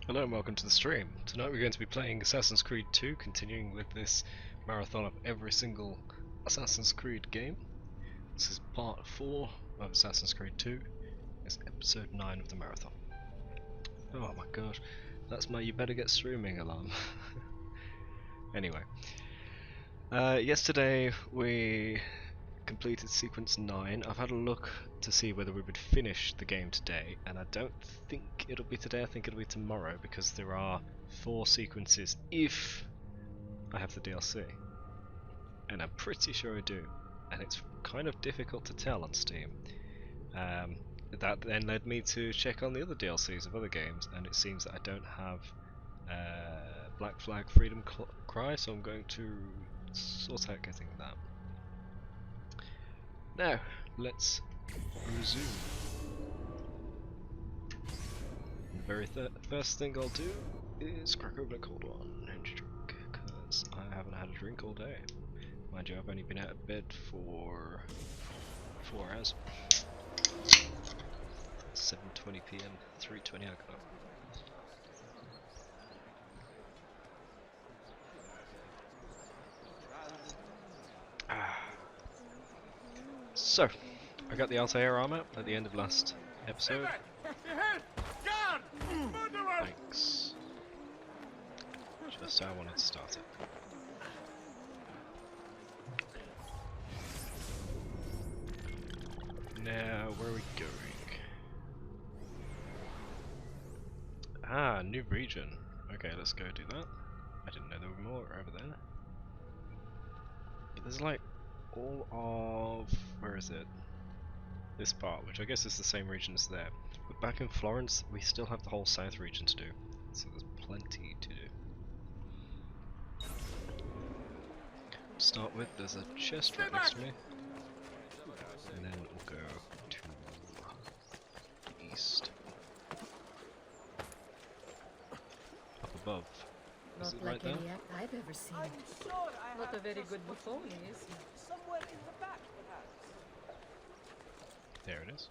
Hello and welcome to the stream. Tonight we're going to be playing Assassin's Creed 2, continuing with this marathon of every single Assassin's Creed game. This is part 4 of Assassin's Creed 2. It's episode 9 of the marathon. Oh my gosh, that's my you better get streaming alarm. Anyway, yesterday we completed sequence 9. I've had a look to see whether we would finish the game today, and I don't think it'll be today. I think it'll be tomorrow, because there are 4 sequences if I have the DLC, and I'm pretty sure I do, and it's kind of difficult to tell on Steam. That then led me to check on the other DLCs of other games, and it seems that I don't have Black Flag Freedom Cry, so I'm going to sort out getting that. Now, let's resume. The very first thing I'll do is crack open a cold one, energy drink, because I haven't had a drink all day. Mind you, I've only been out of bed for 4 hours. 7:20 PM, 3:20 I got up. So, I got the Altair armor at the end of last episode. Thanks. Just how I wanted to start it. Now, where are we going? Ah, new region. Okay, let's go do that. I didn't know there were more over there. There's like all of... where is it? This part, which I guess is the same region as there. But back in Florence, we still have the whole south region to do. So there's plenty to do. To start with, there's a chest right next to me. And then we'll go to the east. Up above. Is it right there? Not like any act I've ever seen. I'm sure I Not a have very good buffoon, is he? somewhere in the back, perhaps. There it is.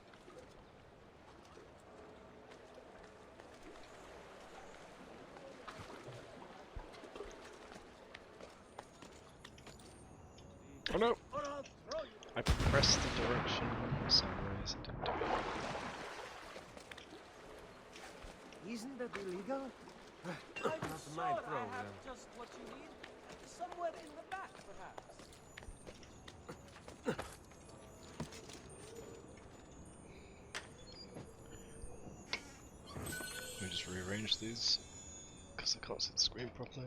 Oh no! Or I'll throw you. I pressed the direction for some reason, didn't do it. Isn't that illegal? I'm Not sure my I problem. have just what you need. Somewhere in the back, perhaps. Let me just rearrange these, because I can't see the screen properly.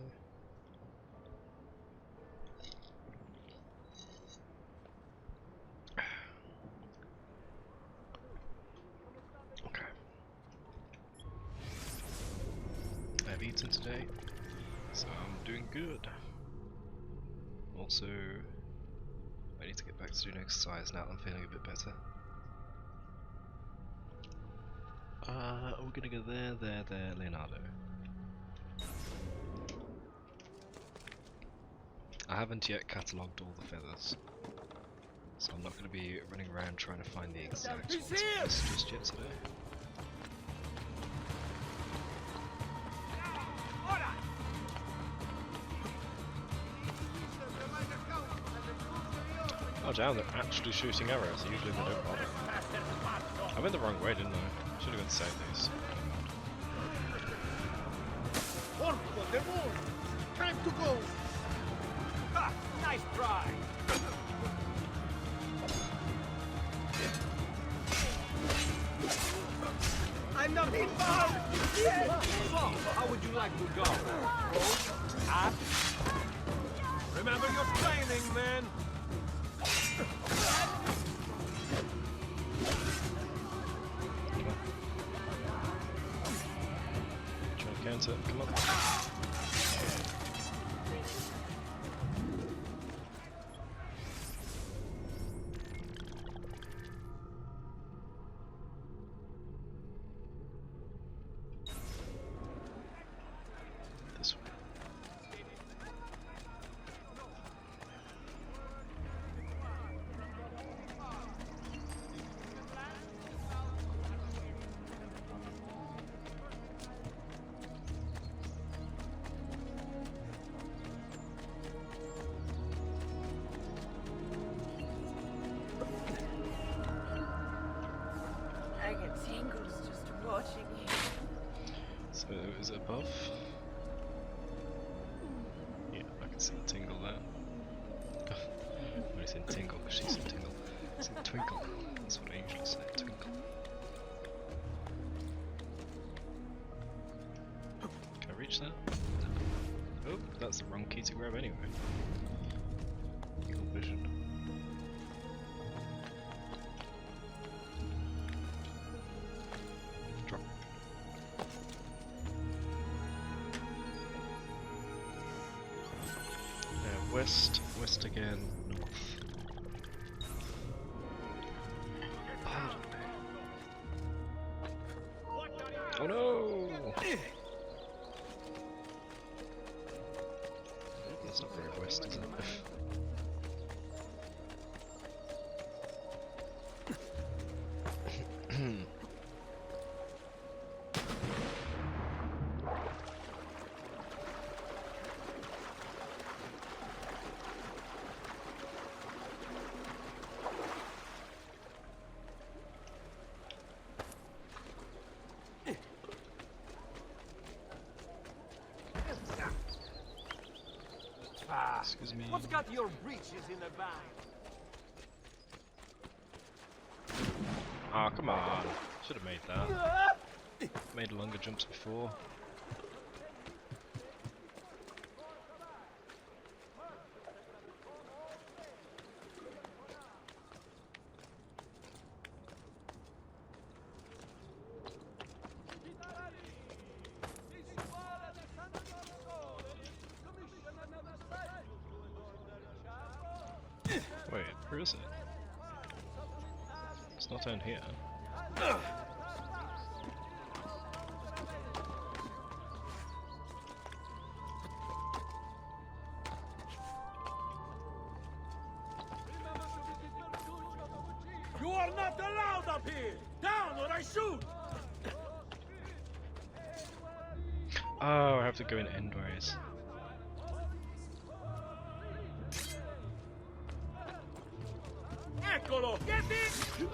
Okay. I've eaten today, so I'm doing good. Also, I need to get back to doing exercise now that I'm feeling a bit better. We're gonna go there, Leonardo. I haven't yet catalogued all the feathers, so I'm not gonna be running around trying to find the exact ones I missed just yet today. Oh damn, they're actually shooting arrows. Usually they don't bother. I went the wrong way, didn't I? Should have gone southeast. Time to go! Ha! Nice try. I'm not involved! So, how would you like to go? Up? Remember your training, man! Try to counter. Come on. This way. Is it above? Yeah, I can see the tingle there. I'm only saying tingle because she said tingle. I said twinkle. That's what I usually say, twinkle. Can I reach that? Oh, that's the wrong key to grab anyway. Eagle vision. Drop. West, west again, north. Pardon me. Oh no! That's not very west, is it? Excuse me. What's got your breeches in a bag? Ah, come on. Should have made that. Made longer jumps before. Wait, where is it? It's not down here. You are not allowed up here! Down or I shoot! Oh, I have to go in endways. Eccolo! Get it!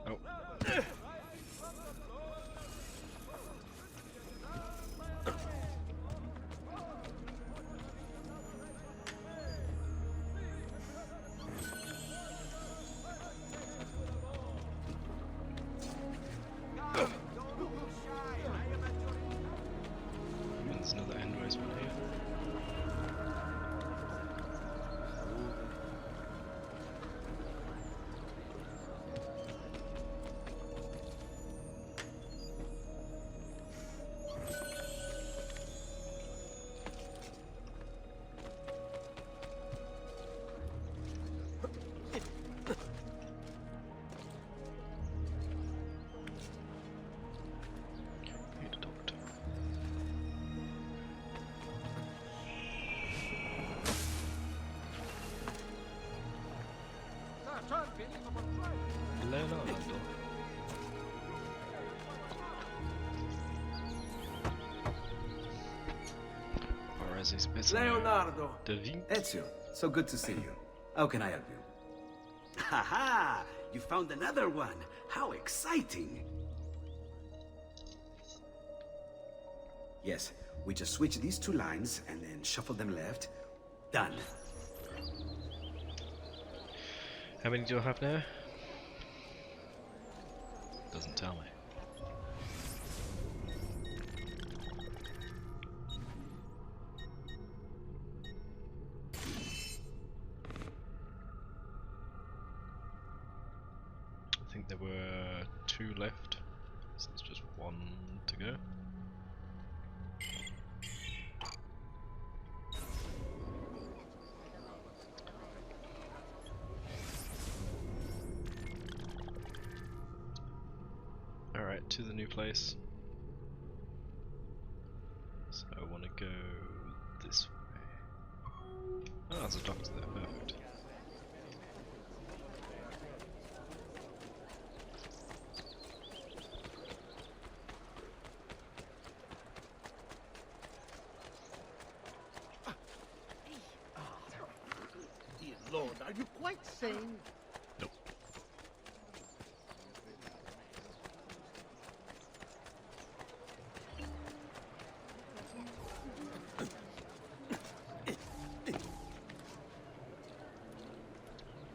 Oh. There's another endways one here. Need a doctor. Leonardo. Or as he's better known, Leonardo. Da Vinci. Ezio, so good to see you. How can I help you? Haha! You found another one! How exciting! Yes, we just switch these two lines and then shuffle them left. Done. How many do I have now? Doesn't tell me. I think there were 2 left, so there's just 1 to go. Alright, to the new place. So I want to go this way. Oh, there's a doctor there, perfect. Dear Lord, are you quite sane? Nope.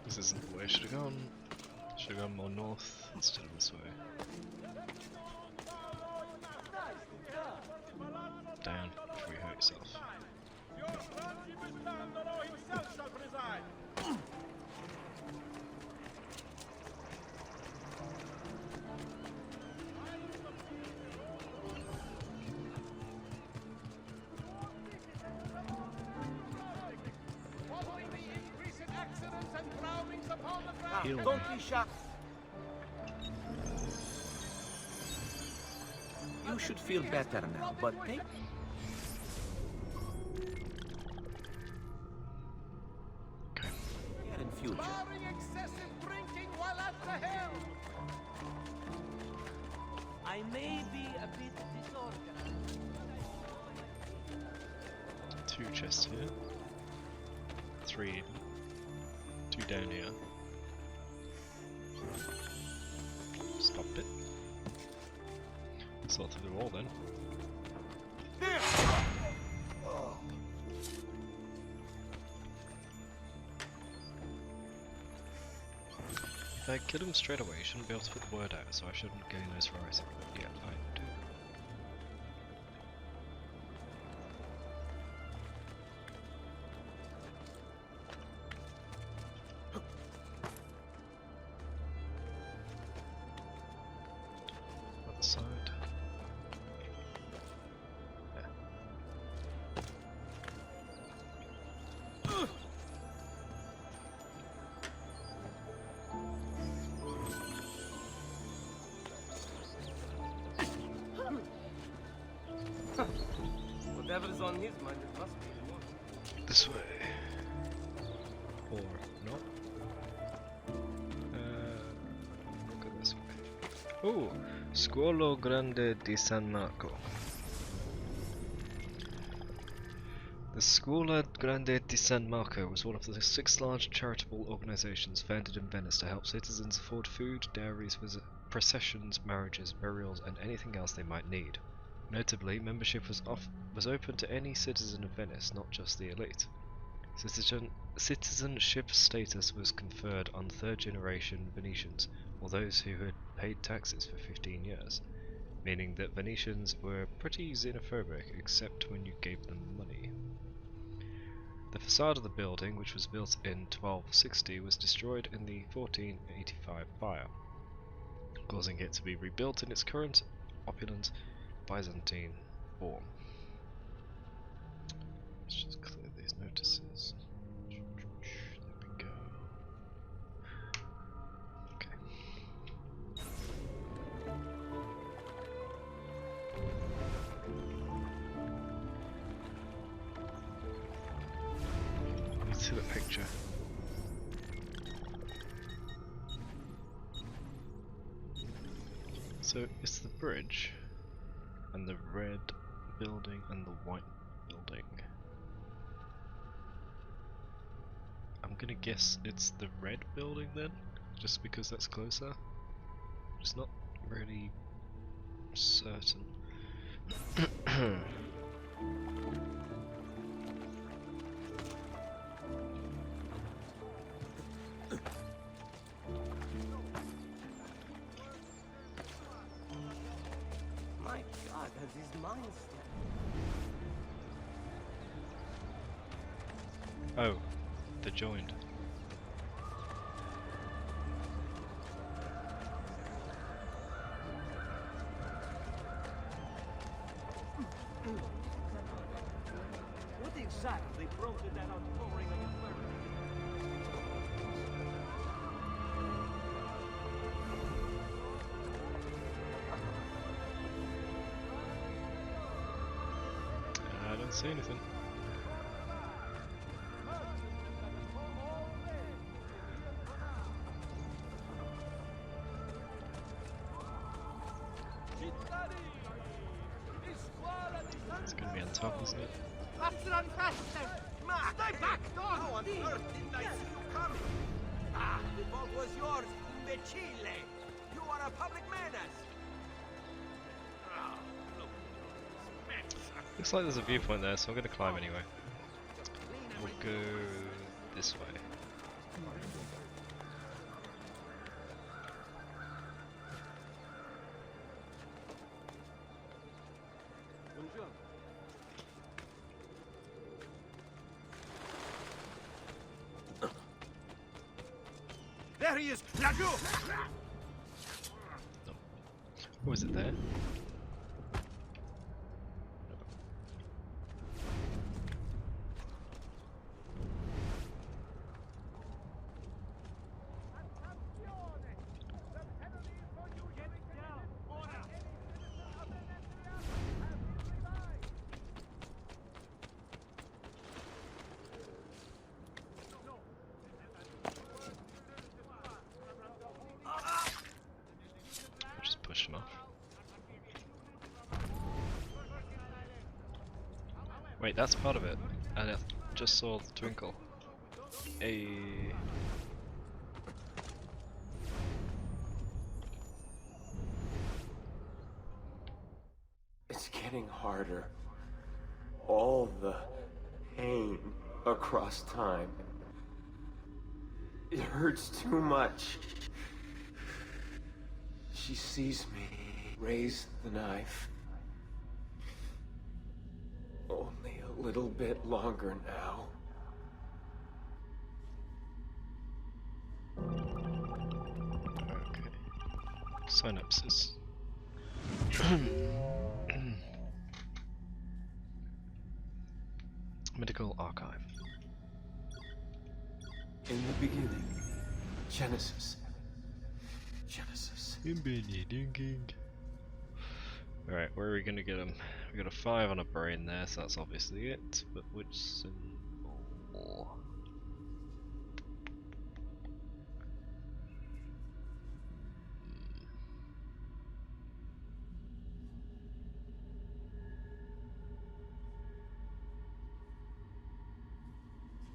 This isn't the way I should have gone. Should have gone more north instead of this way. Down before you hurt yourself. Heal me. Don't be shocked. You should feel better now, but take... Okay. Here in future. Excessive drinking while at the helm. I may be a bit disorganized. 2 chests here. 3 even. 2 down here. Stop it. Sort through the wall then. If I kill him straight away, you shouldn't be able to put the word out, so I shouldn't gain those rising. But yeah, I do. Other side. There. Whatever's on his mind, it must be the one. This way. Or not. Go this way. Oh! Scuolo Grande di San Marco. The Scuola Grande di San Marco was one of the 6 large charitable organizations founded in Venice to help citizens afford food, dairies, processions, marriages, burials, and anything else they might need. Notably, membership was open to any citizen of Venice, not just the elite. Citizenship status was conferred on 3rd-generation Venetians, or those who had paid taxes for 15 years, meaning that Venetians were pretty xenophobic except when you gave them money. The facade of the building, which was built in 1260, was destroyed in the 1485 fire, causing it to be rebuilt in its current opulent Byzantine form. Let's just clear these notices. There we go. Okay. Let's see the picture. So it's the bridge and the red building and the white building. I'm gonna guess it's the red building then, just because that's closer. It's not really certain. My God, has his mind still? Oh, they're joined. What exactly prompted that outpouring of authority? I don't see anything. It's gonna be on top, isn't it? Faster and faster! Stay back, dog! How on earth didn't I see you coming? Ah, the fault was yours, imbecile! You are a public menace! Looks like there's a viewpoint there, so I'm gonna climb anyway. We'll go this way. There he is! Lagu! Or was it there? Just push him off. Wait, that's part of it. And I just saw the twinkle. A. It's getting harder. All the pain across time. It hurts too much. She sees me raise the knife. Only a little bit longer now. Okay. Synapses. Medical archive. In the beginning, Genesis. Genesis. Alright, where are we gonna get him? We got a 5 on a brain there, so that's obviously it. But which symbol?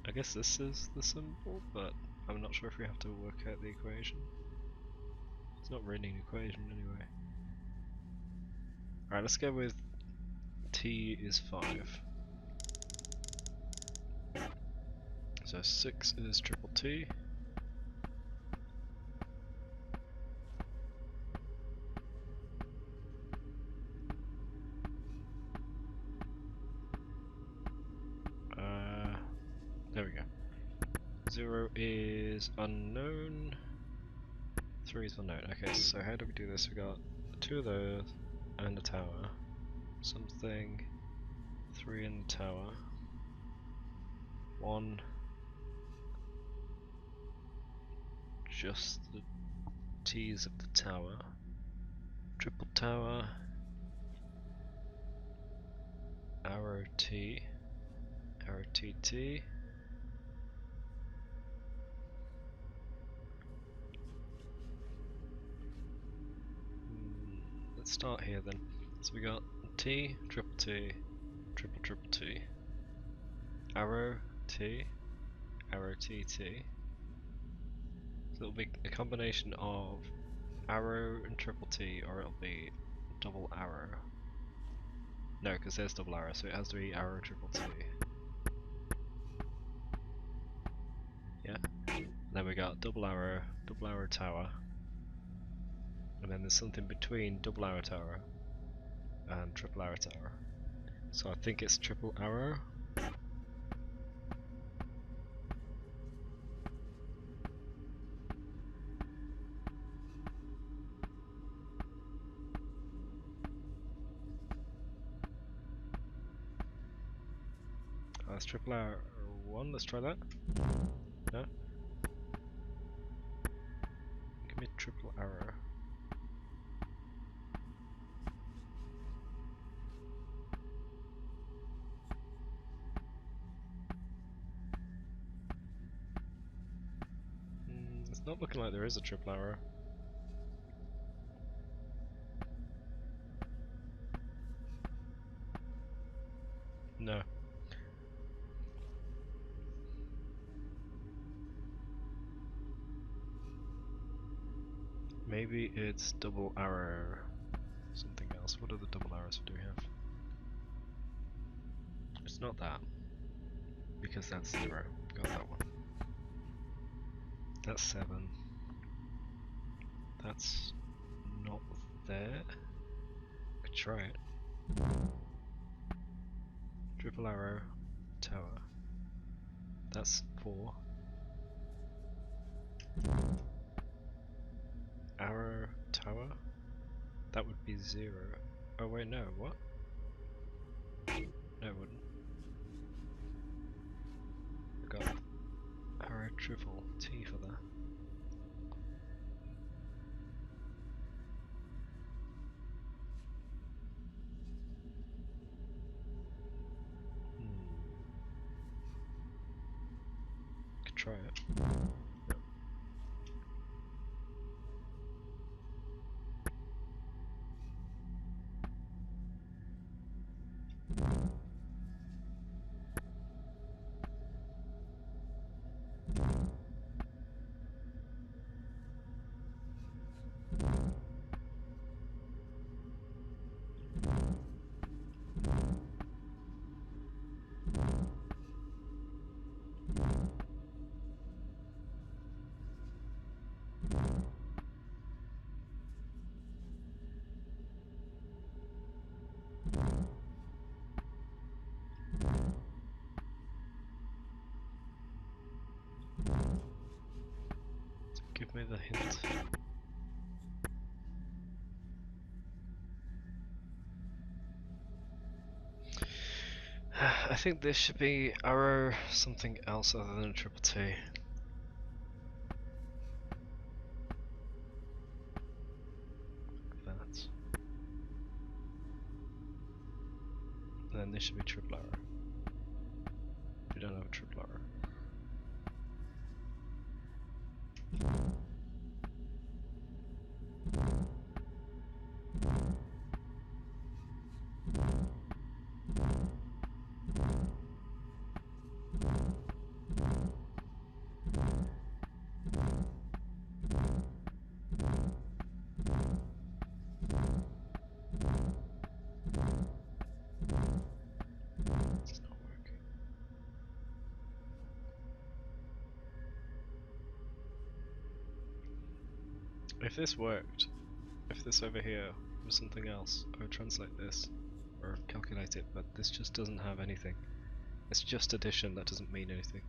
I guess this is the symbol, but I'm not sure if we have to work out the equation. It's not really an equation anyway. Alright, let's go with T is 5. So 6 is triple T. There we go. 0 is unknown. 3 is unknown. Okay, so how do we do this? We got 2 of those and a tower. Something. 3 in the tower. 1. Just the T's of the tower. Triple tower. Arrow T. Arrow TT. Let's start here then. So we got T, triple T, triple T, arrow T, arrow TT. So it'll be a combination of arrow and triple T, or it'll be double arrow. No, because there's double arrow, so it has to be arrow triple T. Yeah. And then we got double arrow tower. And then there's something between double arrow tower and triple arrow tower. So I think it's triple arrow. That's triple arrow 1, let's try that. No? Give me triple arrow. It's not looking like there is a triple arrow. No. Maybe it's double arrow something else. What other double arrows do we have? It's not that. Because that's 0. Got that one. That's 7. That's not there. Could try it. Triple arrow, tower. That's 4. That would be 0. Oh wait, no, what? No, it wouldn't. I got arrow triple T for that. Could try it. Give me the hint. I think this should be arrow something else other than a triple T. That. And then this should be triple arrow. We don't have a triple arrow. It's not working. If this worked, if this over here was something else, I would translate this or calculate it, but this just doesn't have anything. It's just addition, that doesn't mean anything.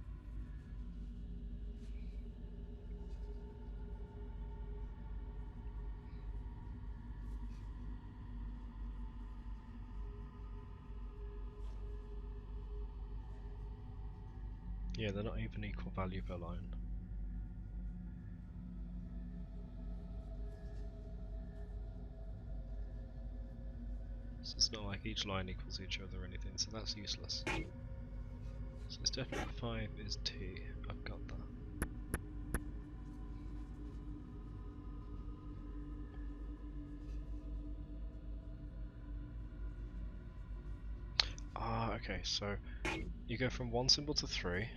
Yeah, they're not even equal value per line. So it's not like each line equals each other or anything, so that's useless. So it's definitely 5 is T. I've got that. Ah, okay, so you go from 1 symbol to 3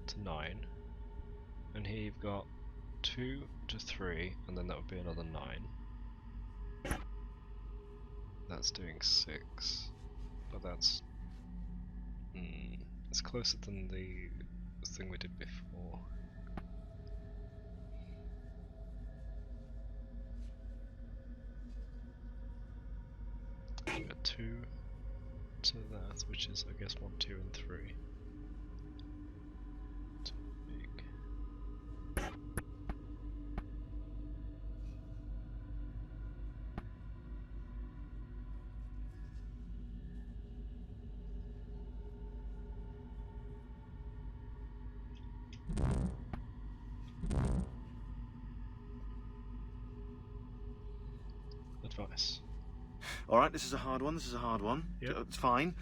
to 9, and here you've got 2 to 3, and then that would be another 9. That's doing 6, but that's it's closer than the thing we did before. Got 2 to that, which is I guess 1, 2 and 3. Too big. Advice. Alright, this is a hard one, this is a hard one. Yep. It's fine.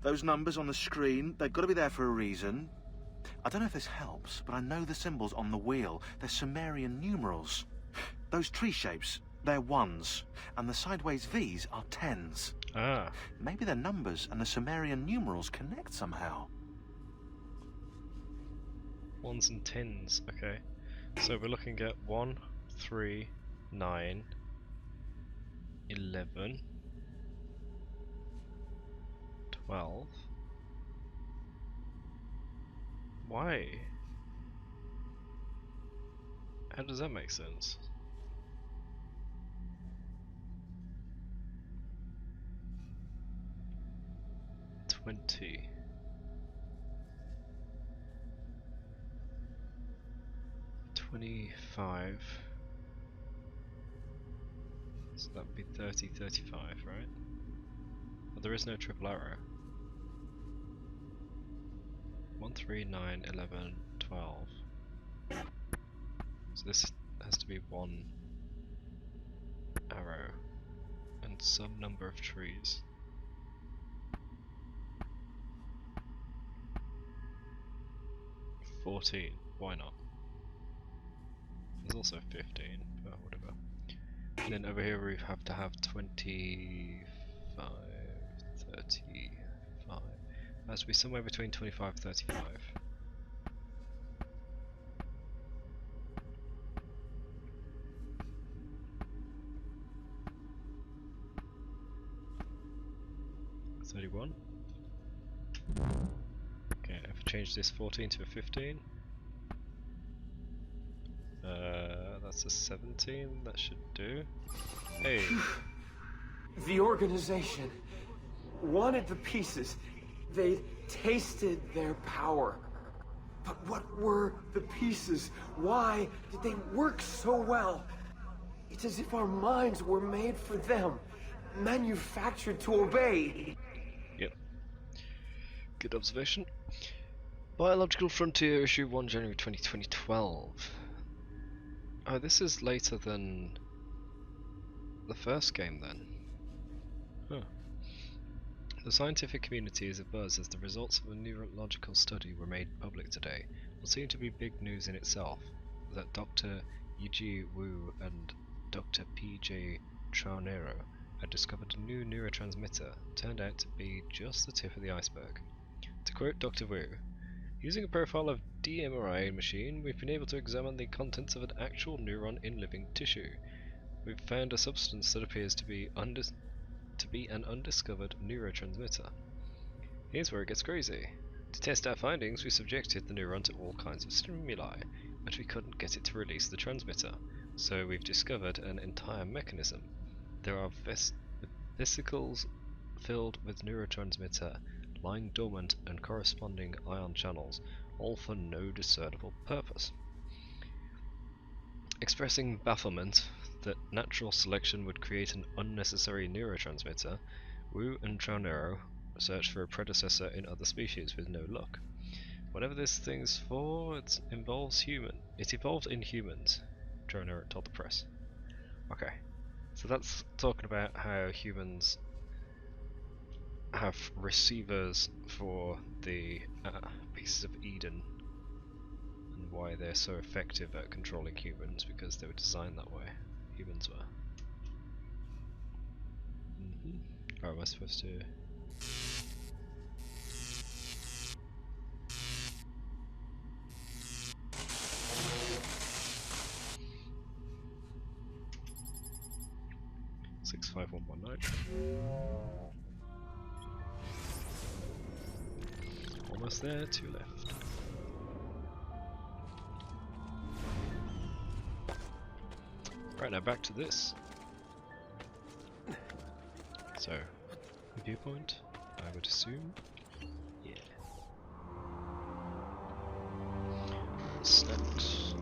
Those numbers on the screen, they've got to be there for a reason. I don't know if this helps, but I know the symbols on the wheel. They're Sumerian numerals. Those tree shapes, they're 1s. And the sideways V's are 10s. Ah, Maybe the numbers and the Sumerian numerals connect somehow. 1s and 10s, okay. So we're looking at 1, 3, 9, 11, 12. Why? How does that make sense? $20. 25. So that would be 30, 35, right? But there is no triple arrow. 1, 3, 9, 11, 12. So this has to be one arrow and some number of trees. 14, why not? There's also 15, but whatever. And then over here we have to have 25, 35. That has to be somewhere between 25 and 35. Okay, if I change this 14 to a 15, that's a 17, that should do. Hey! The organization wanted the pieces. They tasted their power. But what were the pieces? Why did they work so well? It's as if our minds were made for them, manufactured to obey. Yep. Good observation. Biological Frontier, issue 1, January 2012. Oh, this is later than the first game then. Huh. The scientific community is abuzz as the results of a neurological study were made public today. What seemed to be big news in itself, that Dr. Yiji Wu and Dr. P.J. Traunero had discovered a new neurotransmitter, turned out to be just the tip of the iceberg. To quote Dr. Wu, using a profile of DMRI machine, we've been able to examine the contents of an actual neuron in living tissue. We've found a substance that appears to be an undiscovered neurotransmitter. Here's where it gets crazy. To test our findings, we subjected the neuron to all kinds of stimuli, but we couldn't get it to release the transmitter, so we've discovered an entire mechanism. There are vesicles filled with neurotransmitter, lying dormant and corresponding ion channels, all for no discernible purpose. Expressing bafflement that natural selection would create an unnecessary neurotransmitter, Wu and Traunero searched for a predecessor in other species with no luck. Whatever this thing's for, it evolved in humans, Traunero told the press. Okay, so that's talking about how humans have receivers for the pieces of Eden, and why they're so effective at controlling humans, because they were designed that way. Humans were. Oh, am I supposed to... Six, 5, 1, 1, 9. Almost there, 2 left. Right, now back to this. So, viewpoint, I would assume. Yeah. Snaps.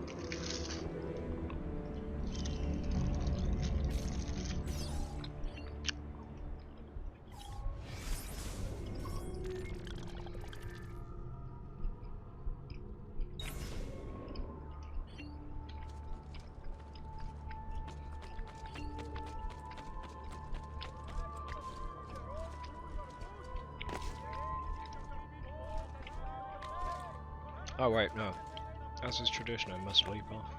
Oh wait, no. As is tradition, I must leap off.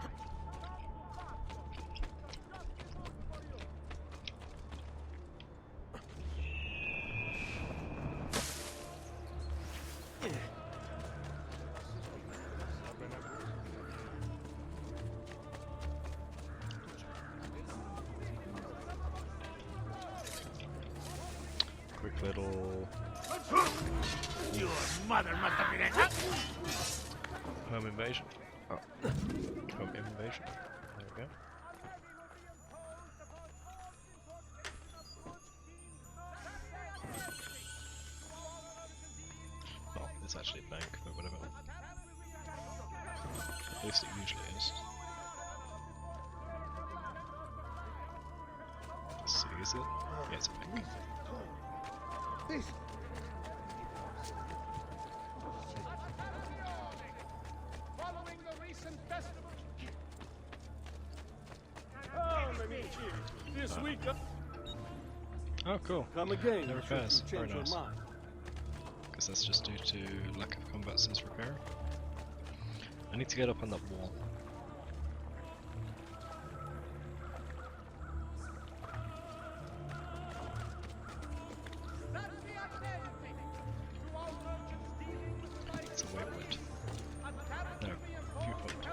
Quick little... Your mother must have been home invasion. Oh. Home invasion. There we go. Well, it's actually a bank, but whatever. At least it usually is. Is it? Yeah, it's a mech. This. Following the recent festival. Come, amici. This week. Oh, cool. Come again. No repairs. should you Very change nice. your mind. Guess that's just due to lack of combat since repairing. I need to get up on that wall. It's a waypoint. No, viewpoint.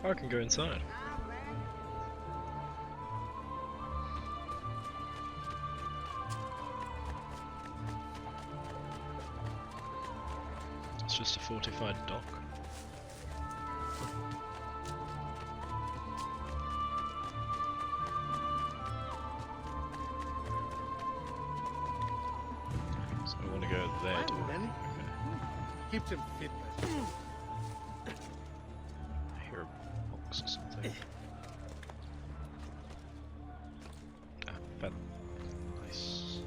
Oh, I can go inside. It's just a fortified dock. So I want to go there, do I? Okay. Keeps him fit. I hear a box or something. Ah, feather. Nice.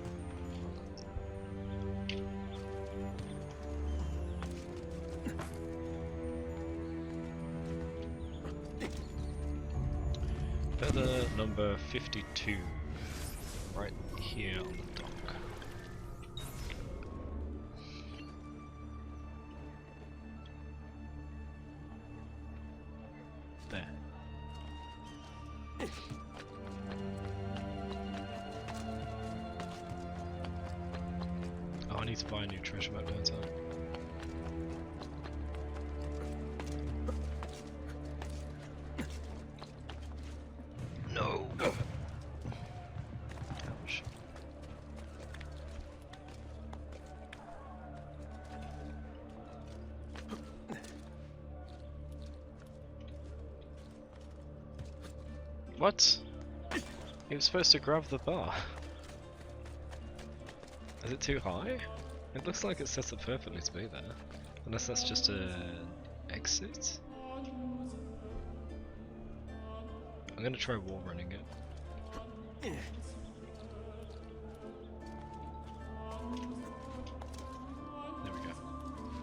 Feather number 52. Right here on the dock. There. Oh, I need to buy a new treasure map, don't I? No! Ouch. What? He was supposed to grab the bar. Is it too high? It looks like it's set up perfectly to be there. Unless that's just an exit? I'm gonna try wall running it. There we go.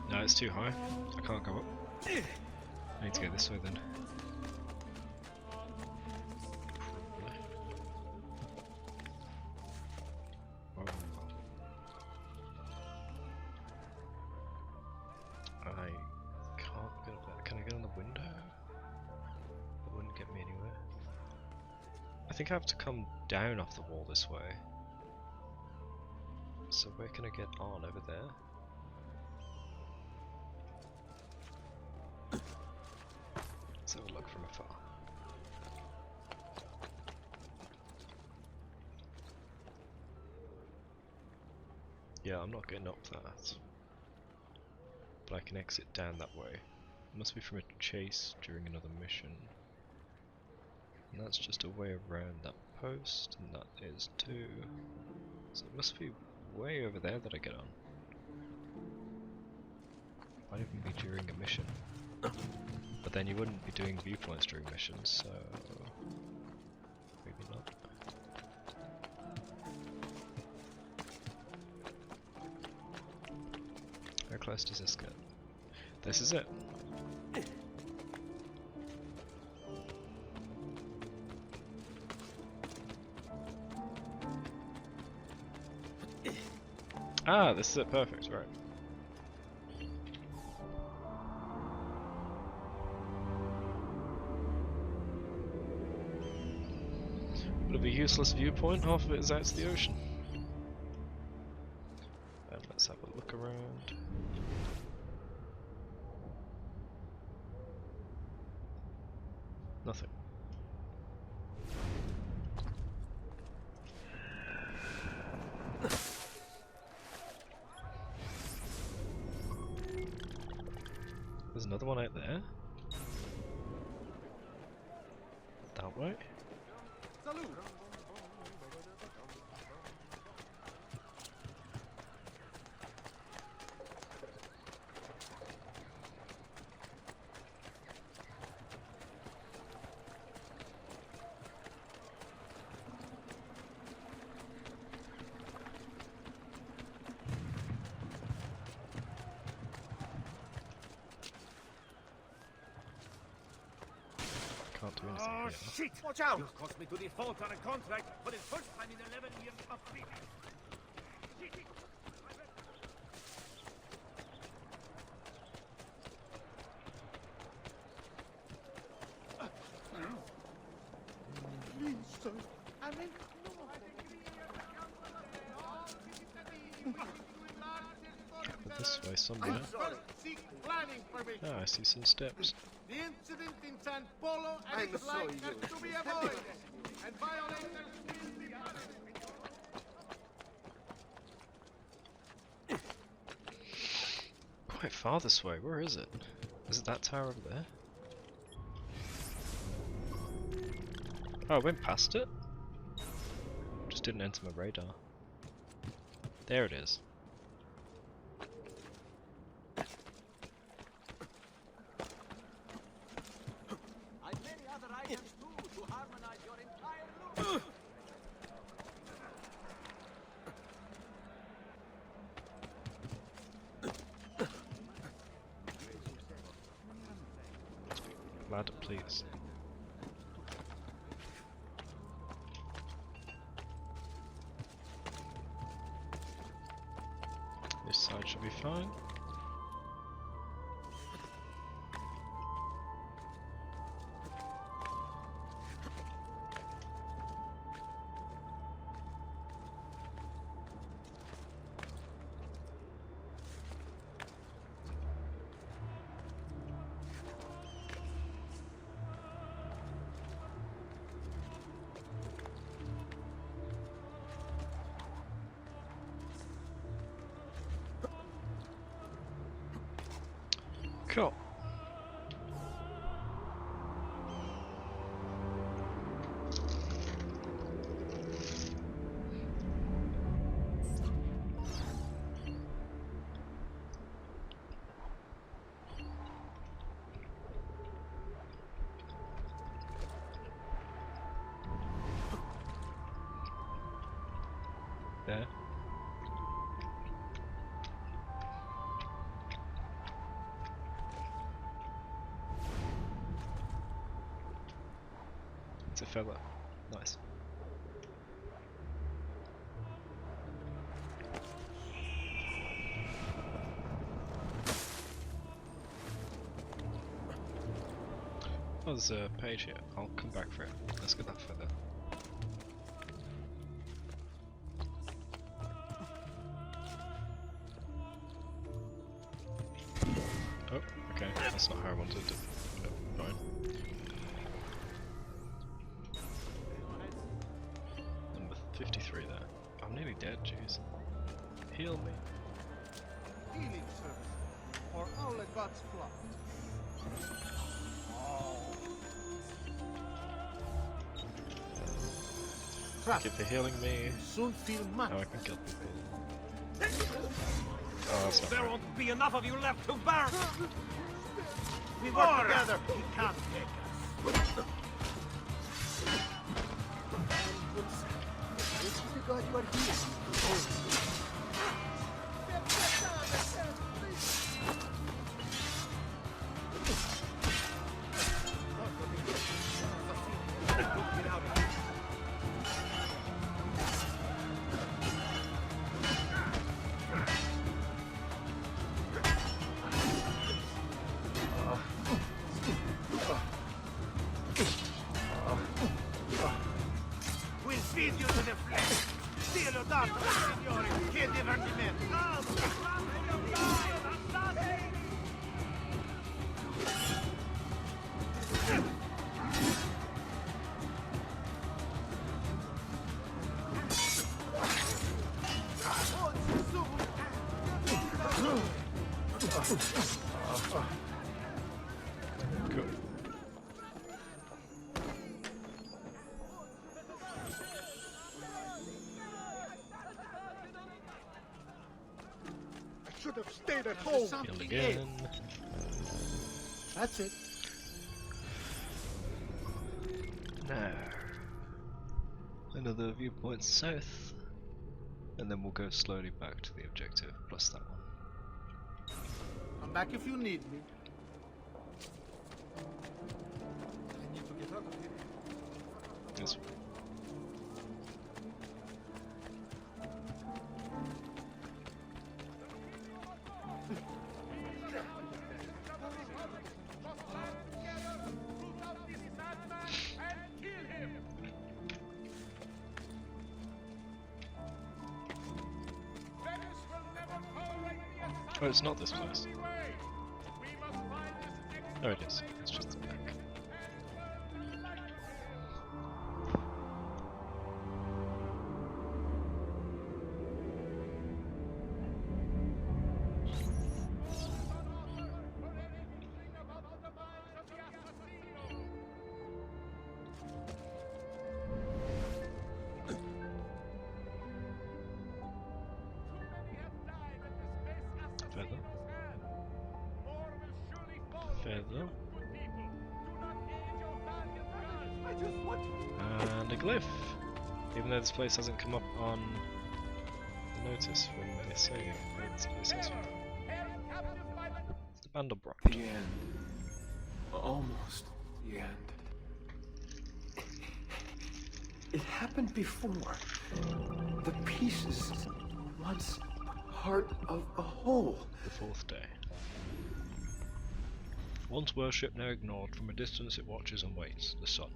No, it's too high. I can't go up. I need to go this way then. Probably. Oh. I can't get up there. Can I get on the window? That wouldn't get me anywhere. I think I have to come down off the wall this way. So where can I get on? Over there? Let's have a look from afar. Yeah, I'm not getting up that. But I can exit down that way. It must be from a chase during another mission. And that's just a way around that post, and that is too. So it must be way over there that I get on. Might even be during a mission. But then you wouldn't be doing viewpoints during missions, so maybe not. How close does this get? This is it. Ah, this is it, perfect, right. Bit of a useless viewpoint, half of it is out to the ocean. And let's have a look around. Nothing. the one out there? That way? Can't do anything Oh, here. shit! Watch out! You'll cost me to default on a contract for the first time in 11 years of beating. This way somewhere. Seek planning permission. Ah, I see some steps. The incident in San Polo and its like are to be avoided, and violators will be punished. Quite far this way. Where is it? Is it that tower over there? Oh, I went past it? Just didn't enter my radar. There it is. I've many other items too to harmonize your entire look. Lad, please. This side should be fine. Cool. There. It's a fella. Nice. Oh, there's a page here. I'll come back for it. Let's get that feather. Oh, okay. That's not how I wanted it. No, fine. Number 53 there. I'm nearly dead, jeez. Heal me. Healing service, or all the gods flock. Thank you for healing me. Soon feel much. Now I can kill people. Oh, that's not There right. won't be enough of you left to burn. We work together. He can't take us. God, you are here. We'll feed you to the flesh. Delodato, signore. Che divertimento. should have stayed at home. Heal again. That's it. Now, another viewpoint south, and then we'll go slowly back to the objective, plus that one. Come back if you need me. I need to get out of here. Yes. Oh, it's not this place. Oh, it is. It's just the back. Feather. Feather. And a glyph. Even though this place hasn't come up on the notice from any save, this place has one. It's the Bandelbrock. The end. Almost the end. It happened before. The pieces were once part of a whole. The fourth day. Once worshipped, now ignored. From a distance it watches and waits. The sun.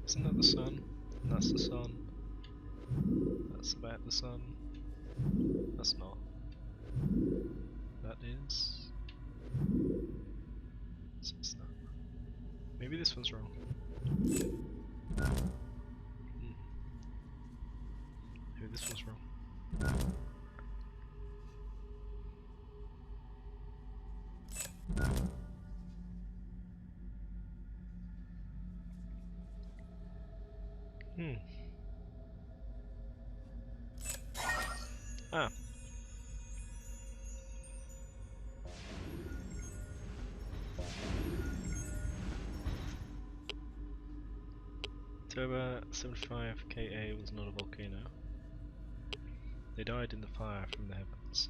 Isn't that the sun? And that's the sun. That's about the sun. That's not. That is. So it's that. Maybe this one's wrong. Maybe this one's wrong. Ah. October 75 KA was not a volcano. They died in the fire from the heavens.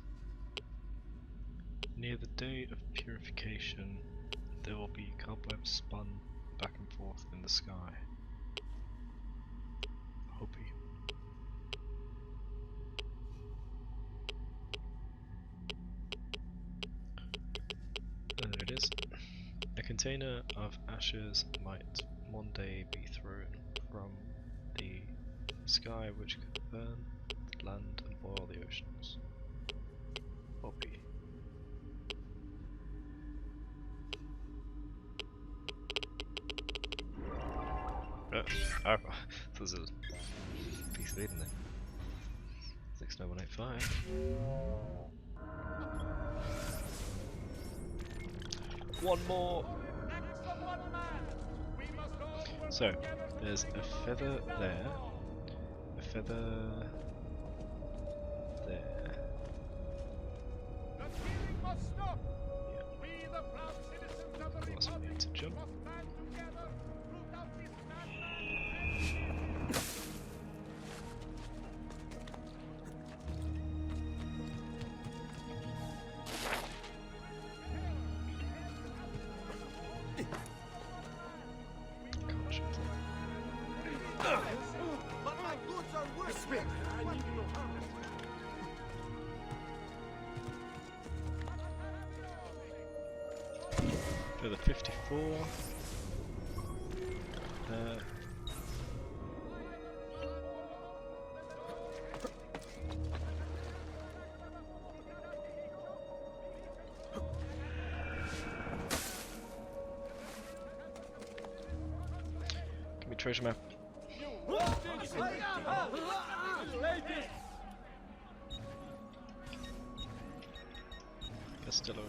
Near the day of purification, there will be cobwebs spun back and forth in the sky. Hopi. And there it is. A container of ashes might one day be thrown from the sky which could burn land and boil the oceans. Hopi. Oh, there's a piece of lead in there. 69185. One more! So, there's a feather there, a feather there. Yeah. Of course we need to jump. for the 54. Give me treasure map. Castello.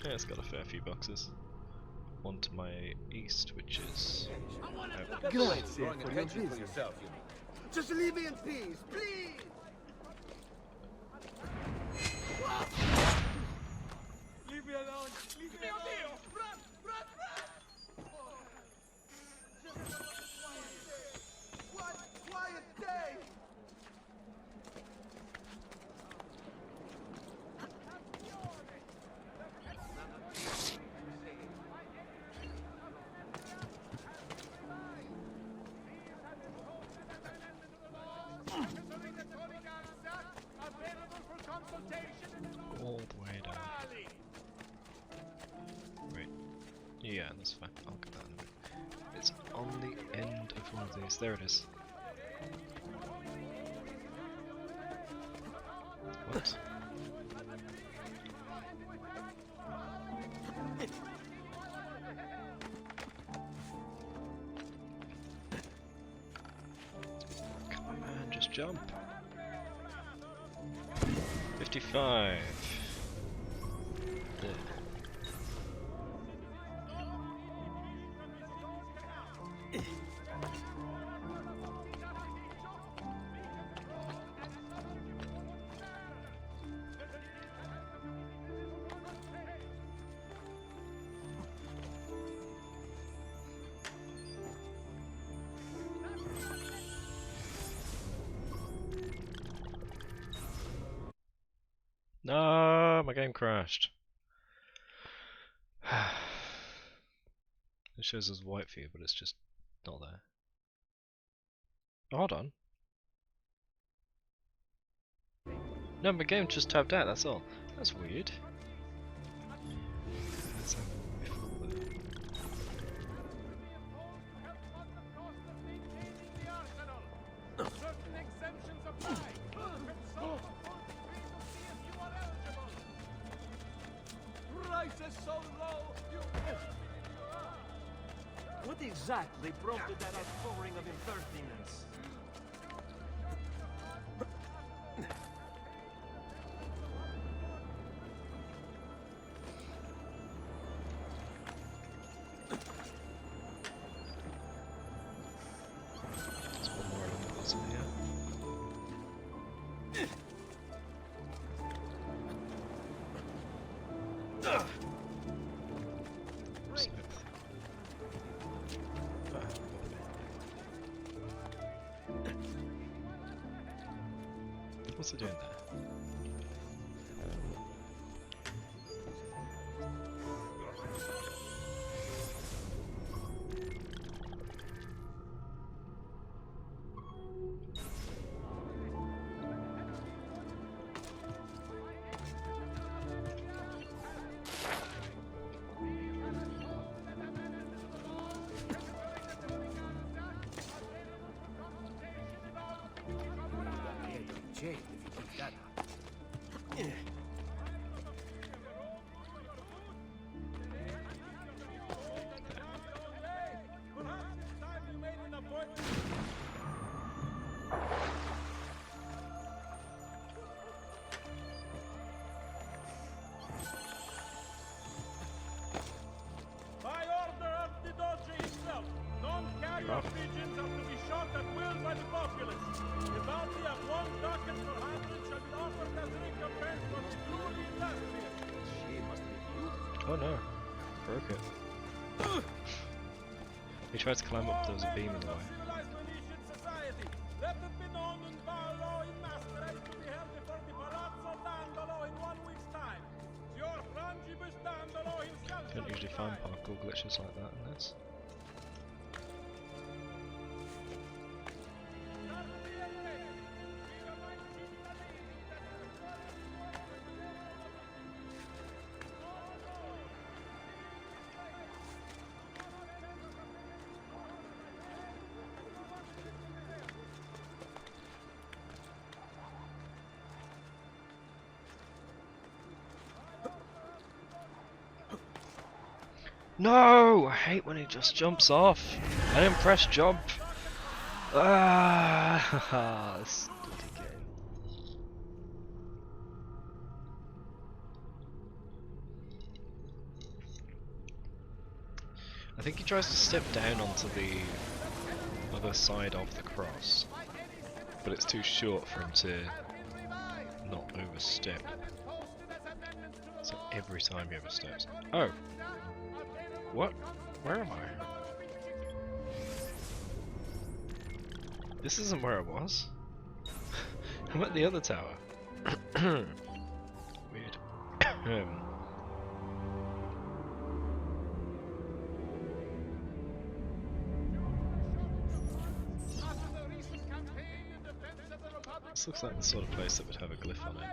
Yeah, it's got a fair few boxes. One to my east, which is Drawing attention for yourself, you know. Just leave me in peace, please! Leave me alone! Leave me alone! Run! Run! Run! Quiet day! all the way down. Wait. Yeah, that's fine. I'll get that in a bit. It's on the end of one of these. There it is. What? Come on, man, just jump. 55. There. No, my game crashed. It shows as white for you, but it's just not there. Oh, hold on. No, my game just tabbed out, that's all. That's weird. Let's have before Prices so low, What exactly prompted that outpouring of impertinence? there's one more along the bottom here. What's it doing there? Jay, if you keep that up. By order of the Doge himself, non-carrier pigeons are to be shot at will by the populace. The bounty of 1 ducat per 100 shall be offered as recompense for the truly illustrious. She must be beautiful. Oh no, broke it. He tried to climb up, there was a beam in the way. Civilized Venetian society, let it be known in Barlow in masquerade to be held before the Palazzo Dandolo in 1 week's time. Signor Frangibus Dandolo himself. Don't usually find parkour glitches like that in this. No! I hate when he just jumps off. I didn't press jump. Ah, this bloody game. I think he tries to step down onto the other side of the cross, but it's too short for him to not overstep. So every time he oversteps. Oh! What? Where am I? This isn't where I was. I'm at the other tower. Weird. This looks like the sort of place that would have a glyph on it.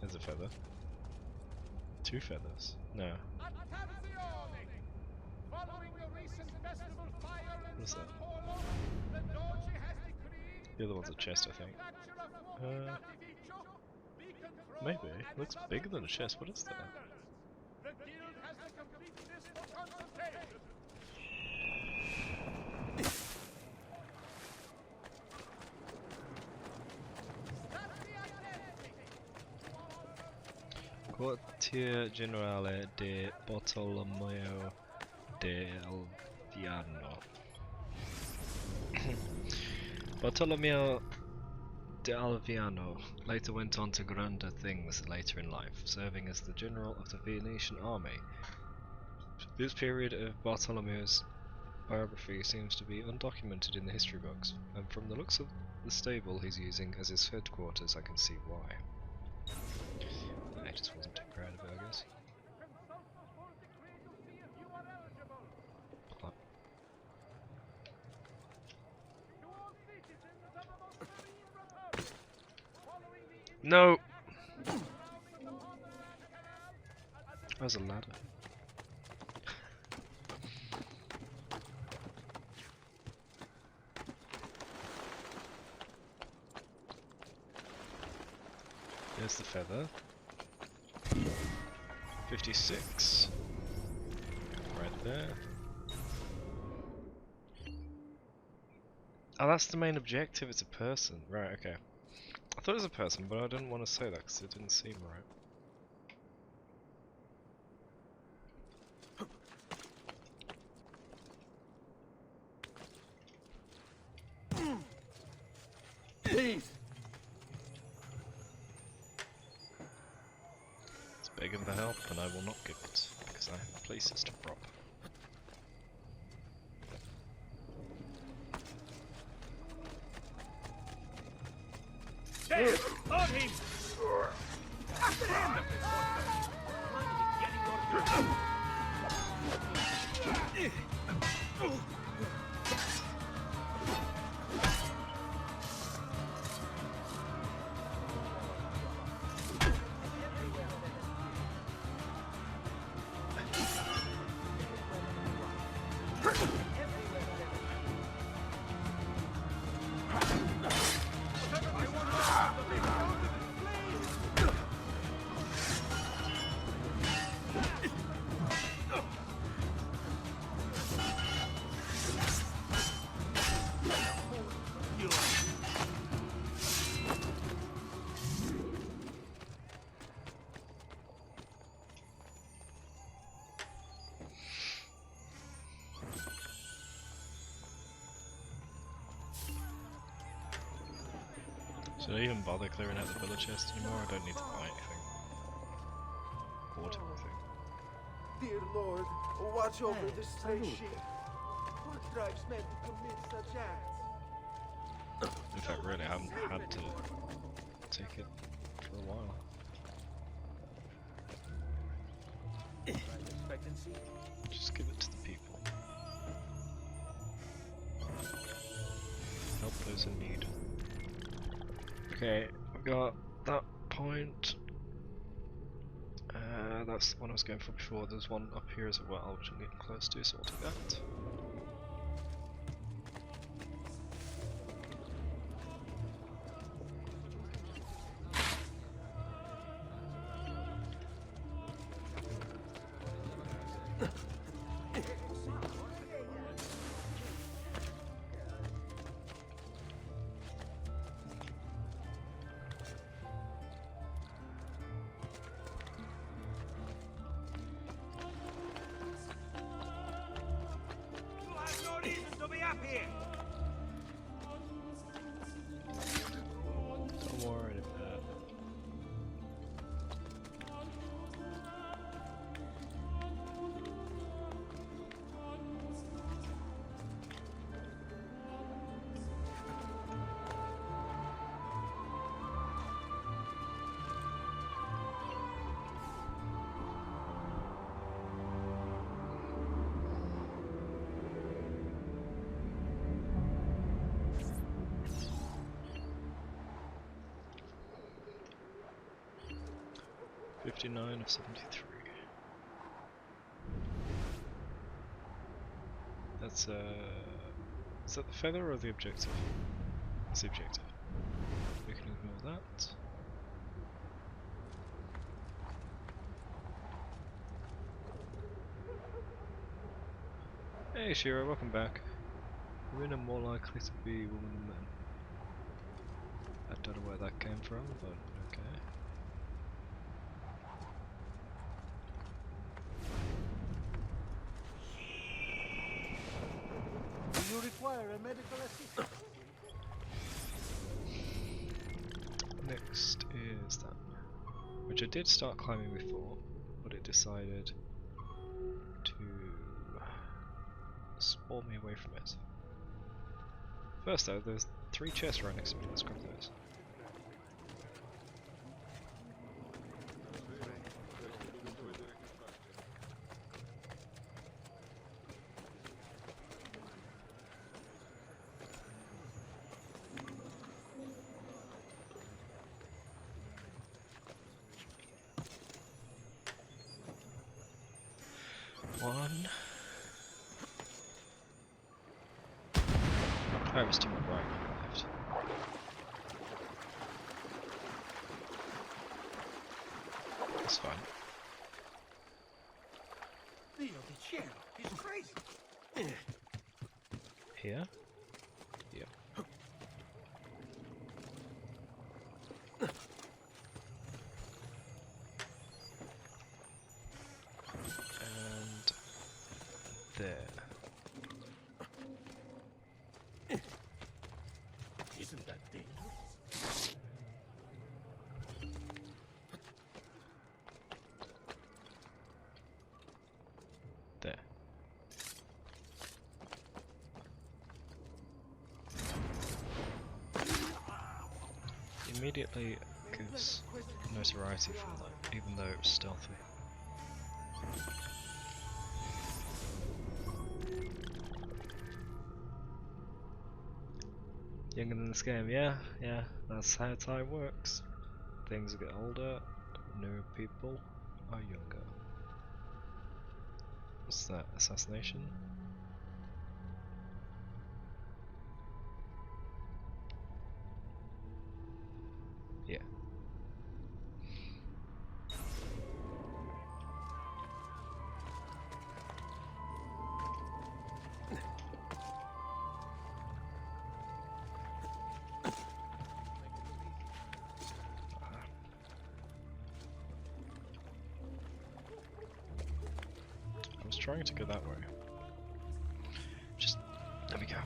There's a feather. 2 feathers. No. What's that? The other one's a chest, I think. Maybe. It looks bigger than a chest. What is that? Quartier Generale de Bartolomeo de Alviano. Bartolomeo de Alviano later went on to grander things later in life, serving as the general of the Venetian army. This period of Bartolomeo's biography seems to be undocumented in the history books, and from the looks of the stable he's using as his headquarters I can see why. I just wasn't too proud of it, I guess. Plop. No! There's a ladder. There's the feather. 56. Right there. Oh, that's the main objective, it's a person. Right, okay. I thought it was a person, but I didn't want to say that because it didn't seem right. Please. It's begging for help, and I will not give it, because I have places to rob. There! On him! After him! Should I even bother clearing out the pillar chest anymore? I don't need to buy anything. Bought everything. Dear Lord, watch over this stray ship. What drives men to commit such acts? In fact, really, I haven't had to take it for a while. Just give it to the people. Help those in need. Okay, we got that point. That's the one I was going for before. There's one up here as well, which I'm getting close to, so I'll do that. 59 of 73. That's is that the feather or the objective? It's the objective. We can ignore that. Hey Shira, welcome back. Women are more likely to be women than men. I don't know where that came from, but okay. Do you require a medical assistant? Next is that, which I did start climbing before, but it decided to spawn me away from it. First though, there's 3 chests right next to me, let's grab those. One. I was to my right, not my left. That's fine. Dio di cielo, he's crazy. Here? Yep. And there. Isn't that dangerous? There. Immediately gives notoriety from that, even though it was stealthy. Younger than this game, yeah, that's how time works. Things get older, newer people are younger. What's that? Assassination? Yeah. I was trying to go that way. Just, there we go.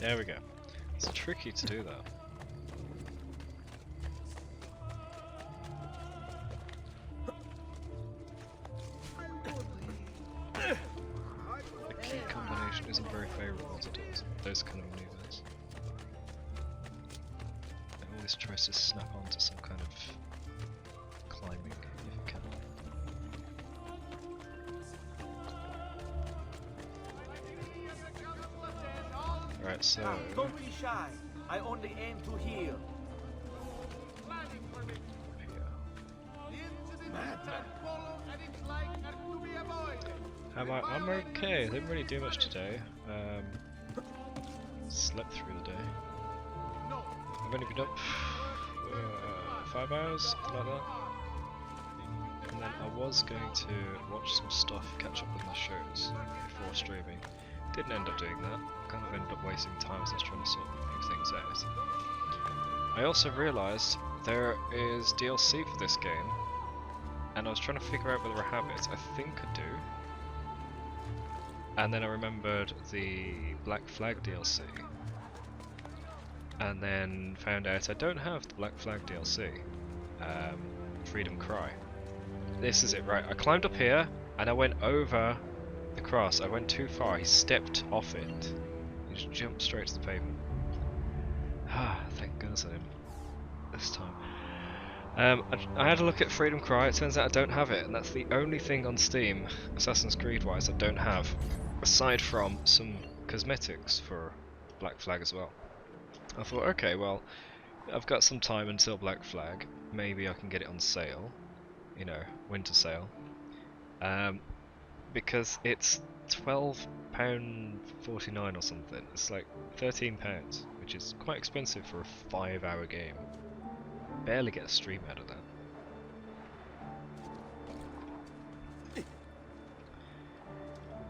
There we go. It's tricky to do that. The key combination isn't very favourable to those kind of maneuvers. It always tries to snap onto some kind of climbing if you can. Right, so Don't be shy. I only aim to heal. here. I'm okay. I didn't really do much today. Slept through the day. I've only been up 5 hours, something like that. And then I was going to watch some stuff, catch up with my shows before streaming. Didn't end up doing that. Kind of ended up wasting time as I was trying to sort a few things out. I also realised there is DLC for this game, and I was trying to figure out whether I have it. I think I do. And then I remembered the Black Flag DLC. And then found out I don't have the Black Flag DLC. Freedom Cry. This is it, right. I climbed up here, and I went over the cross. I went too far. He stepped off it. He just jumped straight to the pavement. Ah, thank goodness I didn't this time. I had a look at Freedom Cry. It turns out I don't have it, and that's the only thing on Steam, Assassin's Creed wise, I don't have, aside from some cosmetics for Black Flag as well. I thought, okay, well, I've got some time until Black Flag. Maybe I can get it on sale, you know, winter sale. Because it's £12.49 or something. It's like £13, which is quite expensive for a 5-hour game. Barely get a stream out of that.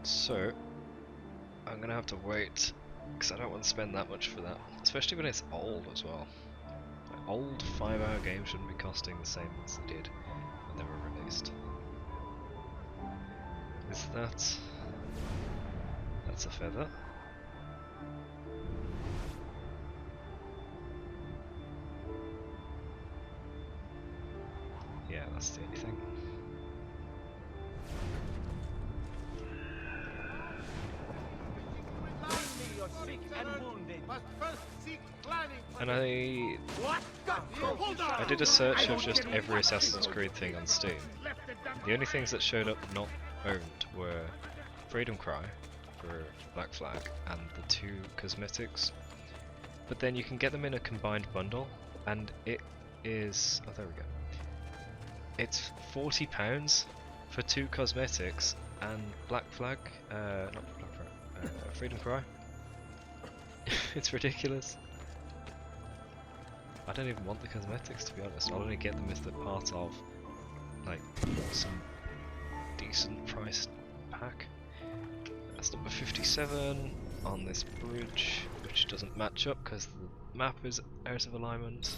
So, I'm gonna have to wait, because I don't want to spend that much for that. Especially when it's old as well. Like, old 5-hour games shouldn't be costing the same as they did when they were released. Is that... That's a feather. Yeah, that's the only thing. And I did a search of just every Assassin's Creed thing on Steam. The only things that showed up not owned were Freedom Cry for Black Flag and the 2 cosmetics. But then you can get them in a combined bundle, and it is... oh, there we go. It's £40 for 2 cosmetics and Black Flag, not Black Flag, Freedom Cry. It's ridiculous. I don't even want the cosmetics, to be honest. I'll only get them if they're part of like some decent priced pack. That's number 57 on this bridge, which doesn't match up because the map is out of alignment.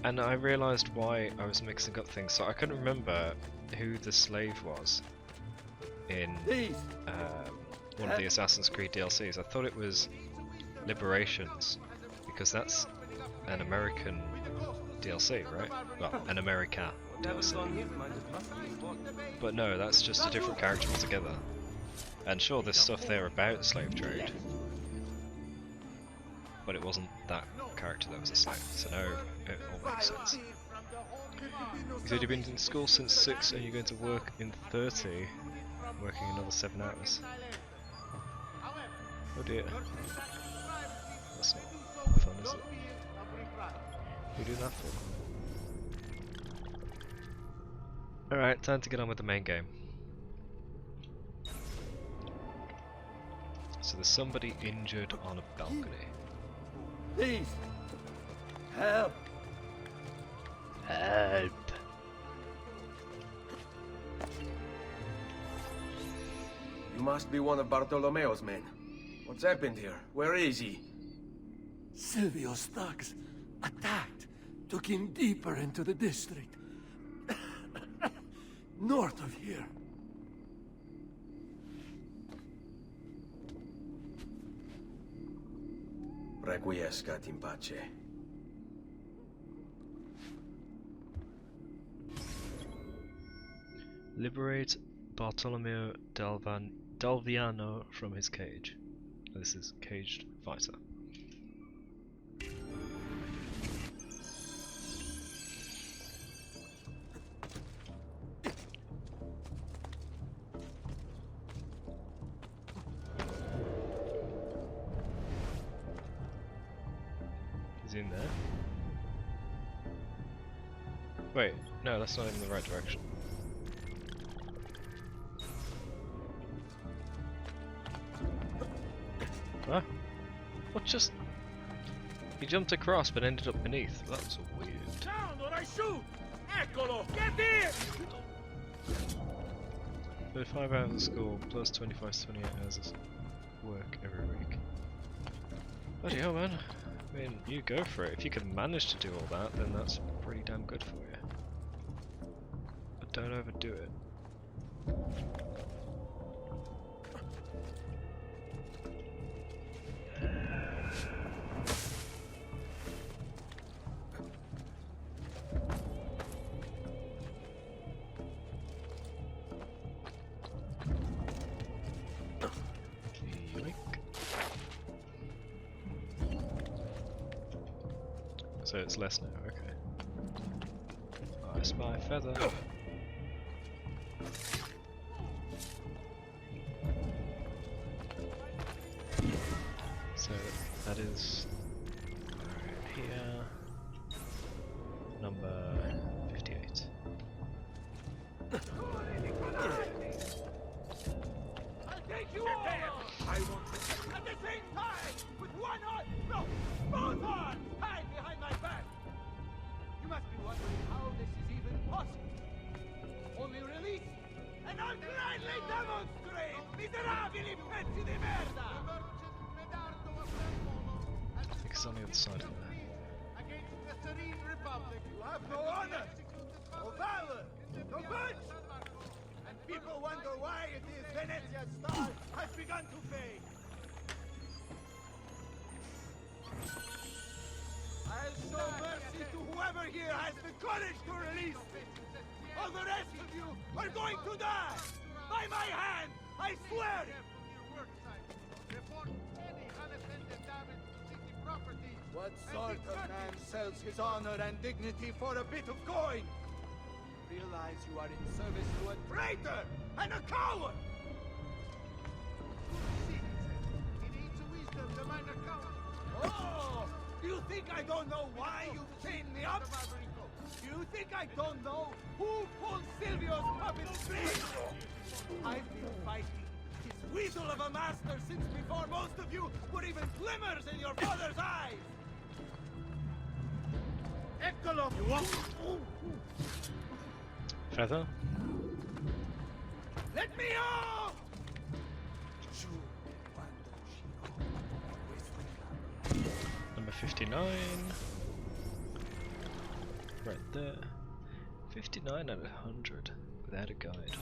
And I realised why I was mixing up things, so I couldn't remember who the slave was in one of the Assassin's Creed DLCs. I thought it was Liberations, because that's an American DLC, right? Well, an America DLC. But no, that's just a different character altogether. And sure, there's stuff there about slave trade, but it wasn't that character that was a slave, so no, it all makes sense. You said you've been in school since 6 and you're going to work in 30, working another 7 hours. Oh dear. That's not fun, is it? Who do that for? Alright, time to get on with the main game. So there's somebody injured on a balcony. Please! Help! Help! You must be one of Bartolomeo's men. What's happened here? Where is he? Silvio's thugs attacked, took him deeper into the district. North of here. Requiescat in pace. Liberate Bartolomeo Dalviano from his cage. This is Caged Fighter. He's in there. Wait, no, that's not even the right direction. Huh? What just... He jumped across but ended up beneath. That was weird. Down or I shoot! Eccolo! Get in! 35 hours of school plus 25 to 28 hours of work every week. Bloody hell, man. I mean, you go for it. If you can manage to do all that, then that's pretty damn good for you. But don't overdo it. So it's less now, okay. I spy a feather. that is here, number 58. I'll take you all! I want to at the same time! With one arm! No! Both arms! Tied behind my back! You must be wondering how this is even possible. Only release, and I'll gladly demonstrate! Miserabili pezzi di merda! I think it's on the other side of there. Against the serene republic, you have no honor, no valor, no guts! And people wonder why it is Venezia's star has begun to fade. I'll show mercy to whoever here has the courage to release me. All the rest of you are going to die! By my hand, I swear it! What sort of man sells his honor and dignity for a bit of coin? Realize you are in service to a traitor and a coward! Oh! Do you think I don't know why you chained me up? Do you think I don't know who pulled Silvio's puppet strings? I've been fighting this weasel of a master since before most of you were even glimmers in your father's eyes! Eccolo! You want? Feather? Let me off! Number 59. Right there. 59 out of 100 without a guide.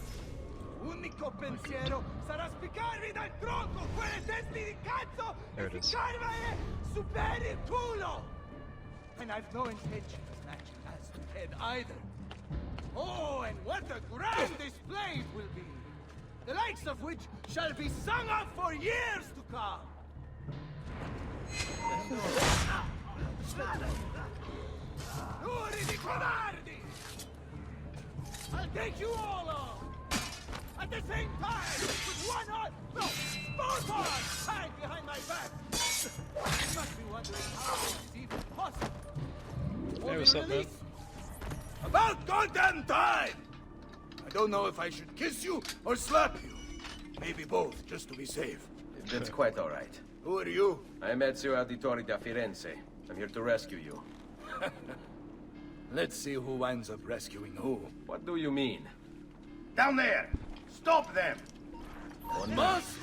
Unico pensiero sarà spiccarvi dal tronco quelle testi di cazzo There e it is. ficcarvele su per il culo! And I've no intention of matching as to head either. Oh, and what a grand display it will be! The likes of which shall be sung of for years to come! Nuri di codardi! I'll take you all on! At the same time, with one arm, no, both arms tied behind my back! You must be wondering how this is even possible. Hey, what's up, man? About goddamn time! I don't know if I should kiss you or slap you. Maybe both, just to be safe. That's quite all right. Who are you? I'm Ezio Auditore da Firenze. I'm here to rescue you. Let's see who winds up rescuing who. What do you mean? Down there! Stop them! One must!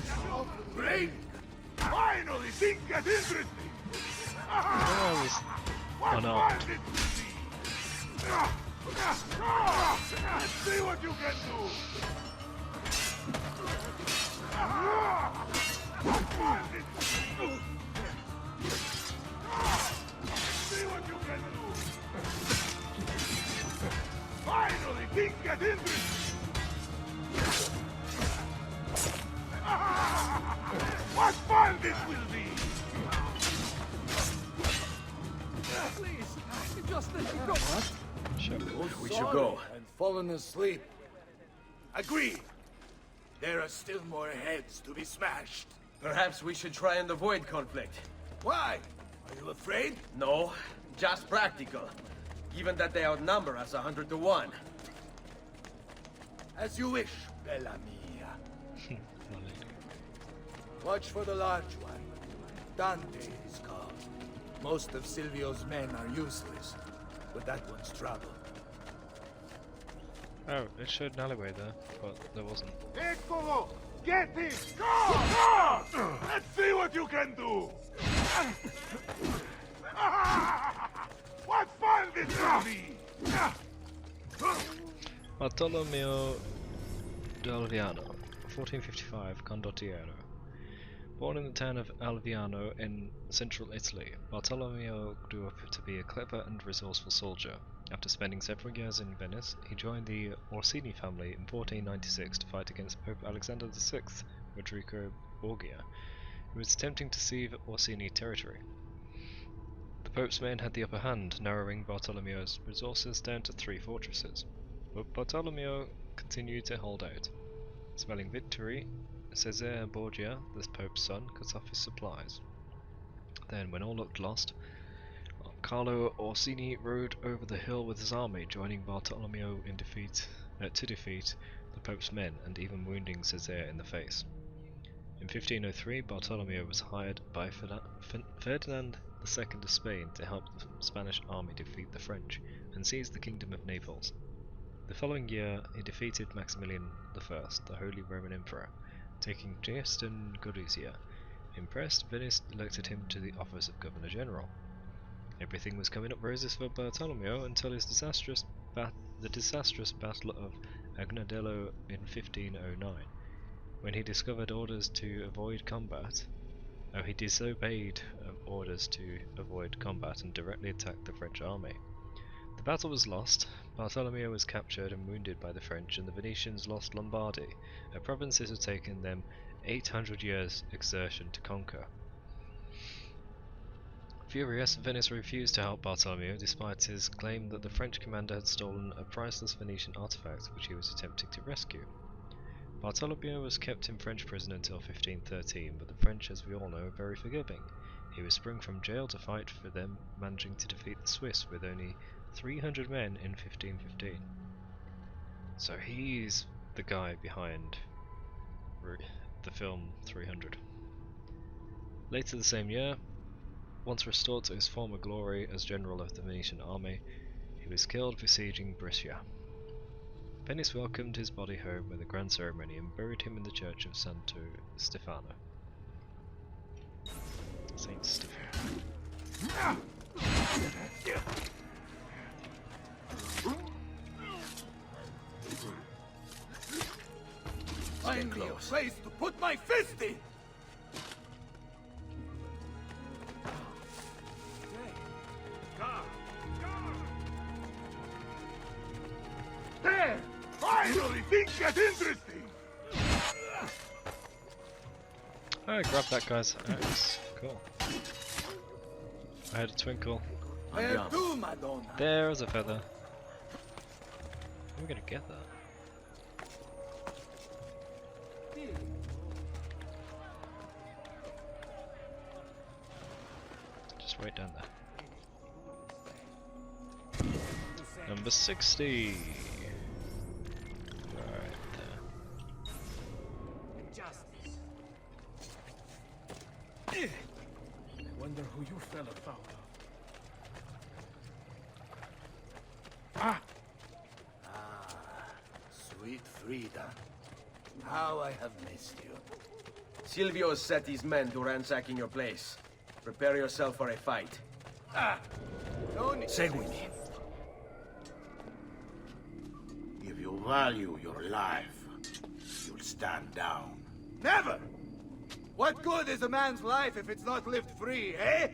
Great! Finally, things get interesting! Oh no. Let's see what you can do! See what you can do! Finally, things get interesting! What fun this will be! Please, just let me go. What? Sure. We should go. And fallen asleep. Agreed. There are still more heads to be smashed. Perhaps we should try and avoid conflict. Why? Are you afraid? No, just practical. Given that they outnumber us 100 to 1. As you wish, Bella mia. Watch for the large one. Dante is called. Most of Silvio's men are useless, but that one's trouble. Oh, it showed an alleyway there, but there wasn't. Eccolo! Get him! Go! Let's see what you can do! What fun this will be! Bartolomeo d'Alviano, 1455, Condottiero. Born in the town of Alviano in central Italy, Bartolomeo grew up to be a clever and resourceful soldier. After spending several years in Venice, he joined the Orsini family in 1496 to fight against Pope Alexander VI, Rodrigo Borgia, who was attempting to cede Orsini territory. The Pope's men had the upper hand, narrowing Bartolomeo's resources down to 3 fortresses. But Bartolomeo continued to hold out. Smelling victory, Cesare Borgia, the Pope's son, cut off his supplies. Then, when all looked lost, Carlo Orsini rode over the hill with his army, joining Bartolomeo to defeat the Pope's men and even wounding Cesare in the face. In 1503, Bartolomeo was hired by Ferdinand II of Spain to help the Spanish army defeat the French and seize the Kingdom of Naples. The following year, he defeated Maximilian I, the Holy Roman Emperor, taking Trieste and Gorizia. Impressed, Venice elected him to the office of Governor General. Everything was coming up roses for Bartolomeo until the disastrous Battle of Agnadello in 1509, when he disobeyed orders to avoid combat and directly attacked the French army. The battle was lost. Bartolomeo was captured and wounded by the French, and the Venetians lost Lombardy, a province it had taken them 800 years' exertion to conquer. Furious, Venice refused to help Bartolomeo despite his claim that the French commander had stolen a priceless Venetian artifact which he was attempting to rescue. Bartolomeo was kept in French prison until 1513, but the French, as we all know, are very forgiving. He was sprung from jail to fight for them, managing to defeat the Swiss with only 300 men in 1515. So he's the guy behind the film 300. Later the same year, once restored to his former glory as general of the Venetian army, he was killed besieging Brescia. Venice welcomed his body home with a grand ceremony and buried him in the church of Santo Stefano. Saint Stefano. Find me a place to put my fisty! There! Finally, things get interesting! I grabbed that guy's axe. Cool. I had a twinkle. Where to, Madonna? There's a feather. We're gonna get that. Just right down there. Number 60. Right there. I wonder who you fella found out. Sweet Frida. How I have missed you. Silvio set his men to ransacking your place. Prepare yourself for a fight. Seguimi. If you value your life, you'll stand down. Never! What good is a man's life if it's not lived free, eh?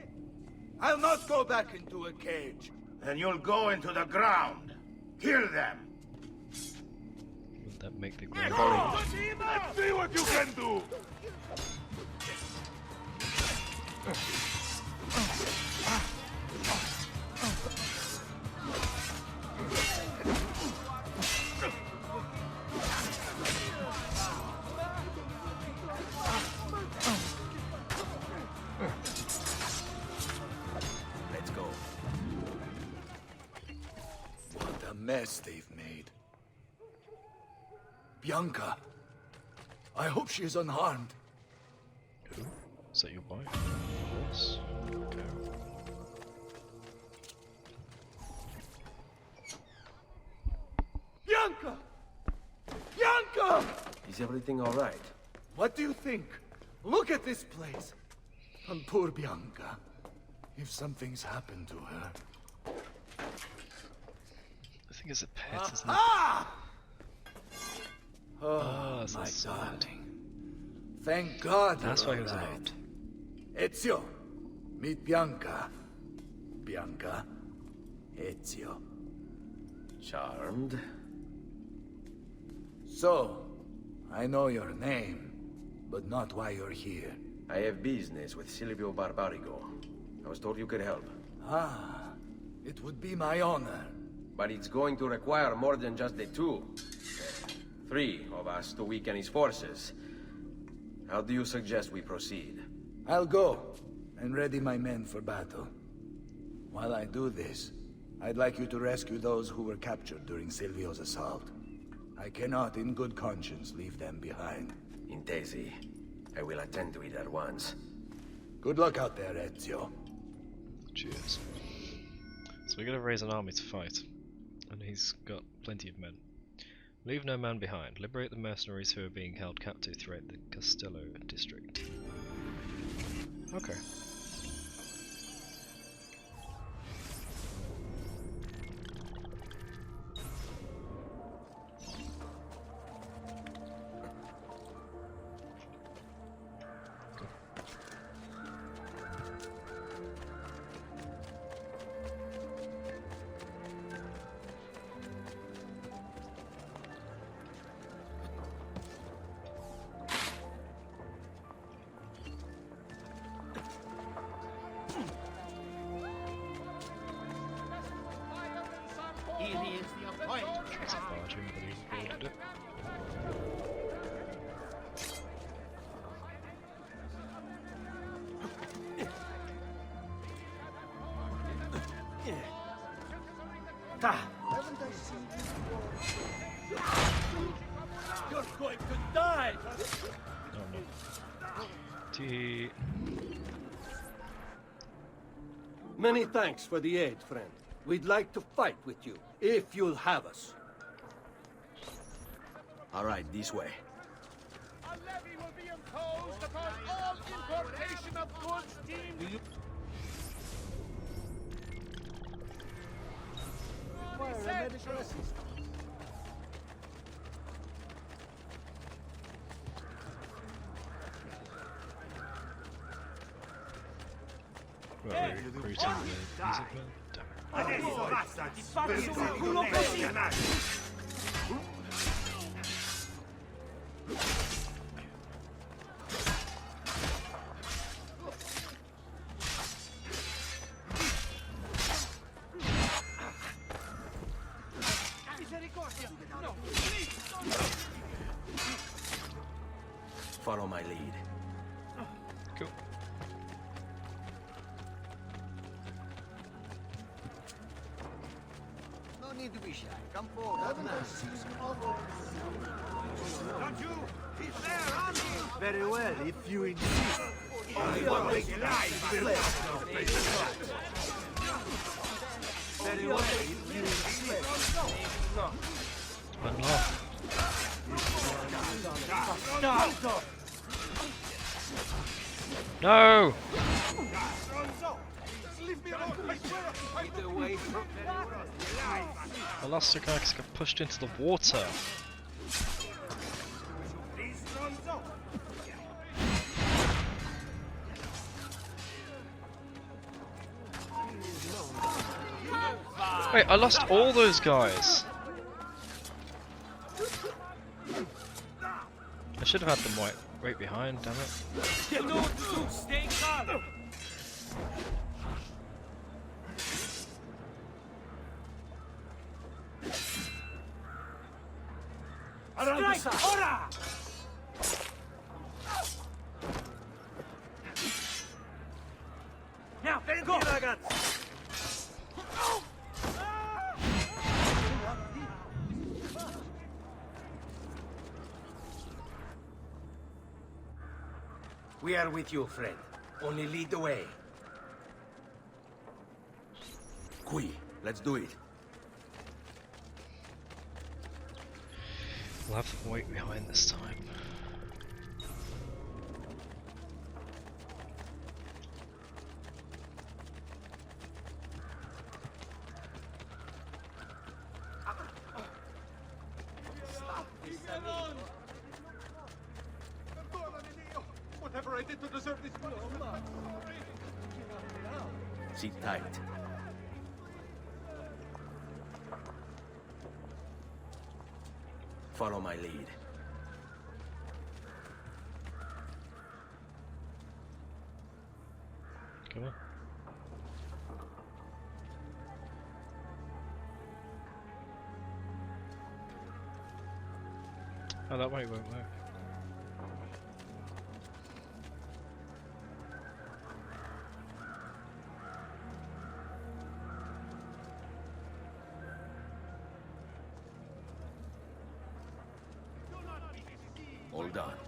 I'll not go back into a cage. Then you'll go into the ground. Kill them. Would that make the ground Let's see what you can do! Let's go. What a mess they've made. Bianca. I hope she is unharmed. Who? Is that your wife? Yes. Okay. Bianca! Bianca! Is everything all right? What do you think? Look at this place. And poor Bianca. If something's happened to her. I think it's a pet, isn't it? Ah! Oh, my so darling. Thank God That's you're why he was all right. allowed. Ezio, meet Bianca. Bianca, Ezio. Charmed. So, I know your name, but not why you're here. I have business with Silvio Barbarigo. I was told you could help. Ah, it would be my honor. But it's going to require more than just the two. 3 of us to weaken his forces. How do you suggest we proceed? I'll go, and ready my men for battle. While I do this, I'd like you to rescue those who were captured during Silvio's assault. I cannot, in good conscience, leave them behind. Intesi. I will attend to it at once. Good luck out there, Ezio. Cheers. So we're going to raise an army to fight, and he's got plenty of men. Leave no man behind. Liberate the mercenaries who are being held captive throughout the Castello district. Okay. You're going to die! Oh no. T. Many thanks for the aid, friend. We'd like to fight with you, if you'll have us. All right, this way. A levy will be imposed upon all importation of goods deemed... Well, we're recruiting the music man. Damn Follow my lead. Cool. No need to be shy. Come forward. Don't you? He's there, on me! Very well, if you insist. Only one way to die! Very well, if you insist. Unlock. No! Leave me alone! I swear! I lost the guy because I got pushed into the water. Wait, I lost all those guys. I should have had them right behind, damn it. You know what to do, stay calm! Strike! Ora! Now, go! We are with you, friend. Only lead the way. Qui, let's do it. We'll have them wait behind this time. Whatever I did to deserve this blow. Sit tight. Follow my lead. Come on. Oh, that way won't work. Well done.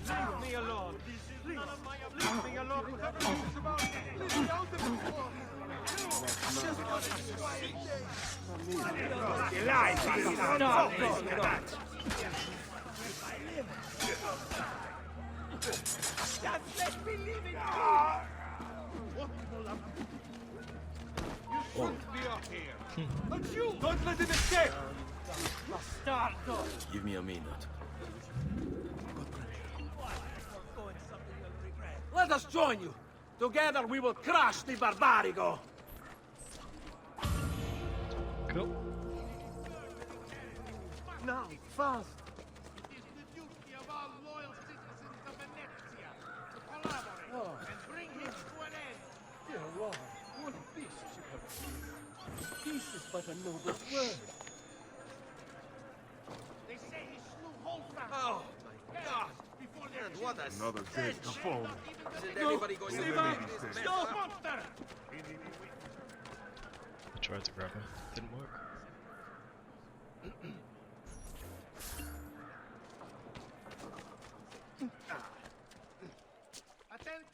Leave me alone! Please! Leave me alone! Whatever this is about! Leave me out of Just let me leave it. You shouldn't be up here! But you! Don't let him escape! Bastardo! Give me a minute. Let us join you. Together we will crush the Barbarigo. Cool. Now, fast. It is the duty of all loyal citizens of Venezia to collaborate and bring him to an end. Dear Lord, what beasts you have seen. Peace is but a noble word. They say he slew whole families. Oh, my God! Before their And what a Another dead phone. Isn't anybody going to Steve, believe this mess up? monster! I tried to grab him, didn't work.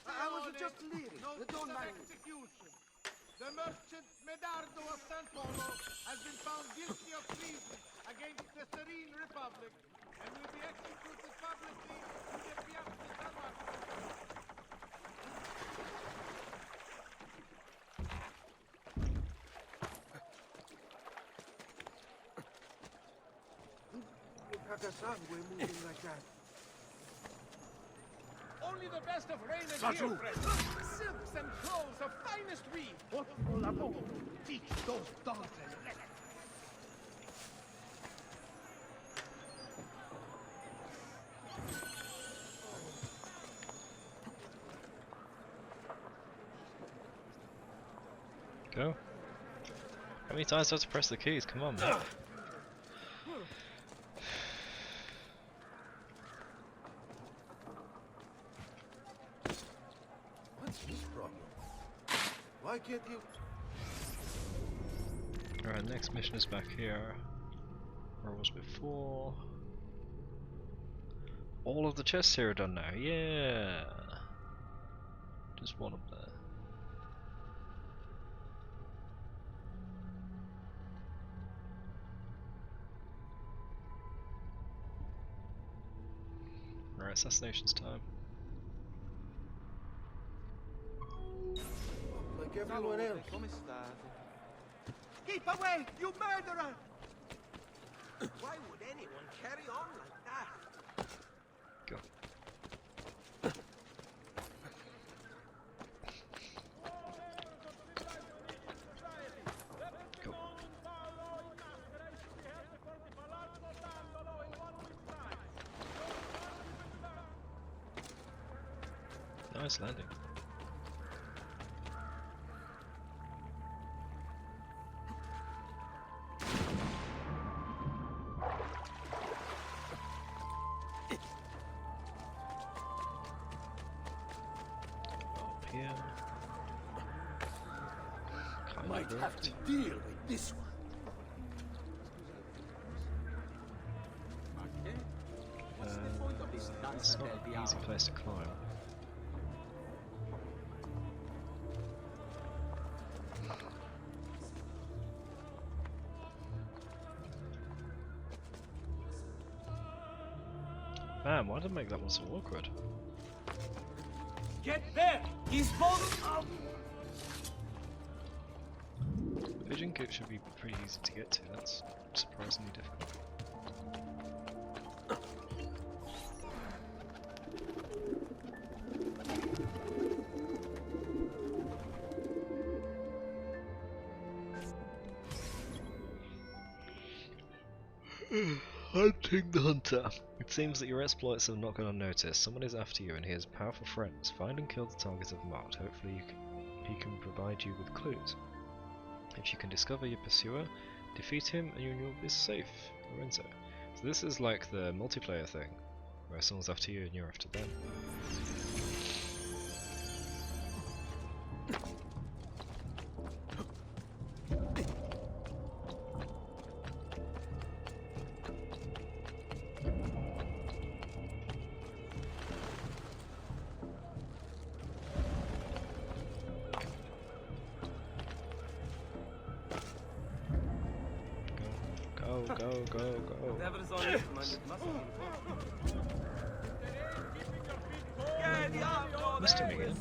I was just leaving. Notice Don't of mind me. execution. The merchant Medardo of San Polo has been found guilty of treason against the Serene Republic and will be executed publicly in the Piazza San Marco. Look at the sangue moving like that. Only the best of raiment here, friend. Silks and clothes of finest weave. Ottimo lavoro. Teach those dogs a lesson. Go. How many times do I have to press the keys? Come on, man. What's his problem? Why can't you? Alright, next mission is back here. Where was before? All of the chests here are done now, yeah! Just one up there. Alright, assassination's time. Like everyone else. Keep away, you murderer! Why would anyone carry on like that? Go. Go. Nice landing. Up here. Might have to deal with this one. It's not an easy place to climb. Man, why did I make that one so awkward? Get there! He's both up! Pigeon Coop should be pretty easy to get to, that's surprisingly difficult. Hunting the Hunter. It seems that your exploits have not gone unnoticed. Someone is after you and he has powerful friends. Find and kill the target of marked. Hopefully he can provide you with clues. If you can discover your pursuer, defeat him and you'll be safe. Lorenzo. So this is like the multiplayer thing, where someone's after you and you're after them. Go. Missed him again.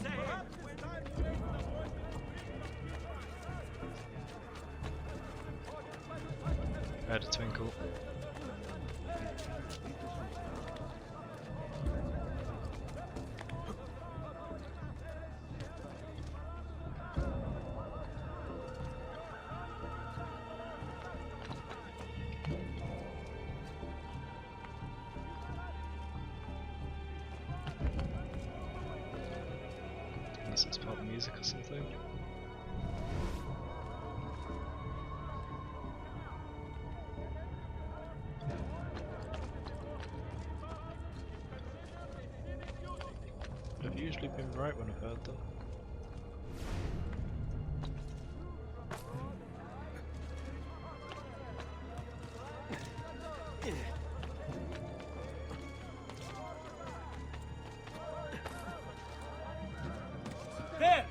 I had a twinkle. Unless it's pop music or something. I've usually been right when I've heard them. There!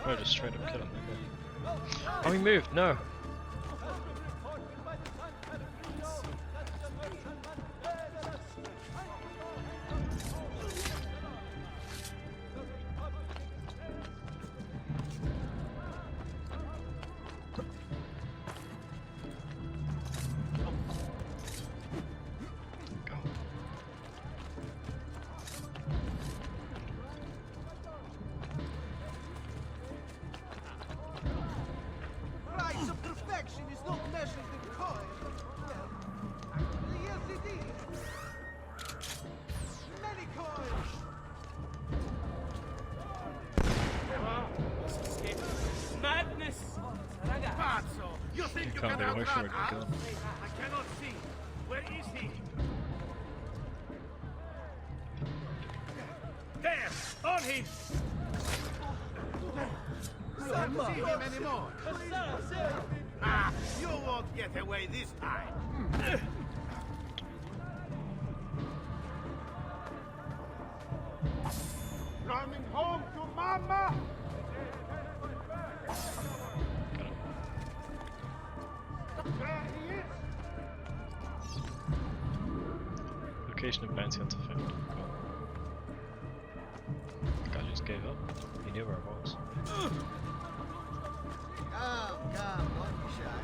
Oh, just straight up kill him. Okay. Oh, he moved! No! Go. Price of perfection is not measured in coin. Well, yes it is. Many coins. Madness! Pazzo! You think You you can't can do away from outrun it, you us? can't. I cannot see. Where is he? There! On him! Can't see him anymore. Ah, you won't get away this time. Running home to mama! There he is! Location of bounty hunter found. Cool. The guy just gave up. He knew where I was. Come, don't be shy.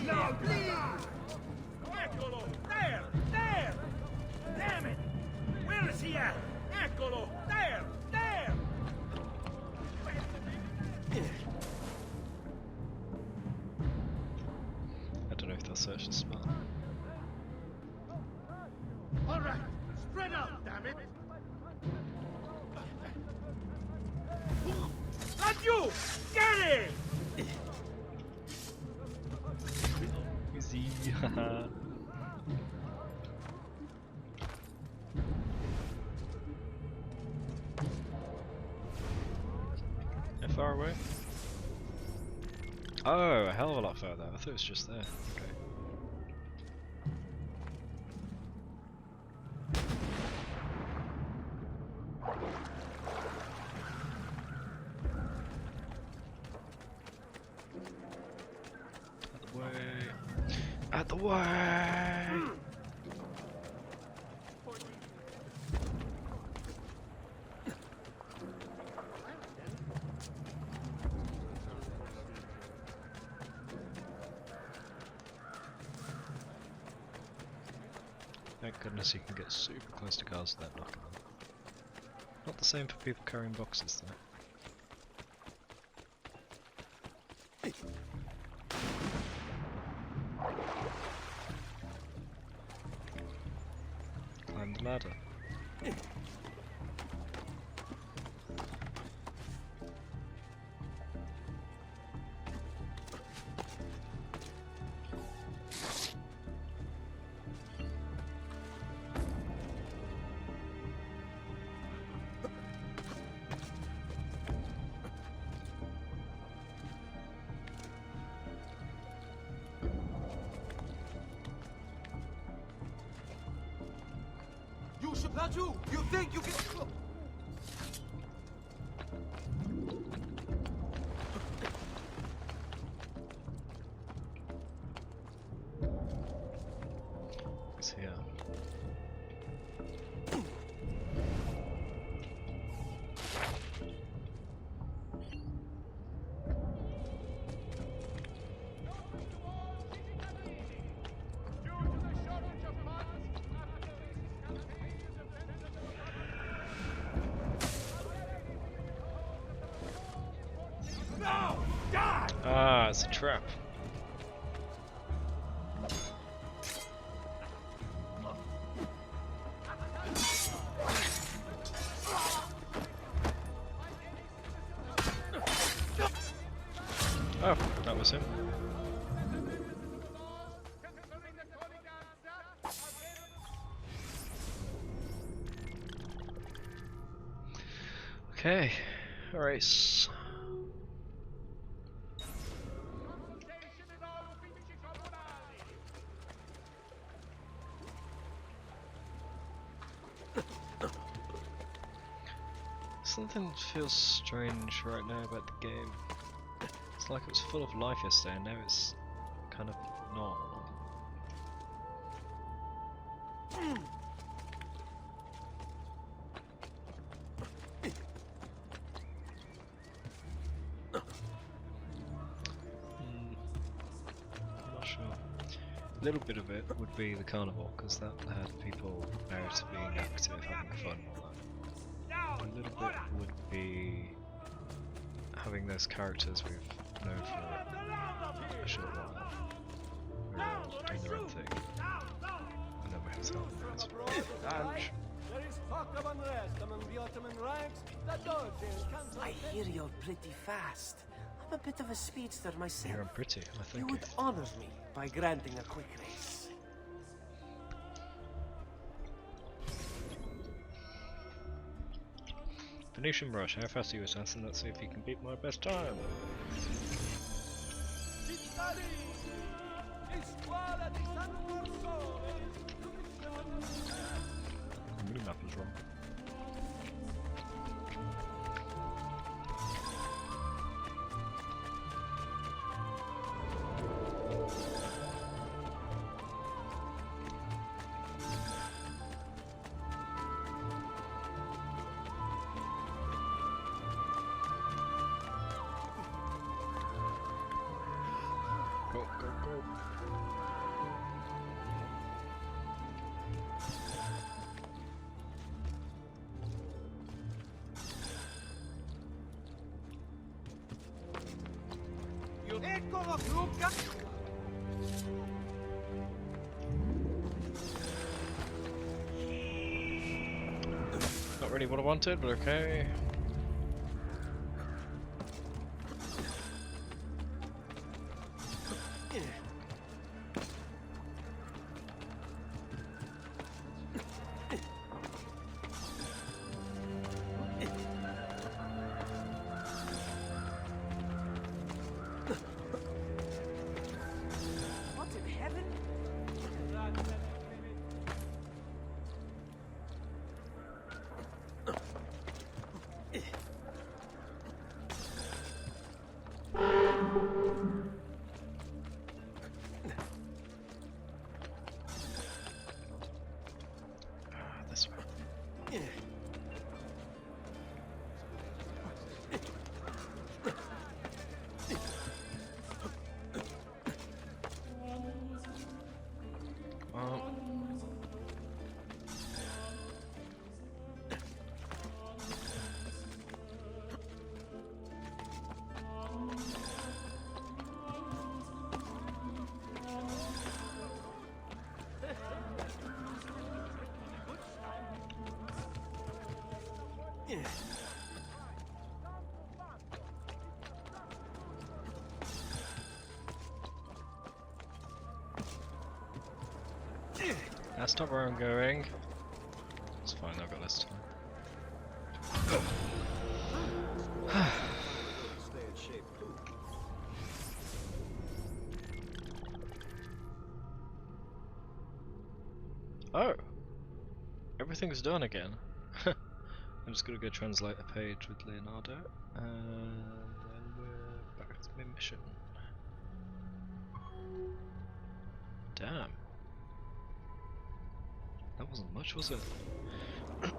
No, please! Eccolo! There! There! Damn it! Where is he at? Eccolo! There! There! I don't know if that search is smart. All right, spread out, damn it! Not you! Get it! Easy, haha. How far away? Oh, a hell of a lot further. I thought it was just there. Okay. Out the way! Out the way! goodness, you can get super close to cars without knocking them. Not the same for people carrying boxes though. Climb the ladder. You think you can... It's here. Ah, it's a trap. Oh, that was him. Okay, alright. Something feels strange right now about the game. It's like it was full of life yesterday and now it's kind of not. I'm not sure. A little bit of it would be the carnival, because that had people out being active, having fun. A little bit would be having those characters we've known for a short while, who are all doing their own thing, and then we have some There is talk of unrest among the Ottoman ranks. The Doge I hear you're pretty fast. I'm a bit of a speedster myself. Here I'm pretty, I think. You would honor me by granting a quick race. Venetian Rush, how fast are you, assassin? Let's see if you can beat my best time. The mini map is wrong. Go, go, go. Eccolo, Luca! Not really what I wanted, but okay. What in heaven? This way. Come on. That's not where I'm going. It's fine, I've got this time. Oh! Everything's done again. I'm just gonna go translate a page with Leonardo, and then we're back to my mission. Damn. That wasn't much, was it? Truly,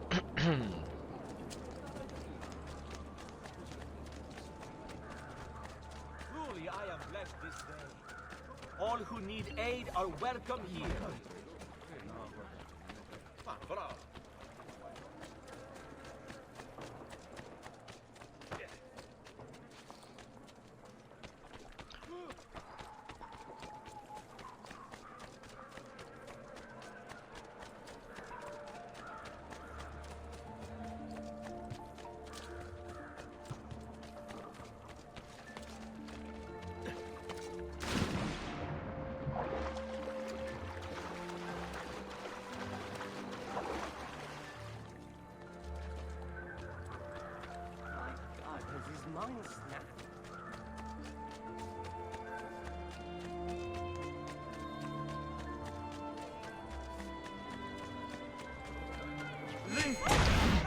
I am blessed this day. All who need aid are welcome here.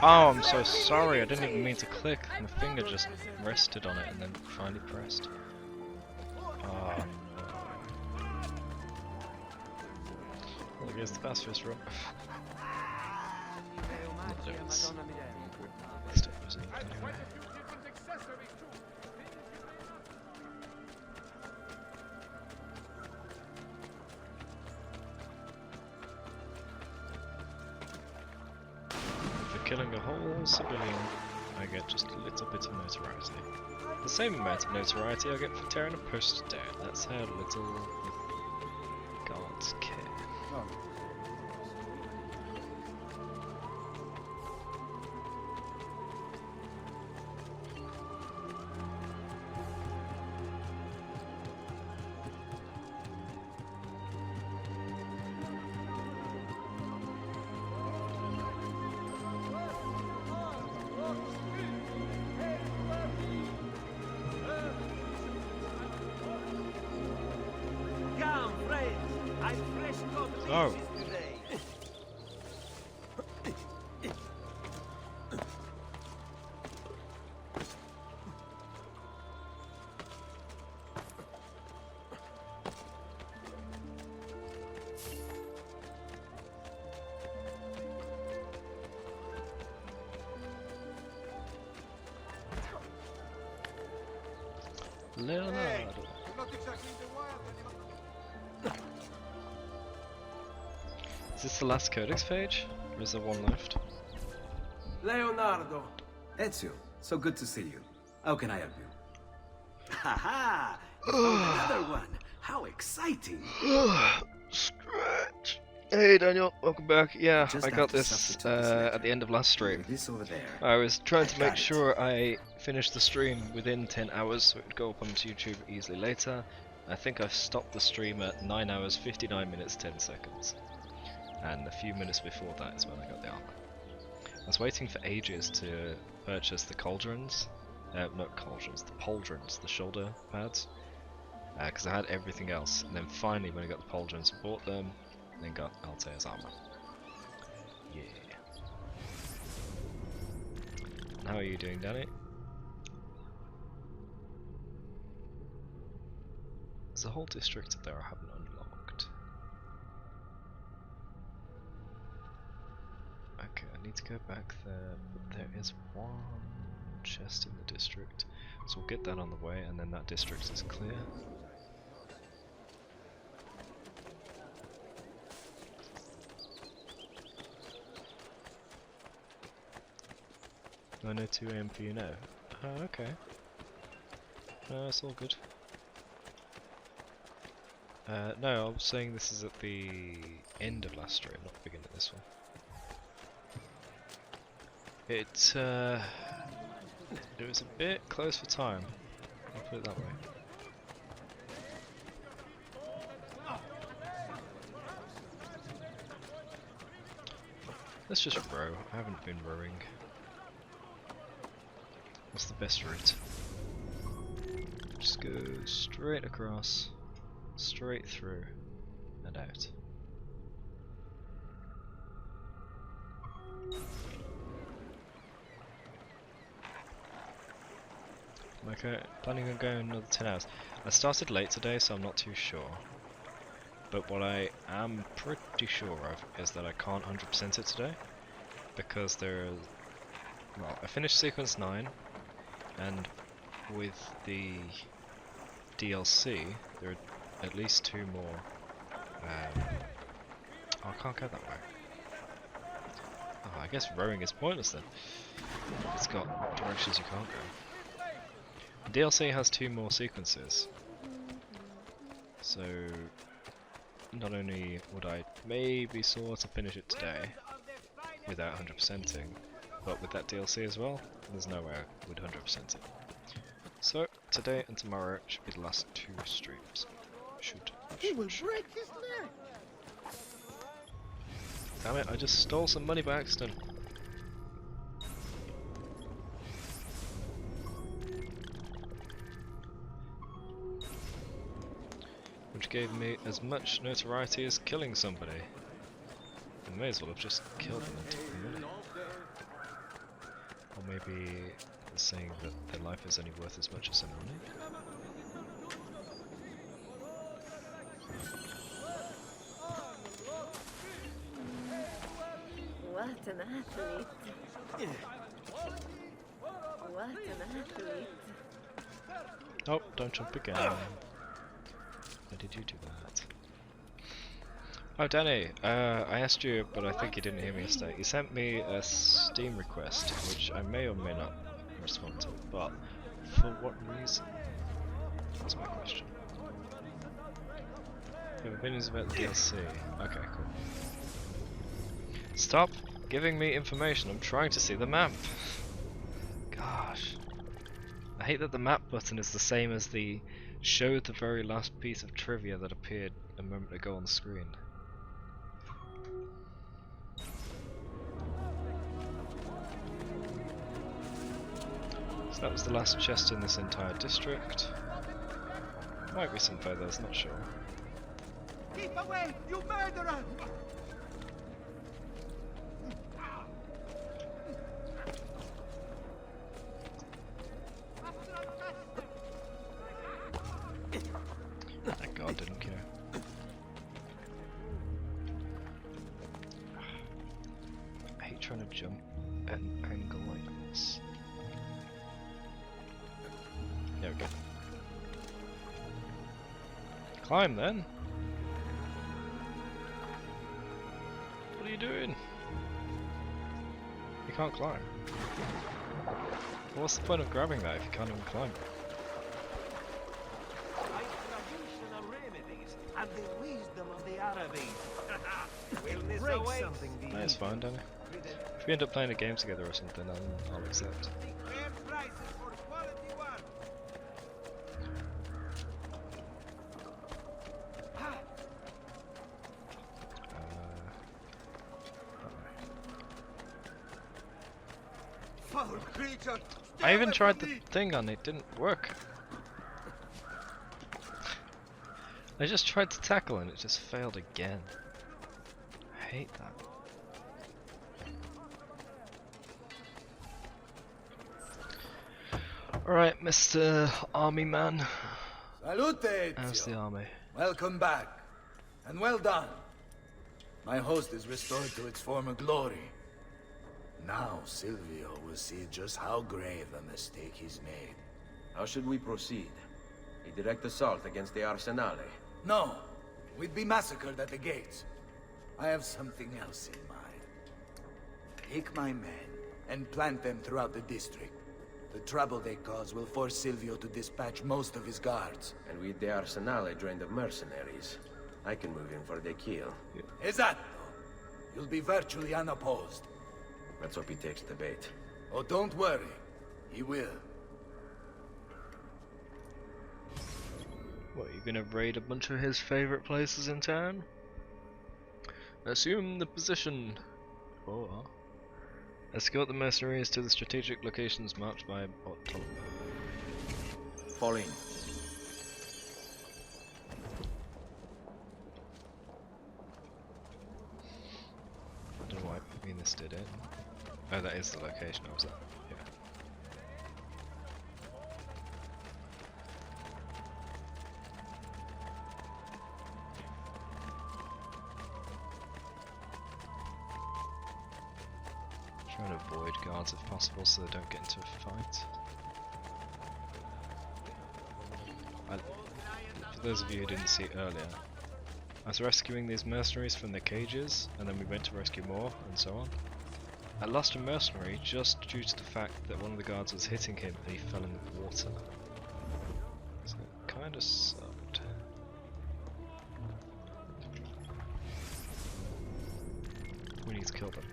Oh, I'm so sorry, I didn't even mean to click. My finger just rested on it and then finally pressed. Oh no. Well, here's the pacifist room. Killing a whole civilian, I get just a little bit of notoriety. The same amount of notoriety I get for tearing a poster down. That's how little the gods care. Oh. Oh. Leonardo. Is this the last codex page? Or is there one left? Leonardo! Ezio, so good to see you. How can I help you? Haha! You found another one! How exciting! Scratch! Hey Daniel, welcome back. Yeah, I got this at the end of last stream. This over there. I was trying to make sure I finished the stream within 10 hours so it would go up onto YouTube easily later. I think I stopped the stream at 9 hours, 59 minutes, 10 seconds. And a few minutes before that is when I got the armor. I was waiting for ages to purchase the cauldrons. Not cauldrons, the pauldrons, the shoulder pads. Because I had everything else. And then finally when I got the pauldrons, I bought them. And then got Altair's armor. Yeah. And how are you doing, Danny? There's a whole district there I haven't unlocked. Okay, I need to go back there, but there is one chest in the district. So we'll get that on the way, and then that district is clear. 9:02 AM for you now. Oh, okay. No, it's all good. No, I was saying this is at the end of last stream, not the beginning of this one. It was a bit close for time. I'll put it that way. Let's just row. I haven't been rowing. What's the best route? Just go straight across, straight through, and out. Okay, planning on going another 10 hours. I started late today, so I'm not too sure. But what I am pretty sure of is that I can't 100% it today. Because well, I finished sequence 9, and with the DLC, there are at least 2 more. Oh, I can't go that way. Oh, I guess rowing is pointless then. It's got directions you can't go. The DLC has 2 more sequences, so not only would I maybe sort of finish it today without 100%ing, but with that DLC as well, there's no way I would 100% it. So today and tomorrow should be the last 2 streams. He will break his neck. Damn it, I just stole some money by accident. Which gave me as much notoriety as killing somebody. I may as well have just killed them and took the money. Or maybe they're saying that their life is only worth as much as their money. What an athlete. What an athlete. Oh, don't jump again. Why did you do that? Oh, Danny, I asked you, but I think you didn't hear me yesterday. You sent me a Steam request, which I may or may not respond to, but for what reason? That's my question. Your opinions about the DLC. Okay, cool. Stop giving me information, I'm trying to see the map. Gosh. I hate that the map button is the same as the show the very last piece of trivia that appeared a moment ago on the screen. So that was the last chest in this entire district. Might be some feathers, not sure. Keep away, you murderer! Thank God, didn't care. I hate trying to jump at an angle like this. There we go. Climb then! What are you doing? You can't climb. What's the point of grabbing that if you can't even climb? And the wisdom of the Arabies. Break something, That's fine, Danny. If we end up playing a game together or something, then I'll accept. Fair prices for quality work. Foul creature! I even tried the thing on it, didn't work. I just tried to tackle and it just failed again. I hate that. Alright, Mr. Army Man. Salute! How's the army? Welcome back. And well done. My host is restored to its former glory. Now Silvio will see just how grave a mistake he's made. How should we proceed? A direct assault against the Arsenale? No, we'd be massacred at the gates. I have something else in mind. Take my men and plant them throughout the district. The trouble they cause will force Silvio to dispatch most of his guards. And with the Arsenale drained of mercenaries, I can move in for the kill. Esatto. You'll be virtually unopposed. Let's hope he takes the bait. Oh, don't worry. He will. What, are you gonna raid a bunch of his favorite places in town? Assume the position. Or escort the mercenaries to the strategic locations marked by Otto. Fall in. I don't know why I mean this did it. Oh, that is the location I was at. Yeah. Trying to avoid guards if possible so they don't get into a fight. For those of you who didn't see it earlier, I was rescuing these mercenaries from their cages, and then we went to rescue more, and so on. I lost a mercenary just due to the fact that one of the guards was hitting him and he fell in the water. So it kinda sucked. We need to kill them.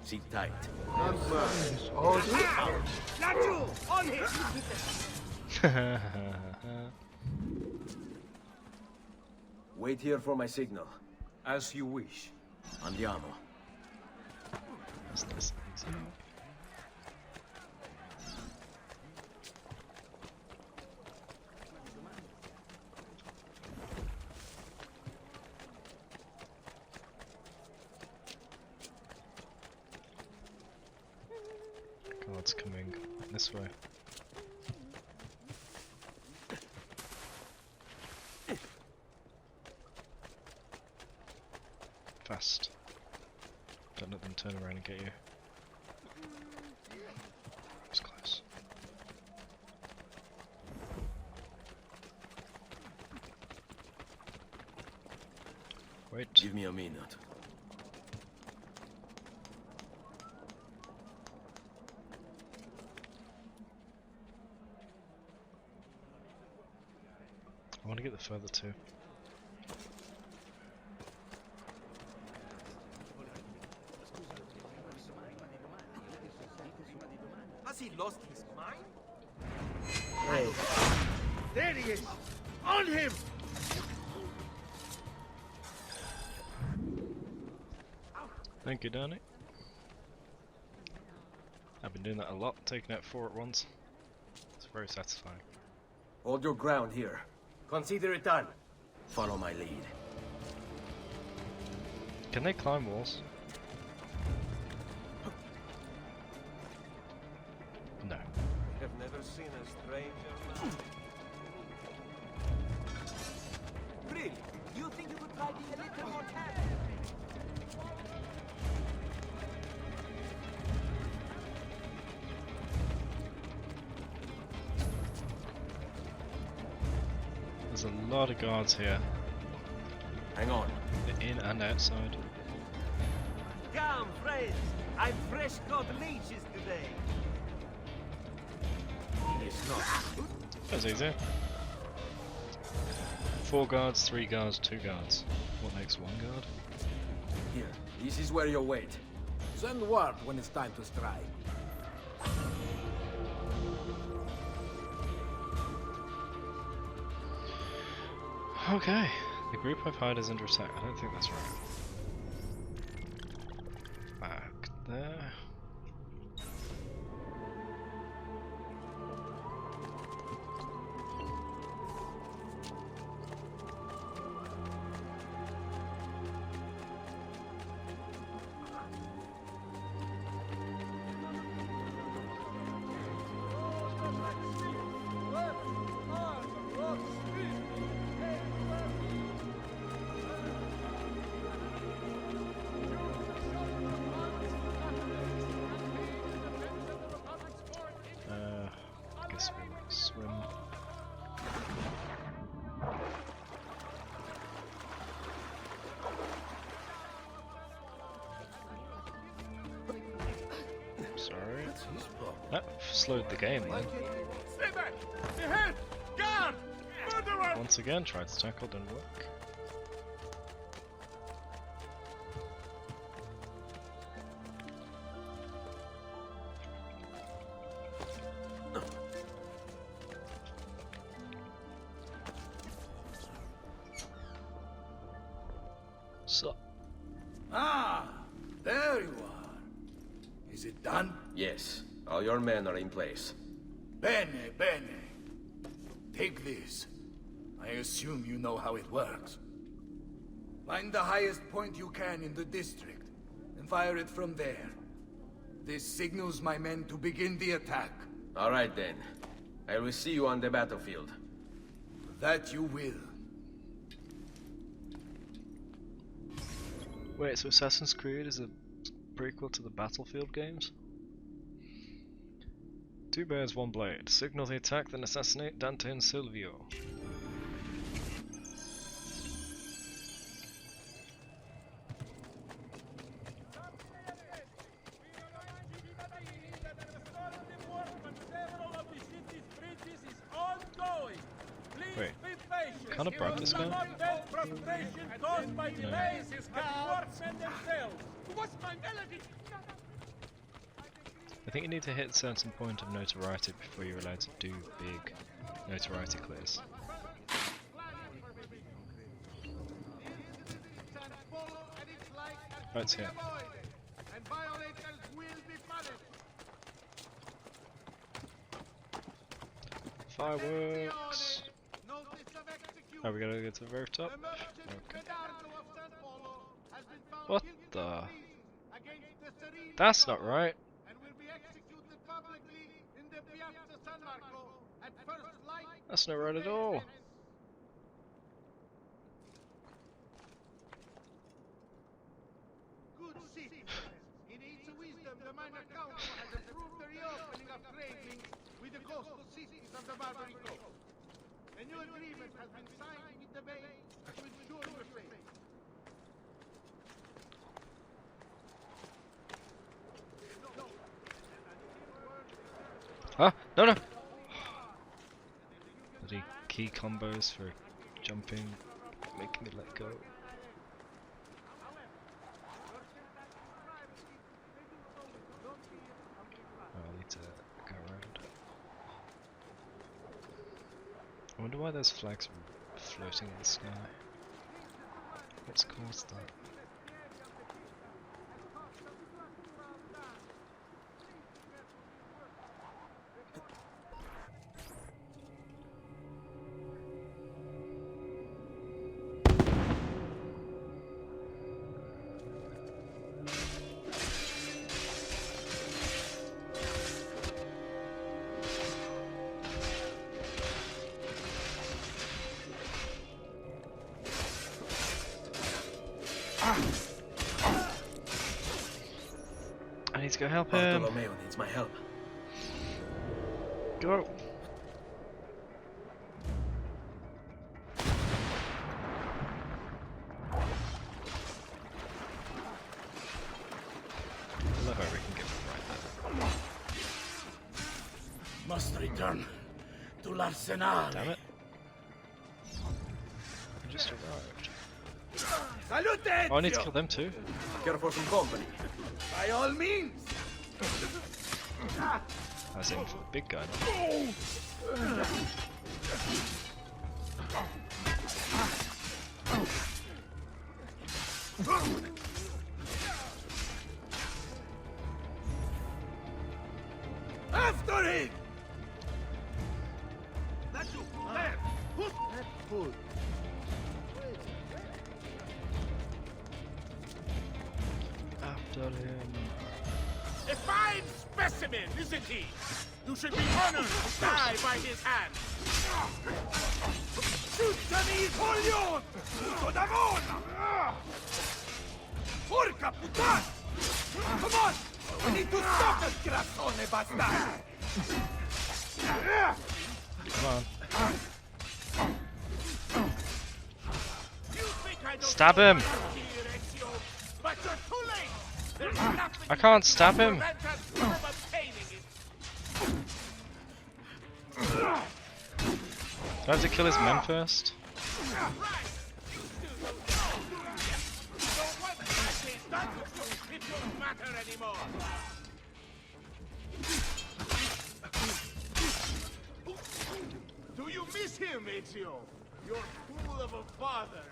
Sit tight. Lachu! On him! Wait here for my signal. As you wish. Andiamo. That's nice and easy. Guards coming this way. Fast. Don't let them turn around and get you. It's close. Wait. Give me a minute. I want to get the further two. Has he lost his mind? Hey. There he is! On him! Thank you, Danny. I've been doing that a lot, taking out 4 at once. It's very satisfying. Hold your ground here. Consider it done. Follow my lead. Can they climb walls? No. Have never seen a stranger. Really? You think you could try being a little more careful? There's a lot of guards here. Hang on. In and outside. Come, friends! I've fresh caught leeches today. It's not. That was easy. 4 guards, 3 guards, 2 guards. What makes 1 guard? Here. This is where you'll wait. Send word when it's time to strike. Okay. The group I've hired is under attack. I don't think that's right. Back there. That slowed the game then. Stay back! Ahead! Guard! Murderer! Once again, tried to tackle, didn't work. So. Ah, there you are. Is it done? Yes, all your men are in place. Bene, bene. Take this. I assume you know how it works. Find the highest point you can in the district, and fire it from there. This signals my men to begin the attack. All right then. I will see you on the battlefield. That you will. Wait, so Assassin's Creed is a prequel to the Battlefield games? Two bears, one blade. Signal the attack, then assassinate Dante and Silvio. Wait, can't I bribe this guy? No. I think you need to hit a certain point of notoriety before you're allowed to do big notoriety clears. Oh, it's here. Fireworks! Oh, we gotta get to the very top? Okay. What the? That's not right! That's not right at all! Good city. In its wisdom, the minor council has approved the reopening of trade links with the coastal cities of the Barbary Coast. A new agreement has been signed with the Bay to ensure your safety. Huh? No, no! Bloody key combos for jumping, making me let go. Oh, I need to go around. I wonder why those flags are floating in the sky. What's caused that? I need to go help him. Bartolomeo needs my help. Go. I love how we can get it right there. Must return to l'Arsenal. Damn it. I just arrived. Salute! Oh, I need to kill them too. Care for some company? By all means. I was aiming for the big guy. After him! That's you. There. Put that foot. After him. A fine specimen, isn't he? You should be honored to die by his hand. Shootami coglion! Puto da mona! Porca puttana! Come on! We need to stop that grassone bastard! Come on. Stab him! But you're too late! There's nothing I can't stab him! prevent us from obtaining it. I have to kill his men first? Do you miss him, Ezio? Your fool of a father.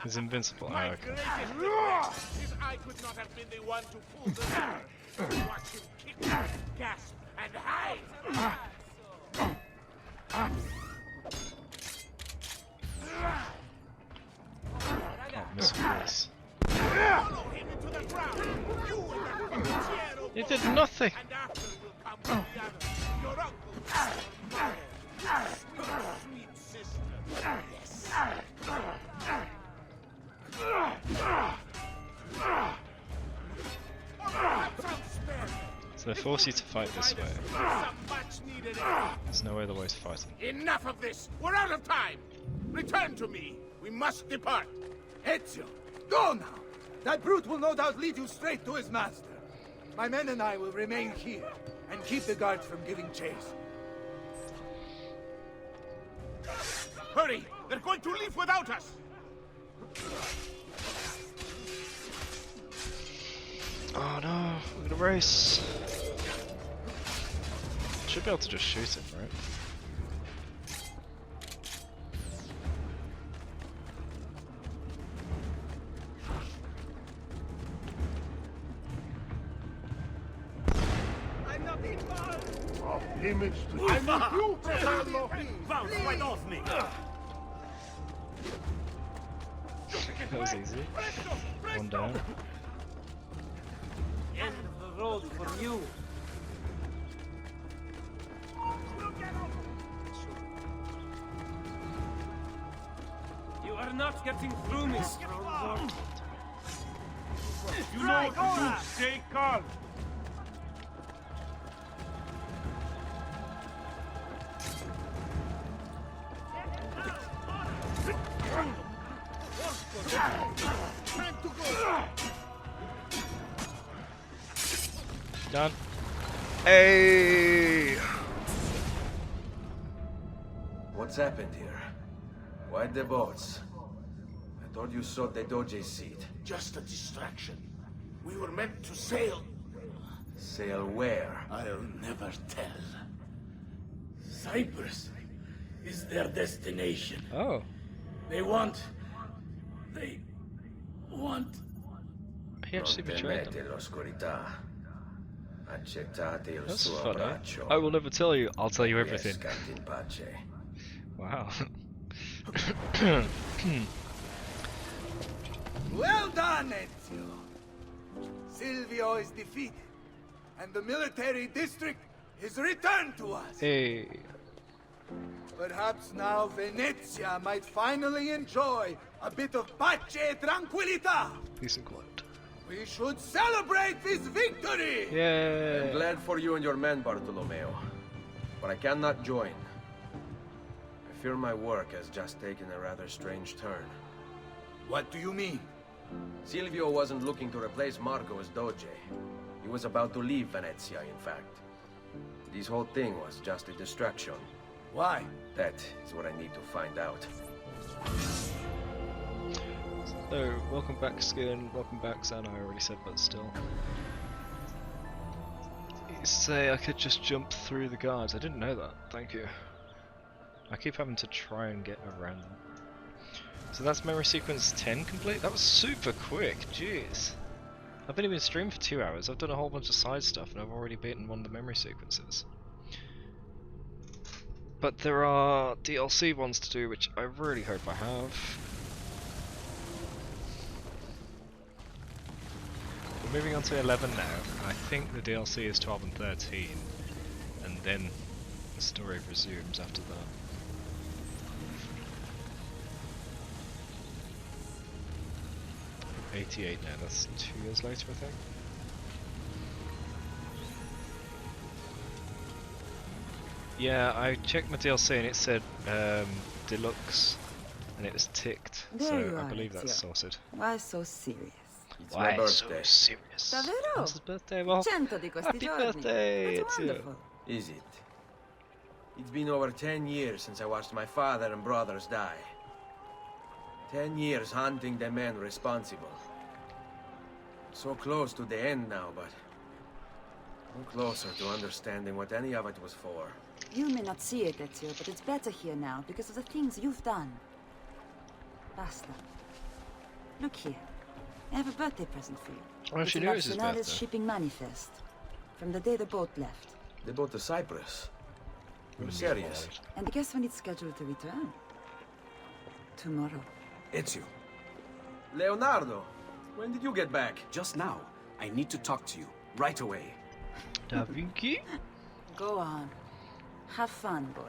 He's invincible. My Oh, okay. greatest regret is I could not have been the one to pull the trigger. Watch him kick, gasp, and hide. Can't miss this. Follow him into the ground. You and that Piero He did nothing! and after will come with the others. Your uncle, your mother, sweet, sweet sister. Yes. So they force you to fight this way. There's no other way to fight him. Enough of this! We're out of time! Return to me! We must depart! Ezio, go now! That brute will no doubt lead you straight to his master. My men and I will remain here and keep the guards from giving chase. Hurry! They're going to leave without us! Oh no, we're gonna race. Should be able to just shoot him, right? I'm not involved! Off image to I'm not! You Bounce right off me! That was easy. One down. End of the road for you. You are not getting through me, Strongboard. You know what to do! Stay calm! Time to go! Done. Hey! What's happened here? Why the boats? I thought you sought the Doge's seat. Just a distraction. We were meant to sail. Sail where? I'll never tell. Cyprus is their destination. Oh, They want... he actually betrayed them. temete l'oscurità. Accettate il That's suo funny. abbraccio. I will never tell you. I'll tell you everything. Riescati in pace. Wow. Well done, Ezio! Silvio is defeated, and the military district is returned to us. Hey. Perhaps now Venezia might finally enjoy a bit of pace e tranquillità. Peace and quiet. We should celebrate this victory! I'm Yay! glad for you and your men, Bartolomeo. But I cannot join. I fear my work has just taken a rather strange turn. What do you mean? Silvio wasn't looking to replace Marco as Doge. He was about to leave Venezia, in fact. This whole thing was just a distraction. Why? That is what I need to find out. So, welcome back, Skin. Welcome back, Zan. I already said, but still. You say I could just jump through the guards. I didn't know that. Thank you. I keep having to try and get around them. So that's memory sequence 10 complete? That was super quick, jeez. I've been even streaming for 2 hours, I've done a whole bunch of side stuff and I've already beaten one of the memory sequences. But there are DLC ones to do which I really hope I have. We're moving on to 11 now, and I think the DLC is 12 and 13, and then the story resumes after that. '88 now, that's 2 years later I think. Yeah, I checked my DLC and it said deluxe, and it was ticked, so I believe that's sorted. Why so serious? It's Why my birthday. so serious? Davvero? It's his birthday, well, 100 di questi happy giorni. birthday! That's It's you. wonderful. Is it? It's been over 10 years since I watched my father and brothers die. 10 years hunting the men responsible. So close to the end now, but no closer to understanding what any of it was for. You may not see it, Ezio, but it's better here now because of the things you've done. Basta. Look here. I have a birthday present for you. Oh, she knew it was his birthday. Shipping manifest. From the day the boat left. The boat to Cyprus? You're serious? And guess when it's scheduled to return? Tomorrow. Ezio, Leonardo, when did you get back? just now. I need to talk to you. Right away. Da Vinci? Go on. Have fun, boys.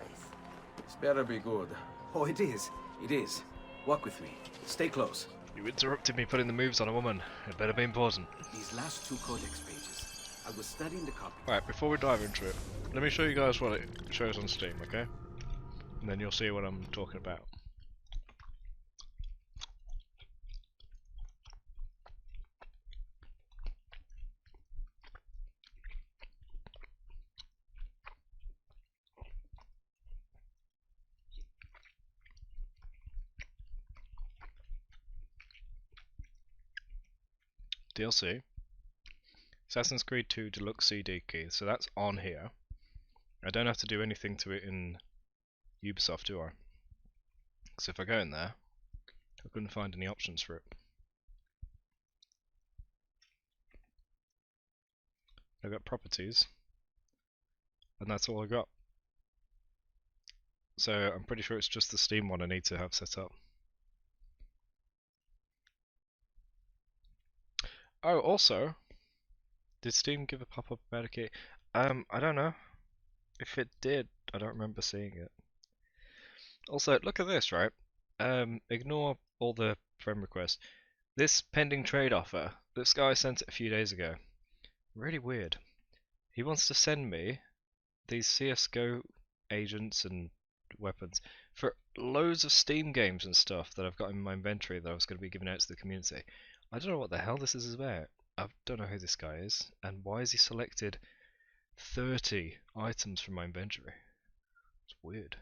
This better be good. Oh, it is. It is. Walk with me. Stay close. You interrupted me putting the moves on a woman. It better be important. These last 2 codex pages. I was studying the copy. Alright, before we dive into it, let me show you guys what it shows on Steam, okay? And then you'll see what I'm talking about. DLC, Assassin's Creed 2 Deluxe CD key, so that's on here. I don't have to do anything to it in Ubisoft, do I? Because if I go in there, I couldn't find any options for it. I got properties, and that's all I got. So I'm pretty sure it's just the Steam one I need to have set up. Oh, also, did Steam give a pop-up about a key? I don't know. If it did, I don't remember seeing it. Also, look at this, right? Ignore all the friend requests. This pending trade offer, this guy sent it a few days ago. Really weird. He wants to send me these CSGO agents and weapons for loads of Steam games and stuff that I've got in my inventory that I was going to be giving out to the community. I don't know what the hell this is about. I don't know who this guy is, and why has he selected 30 items from my inventory? It's weird.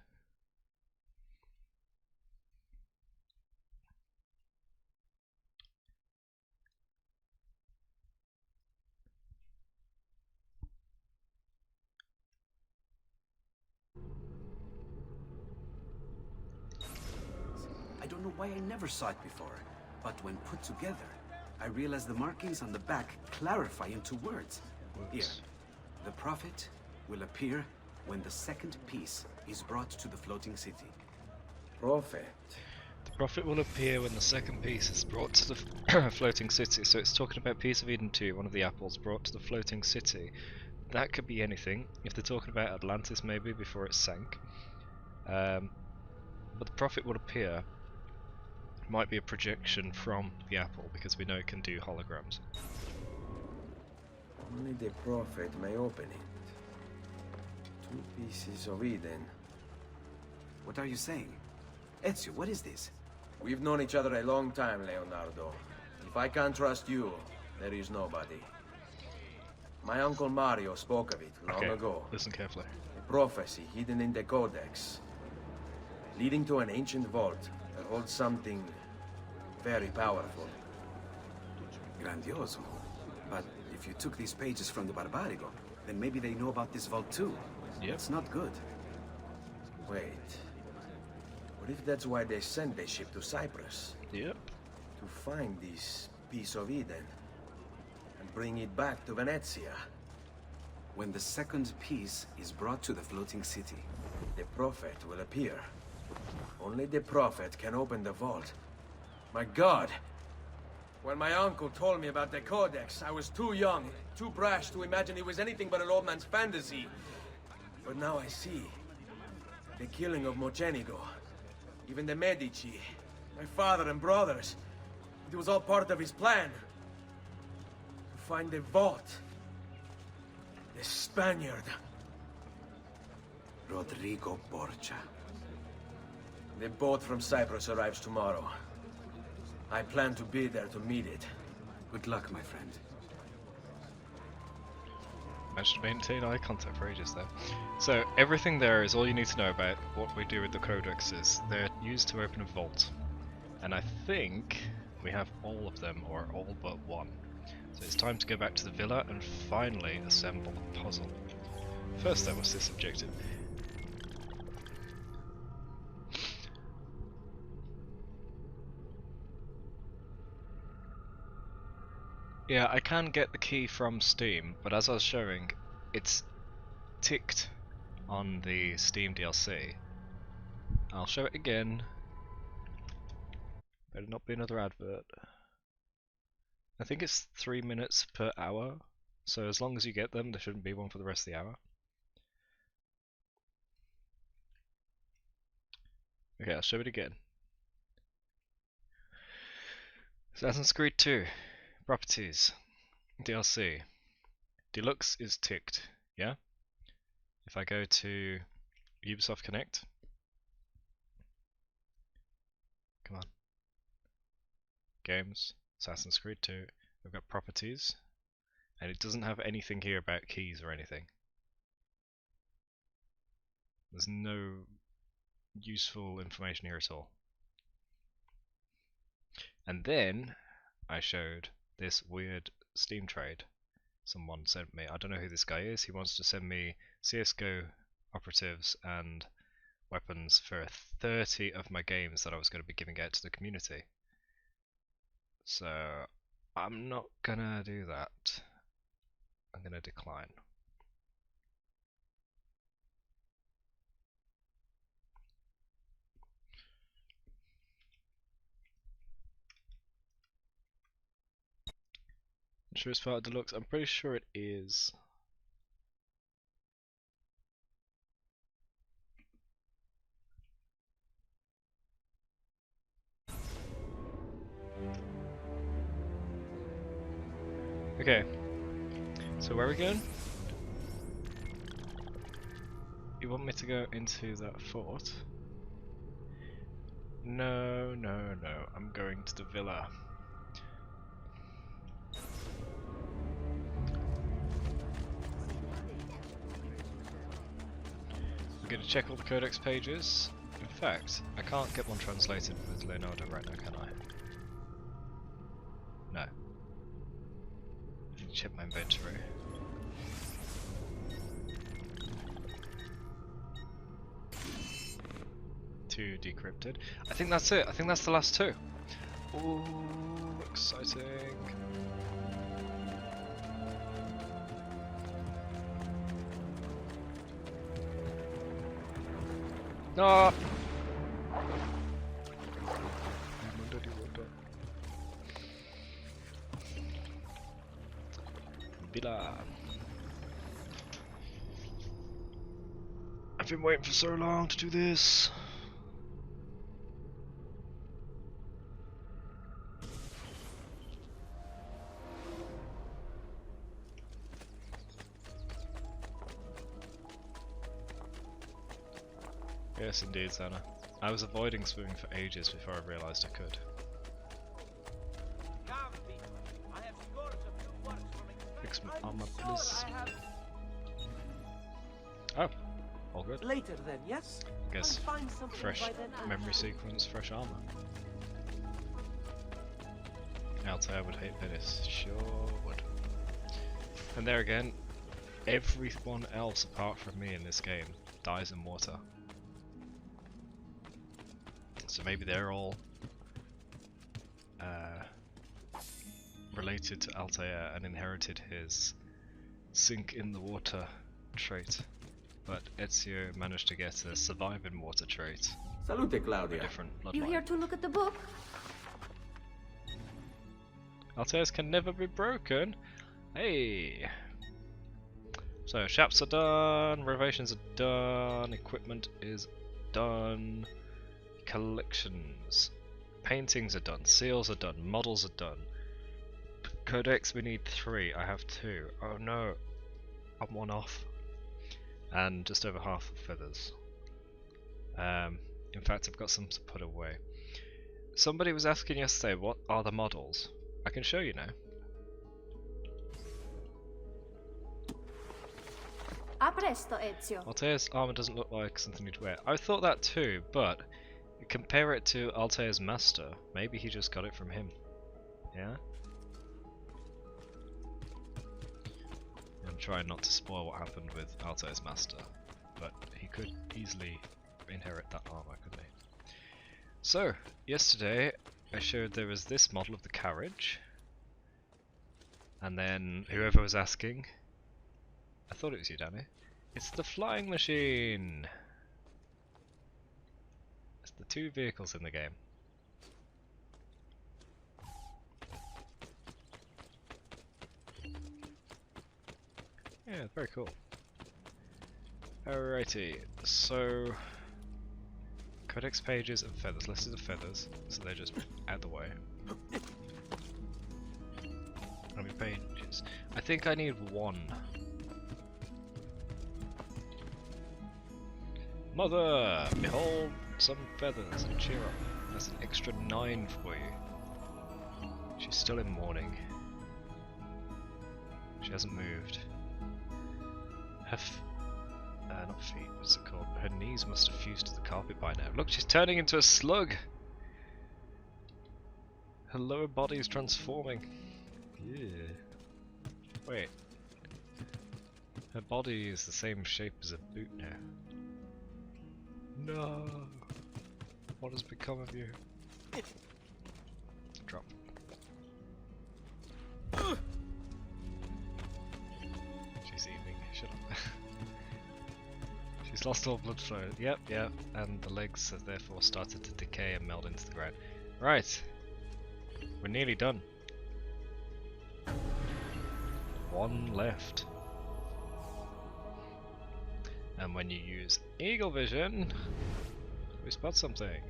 I don't know why I never saw it before, but when put together, I realized the markings on the back clarify into words. Here, the prophet will appear when the second piece is brought to the floating city. Prophet? The prophet will appear when the second piece is brought to the floating city. So it's talking about Piece of Eden 2, one of the apples brought to the floating city. That could be anything. If they're talking about Atlantis maybe before it sank. But the prophet will appear might be a projection from the apple because we know it can do holograms. Only the prophet may open it. 2 pieces of Eden. What are you saying? Ezio, what is this? We've known each other a long time, Leonardo. If I can't trust you, there is nobody. My uncle Mario spoke of it long ago. Listen carefully. A prophecy hidden in the Codex, leading to an ancient vault that holds something very powerful. Grandioso. But if you took these pages from the Barbarigo, then maybe they know about this vault too. Yep. It's not good. Wait. What if that's why they sent the ship to Cyprus? Yep. To find this piece of Eden and bring it back to Venezia. When the second piece is brought to the floating city, the prophet will appear. Only the prophet can open the vault. My God! When my uncle told me about the Codex, I was too young, too brash to imagine it was anything but an old man's fantasy. But now I see. The killing of Mocenigo, even the Medici, my father and brothers. It was all part of his plan. To find the vault. The Spaniard. Rodrigo Borgia. The boat from Cyprus arrives tomorrow. I plan to be there to meet it. Good luck, my friend. Managed to maintain eye contact for ages there. So everything there is all you need to know about what we do with the codexes. They're used to open a vault. And I think we have all of them, or all but one. So it's time to go back to the villa and finally assemble the puzzle. First though, what's this objective? Yeah, I can get the key from Steam, but as I was showing, it's ticked on the Steam DLC. I'll show it again. Better not be another advert. I think it's 3 minutes per hour, so as long as you get them, there shouldn't be one for the rest of the hour. Okay, I'll show it again. Assassin's Creed 2 Properties DLC. Deluxe is ticked, yeah? If I go to Ubisoft Connect, come on. Games, Assassin's Creed 2, we've got properties, and it doesn't have anything here about keys or anything. There's no useful information here at all. And then I showed this weird Steam trade someone sent me. I don't know who this guy is. He wants to send me CSGO operatives and weapons for 30 of my games that I was going to be giving out to the community. So I'm not gonna do that. I'm gonna decline. I'm sure it's part of Deluxe. I'm pretty sure it is. Okay, so where are we going? You want me to go into that fort? No, no, no. I'm going to the villa. We're going to check all the codex pages. In fact, I can't get one translated with Leonardo right now, can I? No. I need to check my inventory. Two decrypted. I think that's it. I think that's the last two. Ooh, exciting. No. Villa. I've been waiting for so long to do this. Yes, indeed, Sana. I was avoiding swimming for ages before I realised I could. Fix my armor, please. Oh, all good. Later then, yes? I guess fresh memory sequence, fresh armor. Altair would hate Venice, sure would. And there again, everyone else apart from me in this game dies in water. So maybe they're all related to Altair and inherited his sink in the water trait. But Ezio managed to get a survive in water trait. Salute, Claudia. Different bloodline. You here to look at the book? Altairs can never be broken. Hey. So shops are done, renovations are done, equipment is done, collections, paintings are done, seals are done, models are done. Codex we need 3, I have 2. Oh no, I'm 1 off. And just over half of feathers. In fact, I've got some to put away. Somebody was asking yesterday, what are the models? I can show you now. A presto, Ezio. Altair's armor doesn't look like something you'd wear. I thought that too, but compare it to Altair's master. Maybe he just got it from him. Yeah? I'm trying not to spoil what happened with Altair's master, but he could easily inherit that armor, couldn't he? So, yesterday I showed there was this model of the carriage, and then whoever was asking, I thought it was you, Danny. It's the flying machine! It's the two vehicles in the game. Yeah, very cool. Alrighty, so codex pages and feathers. Let's do the feathers, so they're just out the way. How many pages? I think I need one. Mother, behold some feathers and cheer up. That's an extra 9 for you. She's still in mourning. She hasn't moved. Her not feet, what's it called? Her knees must have fused to the carpet by now. Look, she's turning into a slug! Her lower body is transforming. Yeah. Wait. Her body is the same shape as a boot now. No! What has become of you? Drop. She's eating. Shut up. She's lost all blood flow. Yep, yep. And the legs have therefore started to decay and melt into the ground. Right. We're nearly done. One left. And when you use Eagle Vision, we spot something.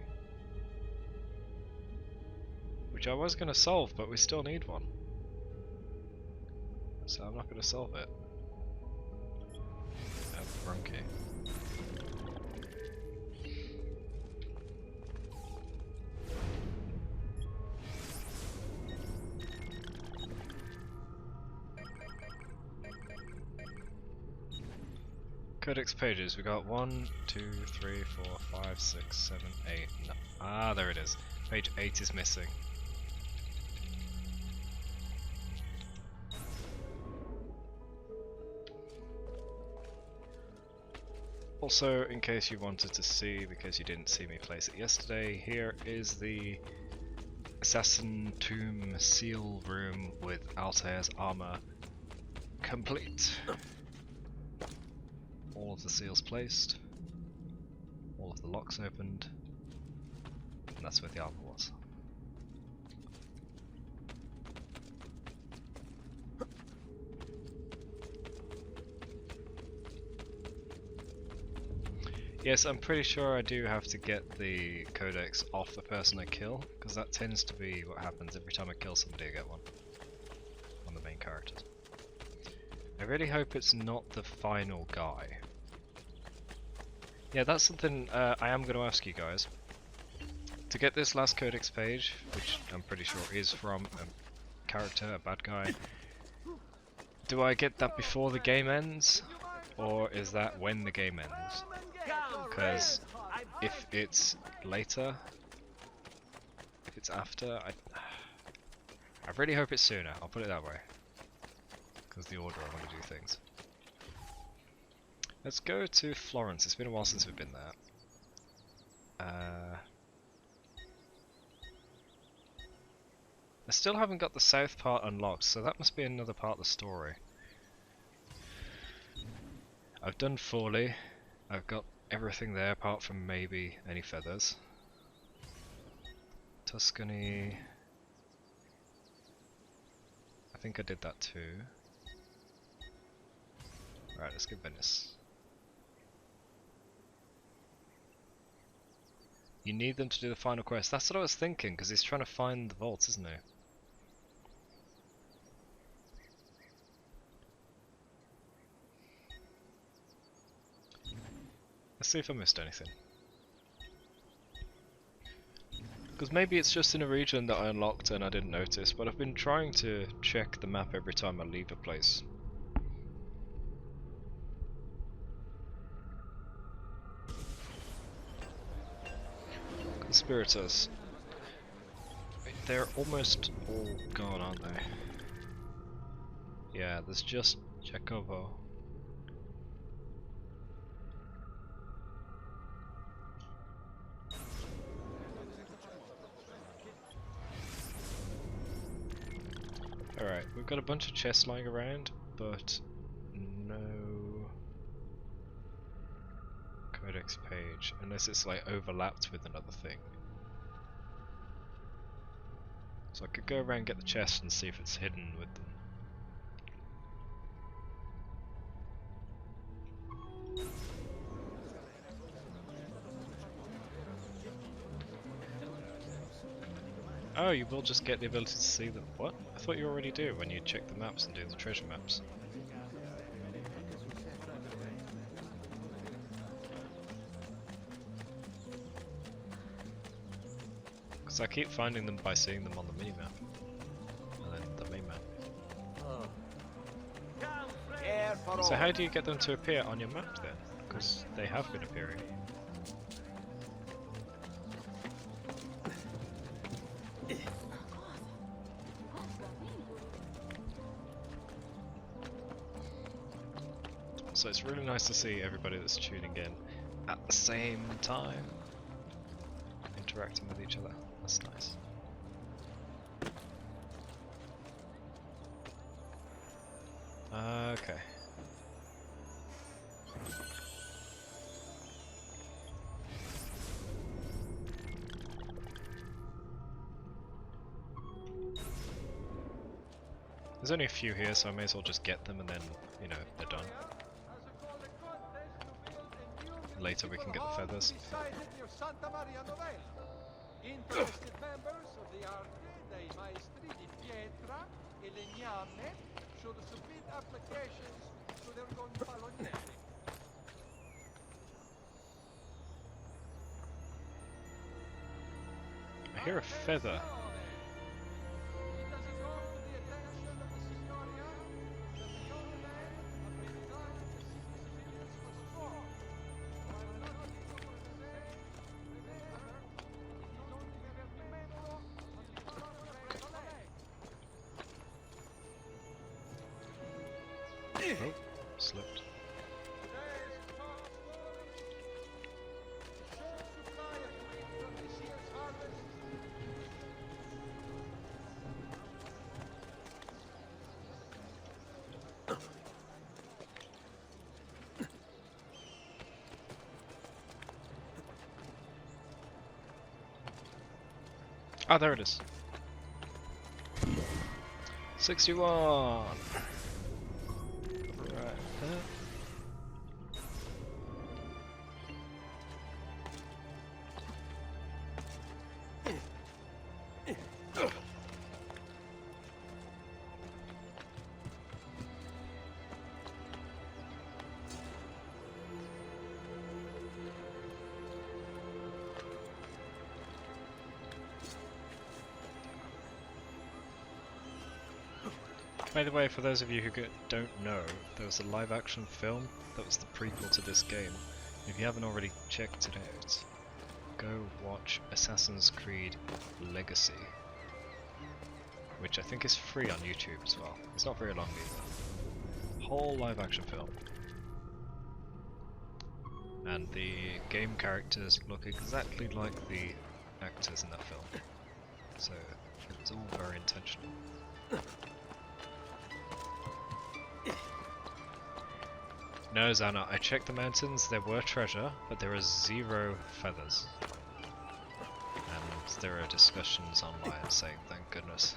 Which I was going to solve, but we still need one. So I'm not going to solve it. Brunky. Codex pages, we got 1, 2, 3, 4, 5, 6, 7, 8. No. Ah, there it is. Page 8 is missing. Also, in case you wanted to see, because you didn't see me place it yesterday, here is the Assassin Tomb Seal Room with Altair's armor complete. All of the seals placed, all of the locks opened, and that's where the armor was. Yes, I'm pretty sure I do have to get the codex off the person I kill, because that tends to be what happens every time I kill somebody. I get one on the main characters. I really hope it's not the final guy. Yeah, that's something I am going to ask you guys. To get this last codex page, which I'm pretty sure is from a character, a bad guy, do I get that before the game ends? Or is that when the game ends? Because if it's later, if it's after, I really hope it's sooner, I'll put it that way. Because the order I want to do things. Let's go to Florence. It's been a while since we've been there. I still haven't got the south part unlocked, so that must be another part of the story. I've done Forley. I've got everything there apart from maybe any feathers. Tuscany. I think I did that too. Right, let's get Venice. You need them to do the final quest. That's what I was thinking, because he's trying to find the vaults, isn't he? Let's see if I missed anything. Because maybe it's just in a region that I unlocked and I didn't notice, but I've been trying to check the map every time I leave a place. conspirators. They're almost all gone, aren't they? Yeah, there's just Jacobo. Alright, we've got a bunch of chests lying around, but no codex page, unless it's like overlapped with another thing. So I could go around and get the chest and see if it's hidden with them. Oh, you will just get the ability to see them. What? I thought you already do when you check the maps and do the treasure maps. Because I keep finding them by seeing them on the minimap. And then the main map. So how do you get them to appear on your map then? Because they have been appearing. So it's really nice to see everybody that's tuning in at the same time, interacting with each other. That's nice. Okay. There's only a few here, so I may as well just get them and then, you know, they're done. Later we can get the feathers. Interested members of the Arte dei Maestri di Pietra e Legname should submit applications to their gonfalonieri. I hear a feather. Oh, slipped. Ah, there it is. 61! Right there. By the way, for those of you who don't know, there was a live action film that was the prequel to this game. If you haven't already checked it out, go watch Assassin's Creed Legacy, which I think is free on YouTube as well. It's not very long either. Whole live action film. And the game characters look exactly like the actors in that film. So it was all very intentional. No, Zana, I checked the mountains, there were treasure, but there are 0 feathers. And there are discussions online saying, thank goodness.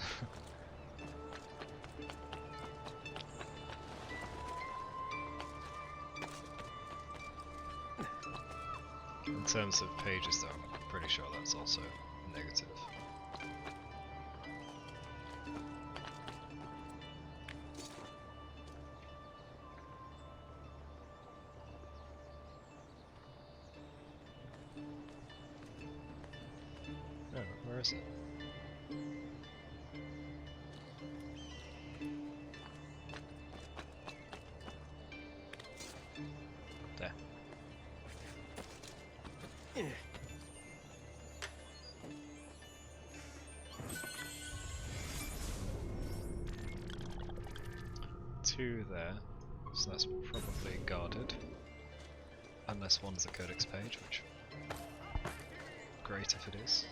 In terms of pages though, I'm pretty sure that's also negative. Oh, where is it? There. 2 there, so that's probably guarded. Unless one's a codex page, which great if it is.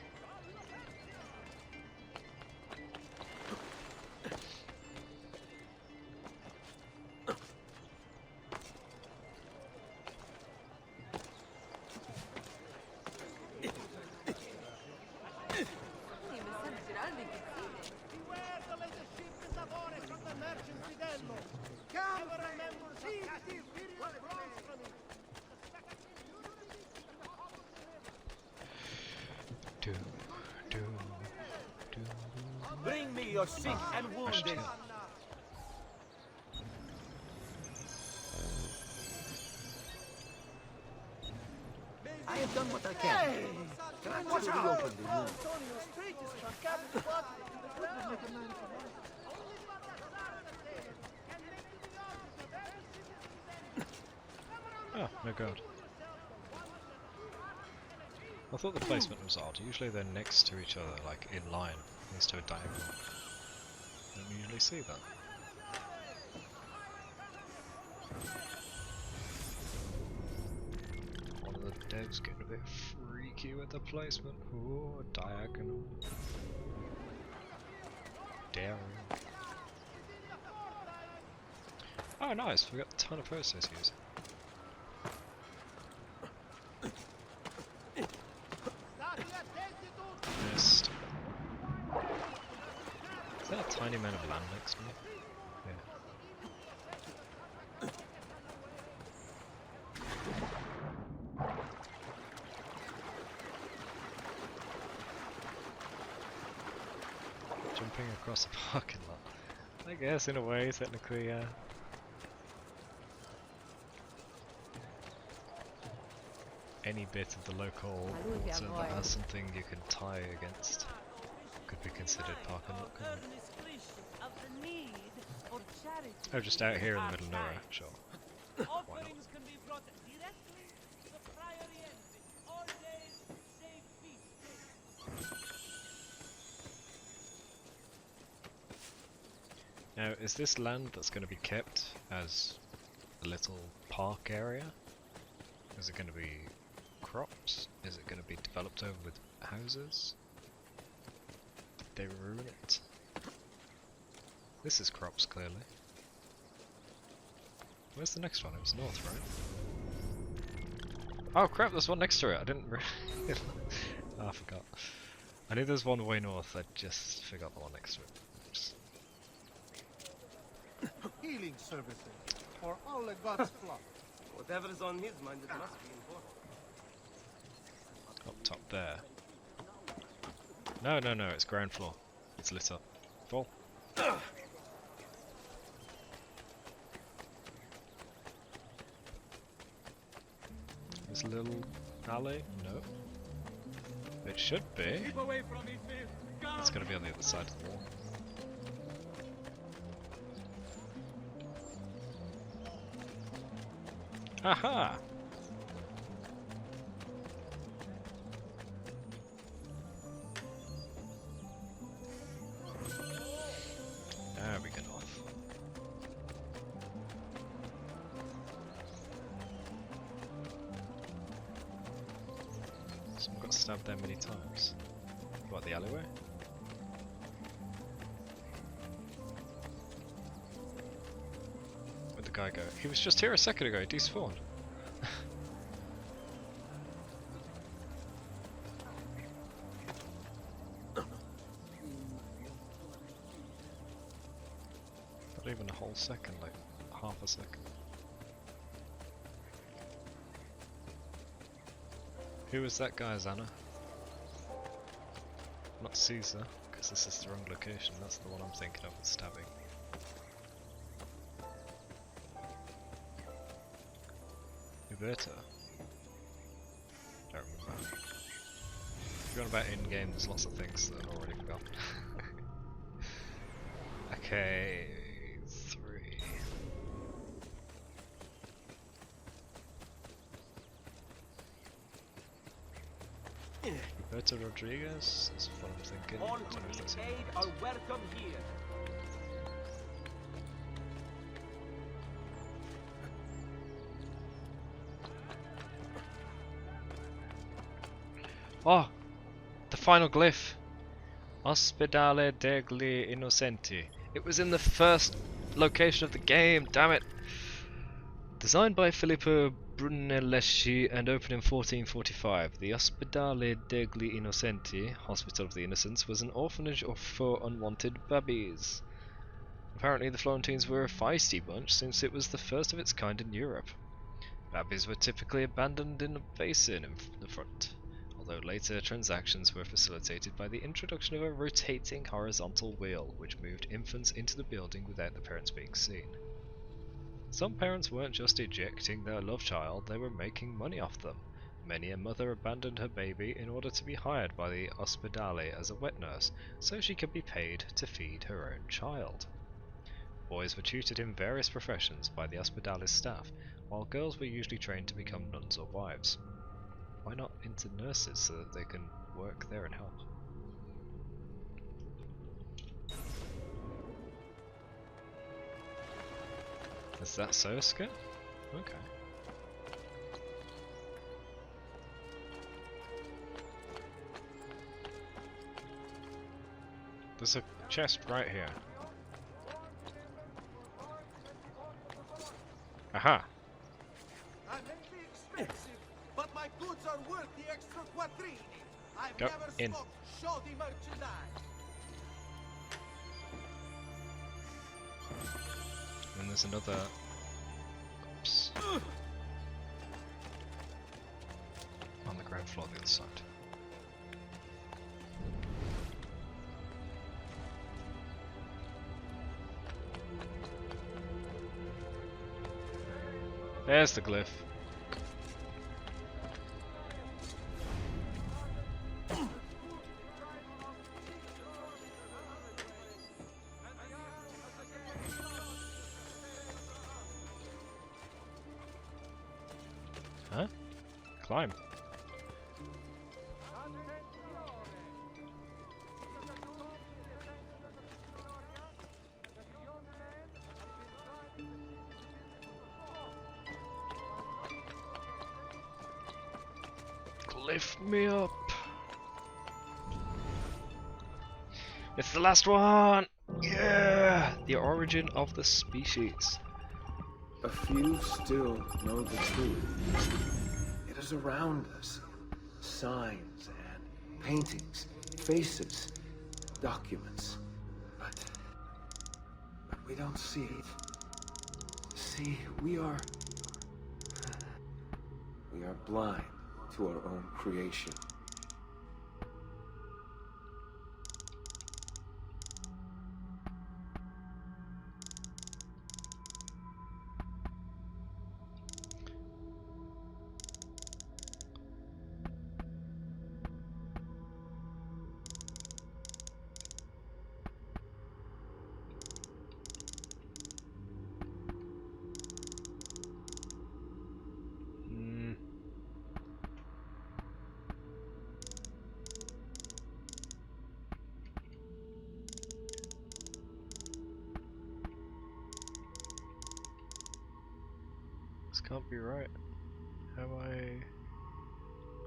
Bring me your sick and wounded. I have done what I can. Can I watch reopen the room? Oh, no god. I thought the placement was odd. Usually they're next to each other, like in line, next to a diagonal. Don't usually see that. One of the devs getting a bit freaky with the placement. Ooh, diagonal. Daring. Oh nice, we got a ton of process using. Missed. Is that a tiny amount of land next to me? Yeah. Jumping across the parking lot. I guess in a way, technically, yeah. Any bit of the local water that has something you can tie against could be considered parking lot, couldn't it? Oh, just out here in the middle of nowhere, sure. Why not? Now, is this land that's going to be kept as a little park area? Is it going to be crops? Is it going to be developed over with houses? Did they ruin it? This is crops, clearly. Where's the next one? It was north, right? Oh crap, there's one next to it! I didn't oh, I forgot. I knew there's one way north, I just forgot the one next to it. Just... Healing services for all the gods' flock. Whatever is on his mind, it must be important. Up top there. No, no, no, it's ground floor. It's lit up. Fall. This little alley? No. It should be. Keep away from me, It's gonna be on the other side of the wall. Aha! There we go north. Someone got stabbed there many times. What, the alleyway? Where'd the guy go? He was just here a second ago, he despawned. Not even a whole second, like half a second. Who was that guy, Xana? Not Caesar, because this is the wrong location, that's the one I'm thinking of with stabbing. Uberta? Don't remember. If you're on about in-game, there's lots of things that I've already forgotten. Okay, 3. Roberto Rodriguez is what I'm thinking. All I don't know if who that's need him. aid are welcome here. Oh, the final glyph. Ospedale degli Innocenti. It was in the first location of the game, damn it! Designed by Filippo Brunelleschi and opened in 1445, the Ospedale degli Innocenti, Hospital of the Innocents, was an orphanage for unwanted babbies. Apparently the Florentines were a feisty bunch since it was the first of its kind in Europe. Babbies were typically abandoned in a basin in the front, although later transactions were facilitated by the introduction of a rotating horizontal wheel which moved infants into the building without the parents being seen. Some parents weren't just ejecting their love child, they were making money off them. Many a mother abandoned her baby in order to be hired by the ospedale as a wet nurse, so she could be paid to feed her own child. Boys were tutored in various professions by the ospedale's staff, while girls were usually trained to become nuns or wives. Why not into nurses so that they can work there and help? Is that Sosuke? Okay. There's a chest right here. Aha! I may be expensive, but my goods are worth the extra quattrini. I've Go never in. stocked shoddy merchandise. And there's another. Oops. On the ground floor, the other side. There's the glyph. Huh? Climb. Lift me up. It's the last one! Yeah! The origin of the species. A few still know the truth. It is around us. Signs and paintings, faces, documents. But we don't see it. See, we are blind to our own creation. This can't be right.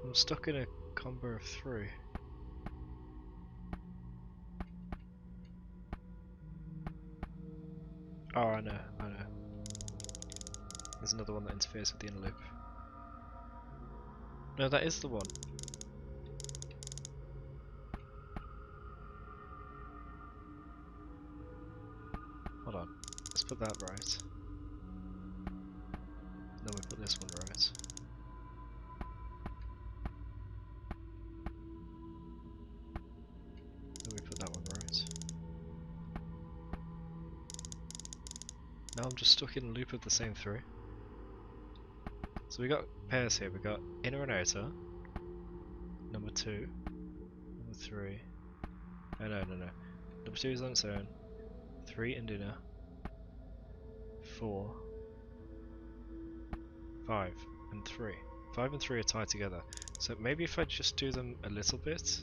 I'm stuck in a combo of 3. Oh, I know. There's another one that interferes with the inner loop. No, that is the one. Hold on. Let's put that right. Then we put this one right. Then we put that one right. Now I'm just stuck in a loop of the same 3. So we got pairs here. We got inner and outer. Number 2. Number 3. Oh no. Number 2 is on its own. 3 and inner. 4. 5 and 3. 5 and 3 are tied together. So maybe if I just do them a little bit.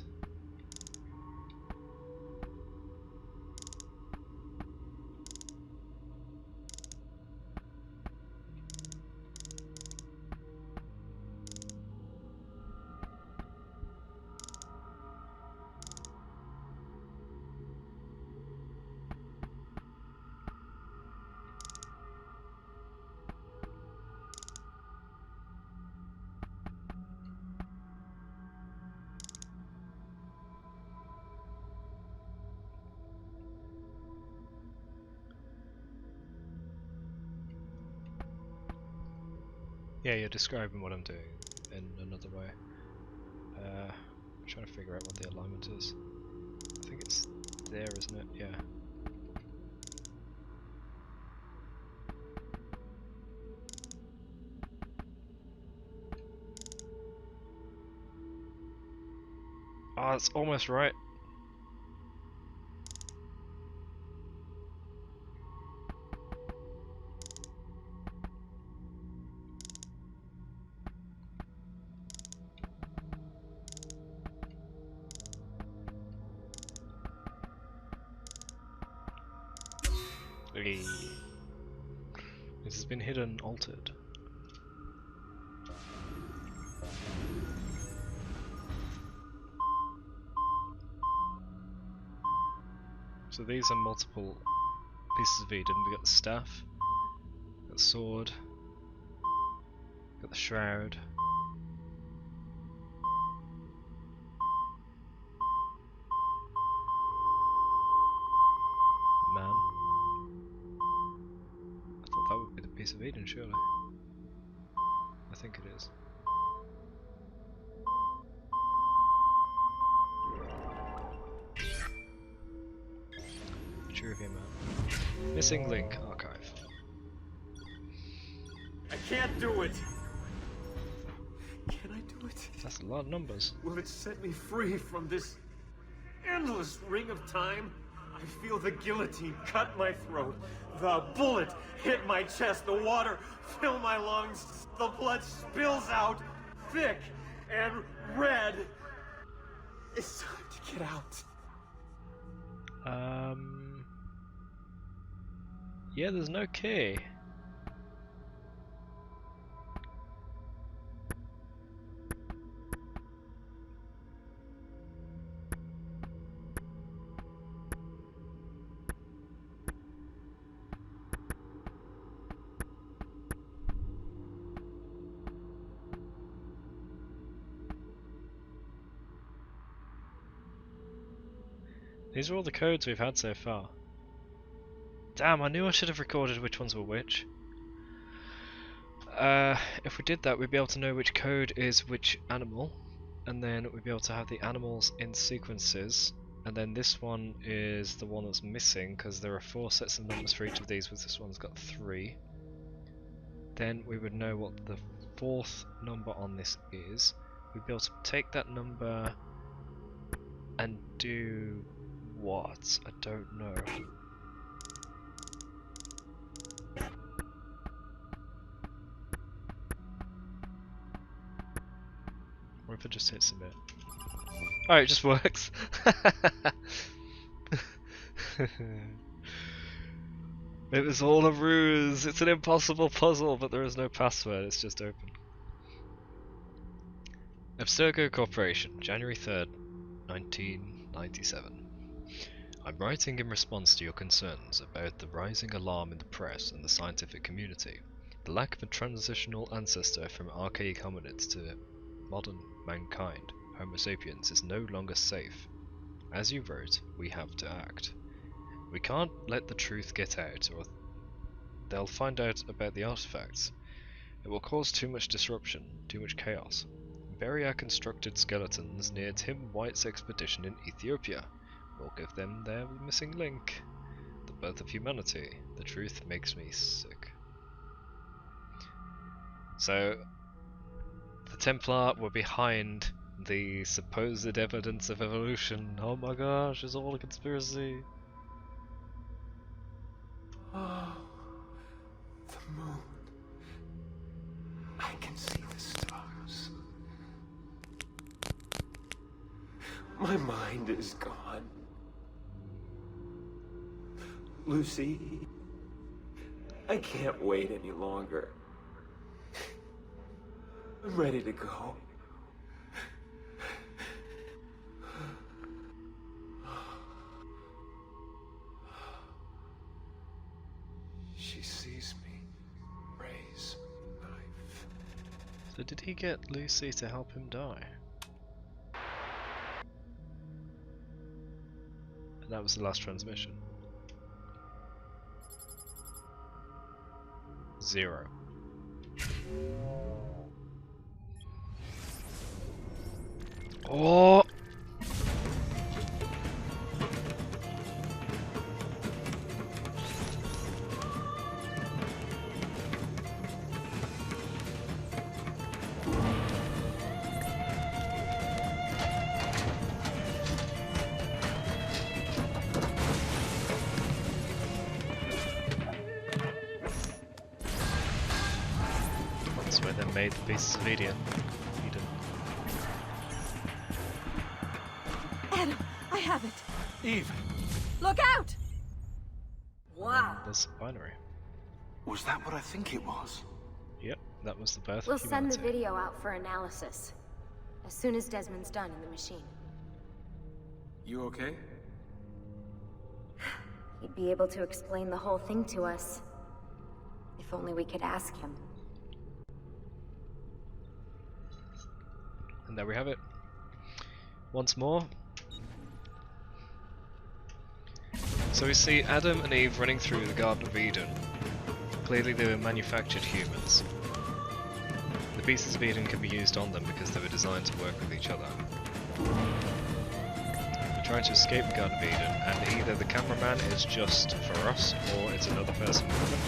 Yeah, you're describing what I'm doing in another way. I'm trying to figure out what the alignment is. I think it's there, isn't it? Yeah. Oh, it's almost right. Hey. This has been hidden, altered. So these are multiple pieces of Eden. We got the staff, got the sword, got the shroud. Man. I thought that would be the piece of Eden, surely. I think it is. Trivia man. Missing link archive. I can't do it! Can I do it? That's a lot of numbers. Will it set me free from this endless ring of time? I feel the guillotine cut my throat. The bullet hit my chest. The water fill my lungs. The blood spills out thick and red. It's time to get out. Yeah, there's no key. These are all the codes we've had so far. Damn, I knew I should have recorded which ones were which. If we did that, we'd be able to know which code is which animal, and then we'd be able to have the animals in sequences, and then this one is the one that's missing, because there are 4 sets of numbers for each of these, but this one's got 3. Then we would know what the 4th number on this is. We'd be able to take that number and do what? I don't know. What if I just hit submit? Oh, it just works. It was all a ruse. It's an impossible puzzle, but there is no password. It's just open. Abstergo Corporation, January 3rd, 1997. I'm writing in response to your concerns about the rising alarm in the press and the scientific community. The lack of a transitional ancestor from archaic hominids to modern mankind, Homo sapiens, is no longer safe. As you wrote, we have to act. We can't let the truth get out, or they'll find out about the artifacts. It will cause too much disruption, too much chaos. Bury our constructed skeletons near Tim White's expedition in Ethiopia. We'll give them their missing link. The birth of humanity. The truth makes me sick. So, the Templar were behind the supposed evidence of evolution. Oh my gosh, it's all a conspiracy. Oh, the moon. I can see the stars. My mind is gone. Lucy, I can't wait any longer. I'm ready to go. She sees me raise a knife. So did he get Lucy to help him die? And that was the last transmission. 0. Oh! That's where they made the pieces of Eden. Adam, I have it. Eve! Look out! Wow. There's the binary. Was that what I think it was? Yep, that was the birth We'll of send humanity. the video out for analysis as soon as Desmond's done in the machine. You okay? He'd be able to explain the whole thing to us. If only we could ask him. And there we have it. Once more. So we see Adam and Eve running through the Garden of Eden. Clearly they were manufactured humans. The pieces of Eden can be used on them because they were designed to work with each other. We're trying to escape the Garden of Eden, and either the cameraman is just for us, or it's another person with them.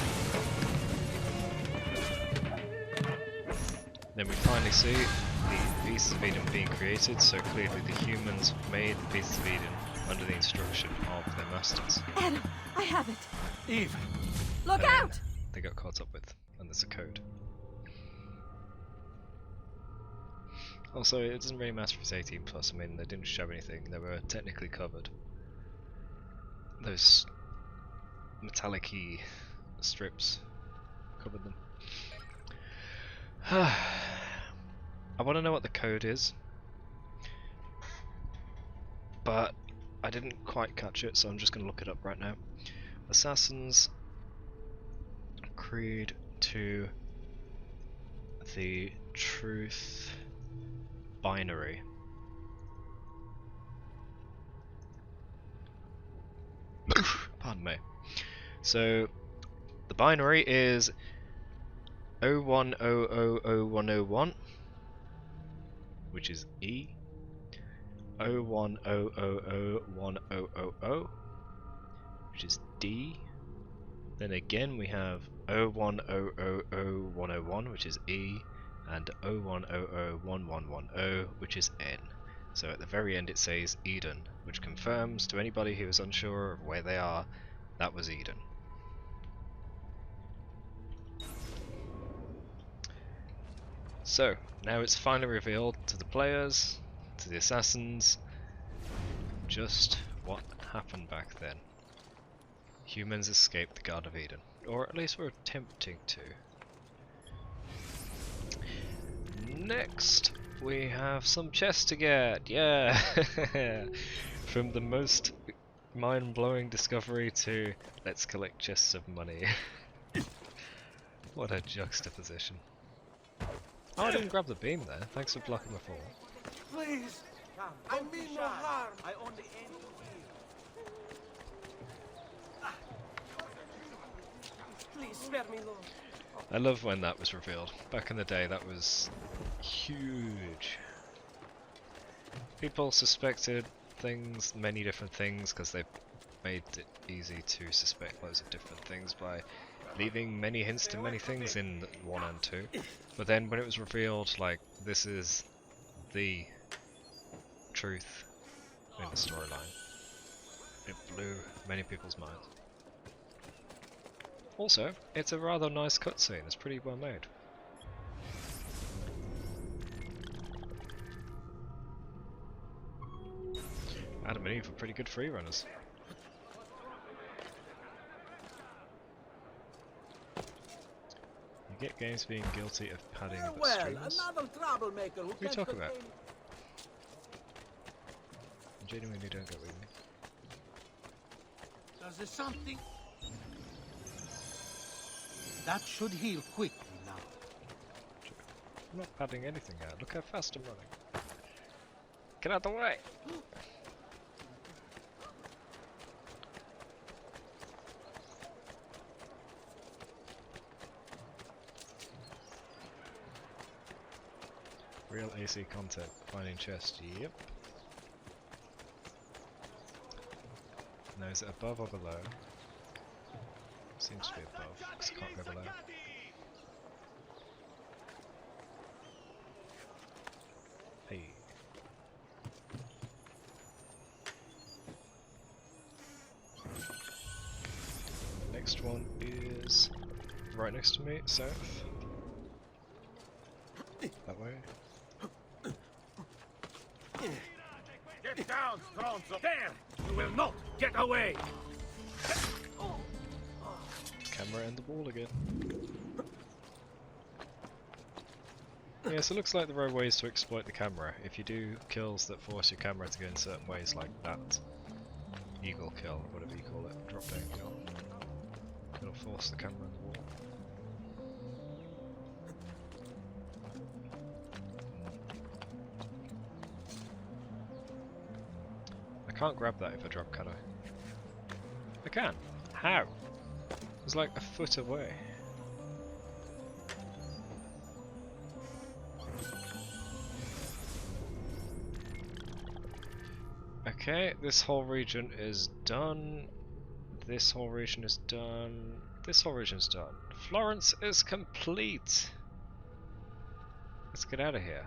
Then we finally see the pieces of Eden being created, so clearly the humans made the pieces of Eden under the instruction of their masters. Adam, I have it. Eve! Look And out! they got caught up with, and there's a code. Also, it doesn't really matter if it's 18 plus, I mean, they didn't show anything, they were technically covered. Those metallic-y strips covered them. I want to know what the code is, but I didn't quite catch it, so I'm just going to look it up right now. Assassin's Creed to the Truth binary. Pardon me. So the binary is 01000101, which is E, 01001000, which is D. Then again we have 01000101, which is E, and 01001110, which is N. So at the very end it says Eden, which confirms to anybody who is unsure of where they are, that was Eden. So, now it's finally revealed to the players, to the assassins, just what happened back then. Humans escaped the Garden of Eden, or at least were attempting to. Next, we have some chests to get, yeah! From the most mind-blowing discovery to let's collect chests of money. What a juxtaposition. Oh, I didn't grab the beam there. Thanks for blocking my fall. Please! I mean no harm! I only aim to heal. Please spare me, Lord. I love when that was revealed. Back in the day, that was huge. People suspected things, many different things, because they made it easy to suspect loads of different things by leaving many hints to many things in 1 and 2. But then when it was revealed, like, this is the truth in the storyline, it blew many people's minds. Also, it's a rather nice cutscene, it's pretty well made. Adam and Eve are pretty good freerunners. You get games being guilty of padding the streams. Another troublemaker who What are you can't talking about? contain- I genuinely don't get with me. Does there something? That should heal quickly now. I'm not padding anything out, look how fast I'm running. Get out of the way! Real AC content. Finding chest. Yep. Now is it above or below? Seems to be above, because I can't go below. Hey. Next one is right next to me, south. That way. Get down, Stronzo! There! You will not get away! Camera and the wall again. Yeah, so it looks like there are ways to exploit the camera. If you do kills that force your camera to go in certain ways, like that eagle kill, or whatever you call it, drop down kill, it'll force the camera on the wall. I can't grab that if I drop, can I? I can. How? It's like a foot away. Okay, this whole region is done. This whole region is done. This whole region is done. Florence is complete! Let's get out of here.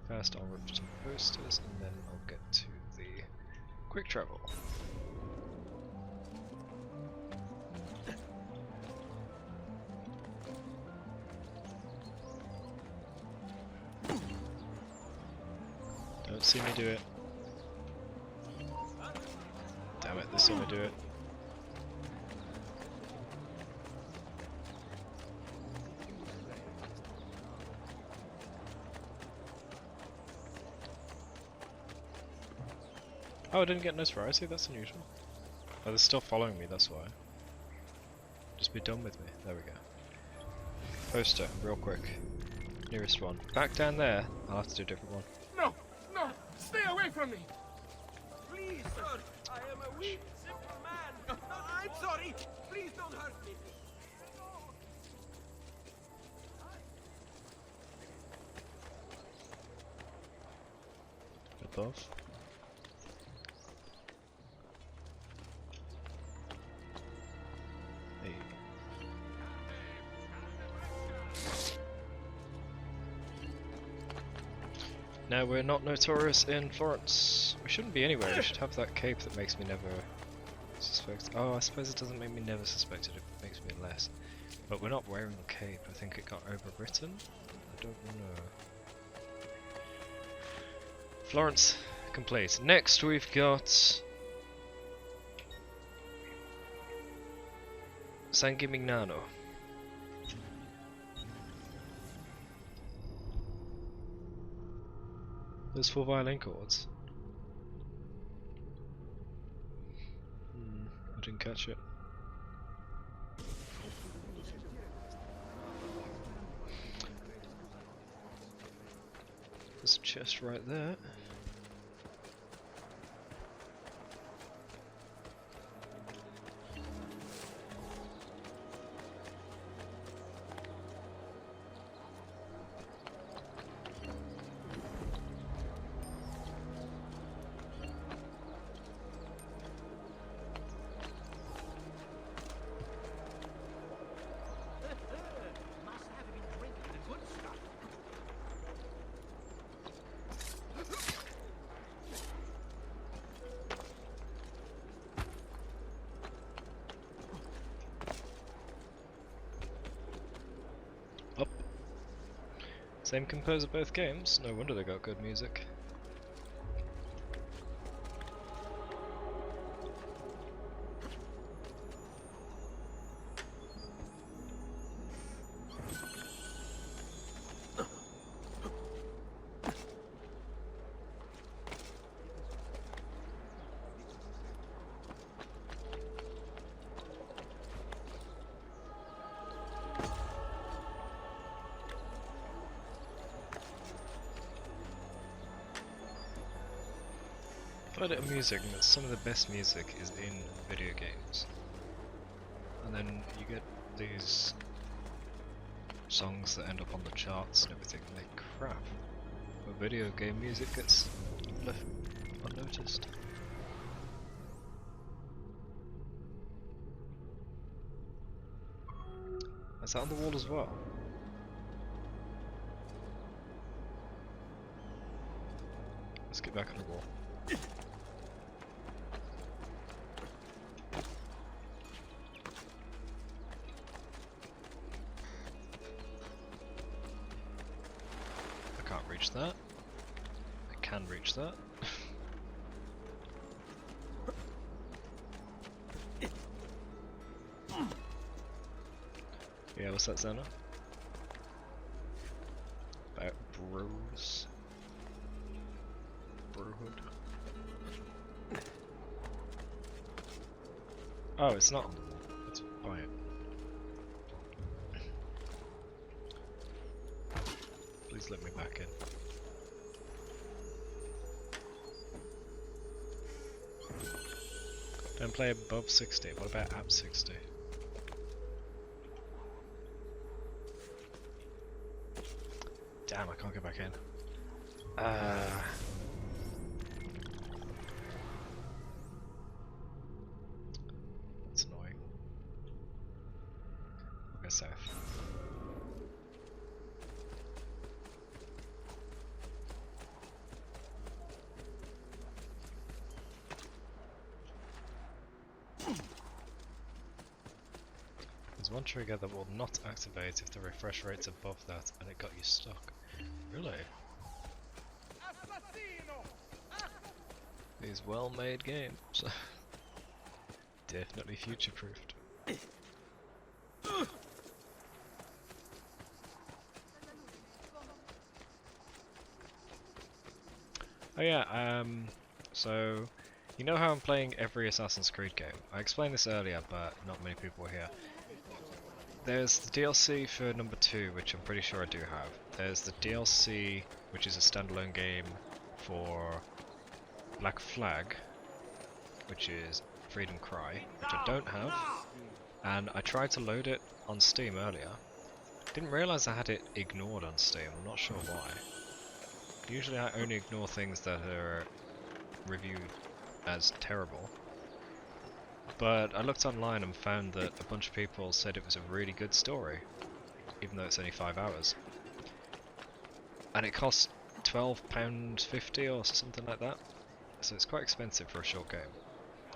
First I'll rip some posters and then I'll get to the quick travel. Don't see me do it. Damn it, they saw me do it. Oh, I didn't get notoriety? That's unusual. Oh, they're still following me, that's why. Just be done with me. There we go. Poster, real quick. Nearest one. Back down there. I'll have to do a different one. No! No! Stay away from me! Please, sir! I am a weak, simple man! No, I'm sorry! Please don't hurt me! Above. Hey. Now we're not notorious in Florence. We shouldn't be anywhere. We should have that cape that makes me never suspect. Oh, I suppose it doesn't make me never suspected. It makes me less. But we're not wearing the cape. I think it got overwritten. I don't know. Florence complete. Next we've got San Gimignano. There's 4 violin chords. I didn't catch it. There's a chest right there. Up. Same composer both games, no wonder they got good music. I find it amusing that some of the best music is in video games, and then you get these songs that end up on the charts and everything, and they crap. But video game music gets left unnoticed. Is that on the wall as well? Let's get back on the wall. I can't reach that. I can reach that. Yeah, what's that, Zena? About bros. Brohood. Oh, it's not on the wall. Let's buy it. Please let me back in. Don't play above 60. What about at 60? Damn, I can't get back in. That's annoying. I'll go south. There's one trigger that will not activate if the refresh rate's above that and it got you stuck. Really? These well-made games. Definitely future-proofed. Oh yeah, so you know how I'm playing every Assassin's Creed game? I explained this earlier, but not many people were here. There's the DLC for number 2, which I'm pretty sure I do have. There's the DLC, which is a standalone game for Black Flag, which is Freedom Cry, which I don't have. And I tried to load it on Steam earlier. Didn't realise I had it ignored on Steam, I'm not sure why. Usually I only ignore things that are reviewed as terrible. But I looked online and found that a bunch of people said it was a really good story, even though it's only 5 hours. And it cost £12.50 or something like that, so it's quite expensive for a short game.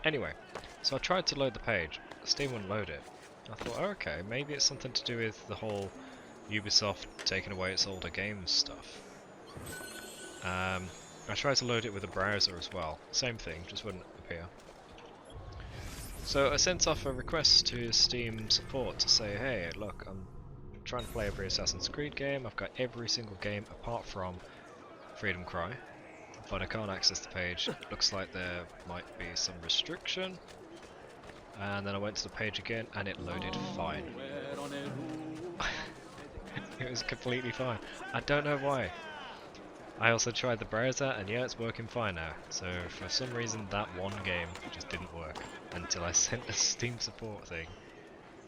Anyway, so I tried to load the page, Steam wouldn't load it. I thought, oh, okay, maybe it's something to do with the whole Ubisoft taking away its older games stuff. I tried to load it with a browser as well, same thing, just wouldn't appear. So I sent off a request to Steam support to say, hey, look, I'm trying to play every Assassin's Creed game, I've got every single game apart from Freedom Cry, but I can't access the page. Looks like there might be some restriction. And then I went to the page again and it loaded fine. It was completely fine. I don't know why. I also tried the browser and yeah, it's working fine now. So for some reason that one game just didn't work until I sent a Steam support thing,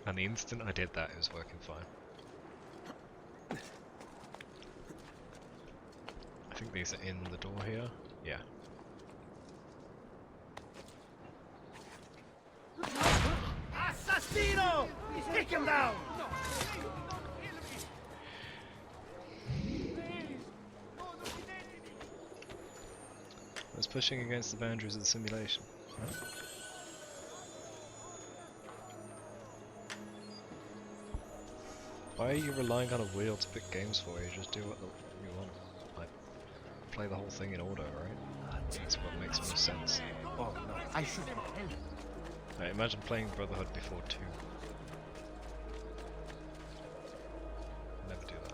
and the instant I did that it was working fine. I think these are in the door here. Yeah. Assassino! Take him down! I was pushing against the boundaries of the simulation. Huh? Why are you relying on a wheel to pick games for you? Just do what you want. Like, play the whole thing in order, right? That's what makes most sense. Oh no, I should have helped. Right, imagine playing Brotherhood before 2. Never do that.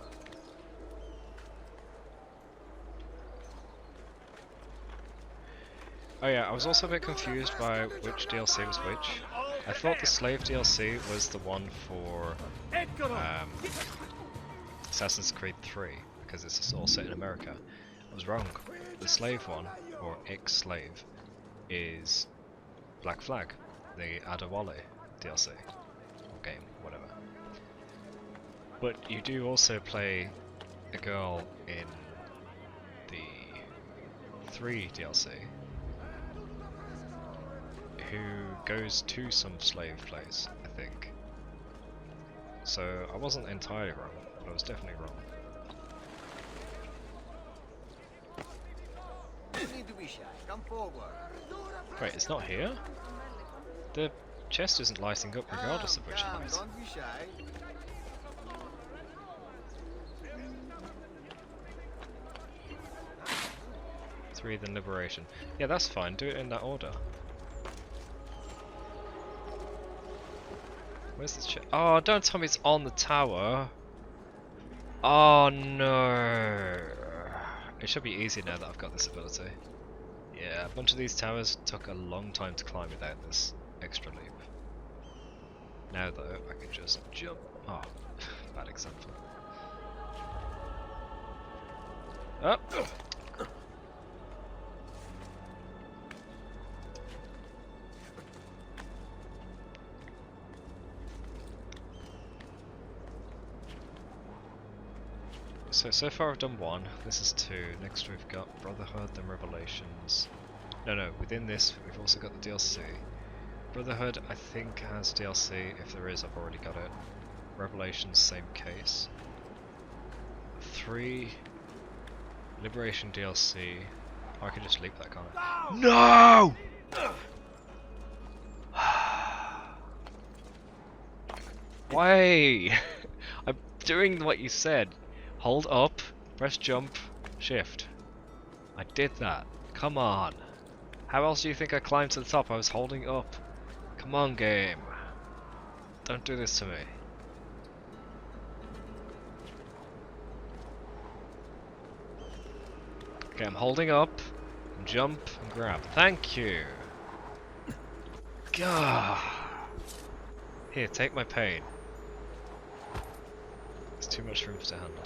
Oh yeah, I was also a bit confused by which DLC was which. I thought the Slave DLC was the one for Assassin's Creed 3, because it's all set in America. I was wrong. The Slave one, or Ex-Slave, is Black Flag, the Adewale DLC, or game, whatever. But you do also play a girl in the 3 DLC who goes to some slave place, I think. So I wasn't entirely wrong, but I was definitely wrong. You need to be shy. Come forward. Wait, it's not here? The chest isn't lighting up regardless of which light. Don't be shy. 3 then liberation. Yeah, that's fine, do it in that order. Where's the chest? Oh, don't tell me it's on the tower. Oh no. It should be easy now that I've got this ability. Yeah, a bunch of these towers took a long time to climb without this extra leap. Now though, I can just jump. Oh, bad example. Oh! So far I've done 1, this is 2, next we've got Brotherhood, then Revelations. No, within this we've also got the DLC. Brotherhood I think has DLC, if there is I've already got it. Revelations, same case. 3, Liberation DLC. Oh, I can just leap that, can't I? No! Why? I'm doing what you said. Hold up, press jump, shift. I did that. Come on. How else do you think I climbed to the top? I was holding up. Come on, game. Don't do this to me. Okay, I'm holding up, and jump, and grab. Thank you. Gah. Here, take my pain. It's too much for him to handle.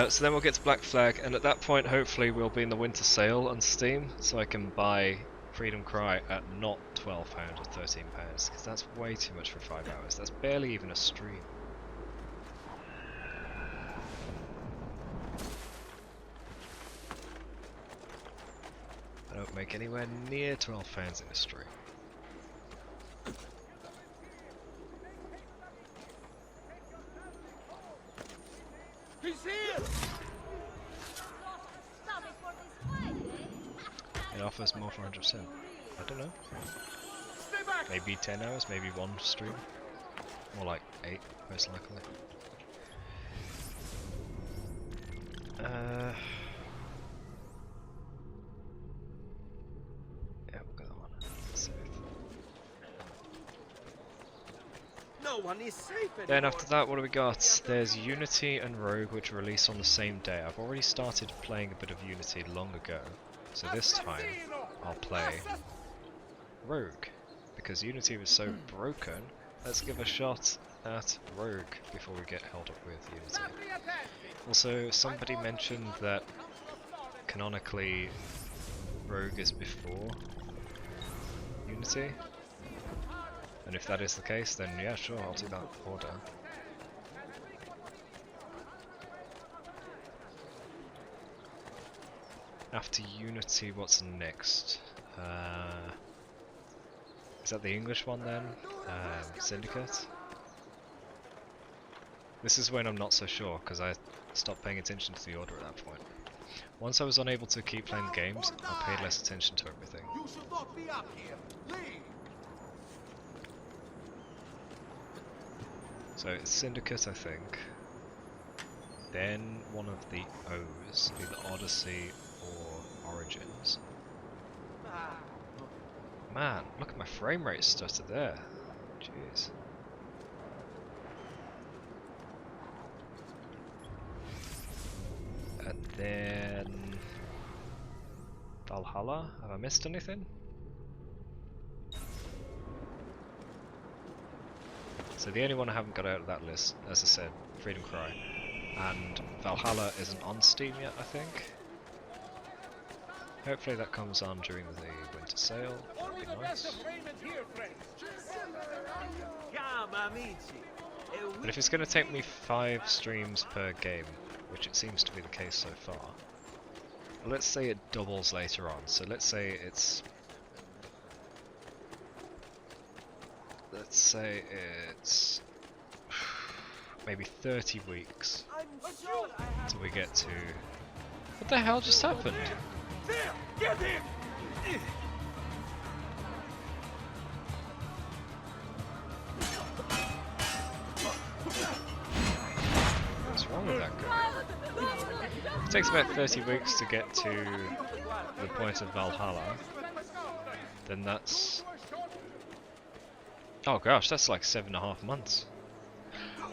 So then we'll get to Black Flag, and at that point hopefully we'll be in the winter sale on Steam, so I can buy Freedom Cry at not £12 or £13, because that's way too much for 5 hours. That's barely even a stream. I don't make anywhere near £12 in a stream. He's here! It offers more for 100%. I don't know. Stay back! Maybe 10 hours, maybe 1 stream. More like 8, most likely. Yeah, we'll go that one. Save. No one is safe anymore. Then after that, what do we got? There's Unity and Rogue, which release on the same day. I've already started playing a bit of Unity long ago, so this time I'll play Rogue, because Unity was so broken. Let's give a shot at Rogue before we get held up with Unity. Also, somebody mentioned that canonically Rogue is before Unity. And if that is the case, then yeah, sure, I'll do that order. After Unity, what's next? Is that the English one then? Syndicate? This is when I'm not so sure, because I stopped paying attention to the order at that point. Once I was unable to keep playing games, I paid less attention to everything. You should not be up here. Leave. So it's Syndicate, I think. Then one of the O's, either Odyssey or Origins. Man, look at my frame rate stuttered there. Jeez. And then Valhalla. Have I missed anything? So the only one I haven't got out of that list, as I said, Freedom Cry. And Valhalla isn't on Steam yet, I think. Hopefully that comes on during the winter sale. That'd be nice. Come, amici. But if it's going to take me 5 streams per game, which it seems to be the case so far, let's say it doubles later on. So let's say it's maybe 30 weeks till we get to... What the hell just happened? There! Get him! What's wrong with that guy? It takes about 30 weeks to get to the point of Valhalla. Then that's... Oh gosh, that's like 7.5 months.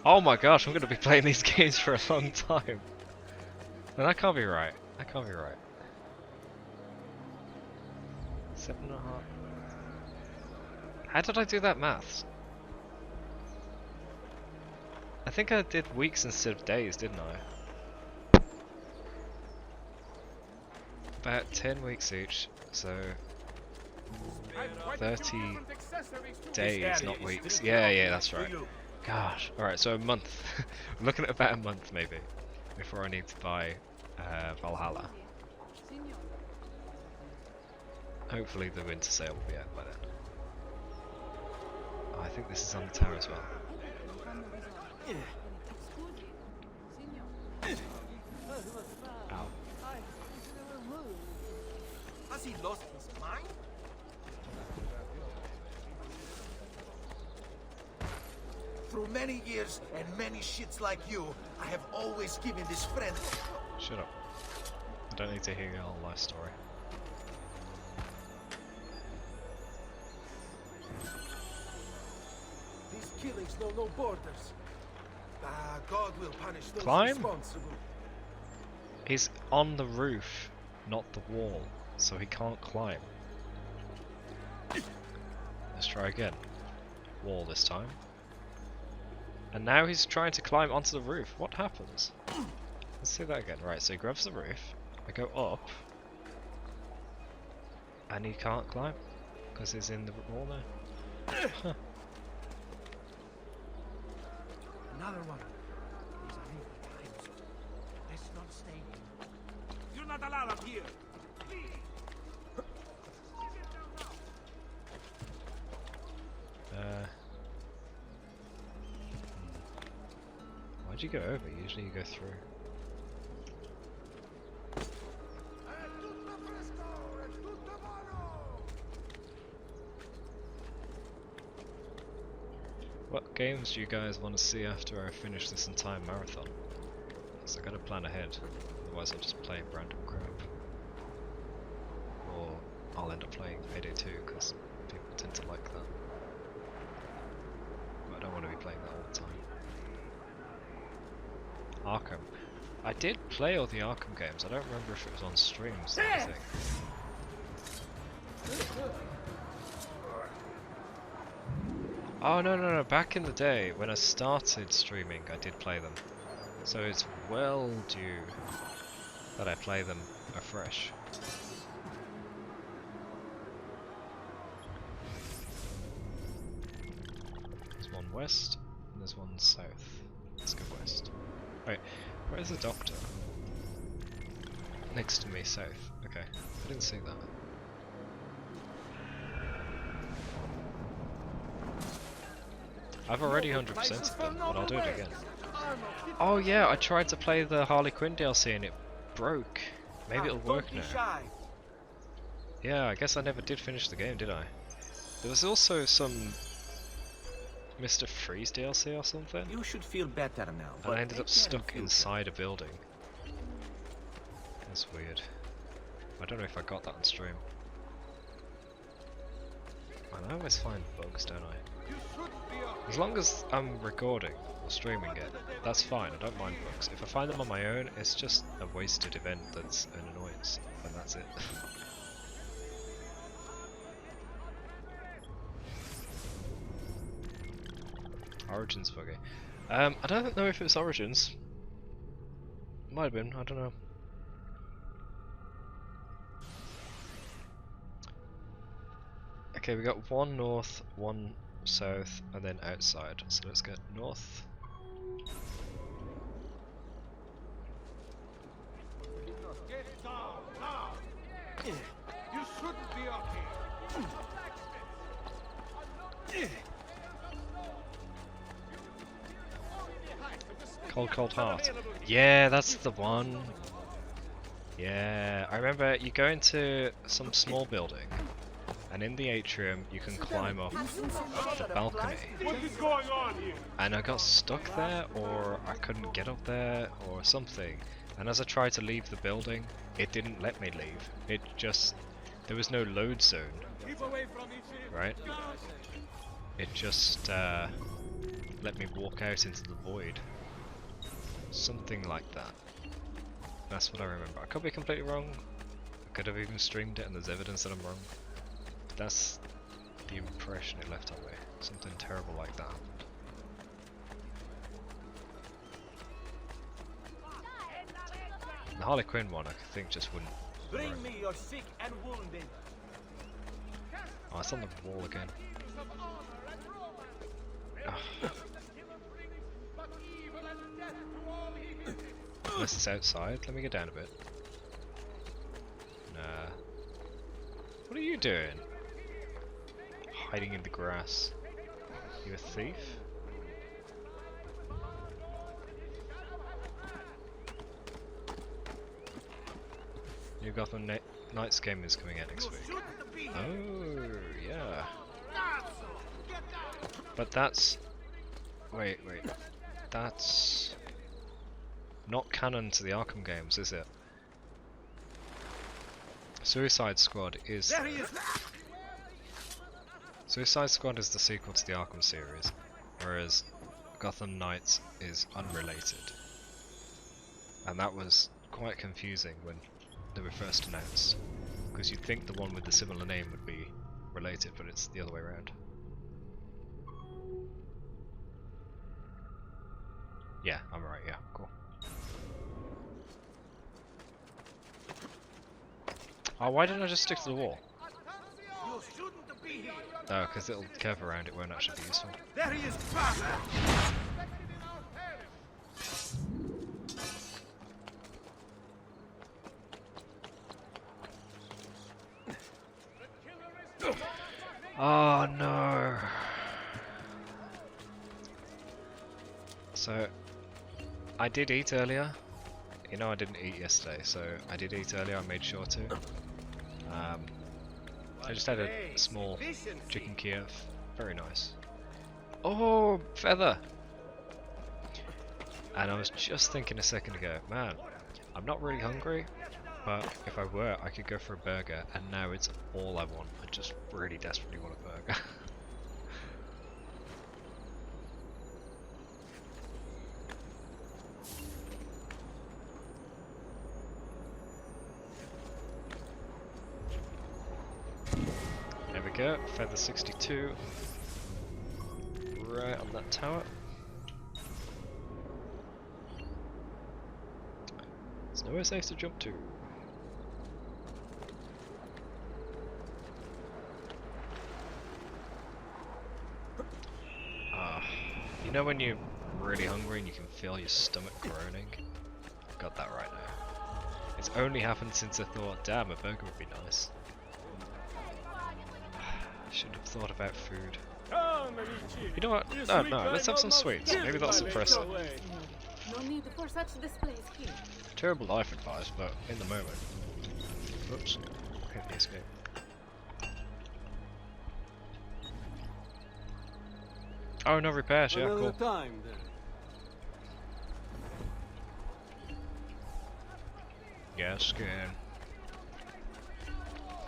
Oh my gosh, I'm going to be playing these games for a long time. No, that can't be right. That can't be right. 7.5... How did I do that maths? I think I did weeks instead of days, didn't I? About 10 weeks each, so 30 days, not weeks. Yeah, that's right. Gosh, alright, so a month. I'm looking at about a month maybe, before I need to buy Valhalla. Hopefully the winter sale will be out by then. Oh, I think this is on the tower as well. Ow. Has he lost his mind? Through many years and many shits like you, I have always given this friend... Shut up. I don't need to hear your whole life story. These killings know no borders. God will punish those Climb? responsible. He's on the roof, not the wall, so he can't climb. Let's try again. Wall this time. And now he's trying to climb onto the roof. What happens? Let's do that again. Right, so he grabs the roof. I go up. And he can't climb. Because he's in the wall now. Huh. Another one. These are evil times. Let's not stay here. You're not allowed up here! Why'd you go over? Usually you go through. What games do you guys want to see after I finish this entire marathon? Because I gotta plan ahead, otherwise I'll just play random crap. Or I'll end up playing Payday 2 because people tend to like that. But I don't want to be playing that all the time. Arkham. I did play all the Arkham games, I don't remember if it was on streams or anything. Oh no, back in the day when I started streaming I did play them. So it's well due that I play them afresh. There's one west and there's one south. Let's go west. Wait, where's the doctor? Next to me, south. Okay, I didn't see that. I've already 100%'d them, but I'll do it again. Oh yeah, I tried to play the Harley Quinn DLC and it broke. Maybe it'll work now. Yeah, I guess I never did finish the game, did I? There was also some Mr. Freeze DLC or something. You should feel better now. And I ended up stuck inside a building. That's weird. I don't know if I got that on stream. I always find bugs, don't I? As long as I'm recording or streaming it, that's fine, I don't mind bugs. If I find them on my own, it's just a wasted event that's an annoyance, and that's it. Origins buggy. I don't know if it's Origins. Might have been, I don't know. Okay, we got one north, one south, and then outside. So let's get north, You shouldn't be up here. Cold Cold Heart. Yeah, that's the one. Yeah, I remember you go into some small building, and in the atrium you can climb up the balcony. What is going on here? And I got stuck there, or I couldn't get up there, or something. And as I tried to leave the building, it didn't let me leave. It just... there was no load zone. Right? It just let me walk out into the void. Something like that. That's what I remember. I could be completely wrong. I could have even streamed it and there's evidence that I'm wrong. But that's the impression it left on me. Something terrible like that. The Harley Quinn one I think just wouldn't Bring work. me your sick and wounded. Oh, it's on the wall again. Ugh. Unless it's outside, let me get down a bit. Nah. What are you doing? Hiding in the grass. You a thief? New Gotham Knights game is coming out next week. Oh, yeah. But that's... wait. That's... not canon to the Arkham games, is it? Suicide Squad is... Suicide Squad is the sequel to the Arkham series, whereas Gotham Knights is unrelated. And that was quite confusing when they were first announced, because you'd think the one with the similar name would be related, but it's the other way around. Yeah, I'm right, yeah, cool. Oh, why didn't I just stick to the wall? Oh, because it'll curve around, it won't actually be useful. There he is, Oh no! So, I did eat earlier. You know I didn't eat yesterday, so I did eat earlier, I made sure to. I just had a small chicken Kiev. Very nice. Oh, feather! And I was just thinking a second ago, man, I'm not really hungry, but if I were, I could go for a burger, and now it's all I want. I just really desperately want a burger. There we go, feather 62. Right on that tower. There's nowhere safe to jump to. You know when you're really hungry and you can feel your stomach groaning? Got that right now. It's only happened since I thought, damn, a burger would be nice. I should have thought about food. You know what? No, let's have some sweets. Maybe that'll suppress it. No need for such displays here. Terrible life advice, but in the moment. Oops. Hit the escape. Oh, no repairs, yeah, cool. Time, then. Yes, good.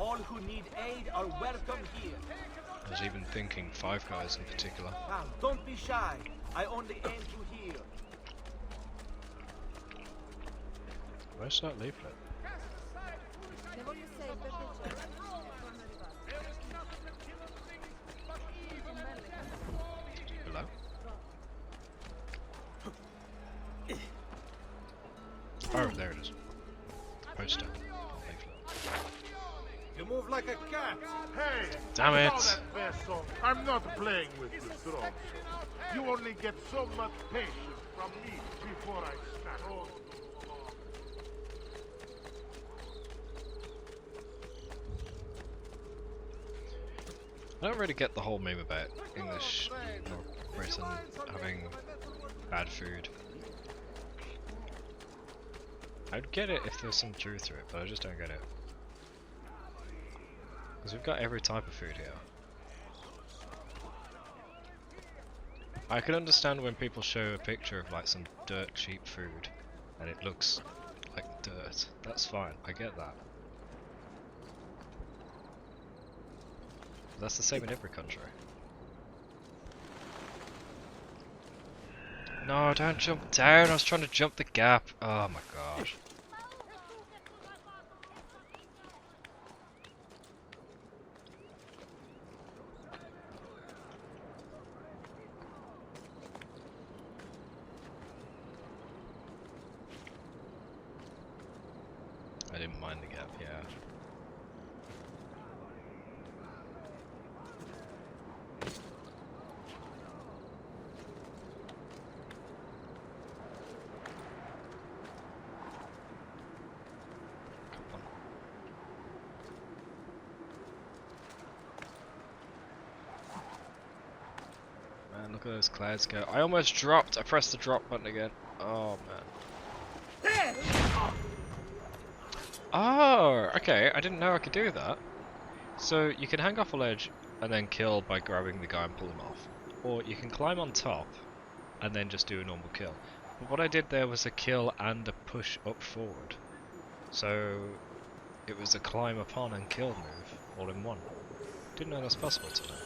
All who need aid are welcome here. I was even thinking Five Guys in particular. Now, don't be shy. I only aim to hear. Where's that leaflet? Hello? Oh, there it is. Poster. Leaflet. You move like a cat. Hey! Damn it! Know that vessel. I'm not playing with you, Strong. You only get so much patience from me before I snap. I don't really get the whole meme about English or Britain having bad food. I'd get it if there's some truth to it, but I just don't get it. Because we've got every type of food here. I can understand when people show a picture of like some dirt cheap food and it looks like dirt. That's fine, I get that. But that's the same in every country. No, don't jump down, I was trying to jump the gap. Oh my gosh. I didn't mind the gap, yeah. Come on. Man, look at those clouds go. I almost dropped. I pressed the drop button again. Oh man. Oh, okay. I didn't know I could do that. So you can hang off a ledge and then kill by grabbing the guy and pull him off. Or you can climb on top and then just do a normal kill. But what I did there was a kill and a push up forward. So it was a climb upon and kill move all in one. Didn't know that's possible to me.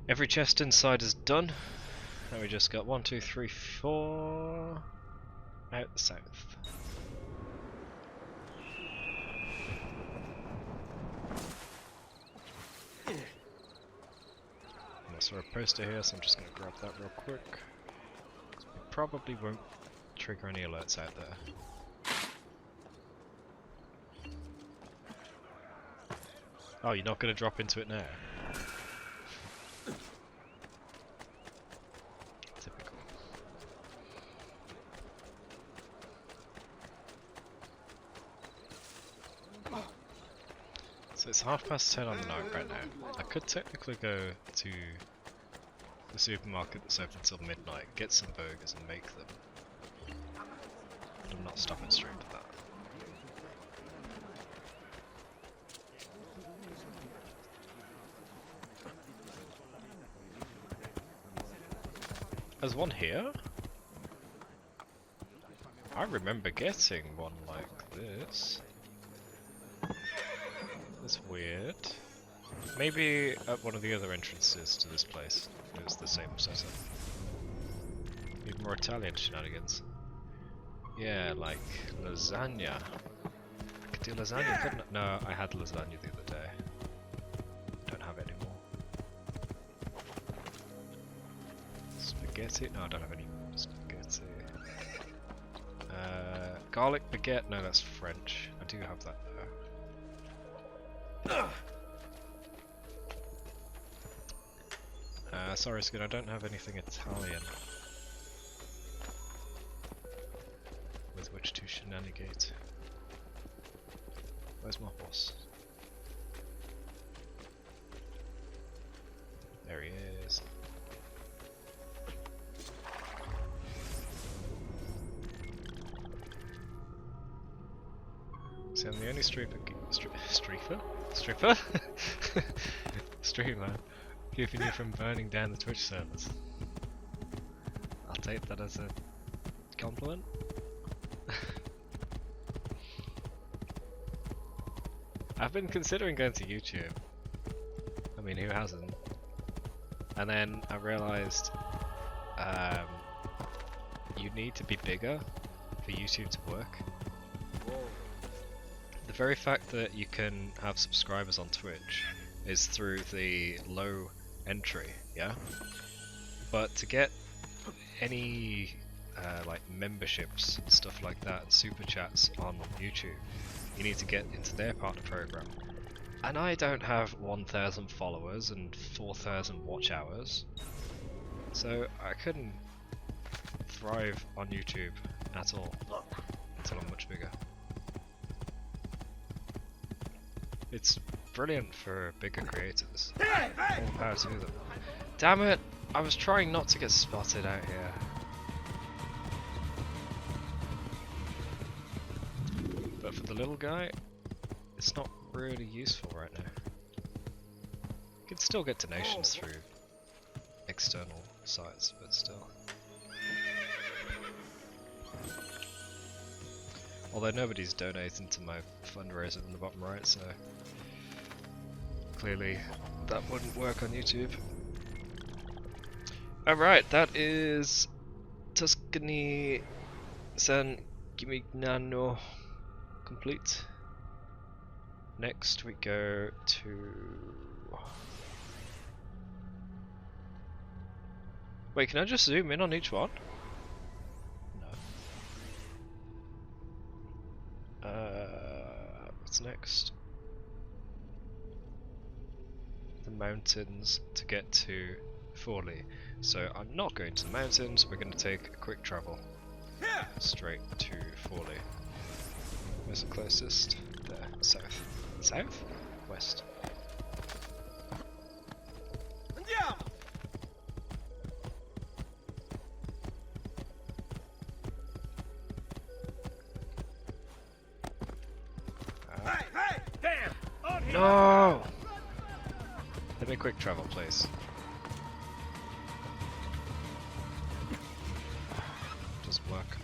Every chest inside is done. Now we just got 1, 2, 3, 4 out the south. I saw a poster here, so I'm just going to grab that real quick. We probably won't trigger any alerts out there. Oh, you're not going to drop into it now? Typical. So it's 10:30 on the night right now. I could technically go to the supermarket that's open until midnight, get some burgers and make them. But I'm not stopping stream for that. There's one here? I remember getting one like this. That's weird. Maybe at one of the other entrances to this place it was the same setup. Need more Italian shenanigans. Yeah, like lasagna. I could do lasagna, couldn't I? No, I had lasagna the other day. Don't have it anymore. Spaghetti? No, I don't have any spaghetti. Garlic baguette? No, that's French. I do have that though. Sorry, Skin, I don't have anything Italian with which to shenanigate. Where's my horse? There he is. See, I'm the only stripper streamer keeping you from burning down the Twitch servers. I'll take that as a compliment. I've been considering going to YouTube. I mean, who hasn't? And then I realised you need to be bigger for YouTube to work. The very fact that you can have subscribers on Twitch is through the low entry, yeah? But to get any like memberships and stuff like that and super chats on YouTube, you need to get into their partner program. And I don't have 1,000 followers and 4,000 watch hours, so I couldn't thrive on YouTube at all until I'm much bigger. It's brilliant for bigger creators. All power to them. Damn it! I was trying not to get spotted out here. But for the little guy, it's not really useful right now. You can still get donations through external sites, but still. Although nobody's donating to my fundraiser in the bottom right, so clearly that wouldn't work on YouTube. Alright, that is Tuscany San Gimignano complete. Next we go to... Wait, can I just zoom in on each one? No. What's next? The mountains to get to Forley. So I'm not going to the mountains, we're going to take a quick travel straight to Forley. Where's the closest? There, south. South? West. No! Let me quick travel, please. Doesn't work.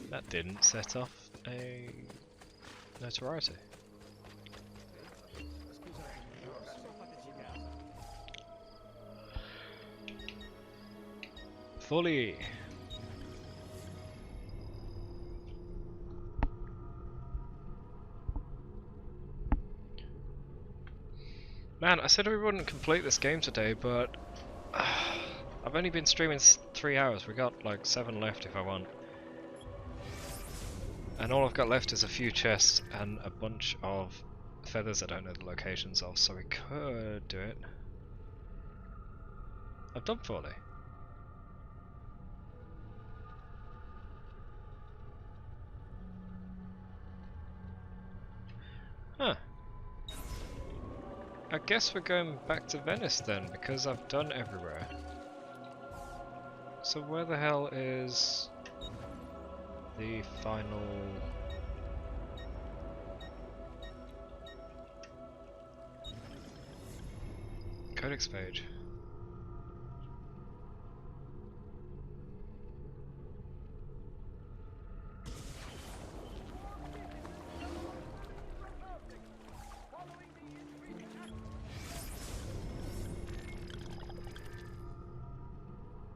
That didn't set off a notoriety. Fully. Man, I said we wouldn't complete this game today, but I've only been streaming 3 hours. We got like 7 left if I want. And all I've got left is a few chests and a bunch of feathers I don't know the locations of, so we could do it. I've done Fully. Huh. I guess we're going back to Venice then, because I've done everywhere. So where the hell is the final... Codex page?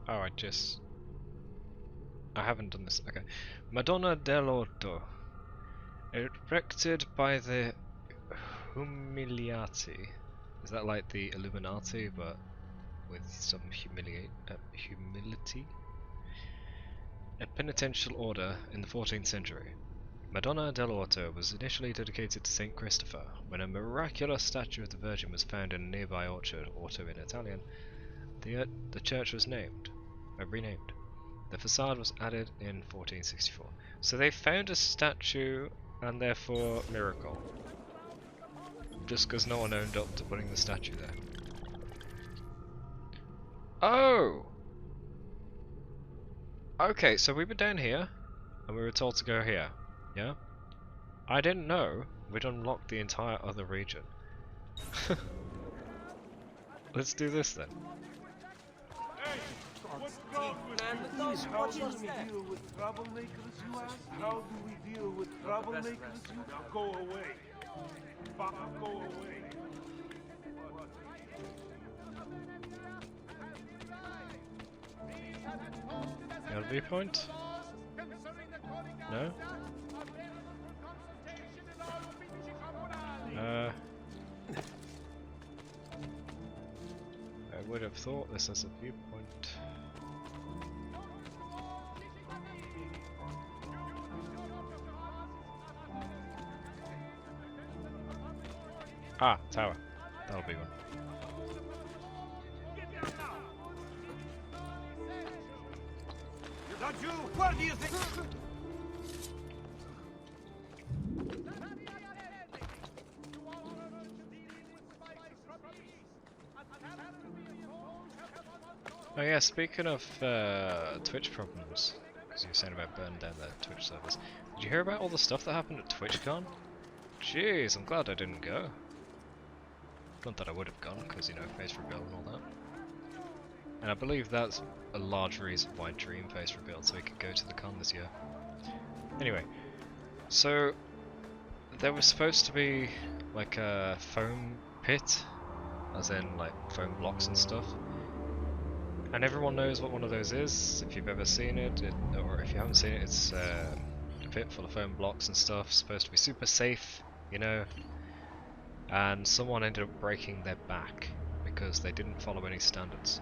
Oh, I haven't done this. Okay. Madonna dell'Orto. Erected by the Humiliati. Is that like the Illuminati, but with some humility? A penitential order in the 14th century. Madonna dell'Orto was initially dedicated to Saint Christopher. When a miraculous statue of the Virgin was found in a nearby orchard, Orto in Italian, the church was renamed. The facade was added in 1464. So they found a statue and therefore miracle. Just because no one owned up to putting the statue there. Oh! Okay, so we were down here and we were told to go here. Yeah? I didn't know we'd unlocked the entire other region. Let's do this then. How do we deal with troublemakers, you ask? How do we deal with troublemakers, you ask? Go away. Go away. Your viewpoint? No? I would have thought this as a viewpoint. Ah, tower. That'll be one. Not you! What do you think? Oh yeah, speaking of Twitch problems, because you were saying about burning down the Twitch servers, did you hear about all the stuff that happened at TwitchCon? Jeez, I'm glad I didn't go. Not that I would have gone, because, you know, face reveal and all that. And I believe that's a large reason why Dream face revealed, so he could go to the con this year. Anyway, so there was supposed to be like a foam pit, as in like foam blocks and stuff. And everyone knows what one of those is, if you've ever seen it, or if you haven't seen it, it's a pit full of foam blocks and stuff, supposed to be super safe, you know. And someone ended up breaking their back because they didn't follow any standards.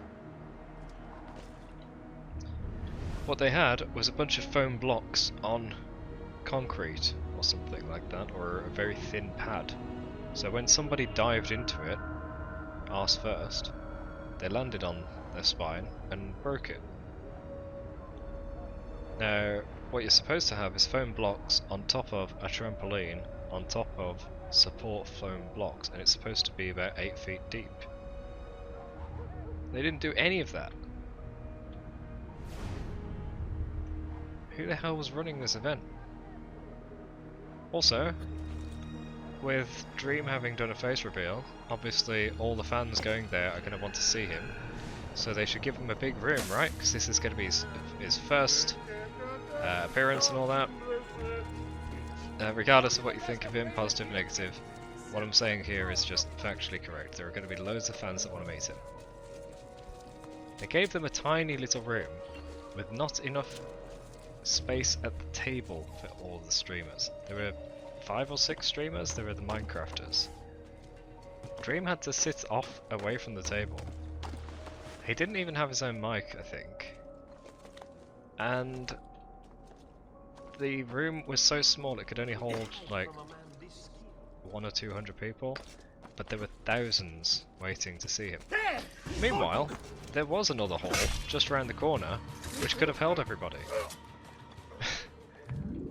What they had was a bunch of foam blocks on concrete or something like that, or a very thin pad. So when somebody dived into it, arse first, they landed on their spine and broke it. Now, what you're supposed to have is foam blocks on top of a trampoline, on top of support foam blocks, and it's supposed to be about 8 feet deep. They didn't do any of that. Who the hell was running this event? Also, with Dream having done a face reveal, obviously all the fans going there are going to want to see him, so they should give him a big room, right? Because this is going to be his first appearance and all that. Regardless of what you think of him, positive, negative, what I'm saying here is just factually correct. There are going to be loads of fans that want to meet him. They gave them a tiny little room with not enough space at the table for all the streamers. There were 5 or 6 streamers, there were the Minecrafters. Dream had to sit off away from the table. He didn't even have his own mic, I think. And the room was so small it could only hold like 100 or 200 people, but there were thousands waiting to see him. Meanwhile, there was another hall just around the corner which could have held everybody.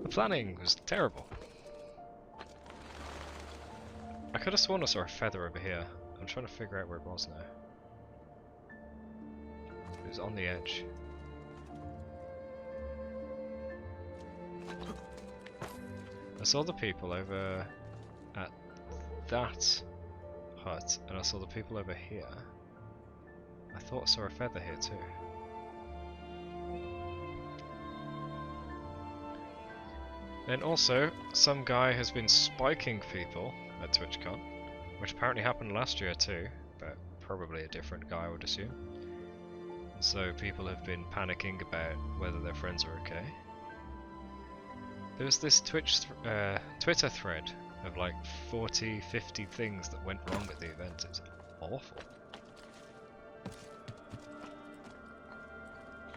The planning was terrible. I could have sworn I saw a feather over here. I'm trying to figure out where it was now. It was on the edge. I saw the people over at that hut, and I saw the people over here. I thought I saw a feather here too. Then also, some guy has been spiking people at TwitchCon, which apparently happened last year too, but probably a different guy I would assume. And so people have been panicking about whether their friends are okay. There was this Twitter thread of like 40, 50 things that went wrong at the event. It's awful.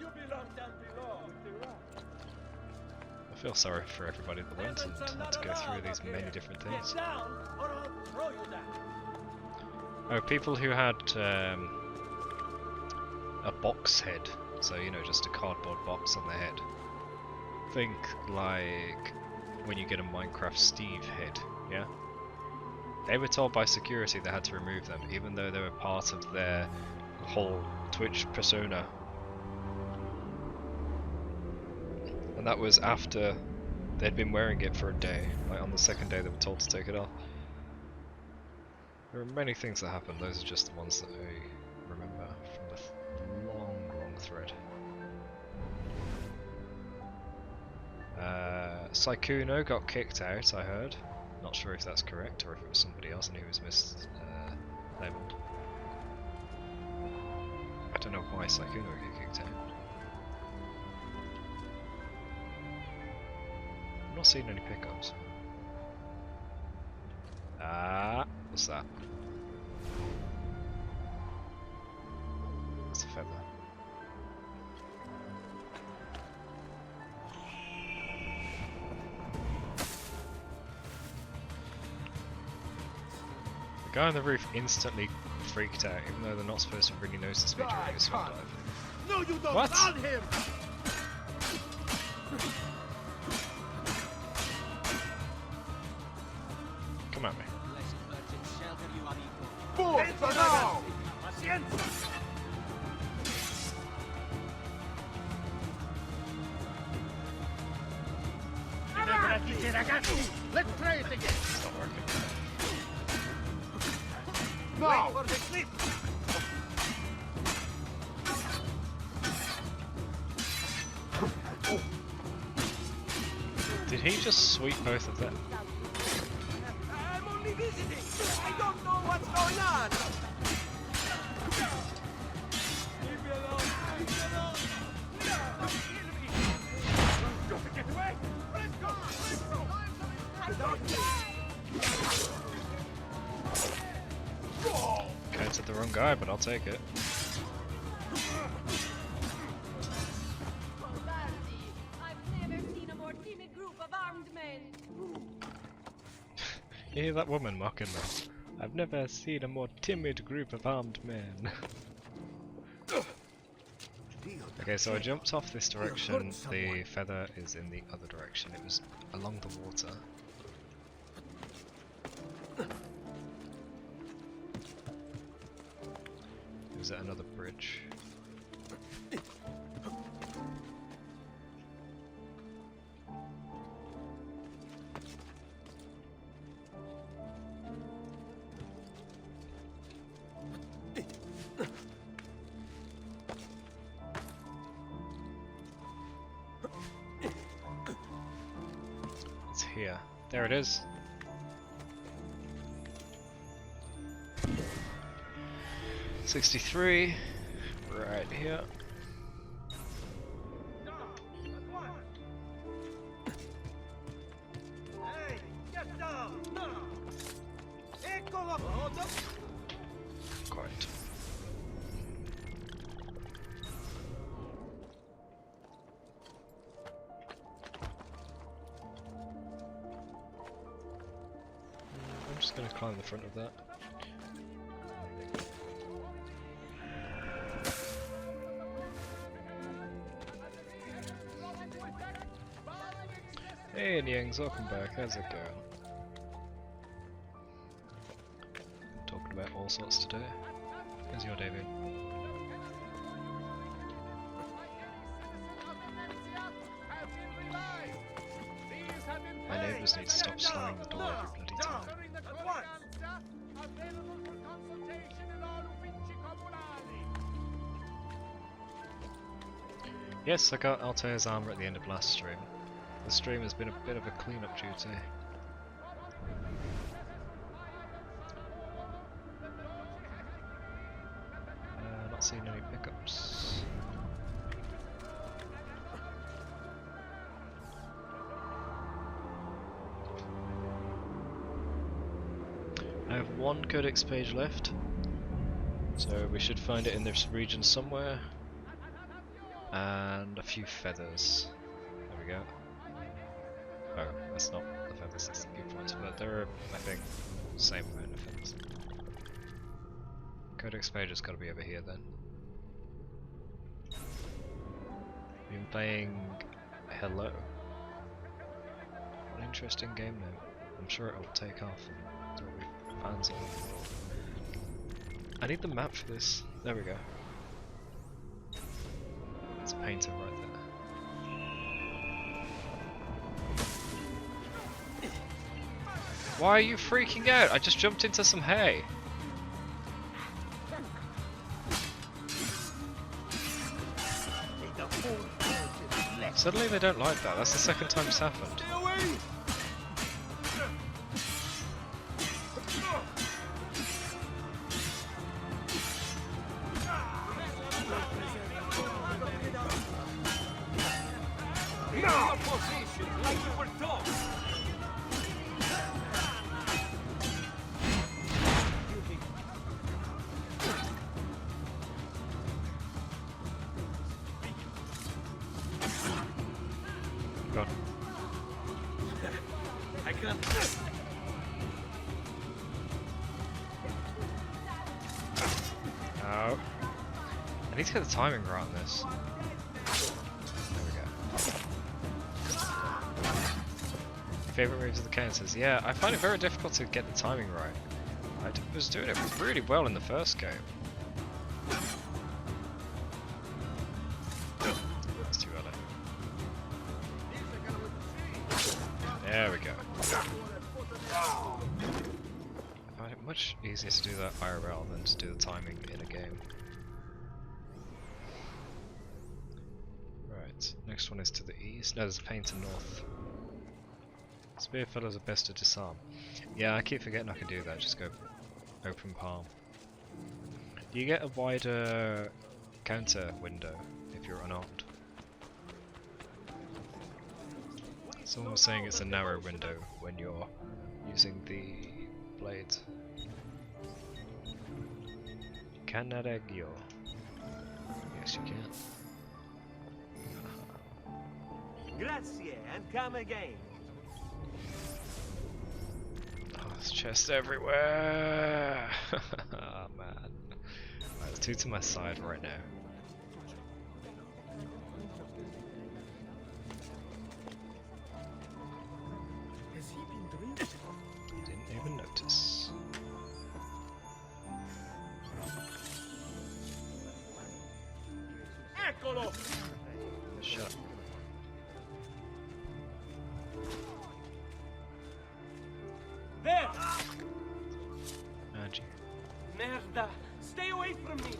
You belong down below with the rock. I feel sorry for everybody that went and had to go through these many different things. Get down, or I'll throw you down. Oh, people who had a box head, so you know, just a cardboard box on their head. Think like when you get a Minecraft Steve head, yeah? They were told by security they had to remove them, even though they were part of their whole Twitch persona. And that was after they'd been wearing it for a day. Like on the second day they were told to take it off. There are many things that happened, those are just the ones that I remember from the long, long thread. Saikuno got kicked out, I heard. Not sure if that's correct or if it was somebody else and he was mislabeled. I don't know why Saikuno would get kicked out. I'm not seeing any pickups. Ah, what's that? It's a feather. guy on the roof instantly freaked out, even though they're not supposed to really notice me during a swan dive. No, you don't. What? On him. Come at me. Forza now. Ragazzi, let's try it again. It's not working. Now. Wait for the slip. Did he just sweep both of them? I'm only visiting. I don't know what's going on. Leave me alone. Leave me alone. Don't get away. Let's go. Let's go. I don't. Okay, it's at the wrong guy, but I'll take it. I've never seen a more timid group of armed men. You hear that woman mocking me? I've never seen a more timid group of armed men. Okay, so I jumped off this direction, the feather is in the other direction, it was along the water. It was at another bridge. It's here. There it is. $63 right here. Hey, get down. Quite. I'm just gonna climb the front of that. Hey Nyangs, welcome back, how's it going? Talking about all sorts today. How's your day been? My neighbours need to stop slamming the door every bloody time. Yes, I got Altair's armor at the end of last stream. The stream has been a bit of a clean-up duty. Not seeing any pickups. I have one codex page left, so we should find it in this region somewhere. And a few feathers. There we go. Oh, that's not the feathers, that's the viewpoints, but there are, I think, same amount of feathers. Codex page has got to be over here then. Been playing Hello. An interesting game name. I'm sure it'll take off and there will be fans of it. I need the map for this. There we go. It's a painter right there. Why are you freaking out? I just jumped into some hay. Suddenly they don't like that. That's the second time it's happened. God. I can't. Oh. I need to get the timing right on this. There we go. Favorite moves of the counters? Yeah, I find it very difficult to get the timing right. I was doing it really well in the first game. That's too early. There we go. I find it much easier to do that IRL than to do the timing in a game. Right, next one is to the east. No, there's a pain to north. Spear fellows are best to disarm. Yeah, I keep forgetting I can do that, just go open palm. Do you get a wider counter window if you're unarmed? Someone was saying it's a narrow window when you're using the blades. Canareggio. Yes, you can. Grazie, and come again. Oh, there's chests everywhere! Oh man. Right, there's two to my side right now. Has he been drinking? Didn't even notice. Eccolo! Shut up. There! Magic. Merda! Stay away from me!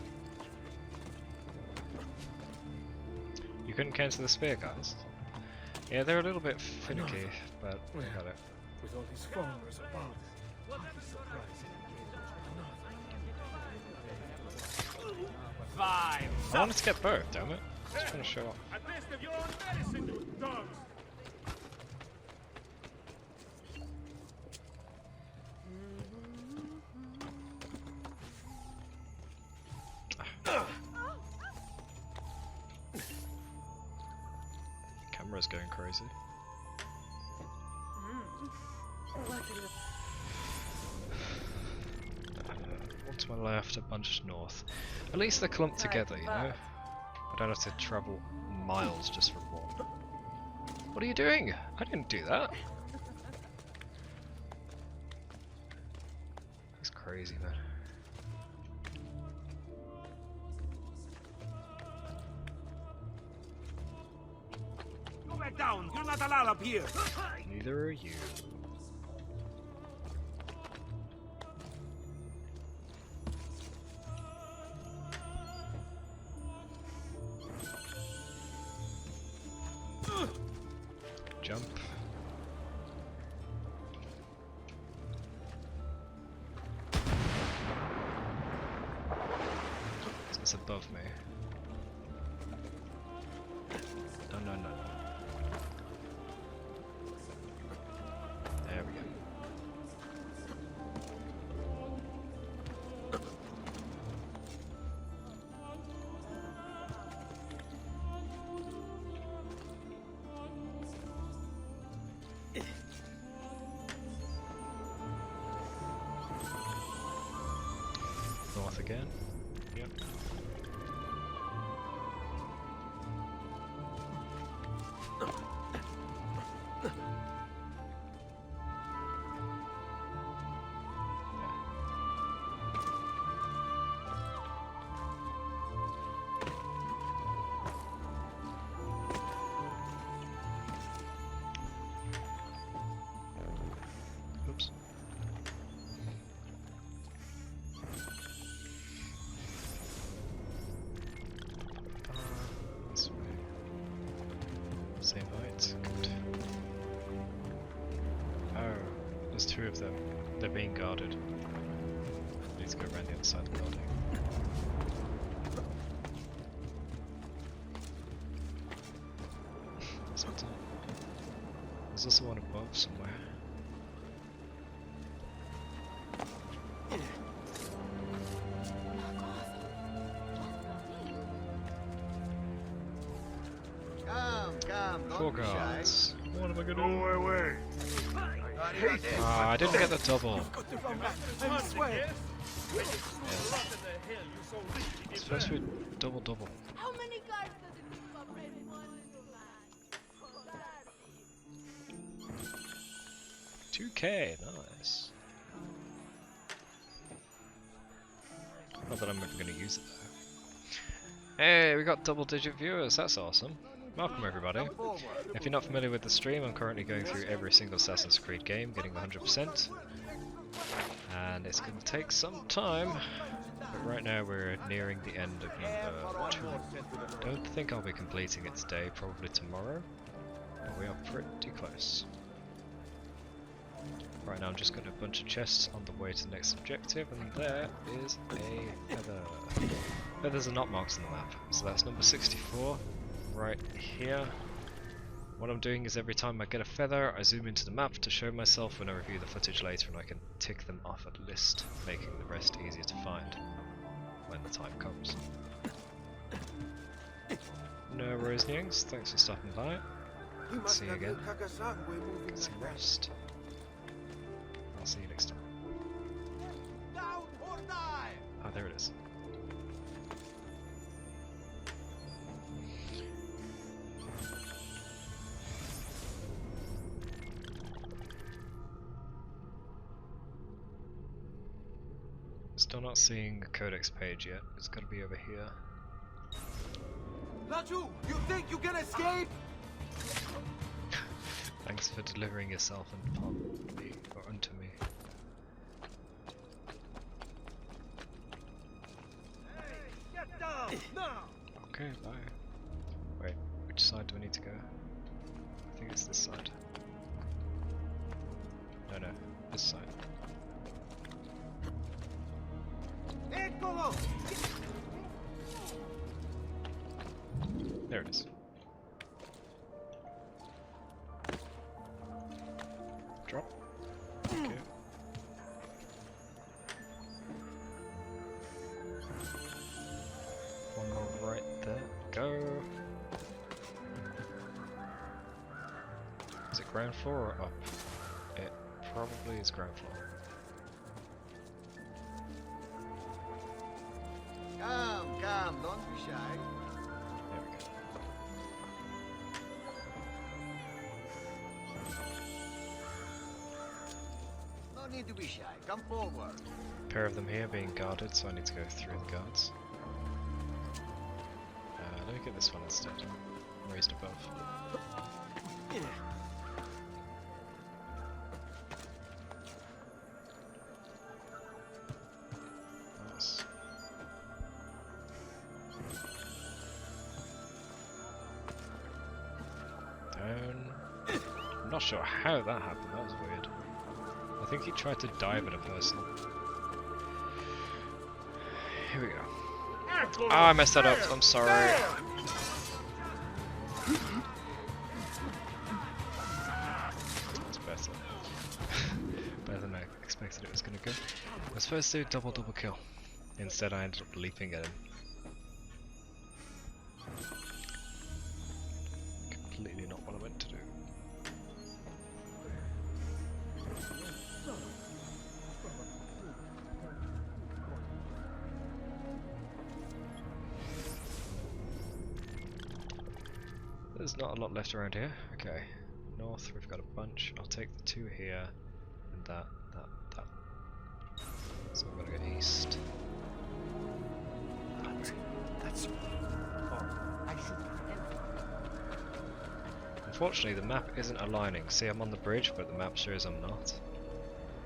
You couldn't cancel the spear guys? Yeah, they're a little bit finicky, but we got it. With all these followers about, I'd be surprised if he Five! I wanted to get both, damn it. Just trying to show off. A taste of your own medicine, you dogs! Camera's going crazy. One to my left, a bunch north. At least they're clumped together, you know? I don't have to travel miles just for one. What are you doing? I didn't do that. It's crazy, man. Go back down! You're not allowed up here! Neither are you. Jump. It's above me. No, no, no. There we go. North again. Yep. Oops. This way. Same height. Good. Oh, there's two of them. They're being guarded. Need to go around the other side of the building. There's also one above somewhere. Come, come, Four don't be shy. guards. What am I gonna do? Ah, I didn't get the double. I swear. It's supposed to be double. How many cars does it take to upgrade one little man? 2K, nice. Not that I'm ever going to use it though. Hey, we got double-digit viewers. That's awesome. Welcome everybody. If you're not familiar with the stream, I'm currently going through every single Assassin's Creed game, getting 100%. And it's going to take some time. But right now we're nearing the end of number 2. Don't think I'll be completing it today, probably tomorrow. But we are pretty close. Right now I'm just got a bunch of chests on the way to the next objective, and there is a feather. Feathers are not marked on the map, so that's number 64 right here. What I'm doing is every time I get a feather, I zoom into the map to show myself when I review the footage later, and I can tick them off a list, making the rest easier to find when the time comes. No worries, Nyings. Thanks for stopping by. Good to see you again. Get some rest. I'll see you next time. Oh, there it is. Still not seeing the codex page yet. It's got to be over here. Raju, you think you can escape? Thanks for delivering yourself upon me, or unto me. Hey, get down now! Okay, bye. Wait, which side do I need to go? I think it's this side. No, this side. Eccolo! There it is. Drop. Okay. One more right there. Go. Is it ground floor or up? It probably is ground floor. Come, don't be shy. There we go. No need to be shy. Come forward. A pair of them here being guarded, so I need to go through the guards. Let me get this one instead. Raised above. Nice. Down. I'm not sure how that happened, that was weird. I think he tried to dive at a person. Here we go. Ah, I messed that up, I'm sorry. That's better. Better than I expected it was gonna go. I was supposed to do double kill. Instead I ended up leaping at him. Completely not what I meant to do. There's not a lot left around here. Okay. North, we've got a bunch. I'll take the 2 here, and that. So I'm gonna go east. That's... Oh, I should... Unfortunately, the map isn't aligning. See, I'm on the bridge, but the map shows I'm not.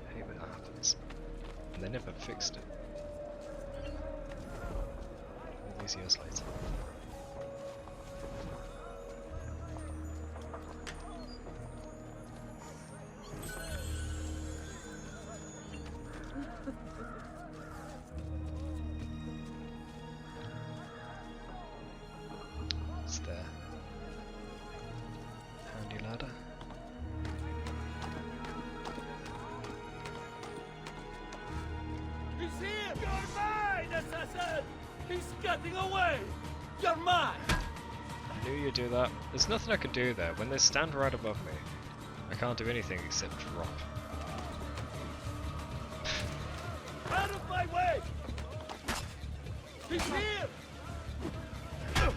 I hate when that happens. And they never fixed it. All these years later. It's there. Handy ladder. He's here! You're mine, assassin! He's getting away! You're mine! knew you'd do that. There's nothing I can do there. When they stand right above me, I can't do anything except drop. Out of my way! He's here! Go.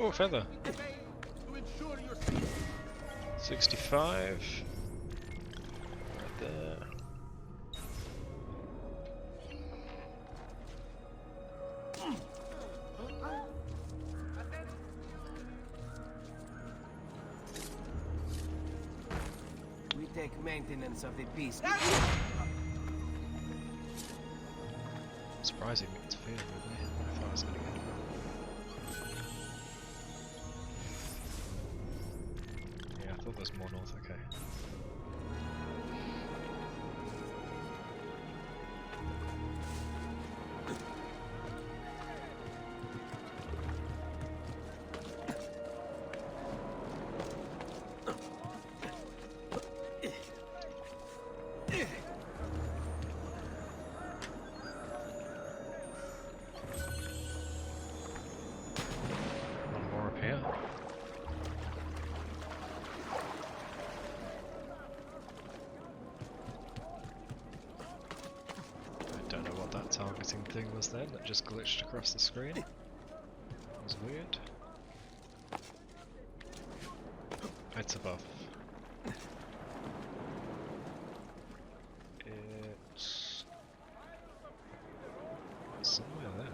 Oh, feather. 65. Right there. We take maintenance of the beast. Surprising me to feel with me. I thought I was gonna get it. Yeah, I thought there was more north, okay. One more up here. I don't know what that targeting thing was then that just glitched across the screen. It was weird. It's above. It's somewhere there.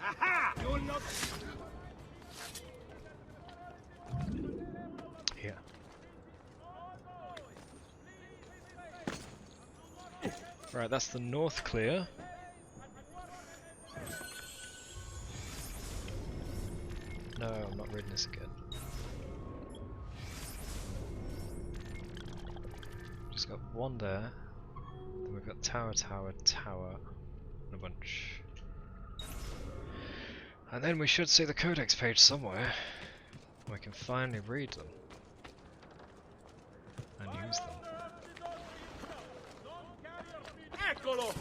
Aha! You'll not. Here. Right, that's the north clear. No, I'm not reading this again. Just got one there. Then we've got tower, tower, tower, and a bunch. And then we should see the codex page somewhere. We can finally read them. And use them. Eccolo!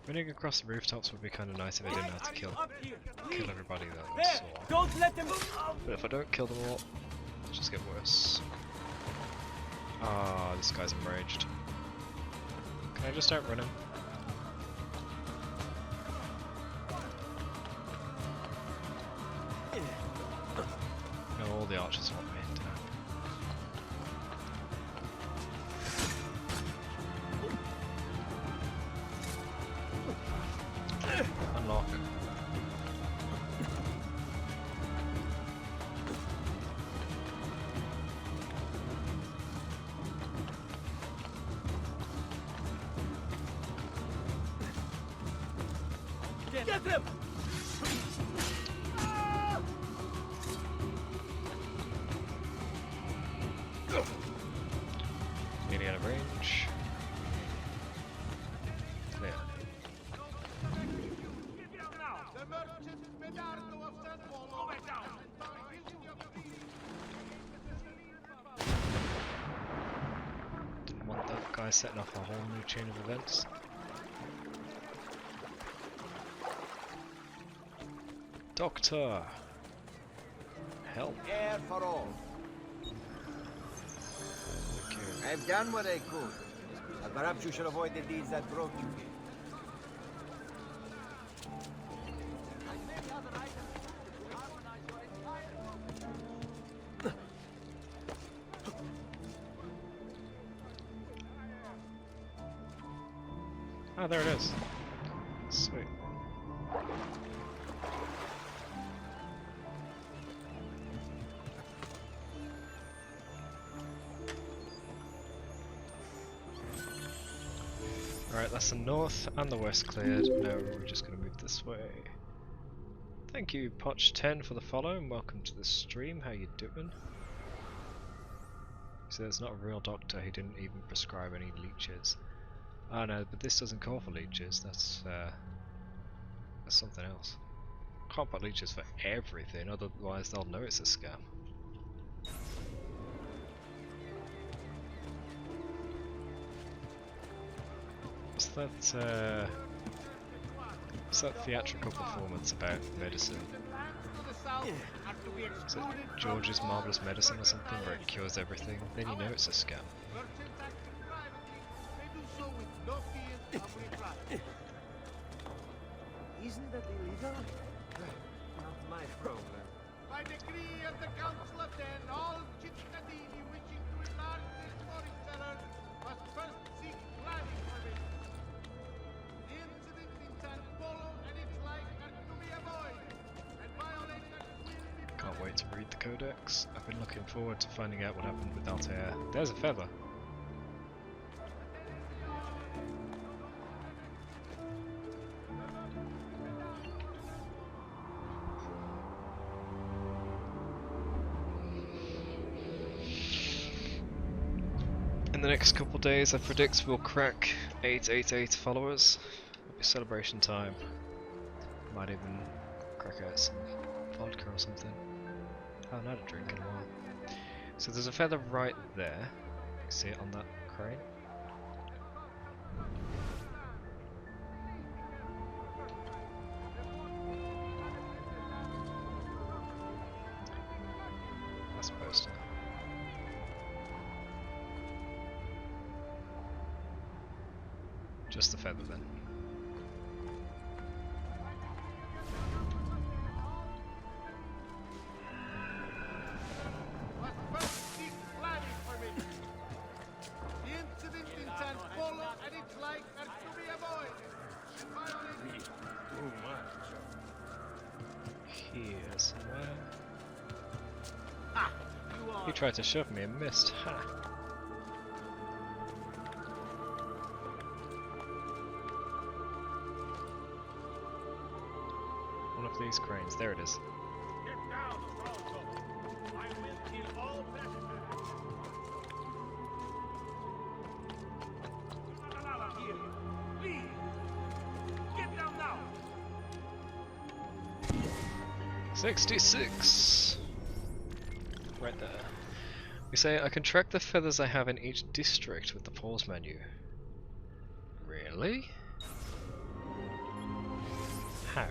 Running across the rooftops would be kind of nice if I didn't have to kill everybody that I There! saw. Don't let them. But if I don't kill them all, it'll just get worse. Ah, this guy's enraged. Can I just outrun him? No, all the archers want me. Damn. Unlock. Get him! Nearly out of range. There. The merchant Medardo of San Polo went down. Didn't want that guy setting off a whole new chain of events. Doctor! Help. Air for all. Okay. I've done what I could. But perhaps you should avoid the deeds that brought you here. Oh, there it is. Sweet. Alright, that's the north and the west cleared. Now we're just going to move this way. Thank you, Poch10, for the follow, and welcome to the stream. How you doing? So there's not a real doctor, he didn't even prescribe any leeches. Oh no, but this doesn't call for leeches, that's something else. Can't put leeches for everything, otherwise they'll know it's a scam. What's that theatrical performance about medicine? Is it George's Marvelous Medicine or something, where it cures everything? Then you know it's a scam. Isn't that illegal? Not my problem. By decree of the Council of Ten, all cittadini wishing to enlarge their forest cellars must first seek planning permission. The incidents in San Polo and its like are to be avoided, and violators will be... Can't wait to read the Codex. I've been looking forward to finding out what happened with Altair. There's a feather. In the next couple days, I predict we'll crack 888 followers. It'll be celebration time. Might even crack out some vodka or something. I haven't had a drink in a while. So there's a feather right there. You see it on that crane? That's a poster. Just the feather then. Must first seek planning permission. The incidents in San Polo and its like are to be avoided, and violators... Too much. Here somewhere. Ah, you are... He tried to shove me and missed. Ha! One of these cranes. There it is. Get down, Stronghold. I will kill all passengers. Do not allow us here. Please. Get down now. 66! Right there. We say, I can track the feathers I have in each district with the pause menu. Really? How?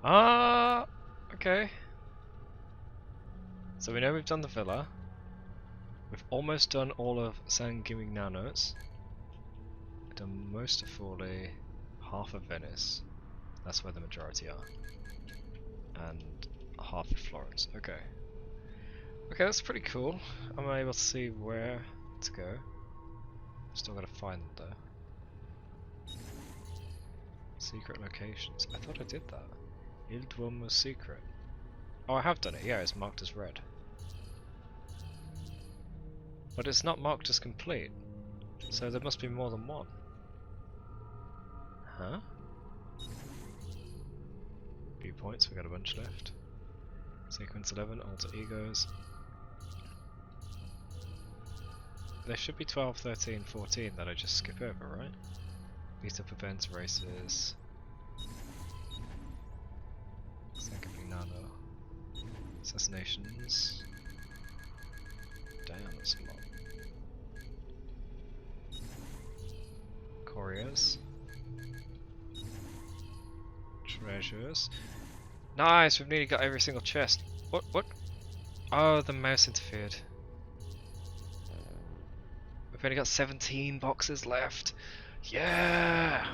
Ah, okay. So we know we've done the villa. We've almost done all of San Gimignano's. We've done most of Forlì, half of Venice. That's where the majority are. And half of Florence. Okay. Okay, that's pretty cool. I'm able to see where to go. Still gotta find them though. Secret locations. I thought I did that. Il Duomo secret. Oh, I have done it. Yeah, it's marked as red. But it's not marked as complete. So there must be more than one. Huh? Viewpoints, we got a bunch left. Sequence 11, alter egos. There should be 12, 13, 14 that I just skip over, right? Meet up events, races. Secondly, nano. Assassinations. Damn, that's a lot. Couriers. Treasures. Nice, we've nearly got every single chest. What? Oh, the mouse interfered. We've only got 17 boxes left. Yeah!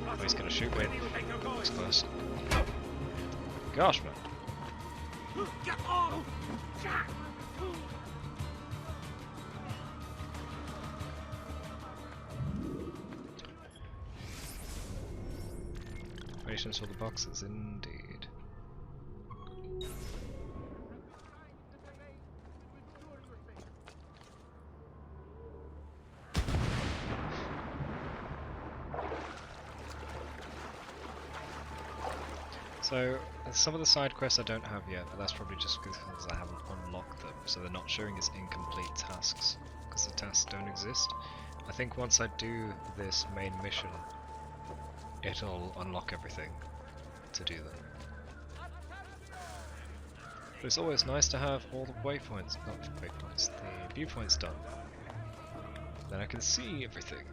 Oh, he's gonna shoot me. Looks close. Gosh, man. Get on! Jack! Patience for the boxes, indeed. So, some of the side quests I don't have yet, but that's probably just because I haven't unlocked them, so they're not showing as incomplete tasks, because the tasks don't exist. I think once I do this main mission, it'll unlock everything to do them. But it's always nice to have all the waypoints, not waypoints, the viewpoints done. Then I can see everything.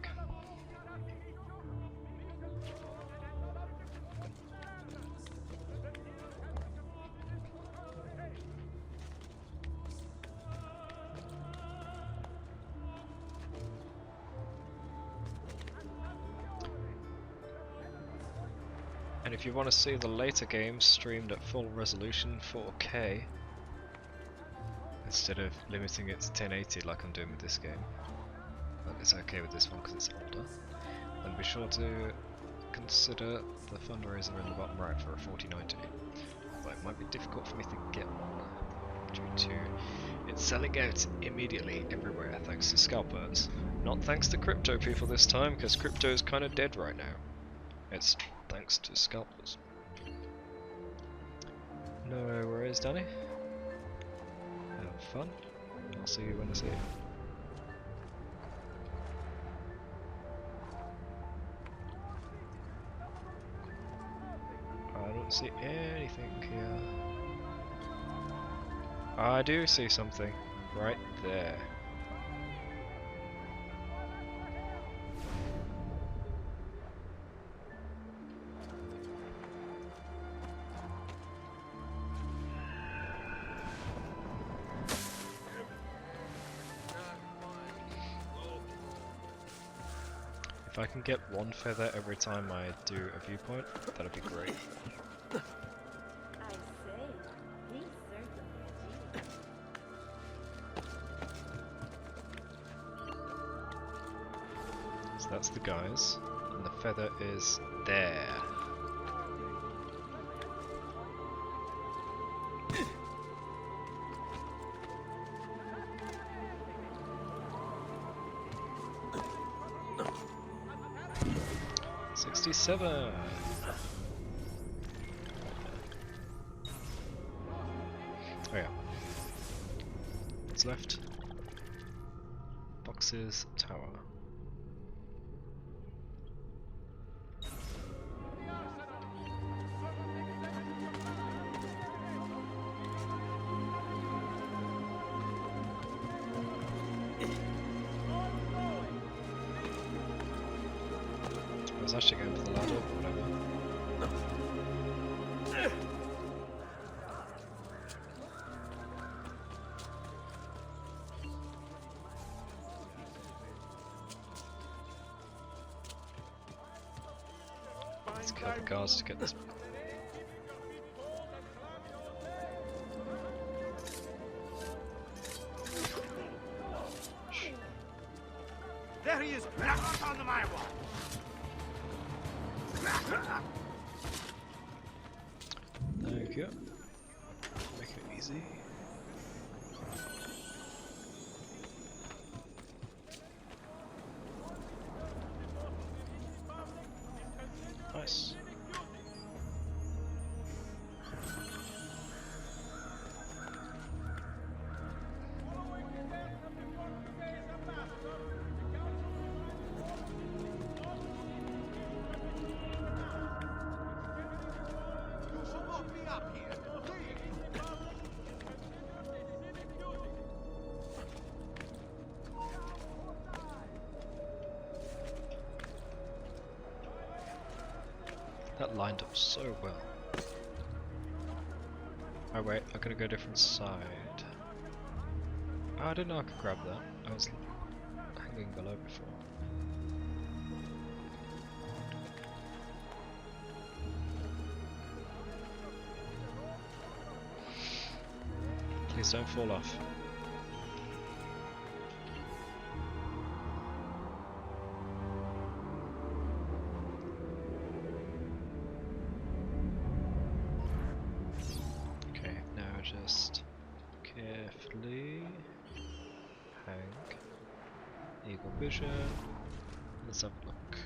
And if you want to see the later games streamed at full resolution 4K, instead of limiting it to 1080 like I'm doing with this game, but it's okay with this one because it's older, then be sure to consider the fundraiser in the bottom right for a 4090. Although it might be difficult for me to get one due to it's selling out immediately everywhere thanks to scalpers. Not thanks to crypto people this time, because crypto is kind of dead right now. It's thanks to scalpers. No worries, Danny. Have fun. I'll see you when I see you. I don't see anything here. I do see something right there. If I can get one feather every time I do a viewpoint, that'd be great. I say, he's certainly a genius. So that's the guys, and the feather is there. $67. Oh yeah. What's left? Boxes, tower. I was actually going for the ladder, but whatever. Let's kill the guards to get this. There he is! Not on the my one! Thank you. Make it easy. That lined up so well. Oh wait, I gotta go different side. Oh, I didn't know I could grab that. I was hanging below before. Please don't fall off. Okay, now just carefully hang. Eagle vision. Let's have a look.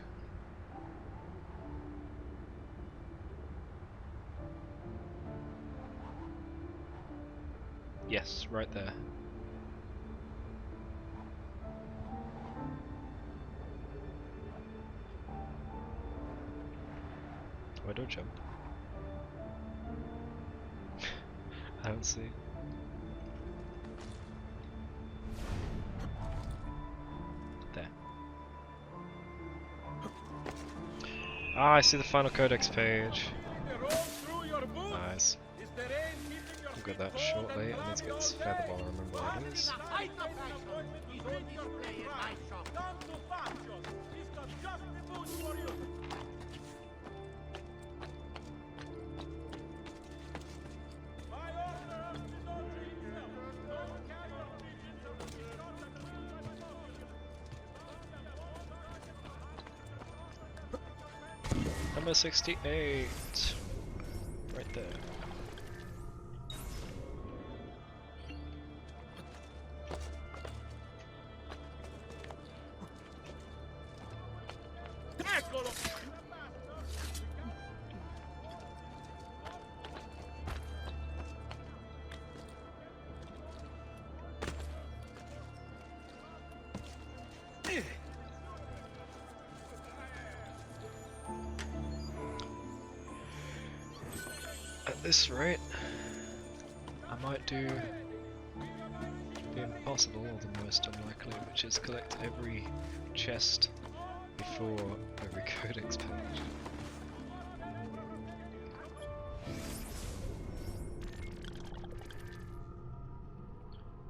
Yes, right there. Why don't jump? I don't see. There. Ah, I see the final codex page. Nice. We'll get that shortly. I need to get this feather ball, remember what it is. Number 68. Right there. At this rate, I might do the impossible or the most unlikely, which is collect every chest before every codex page.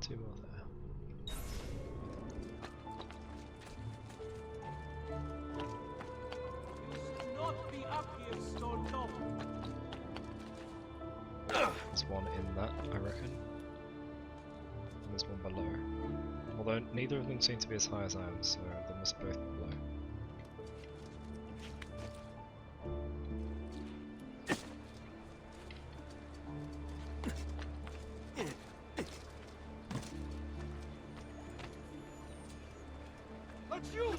Two more there. There's one in that, I reckon. And there's one below. Although neither of them seem to be as high as I am, so they must both be below. Let's you!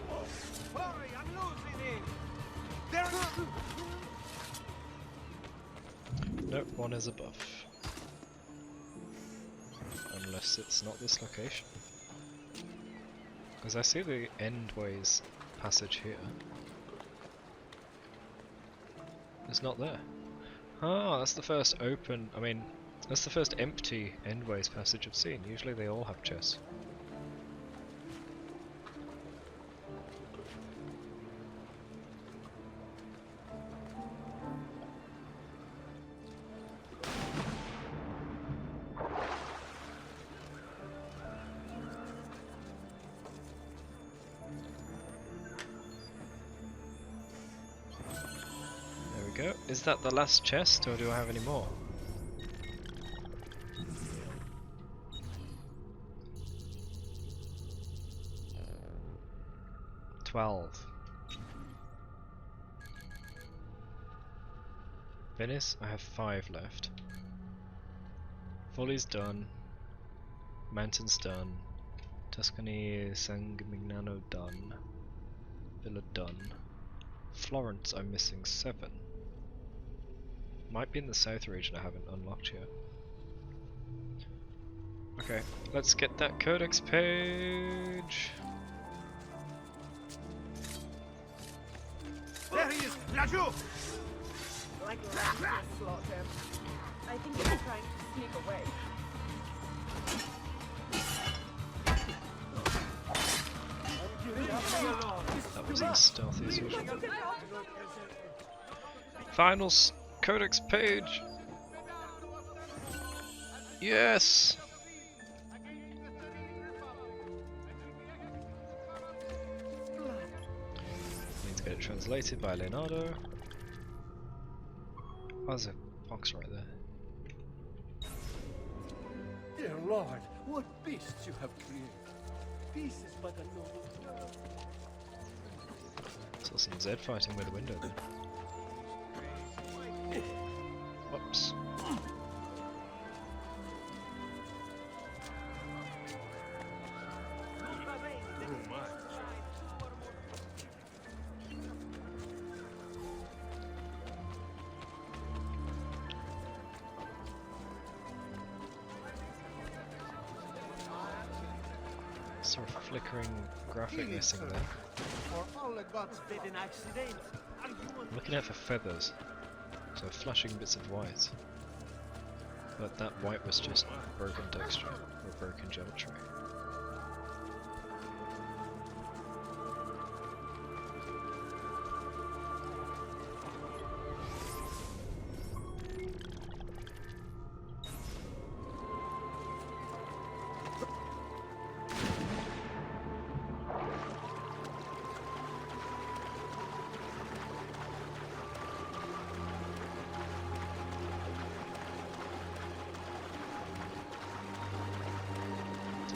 Oh, sorry, I'm losing it! There Nope, one is above. Unless it's not this location. Because I see the endways passage here. It's not there. Ah, that's the first open, that's the first empty endways passage I've seen. Usually they all have chests. Go. Is that the last chest, or do I have any more? $12. Venice, I have 5 left. Folly's done. Mountain's done. Tuscany, San Gimignano done. Villa done. Florence, I'm missing 7. Might be in the south region I haven't unlocked yet. Okay, let's get that codex page. There he is! Laju! Like a slot him. I think he's trying to sneak away. That was as stealthy as usual. Final codex page! Yes! Need to get it translated by Leonardo. Oh, there's a box right there. Dear Lord, what beasts you have created. Peace is but a noble flower. Saw some Zed fighting with a window there. Whoops. Sort of flickering graphic missing there. I'm looking out for feathers, so flashing bits of white. But that white was just broken texture, or broken geometry.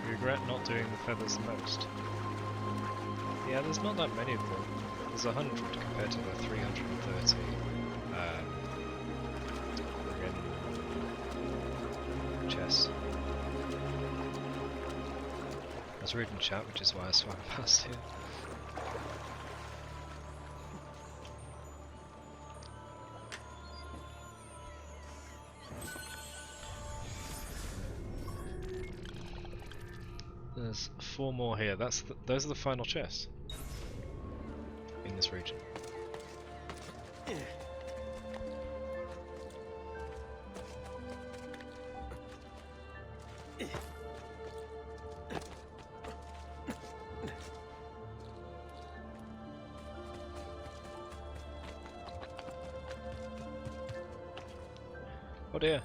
Regret not doing the feathers the most. Yeah, there's not that many of them. There's 100 compared to the 330 chests. I was reading chat, which is why I swung past here. There's 4 more here. Those are the final chests in this region. Oh dear.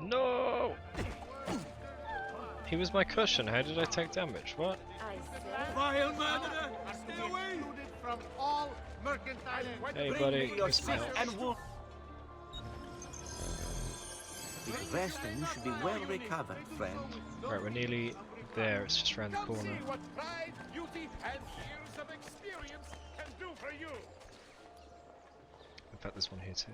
No! He was my cushion. How did I take damage? What? Vile murderer! Stay away! From all mercantile. Hey, buddy. Be rest and you should be well recovered, friend. Right, we're nearly there. It's just around the corner. See what pride, beauty, and years of experience can do for you. In fact, there's one here too.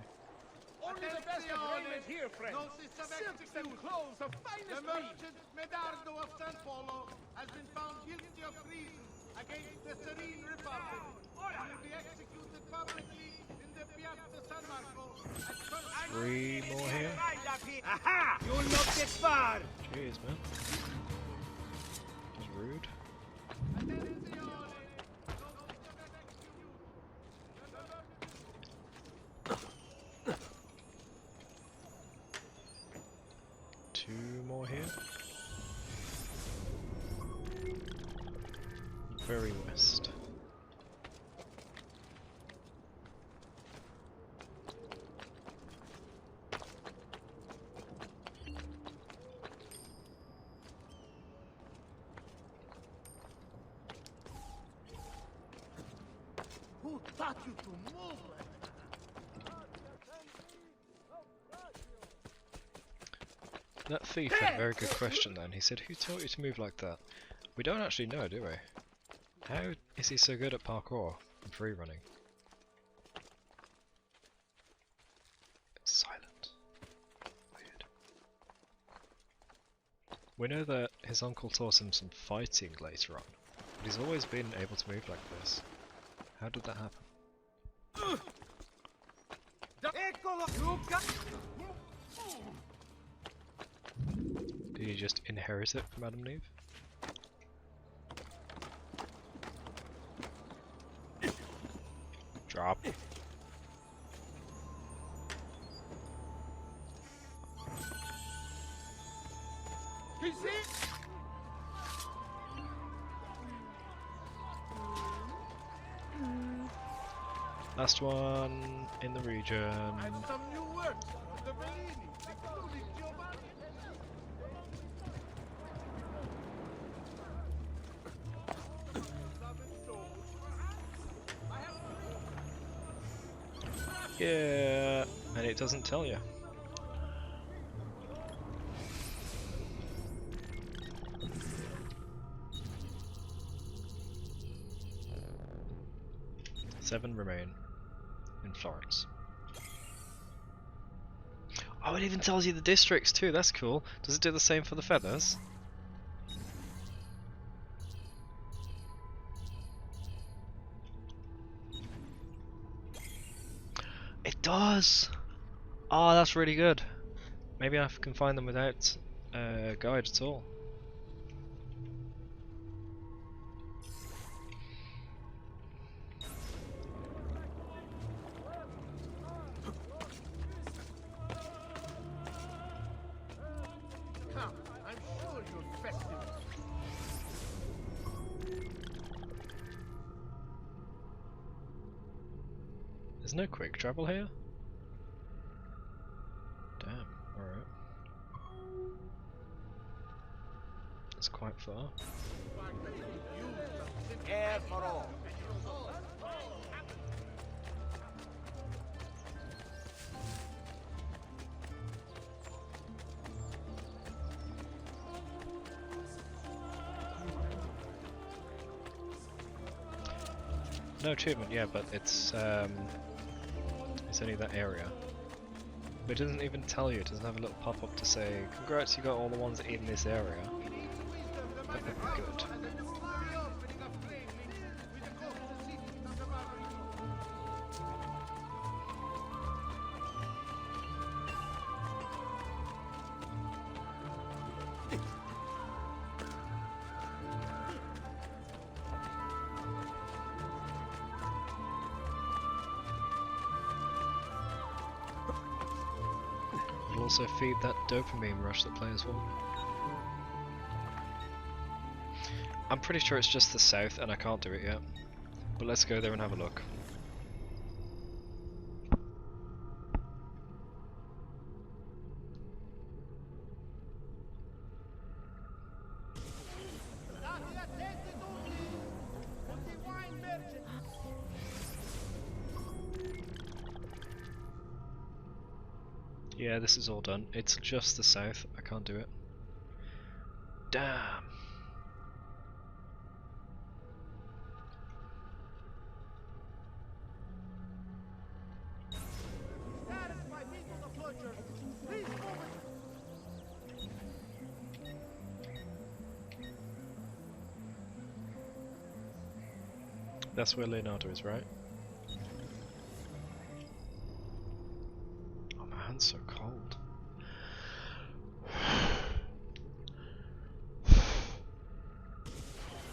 Only the best of raiment here, friend. Silks and clothes of finest The merchant Medardo of San Polo has been found guilty of treason against the Serene Republic and will be executed publicly in the Piazza San Marco at first. 3 more here. Aha! You'll not get far! Jeez, man. That's rude. More here. Very west. Who taught you to move like That thief had a very good question then. He said, who taught you to move like that? We don't actually know, do we? How is he so good at parkour and free running? It's silent. Weird. We know that his uncle taught him some fighting later on, but he's always been able to move like this. How did that happen? Did he just inherit it from Adam and Eve? Drop. He's it! Last one in the region. And some new works of the Bellini, including Giovanni. Yeah, and it doesn't tell you. Seven remain in Florence. Oh, it even tells you the districts too, that's cool. Does it do the same for the feathers? It does! Oh, that's really good. Maybe I can find them without a guide at all. Come, I'm sure you're festive. There's no quick travel here? Damn, alright. It's quite far. Air for all. No achievement, yeah, but it's only that area. But it doesn't even tell you, it doesn't have a little pop-up to say, congrats, you got all the ones in this area. That would be good. It'll also feed that dopamine rush that players want. I'm pretty sure it's just the south and I can't do it yet. But let's go there and have a look. Yeah, this is all done. It's just the south. I can't do it. Damn. That's where Leonardo is, right? Oh, my hand's so cold.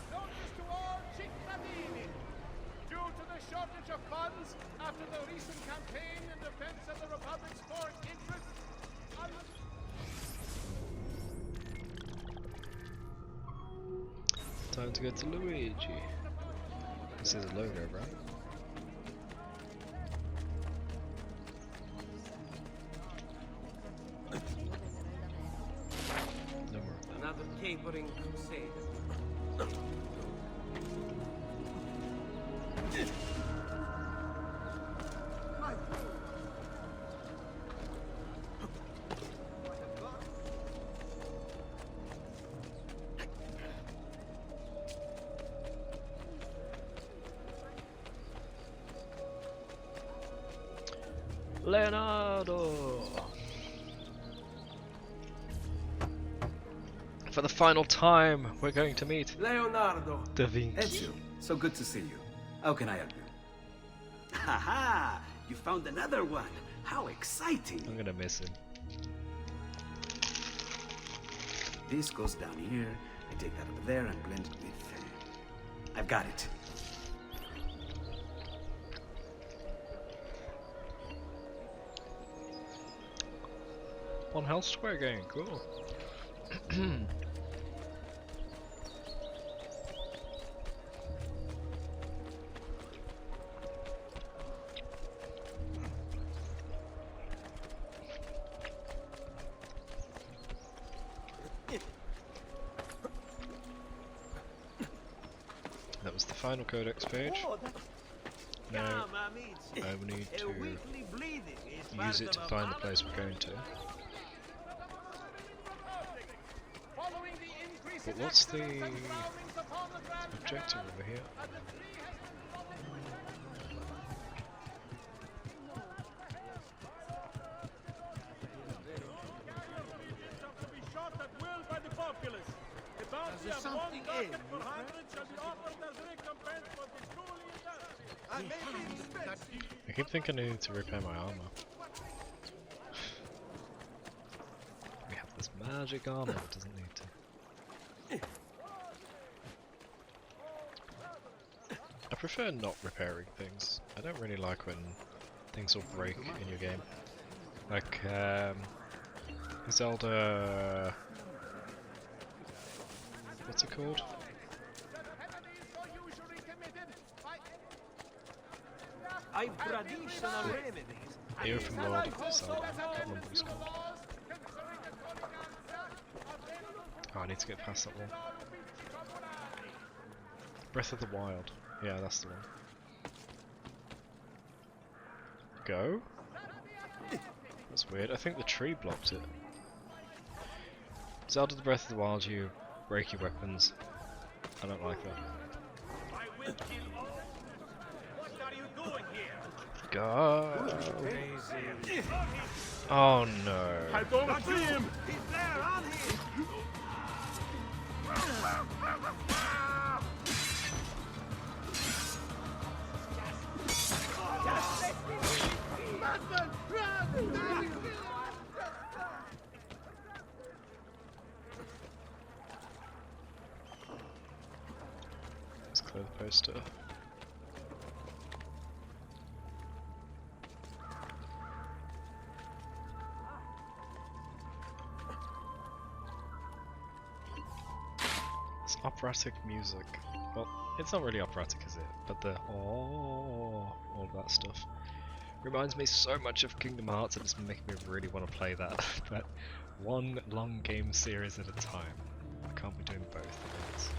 Notice to all cittadini. Due to the shortage of funds after the recent campaign in defense of the Republic's foreign interests, Time to go to Luigi. This is a logo, right? No more. Another capering crusade. Leonardo! For the final time, we're going to meet Leonardo! Da Vinci. Ezio, so good to see you. How can I help you? Haha! You found another one! How exciting! I'm gonna miss him. This goes down here, I take that over there and blend it with... I've got it. One health square again, cool. That was the final codex page. Now I will need to use it to find the place we're going to. But what's the objective over here? I keep thinking I need to repair my armor. We have this magic armor that doesn't need to. I prefer not repairing things. I don't really like when things will break in your game. Like, Zelda... What's it called? The open world of Zelda. I can't remember what it's called. Oh, I need to get past that one. Breath of the Wild. Yeah, that's the one. Go? That's weird. I think the tree blocked it. Zelda the Breath of the Wild, you break your weapons. I don't like that. Go! Oh no. I don't see him! He's there, on him! Let's clear the poster. It's operatic music. Well, it's not really operatic, is it? But the all of that stuff reminds me so much of Kingdom Hearts, and it's making me really want to play that. But one long game series at a time. I can't be doing both at once.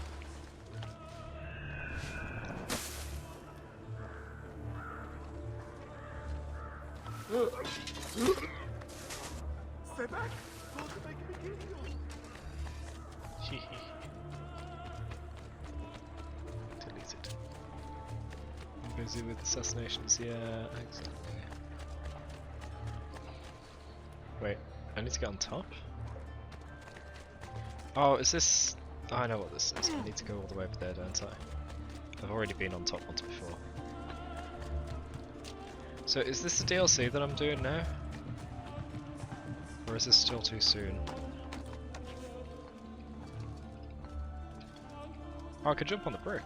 Stay back! Don't make me kill you! Deleted. I'm busy with assassinations, yeah, exactly. Wait, I need to get on top? Oh, is this... Oh, I know what this is. I need to go all the way over there, don't I? I've already been on top once before. So is this the DLC that I'm doing now? Or is this still too soon? Oh, I could jump on the brick.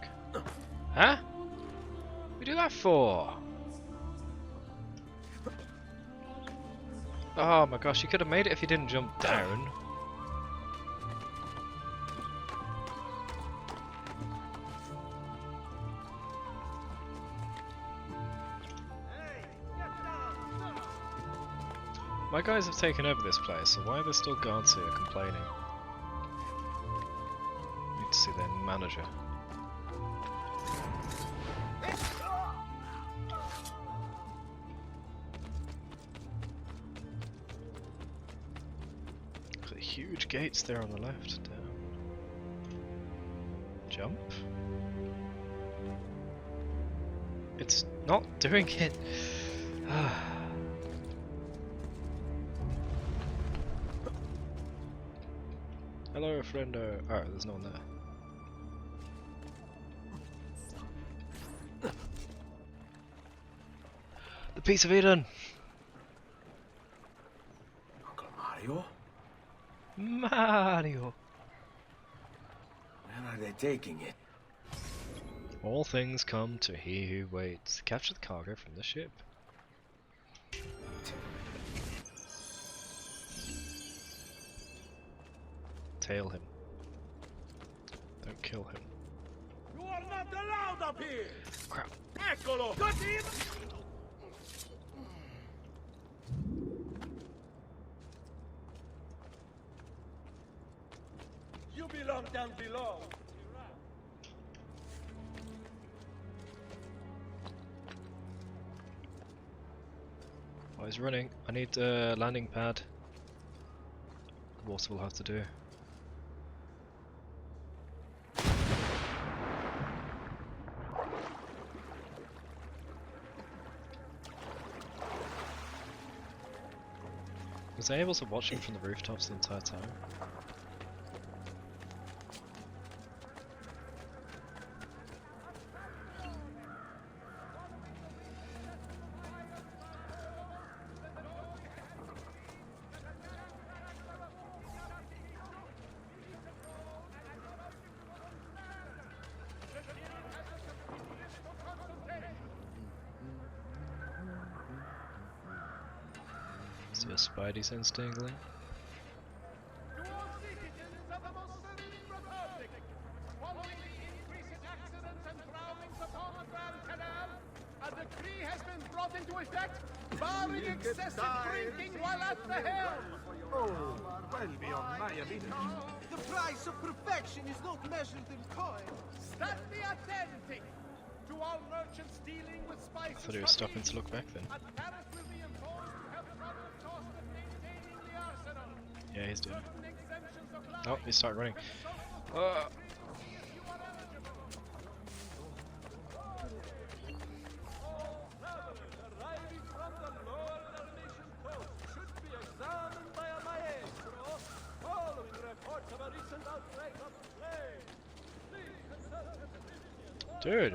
Huh? What do that for? Oh my gosh, you could have made it if you didn't jump down. My guys have taken over this place, so why are there still guards here complaining? Need to see their manager. Look at the huge gates there on the left. Down. Jump. It's not doing it. Hello, friendo. Oh, there's no one there. The Piece of Eden! Uncle Mario? Mario! Where are they taking it? All things come to he who waits. Capture the cargo from the ship. fail him. Don't kill him. You are not allowed up here! Crap. Eccolo! Got him! You belong down below. Oh, he's running. I need a landing pad. Water will have to do. Was I able to watch him from the rooftops the entire time? Is your spidey sense tingling? To all citizens of the most serene republic, following the increase in accidents and drownings upon the Grand Canal, a decree has been brought into effect barring excessive drinking while at the helm. Oh, well beyond my ability. The price of perfection is not measured in coin. Stand be attentive to all merchants dealing with spices. I thought he was stopping to look back then. A tariff will be imposed to help cover the cost of maintaining the arsenal. Yeah, he's doing. Certain exemptions apply. Oh, he started running. Arriving from the lower Dalmatian coast should be examined by a maestro following reports of a recent outbreak of plague. Please consult the Dude.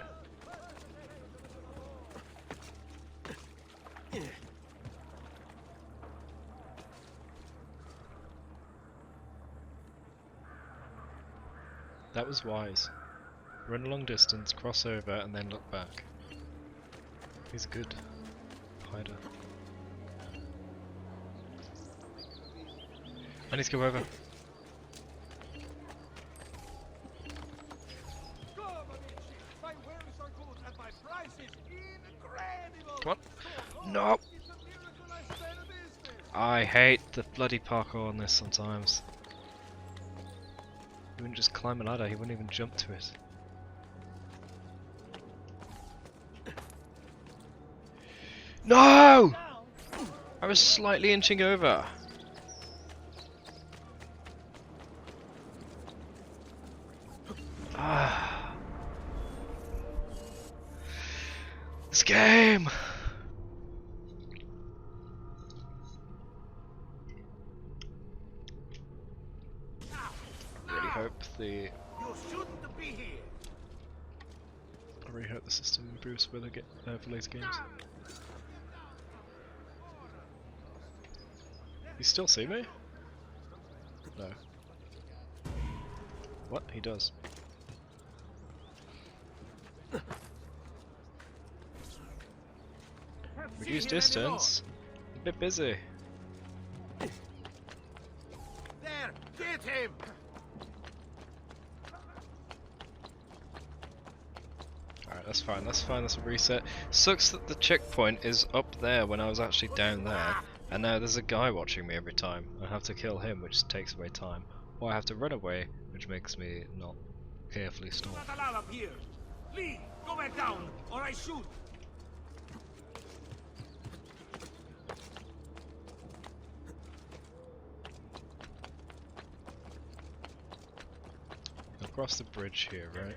That was wise. Run a long distance, cross over, and then look back. He's a good hider. I need to go over. Come on. No! I hate the bloody parkour on this sometimes. He wouldn't just climb a ladder, he wouldn't even jump to it. No! I was slightly inching over. Ah. This game! I really hope the system improves for later games. You still see me? No. What? He does. Reduce distance? A bit busy. There, get him! Alright, that's fine, that's a reset. Sucks that the checkpoint is up there when I was actually down there, and now there's a guy watching me every time. I have to kill him, which takes away time. Or I have to run away, which makes me not carefully stop. Not allowed up here. Lee, go back down, or I shoot. Across the bridge here, right?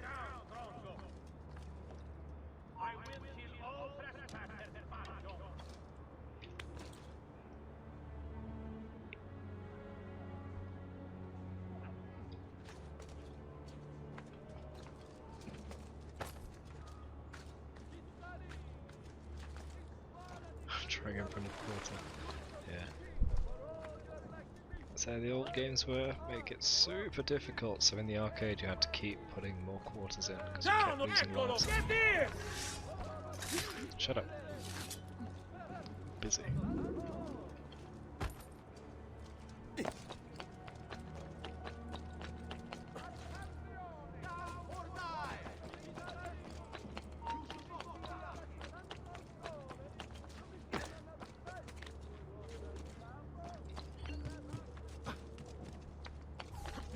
Trying in front of the portal. Yeah. That's how the old games were. Make it super difficult. So in the arcade you had to keep putting more quarters in because you kept losing lives. Shut up. Busy.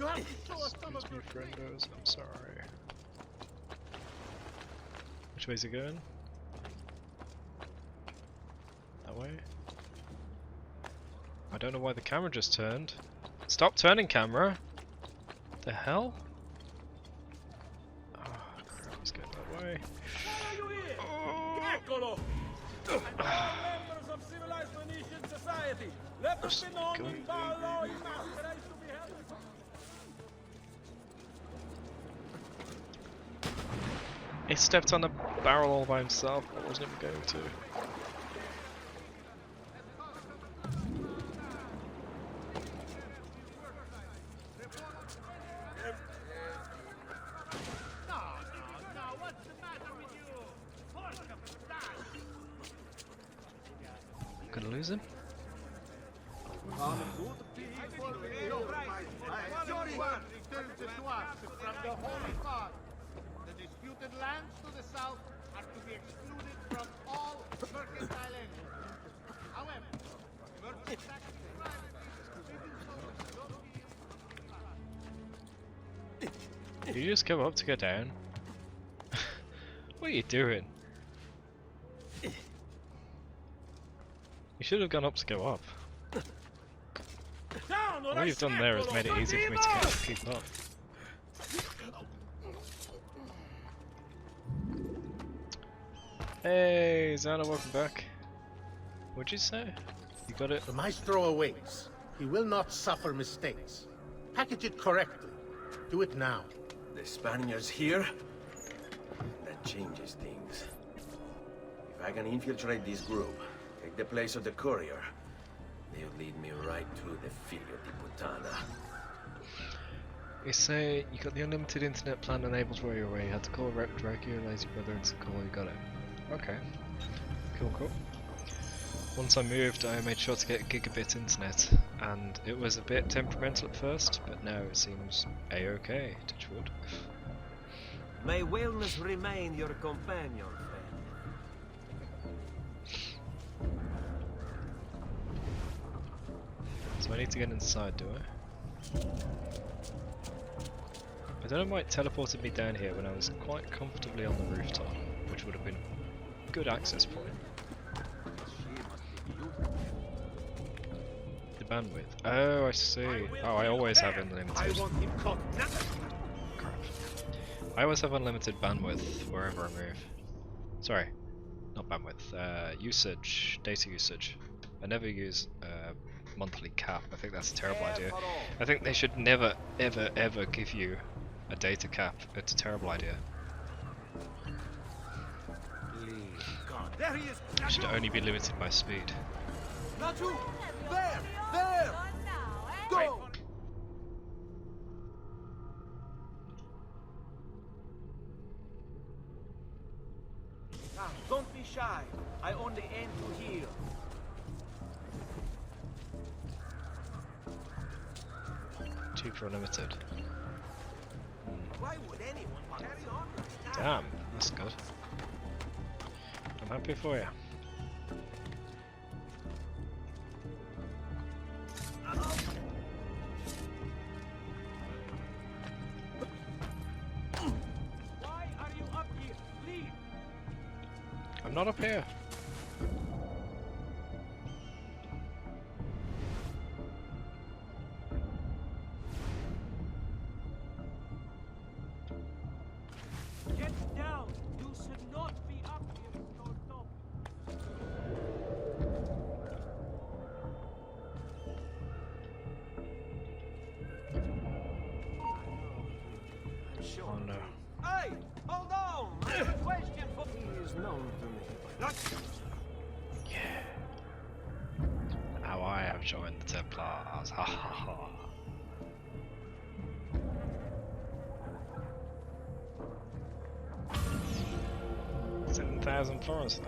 You have to show us some of Excuse me, your friendos, I'm sorry. Which way's it going? That way? I don't know why the camera just turned. Stop turning, camera! The hell? Oh crap, let's go that way. Eccolo! All members of civilized Venetian society, let us be known in ballo in masquerade to be held. He stepped on a barrel all by himself. I wasn't even going to. No, what's the matter with you? Porca puttana! Gonna lose him? Returns it to us from the Holy Father. The disputed lands to the south are to be excluded from all mercantile entry. However, merchant taxes Did you just come up to go down? What are you doing? You should have gone up to go up. All you've done there is made it easy for me to keep up. Hey, Zana, welcome back. What'd you say? You got it? The maestro awaits. He will not suffer mistakes. Package it correctly. Do it now. The Spaniards here? That changes things. If I can infiltrate this group, take the place of the courier, they'll lead me right to the Figlio di Puttana. You say you got the unlimited internet plan enabled where you're away. You had to call a rep, drag your lazy brother into call, you got it. Okay. Cool. Once I moved, I made sure to get gigabit internet, and it was a bit temperamental at first, but now it seems a-okay, touch wood. May wellness remain your companion, friend. So I need to get inside, do I? I don't know why it teleported me down here when I was quite comfortably on the rooftop, which would have been a good access point. The bandwidth. Oh, I see. Oh, I always have unlimited. Crap. I always have unlimited bandwidth wherever I move. Sorry, not bandwidth. Usage, data usage. I never use monthly cap. I think that's a terrible idea. I think they should never, ever give you a data cap. It's a terrible idea. I should only be limited by speed. Not you! There! Go! Now, don't be shy. I only aim to heal. Cheaper unlimited. Why would anyone carry on? Damn, that's good. I'm happy for you. Why are you up here? Leave! I'm not up here. Get down! You should not be up here, your top. Oh no. Hey! Hold on! I have a question for he is known to me. Yeah. Now I have joined the Templars. Ha ha ha. 7,000 forests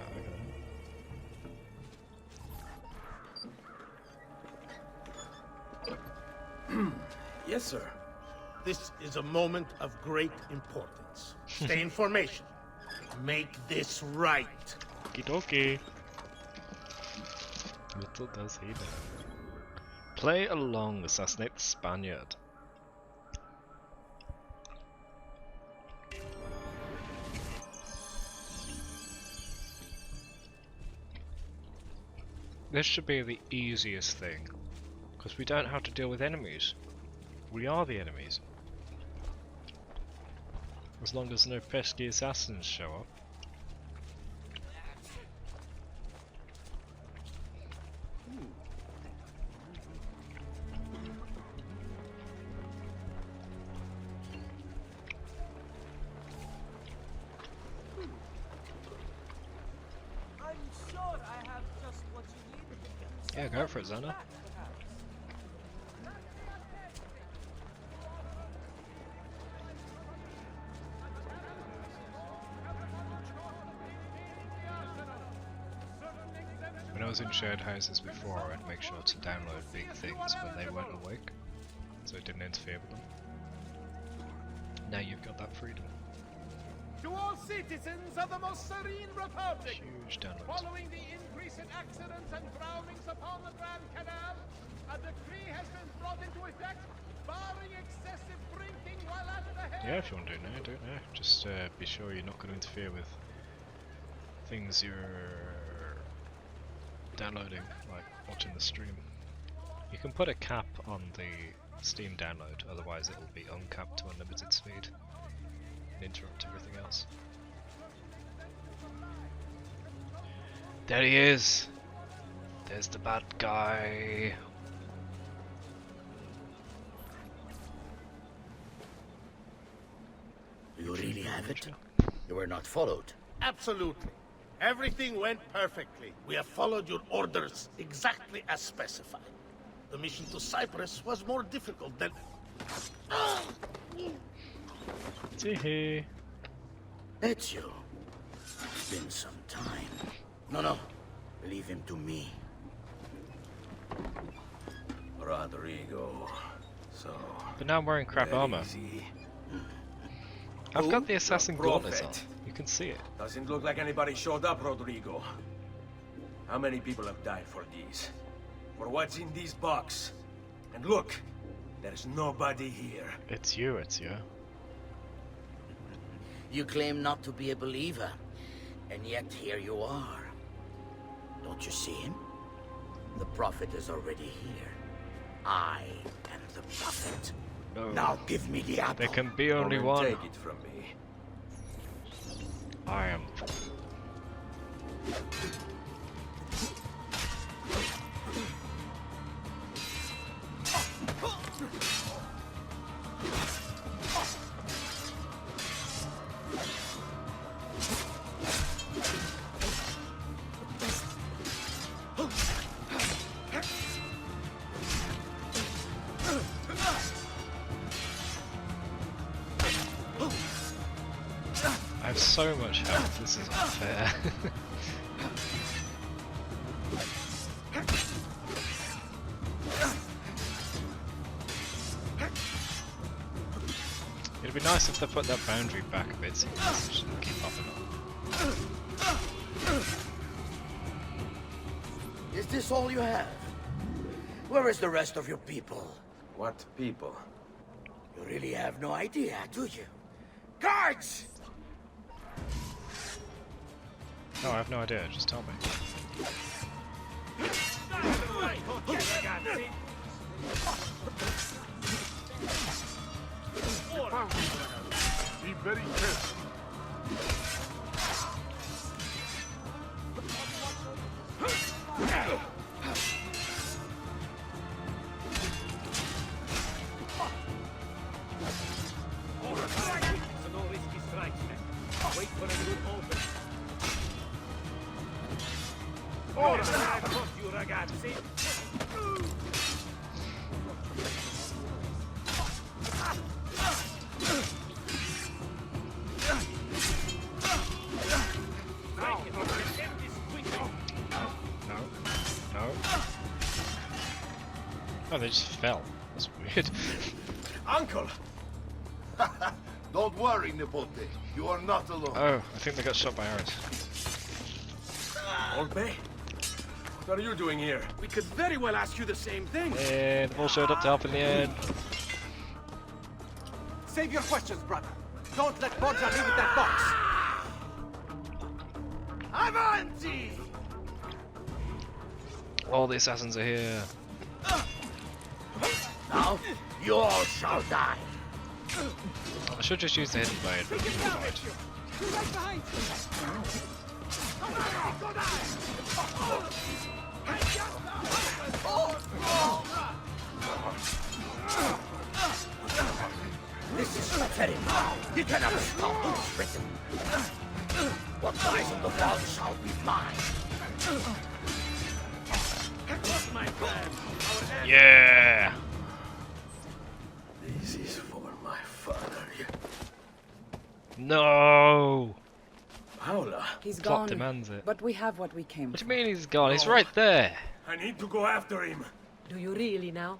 now. Yes, sir. This is a moment of great importance. Stay in formation. Make this right. Okie dokie. Little does he know. Play along, assassinate the Spaniard. This should be the easiest thing, because we don't have to deal with enemies. We are the enemies. As long as no pesky assassins show up. I'm sure I have just what you need. Yeah, go for it, Zana. When I was in shared houses before, I'd make sure to download big things when they weren't awake, so it didn't interfere with them. Now you've got that freedom. To all citizens of the most serene republic, Huge downloads. following the increase in accidents and drownings upon the Grand Canal, a decree has been brought into effect barring excessive drinking while at the head. Yeah, if you want to do it now, do it now. Just be sure you're not going to interfere with things you're downloading, like watching the stream. You can put a cap on the Steam download, otherwise it will be uncapped to unlimited speed and interrupt everything else. There he is! There's the bad guy! You really have it? You were not followed? Absolutely. Everything went perfectly. We have followed your orders exactly as specified. The mission to Cyprus was more difficult than... Tee-hee. Ezio. It's been some time. No. Leave him to me. Rodrigo. So... But now I'm wearing crap armor. I've got the assassin gauntlets on. You can see it. Doesn't look like anybody showed up, Rodrigo. How many people have died for these? For what's in this box? And look, there's nobody here. It's you, Ezio. You claim not to be a believer, and yet here you are. Don't you see him? The Prophet is already here. I am the Prophet. No. Now give me the apple. There can be only Don't one. Take it from me. I am. I have so much health, this is unfair. It'd be nice if they put that boundary back a bit so the message doesn't keep popping up. Is this all you have? Where is the rest of your people? What people? You really have no idea, do you? Guards! No, I have no idea, just tell me. Be very careful. So no risky strikes, man. Wait for a good open. Ora, I've got you, ragazzi. No. Oh, they just fell. That's weird. Uncle! Don't worry, Nipote. You are not alone. Oh, I think they got shot by arrows. Olpe? What are you doing here? We could very well ask you the same thing. And the ball showed up to help in the end. Save your questions, brother. Don't let Borgia leave with that box. Avanti! All the assassins are here. Now, you all shall die. I should just use the hidden blade. But Right behind This is pathetic. You cannot stop this written. What lies in the vault shall be mine. My friend, yeah. This is for my father. No. Paula. He's Plot gone, demands it. but we have what we came What do for. you mean he's gone? He's right there. I need to go after him. Do you really now?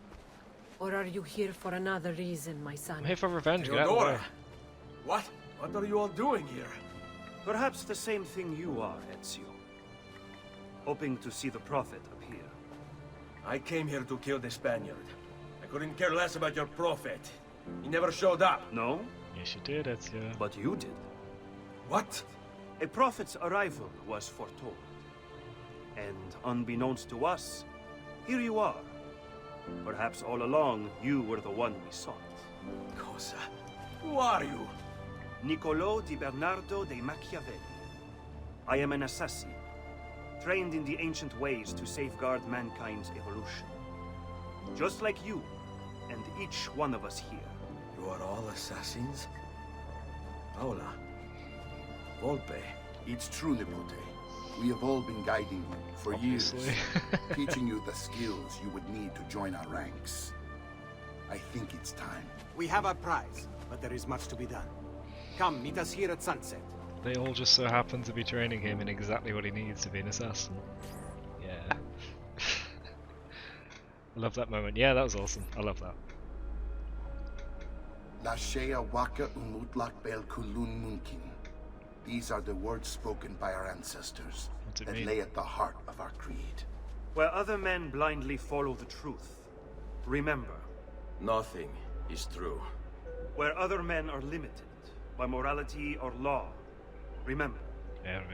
Or are you here for another reason, my son? I'm here for revenge. Get out of the Theodora. way. What? What are you all doing here? Perhaps the same thing you are, Ezio. Hoping to see the Prophet appear. I came here to kill the Spaniard. I couldn't care less about your prophet. He never showed up. No? Yes, you did, Ezio. But you did. What? A prophet's arrival was foretold. And unbeknownst to us, here you are. Perhaps all along, you were the one we sought. Cosa? Who are you? Niccolò di Bernardo de Machiavelli. I am an assassin, trained in the ancient ways to safeguard mankind's evolution. Just like you, and each one of us here. You are all assassins? Paula. Volpe. It's true, Nipote. We have all been guiding you for years, teaching you the skills you would need to join our ranks. I think it's time. We have our prize, but there is much to be done. Come, meet us here at sunset. They all just so happen to be training him in exactly what he needs to be an assassin. Yeah. I love that moment. Yeah, that was awesome. I love that. La Shea Waka Umutlak Bel Kulun Munkin. These are the words spoken by our ancestors that lay at the heart of our creed. Where other men blindly follow the truth, remember. Nothing is true. Where other men are limited by morality or law, remember.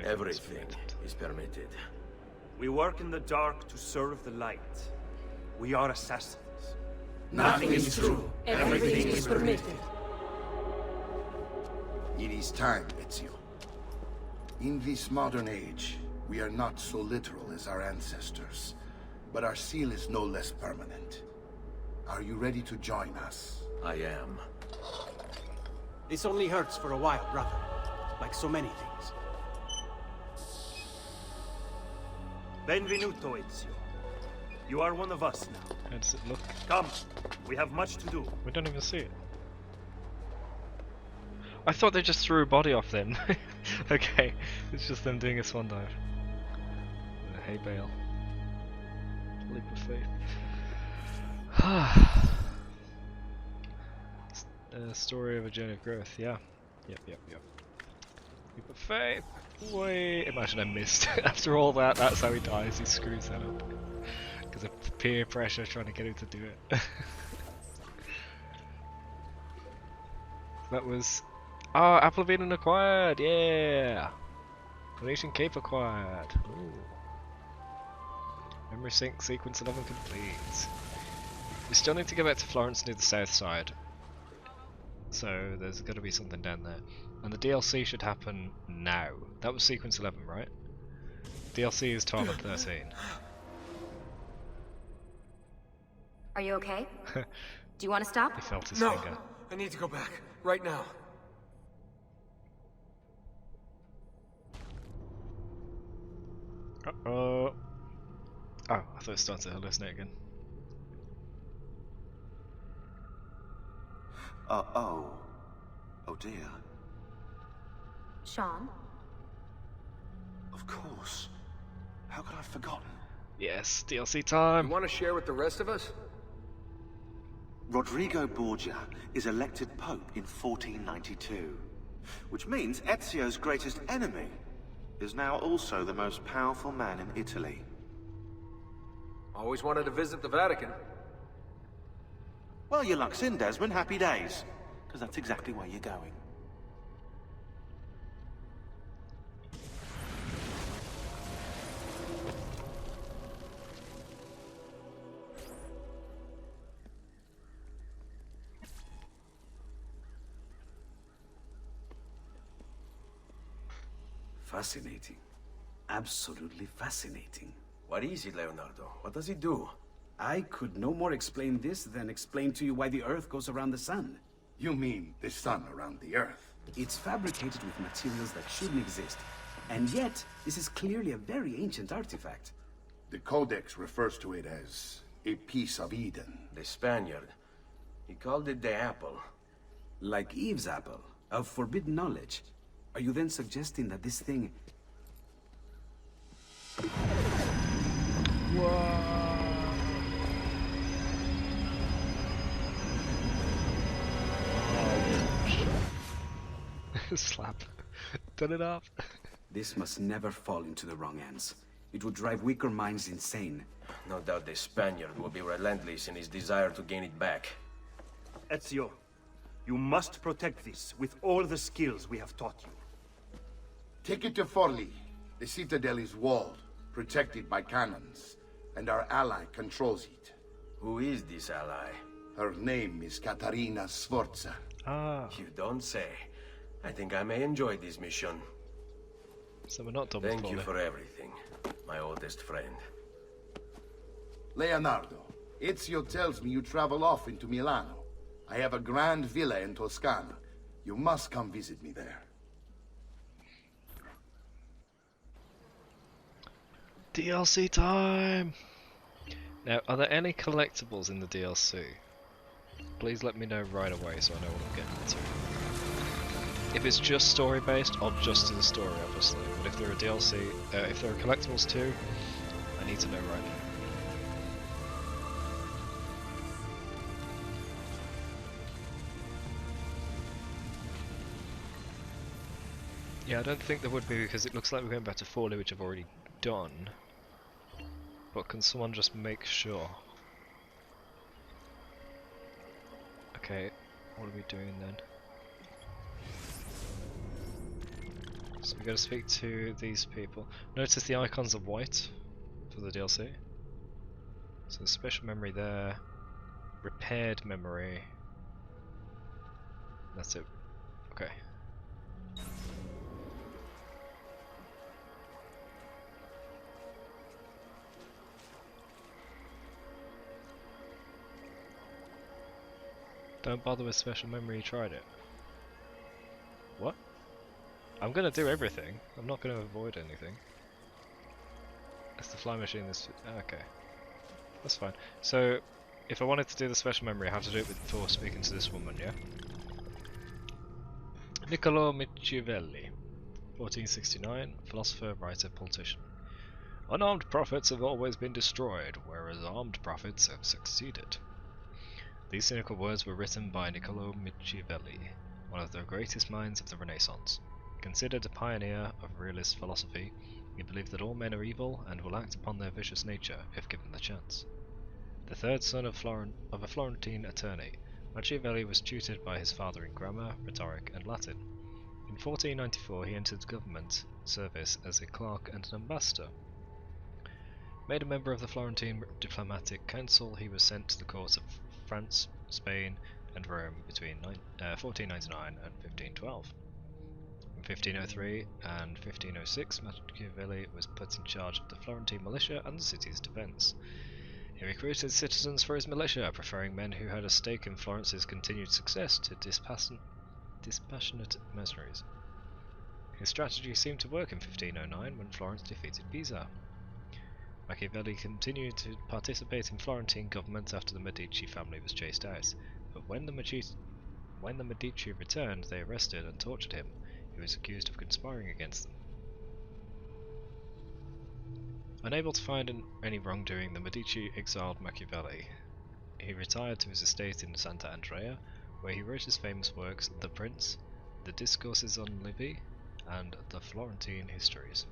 Everything is permitted. We work in the dark to serve the light. We are assassins. Nothing is true. Everything is permitted. It is time, Ezio. In this modern age, we are not so literal as our ancestors, but our seal is no less permanent. Are you ready to join us? I am. This only hurts for a while, brother. Like so many things. Benvenuto, Ezio. You are one of us now. How does it look? Come, we have much to do. We don't even see it. I thought they just threw a body off then. Okay, it's just them doing a swan dive. Hey Bale. Leap of faith. Story of a journey of growth, yeah. Yep. Leap of faith. Wait, imagine I missed. After all that, that's how he dies. He screws that up. Because of peer pressure trying to get him to do it. That was... Oh, Apple of Eden acquired! Yeah! Venetian Cape acquired! Ooh. Memory sync sequence 11 complete. We still need to go back to Florence near the south side. So there's got to be something down there. And the DLC should happen now. That was sequence 11, right? DLC is 12 and 13. Are you okay? Do you want to stop? He felt his No, finger. I need to go back. Right now. Uh-oh. Oh, I thought it started to hallucinate again. Oh dear. Sean? Of course. How could I have forgotten? Yes, DLC time! You want to share with the rest of us? Rodrigo Borgia is elected Pope in 1492, which means Ezio's greatest enemy is now also the most powerful man in Italy. Always wanted to visit the Vatican. Well, your luck's in, Desmond. Happy days. Because that's exactly where you're going. Fascinating. Absolutely fascinating. What is it, Leonardo? What does it do? I could no more explain this than explain to you why the Earth goes around the sun. You mean the sun around the Earth? It's fabricated with materials that shouldn't exist. And yet, this is clearly a very ancient artifact. The Codex refers to it as a piece of Eden. The Spaniard. He called it the apple. Like Eve's apple, of forbidden knowledge. Are you then suggesting that this thing... Slap. Turn it off. This must never fall into the wrong hands. It would drive weaker minds insane. No doubt the Spaniard will be relentless in his desire to gain it back. Ezio, you must protect this with all the skills we have taught you. Take it to Forli. The citadel is walled, protected by cannons, and our ally controls it. Who is this ally? Her name is Caterina Sforza. You don't say. I think I may enjoy this mission. So we're not done. Thank you for everything, my oldest friend. Leonardo, Ezio tells me you travel off into Milano. I have a grand villa in Toscana. You must come visit me there. DLC time! Now, are there any collectibles in the DLC? Please let me know right away so I know what I'm getting into. If it's just story based, I'll just do the story obviously, but if there are DLC, if there are collectibles too, I need to know right now. Yeah, I don't think there would be because it looks like we're going back to Forli, which I've already done. But can someone just make sure? Okay, what are we doing then? So we got to speak to these people. Notice the icons are white for the DLC. So special memory there, repaired memory. That's it. Okay. Don't bother with special memory, you tried it. What? I'm gonna do everything. I'm not gonna avoid anything. It's the fly machine this... okay. That's fine. So, if I wanted to do the special memory, I have to do it before speaking to this woman, yeah? Niccolò Machiavelli, 1469, philosopher, writer, politician. Unarmed prophets have always been destroyed, whereas armed prophets have succeeded. These cynical words were written by Niccolò Machiavelli, one of the greatest minds of the Renaissance. Considered a pioneer of realist philosophy, he believed that all men are evil and will act upon their vicious nature if given the chance. The third son of a Florentine attorney, Machiavelli was tutored by his father in grammar, rhetoric, and Latin. In 1494 he entered government service as a clerk and an ambassador. Made a member of the Florentine diplomatic council, he was sent to the courts of France, Spain, and Rome between 1499 and 1512. In 1503 and 1506, Machiavelli was put in charge of the Florentine militia and the city's defence. He recruited citizens for his militia, preferring men who had a stake in Florence's continued success to dispassionate mercenaries. His strategy seemed to work in 1509 when Florence defeated Pisa. Machiavelli continued to participate in Florentine government after the Medici family was chased out, but when the Medici returned, they arrested and tortured him. He was accused of conspiring against them. Unable to find any wrongdoing, the Medici exiled Machiavelli. He retired to his estate in Santa Andrea, where he wrote his famous works The Prince, The Discourses on Livy, and The Florentine Histories.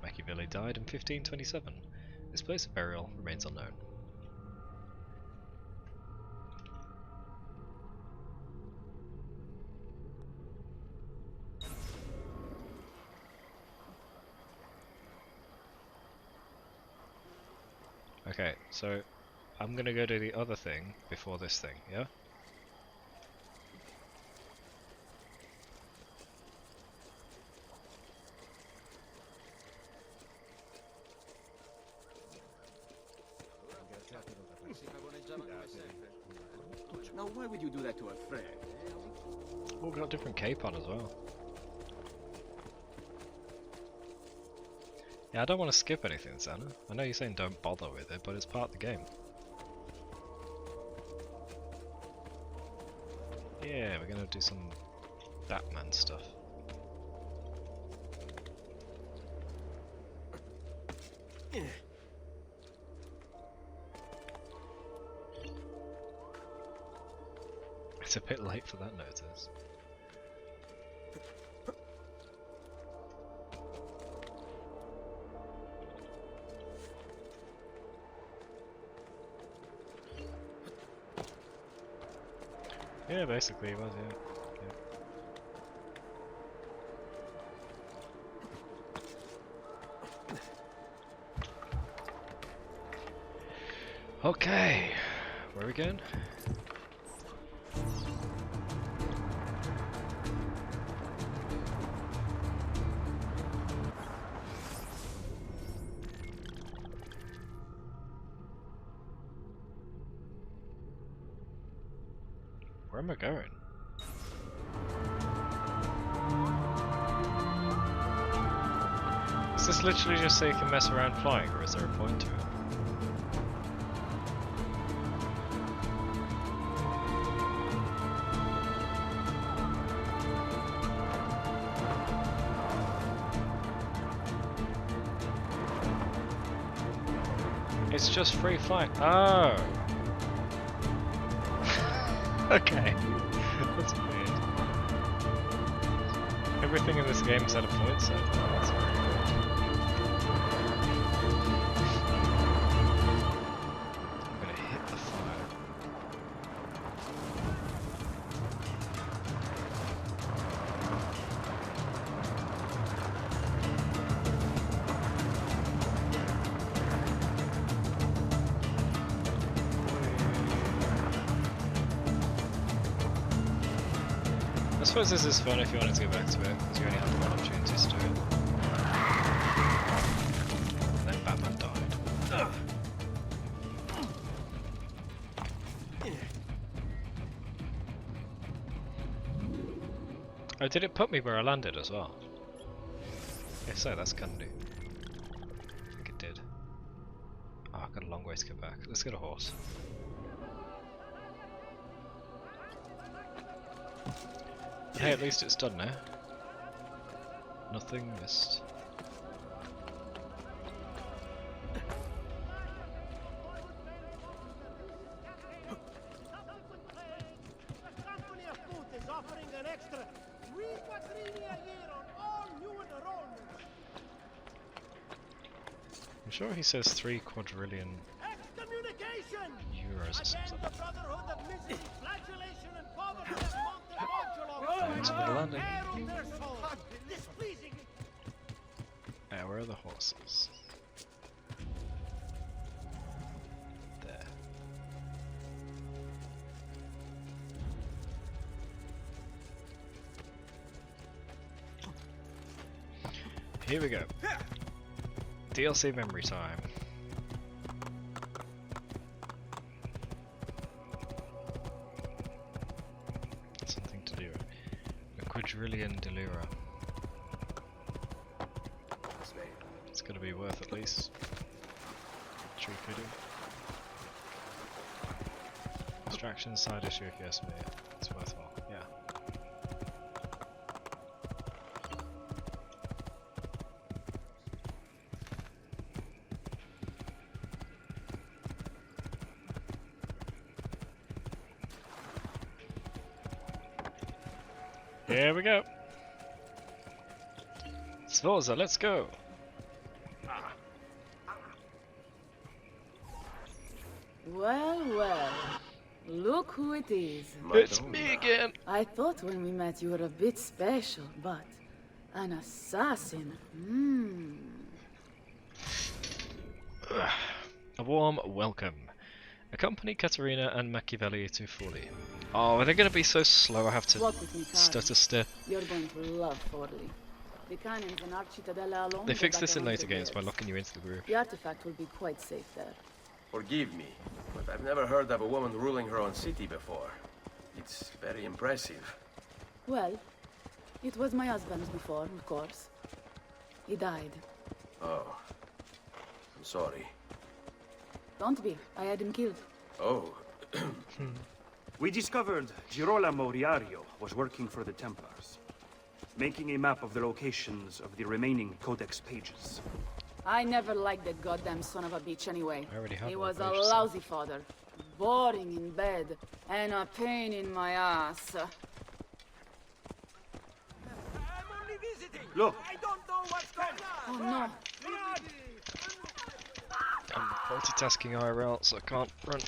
Machiavelli died in 1527. His place of burial remains unknown. Okay, so I'm gonna go do the other thing before this thing, yeah? Now, why would you do that to a friend? Oh, we've got a different cape on as well. Yeah, I don't want to skip anything, Santa. I know you're saying don't bother with it, but it's part of the game. Yeah, we're gonna do some Batman stuff. It's a bit late for that notice. Yeah, basically it was, yeah. Okay, where are we going? Where am I going? Is this literally just so you can mess around flying, or is there a point to it? It's just free flight. Oh! Okay. That's weird. Everything in this game is at a point, so that's very weird. I'm gonna hit the fire. I suppose this is fun if you wanted to go back to it, because you only have one opportunities to do it. And then Batman died. Oh, did it put me where I landed as well? If so, that's kind of new. I think it did. Oh, I've got a long way to get back. Let's get a horse. Hey, at least it's done now. Nothing missed. The Company of Food is offering an extra 3 quattrini a year on all new enrollments. I'm sure he says 3 quadrillion Excommunication! euros or something. The Brotherhood of Misery, Flagellation, and Poverty of Thanks for the landing. Displeasing. Where are the horses? There. Here we go. DLC memory time. Something to do. A quadrillion de lira. It's gonna be worth at least. True kidding. Distraction, side issue if you ask me. It's worthwhile, yeah. Here we go. Sforza, let's go. Well, well. Look who it is. It's me again. I thought when we met you were a bit special, but an assassin. A warm welcome. Accompany Katerina and Machiavelli to Forli. Oh, are they going to be so slow I have to Walk with me, stutter step? You're going to love Forli. The cannons and Architadella alone. They fix this in later games by locking you into the group. The artifact will be quite safe there. Forgive me, but I've never heard of a woman ruling her own city before. It's very impressive. Well, it was my husband's before, of course. He died. Oh. I'm sorry. Don't be. I had him killed. Oh. We discovered Girolamo Riario was working for the Templars, making a map of the locations of the remaining Codex pages. I never liked that goddamn son of a bitch anyway. I already have He one was a page, so- lousy father. Boring in bed, and a pain in my ass. Look! I don't know what's going on! Oh no. I'm multitasking IRL, so I can't run.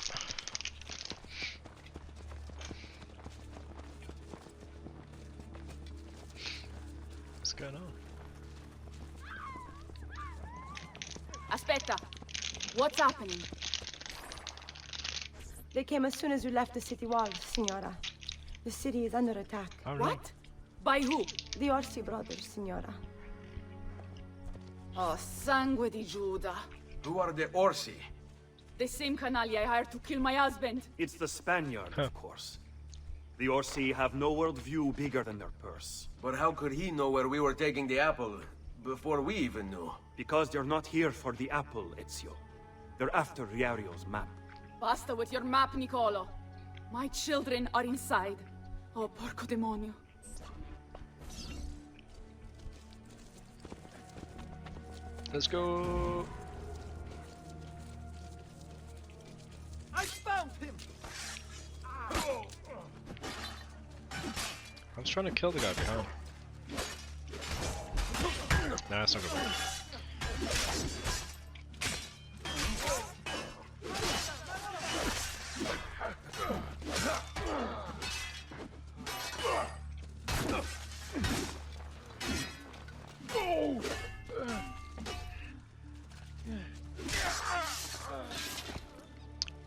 What's going on? Aspetta. What's happening? They came as soon as you left the city walls, Signora. The city is under attack. Oh, no. What? By who? The Orsi brothers, Signora. Oh, sangue di Giuda. Who are the Orsi? The same canali I hired to kill my husband. It's the Spaniard, of course. The Orsi have no worldview bigger than their purse. But how could he know where we were taking the apple before we even knew? Because they're not here for the apple, Ezio. They're after Riario's map. Basta with your map, Nicolo. My children are inside. Oh, porco demonio. Let's go. I found him! I was trying to kill the guy behind. Nah, that's not gonna work.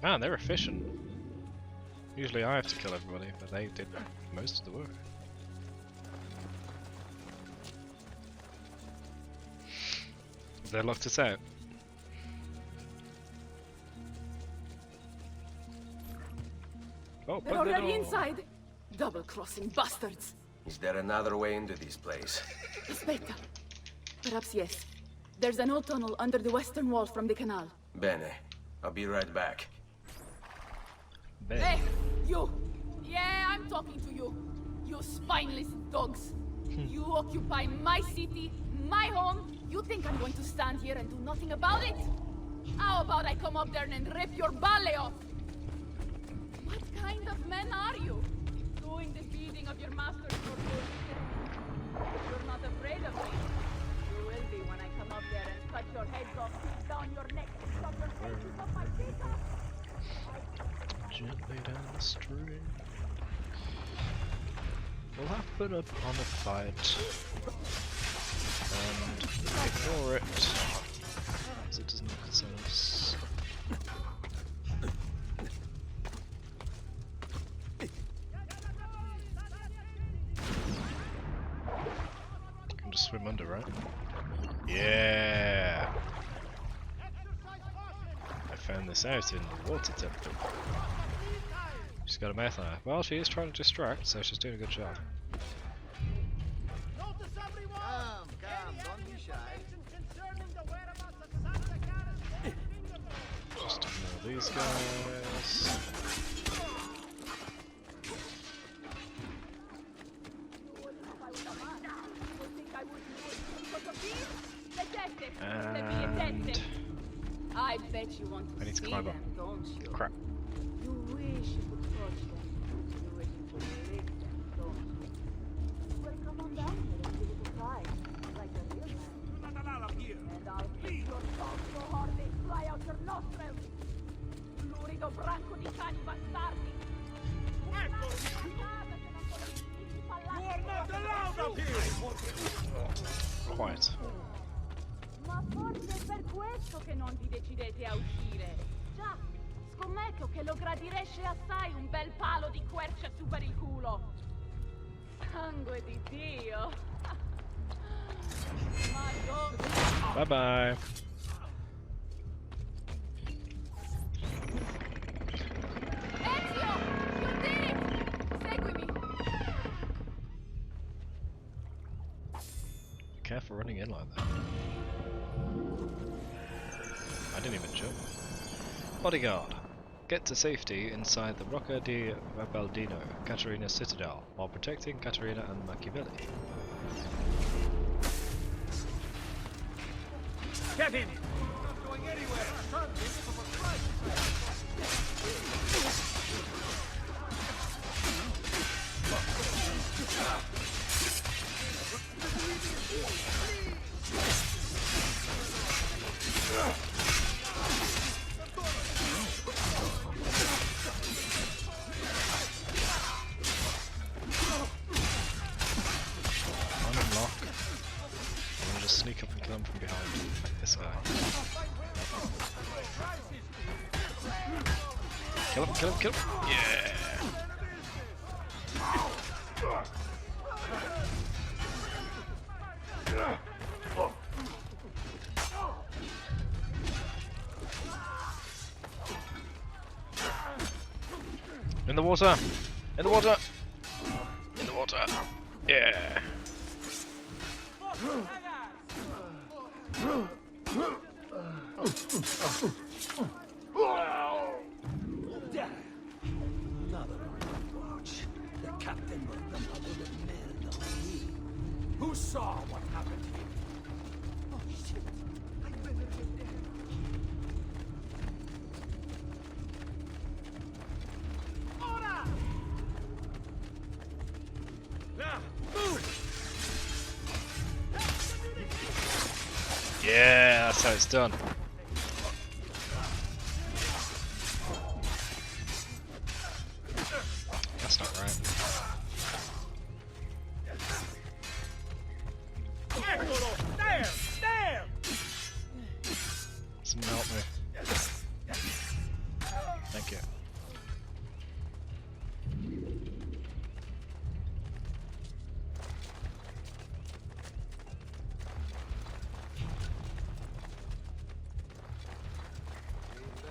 Man, they're efficient. Usually I have to kill everybody, but they did most of the work. They locked us out. Oh, They're already inside. Double-crossing bastards. Is there another way into this place? Aspetta. Perhaps yes. There's an old tunnel under the western wall from the canal. Bene. I'll be right back. Hey, you! Yeah, I'm talking to you. You spineless dogs. You occupy my city, my home. You think I'm going to stand here and do nothing about it? How about I come up there and rip your ballet off? What kind of men are you? Doing the bidding of your masters for you. You're not afraid of me. You will be when I come up there and cut your heads off, down your neck, and shove your faces off my pizza. Gently down the street. We'll have to put up on a fight and ignore it, as it does not concern us. I can just swim under, right? Yeah! I found this out in the water temple. She's got a mouth on her. Well, she is trying to distract, so she's doing a good job. Just ignore these guys. And I bet you want to I need to see climb up. them, don't you? Crap. You wish you could touch them. You wish you could lick them, don't you? Well, come on down here and give it a try. Like a real man. And I'll kick your dog so hard they fly out your nostrils. Lurido branco di cani bastardi. You are not allowed up here! Quiet. Ma forse è per questo che non vi decidete a uscire. Già, scommetto che lo gradireste assai un bel palo di quercia su per il culo. Sangue di Dio. Bye bye. for running in like that? I didn't even jump. Bodyguard. Get to safety inside the Rocca di Rabaldino, Caterina's citadel, while protecting Caterina and Machiavelli. Get him! Not going anywhere. Unlock. I'm gonna just sneak up and kill him from behind, like this guy. Kill him, kill him, kill him! Yeah! In the water! In the water! In the water! Yeah! Another watch. The captain was the mother of men on me. Who saw what happened here? Oh shit. I better get there. Now, move! Yeah, that's how it's done. That's not right. There! There! Melt me. Thank you.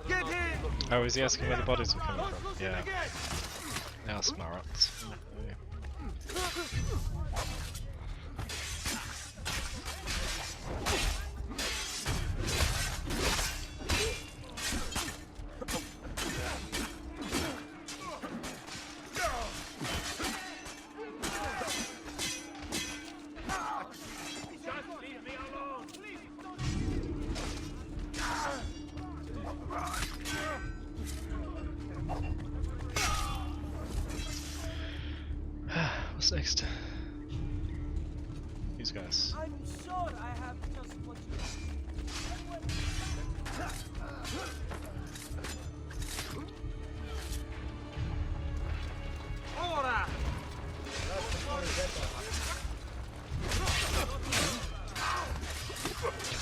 Get him! Oh, is he asking where the bodies were coming from? Yeah. Now smart. Just leave me alone! What's next? These guys. I'm sure I have just what you Ora!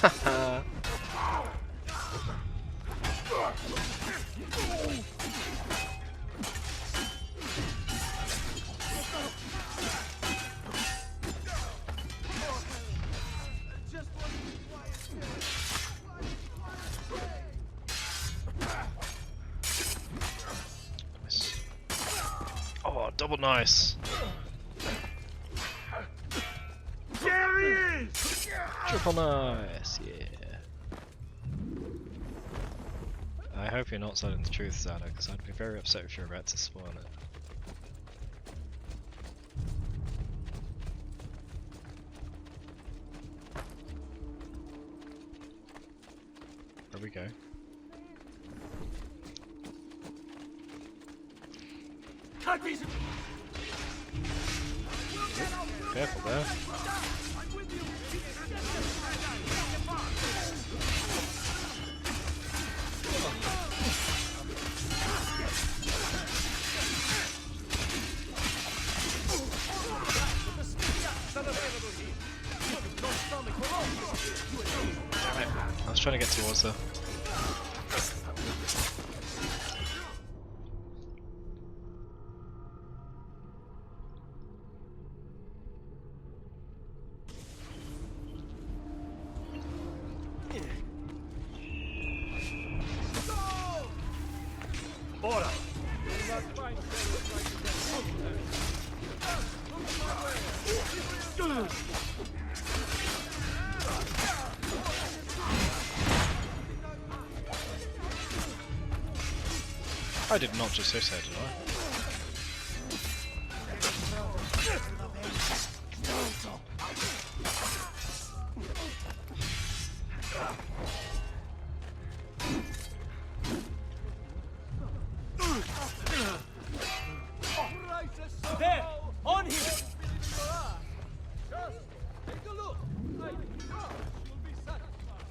Haha. Oh, double nice. There he is! Triple nice, yeah. I hope you're not telling the truth, Zana, because I'd be very upset if you're about to spoil it. There we go. Cut these! Careful there. Damn it. I was trying to get towards her. Ora! I did not just hit her, did I? There! On him! Just take a look. I trust you'll be satisfied.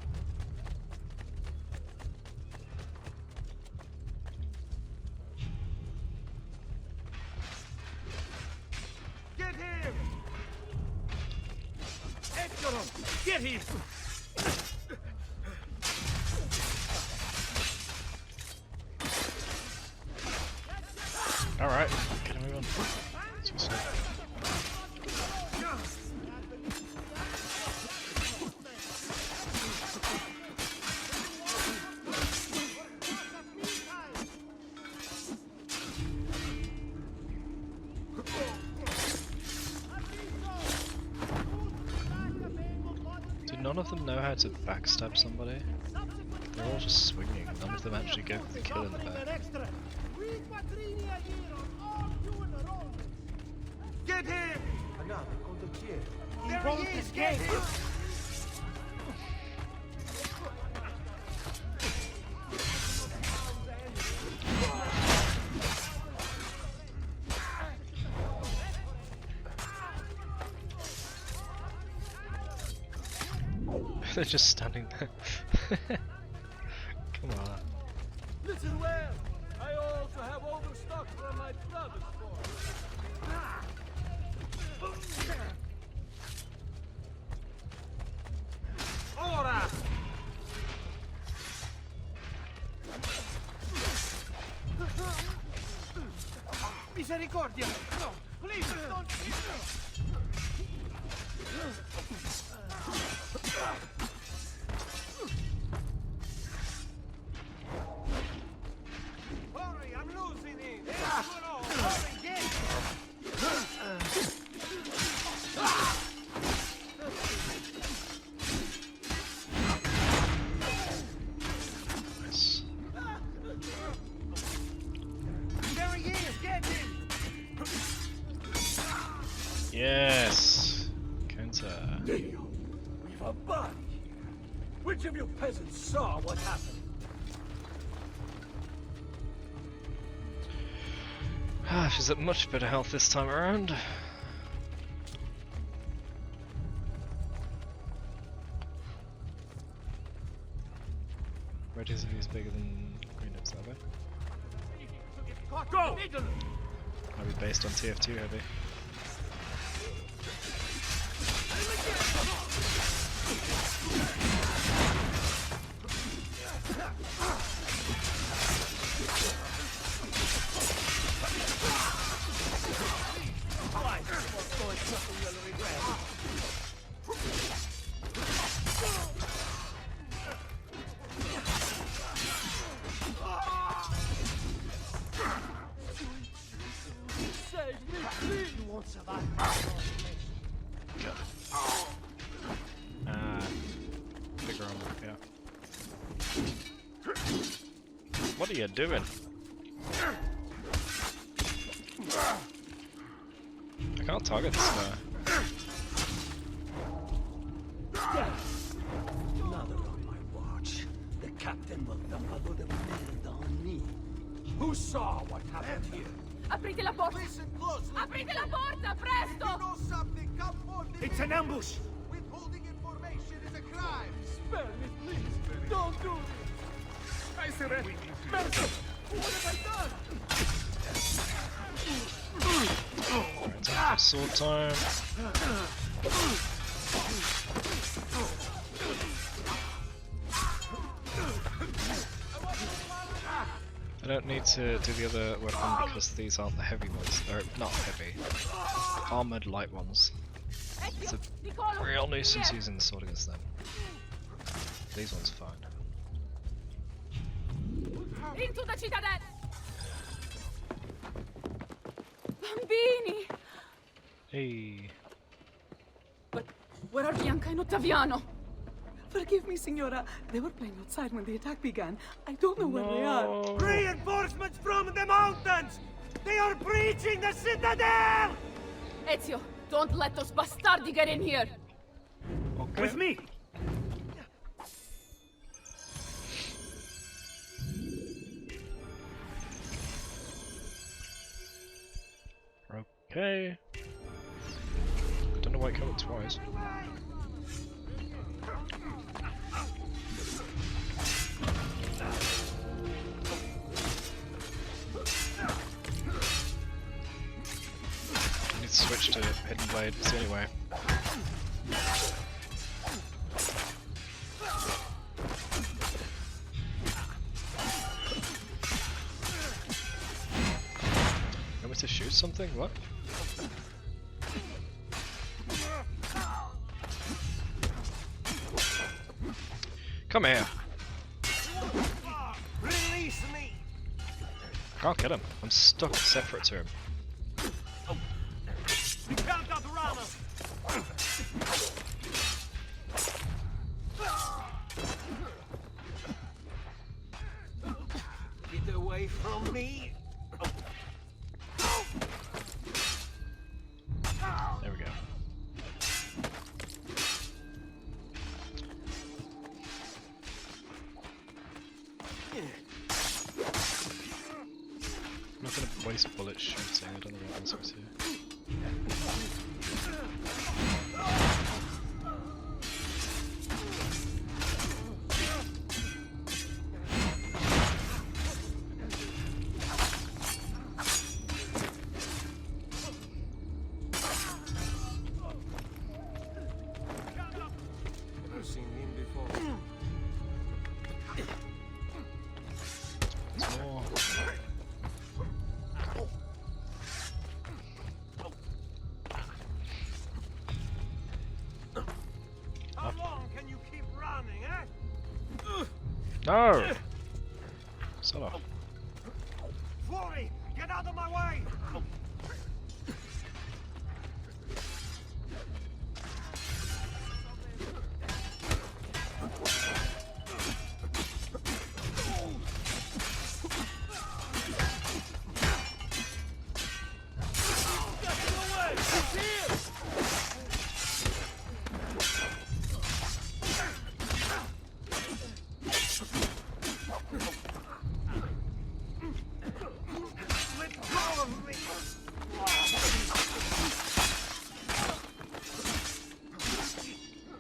Get him! Edgar, get him! Alright, can we move on? Too slow. Do none of them know how to backstab somebody? They're all just swinging, none of them actually go for the kill in the back. Get him! Another condottiere. He won't escape! They're just standing there. Come on. Listen well. I also have overstock from my brother's force. Ora! Misericordia! No! Please don't! Hurry, I'm losing it! Hurry, get! Nice. There he is! Get him! Yes! Counter. We've a body. Which of you peasants saw what happened? Ah, she's at much better health this time around. Radius is bigger than Green Oaks, are they? Go! Are we based on TF2 heavy? Save me, please! You won't survive. Bigger armor, yeah. What are you doing? I can't target this guy. Another on my watch. The captain will dump a load of merd on me. Who saw what happened here? Aprite la porta! Listen closely. Aprite la porta, If presto! you know something, come forth. It's an ambush! Withholding information is a crime. Spare me, please! Don't do this! I surrender! Mercy! What have I done? Sword time. I don't need to do the other weapon because these aren't the heavy ones. They're not heavy. Armored light ones. It's a real nuisance using the sword against them. These ones are fine. Into the citadel! Bambini! Hey. But where are Bianca and Ottaviano? Forgive me, Signora. They were playing outside when the attack began. I don't know where they are. Reinforcements from the mountains! They are breaching the citadel! Ezio, don't let those bastardi get in here! Okay. With me! Okay. Don't know why it came up twice. I need to switch to Hidden Blade, it's the only way. Want me to shoot something? What? Come here. Release me! Can't get him. I'm stuck separate to him. We can't outrun us! Get away from me! There we go. I'm not gonna waste bullets shooting, I don't know what I'm supposed to do. Never seen him before. There's more. How long can you keep running, eh? No! Son of. Fury, get out of my way!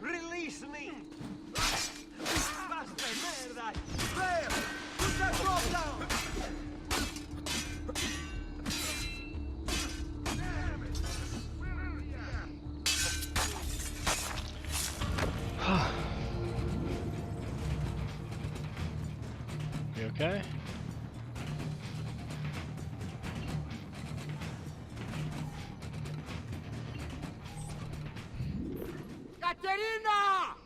Release me! Basta merda! There! Put that rope down! You okay? Caterina!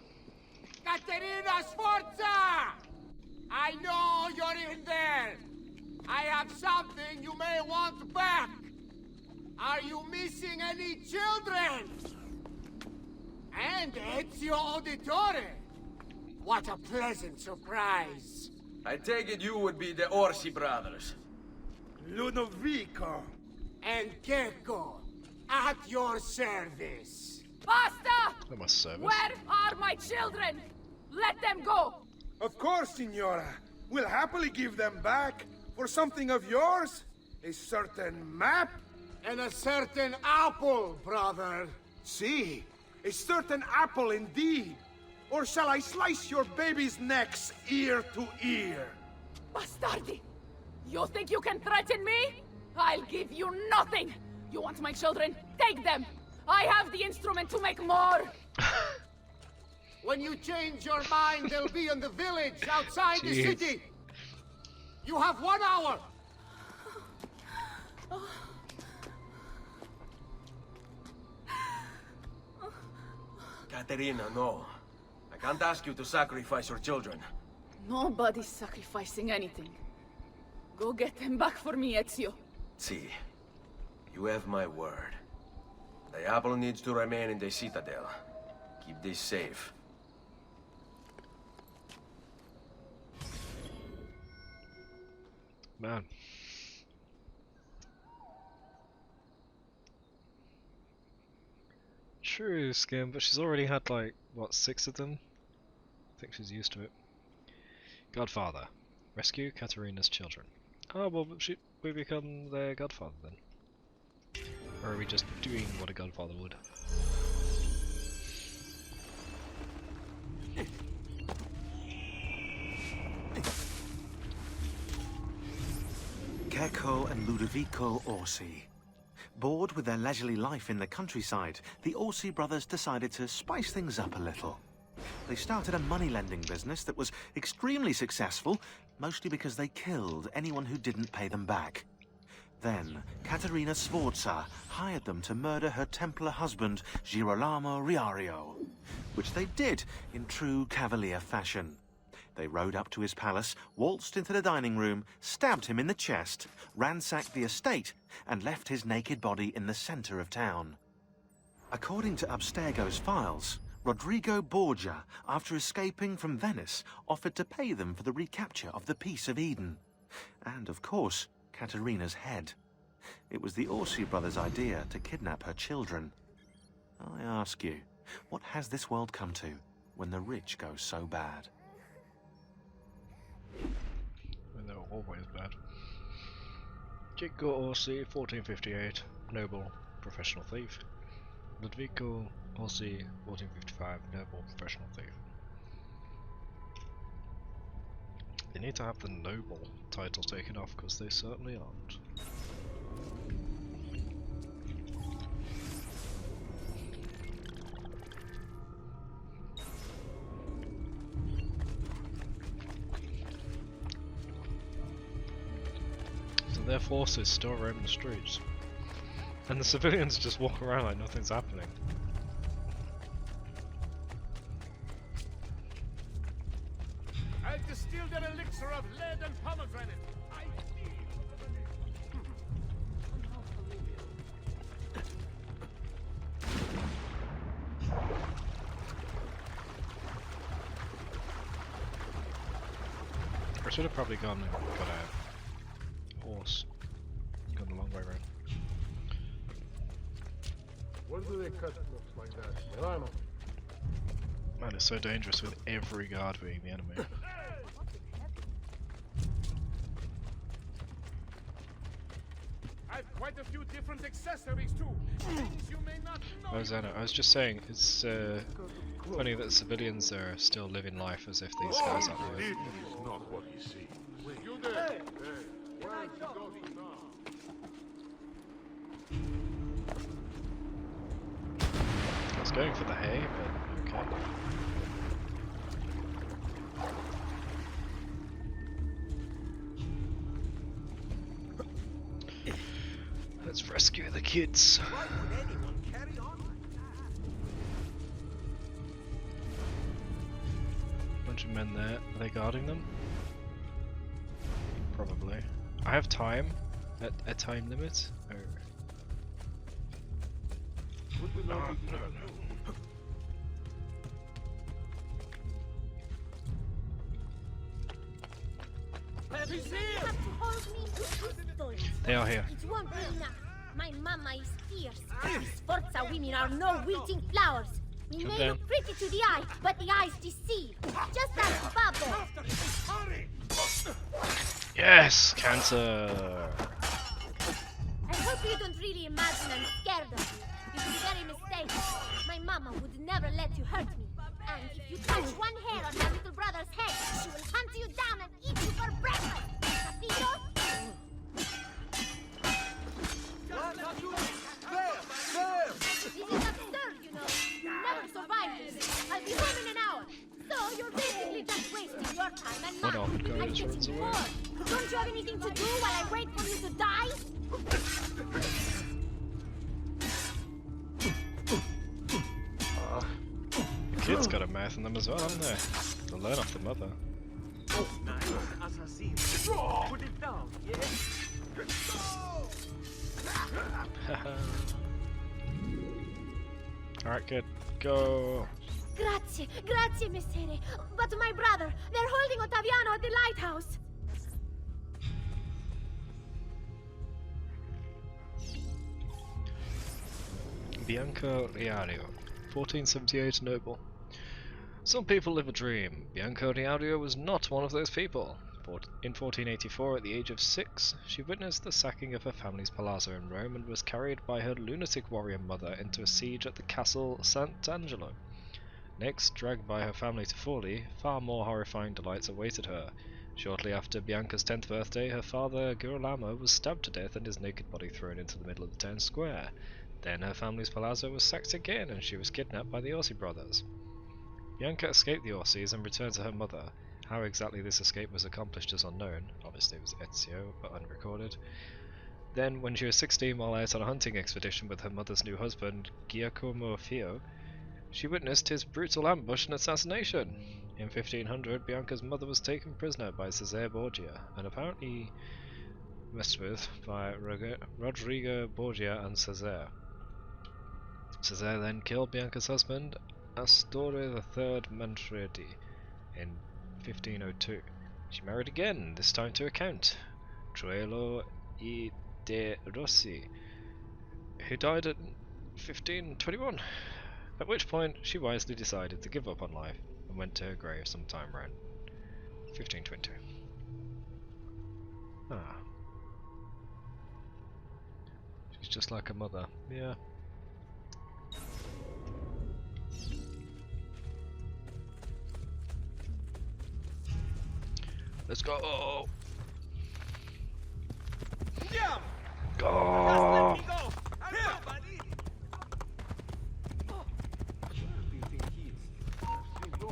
Caterina Sforza! I know you're in there! I have something you may want back! Are you missing any children? And Ezio Auditore! What a pleasant surprise! I take it you would be the Orsi brothers. Ludovico and Gecko, at your service. Basta! At my service. Where are my children? Let them go! Of course, Signora. We'll happily give them back for something of yours. A certain map. And a certain apple, brother. See, a certain apple indeed. Or shall I slice your baby's necks ear to ear? Bastardi! You think you can threaten me? I'll give you nothing! You want my children? Take them! I have the instrument to make more! When you change your mind, they'll be in the village outside the Jeez. city. You have 1 hour. Caterina, no. I can't ask you to sacrifice your children. Nobody's sacrificing anything. Go get them back for me, Ezio. See, you have my word. The apple needs to remain in the citadel. Keep this safe. Man. True, Skim, but she's already had like, what, 6 of them? I think she's used to it. Godfather. Rescue Katerina's children. Oh, well, we become their godfather then. Or are we just doing what a godfather would? Keko and Ludovico Orsi. Bored with their leisurely life in the countryside, the Orsi brothers decided to spice things up a little. They started a money-lending business that was extremely successful, mostly because they killed anyone who didn't pay them back. Then, Caterina Sforza hired them to murder her Templar husband, Girolamo Riario, which they did in true cavalier fashion. They rode up to his palace, waltzed into the dining room, stabbed him in the chest, ransacked the estate, and left his naked body in the center of town. According to Abstergo's files, Rodrigo Borgia, after escaping from Venice, offered to pay them for the recapture of the Peace of Eden. And, of course, Caterina's head. It was the Orsi brothers' idea to kidnap her children. I ask you, what has this world come to when the rich go so bad? They were always bad. Chico Orsi, 1458, noble professional thief. Ludvico Orsi, 1455, noble professional thief. They need to have the noble title taken off because they certainly aren't. Their forces still roam the streets. And the civilians just walk around like nothing's happening. I distilled an elixir of lead and pomegranate. I should have probably gone and got a horse. Gone the long way around. What do they cut books like that? Milano. Man, it's so dangerous with every guard being the enemy. I've quite a few different accessories too. Things you may not know. Oh, Zeno, I was just saying, it's funny that civilians are still living life as if these guys aren't It living. is not what he seems. You there? Hey, where is he going now? I was going for the hay, but okay. Let's rescue the kids. Why would anyone carry on like that? Bunch of men there. Are they guarding them? Probably. I have time. A time limit? Or... Oh, no. They are here. It won't be enough. My mama is fierce. Sforza women are no wilting flowers. We Come may down. look pretty to the eye, but the eyes deceive. Just ask Pablo. Yes! Cancer! I hope you don't really imagine I'm scared of you. You'd be very mistaken. My mama would never let you hurt me. And if you touch one hair on my little brother's head, she will hunt you down and eat you for breakfast. Capito? This is absurd, you know. You'll never survive this. I'll be home in an hour. So you're basically just wasting your time and What mine. often I'm goes getting runs away? bored. Don't you have anything to do while I wait for you to die? The kids got a mouth in them as well, haven't they? They'll learn off the mother. Put it down, yeah? Alright, good. Go! Grazie, grazie, messere. But my brother, they're holding Ottaviano at the lighthouse. Bianca Riario, 1478 noble. Some people live a dream. Bianca Riario was not one of those people. In 1484, at the age of 6, she witnessed the sacking of her family's palazzo in Rome and was carried by her lunatic warrior mother into a siege at the castle Sant'Angelo. Next, dragged by her family to Forlì, far more horrifying delights awaited her. Shortly after Bianca's 10th birthday, her father, Girolamo, was stabbed to death and his naked body thrown into the middle of the town square. Then her family's palazzo was sacked again and she was kidnapped by the Orsi brothers. Bianca escaped the Orsis and returned to her mother. How exactly this escape was accomplished is unknown. Obviously it was Ezio, but unrecorded. Then, when she was 16 while out on a hunting expedition with her mother's new husband, Giacomo Fio, she witnessed his brutal ambush and assassination. In 1500, Bianca's mother was taken prisoner by Cesare Borgia, and apparently messed with by Rodrigo Borgia and Cesare. Cesare then killed Bianca's husband, Astore III Manfredi, in 1502. She married again, this time to a count, Troilo I de' Rossi, who died in 1521, at which point she wisely decided to give up on life and went to her grave sometime around 1520. Ah. She's just like her mother, yeah. Let's go! Yeah. Go! Just let me go! Here, buddy! Where do you think he is? Let me go.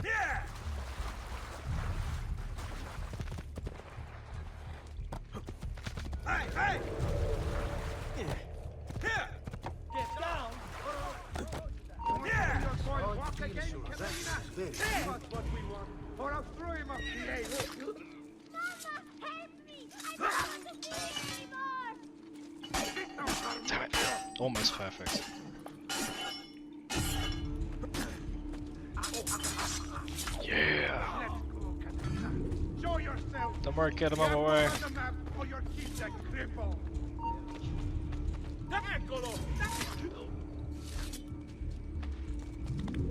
Here! Hey, hey! Here! Get down! Here! Walk again, Katerina! That's what we want, or I'll throw him off the edge! Mama, help me! I don't want to see anymore! Damn it. Almost perfect. Yeah! Show yourself! Don't worry, kid, I'm on my way. On the map, or your kid's a cripple! Eccolo!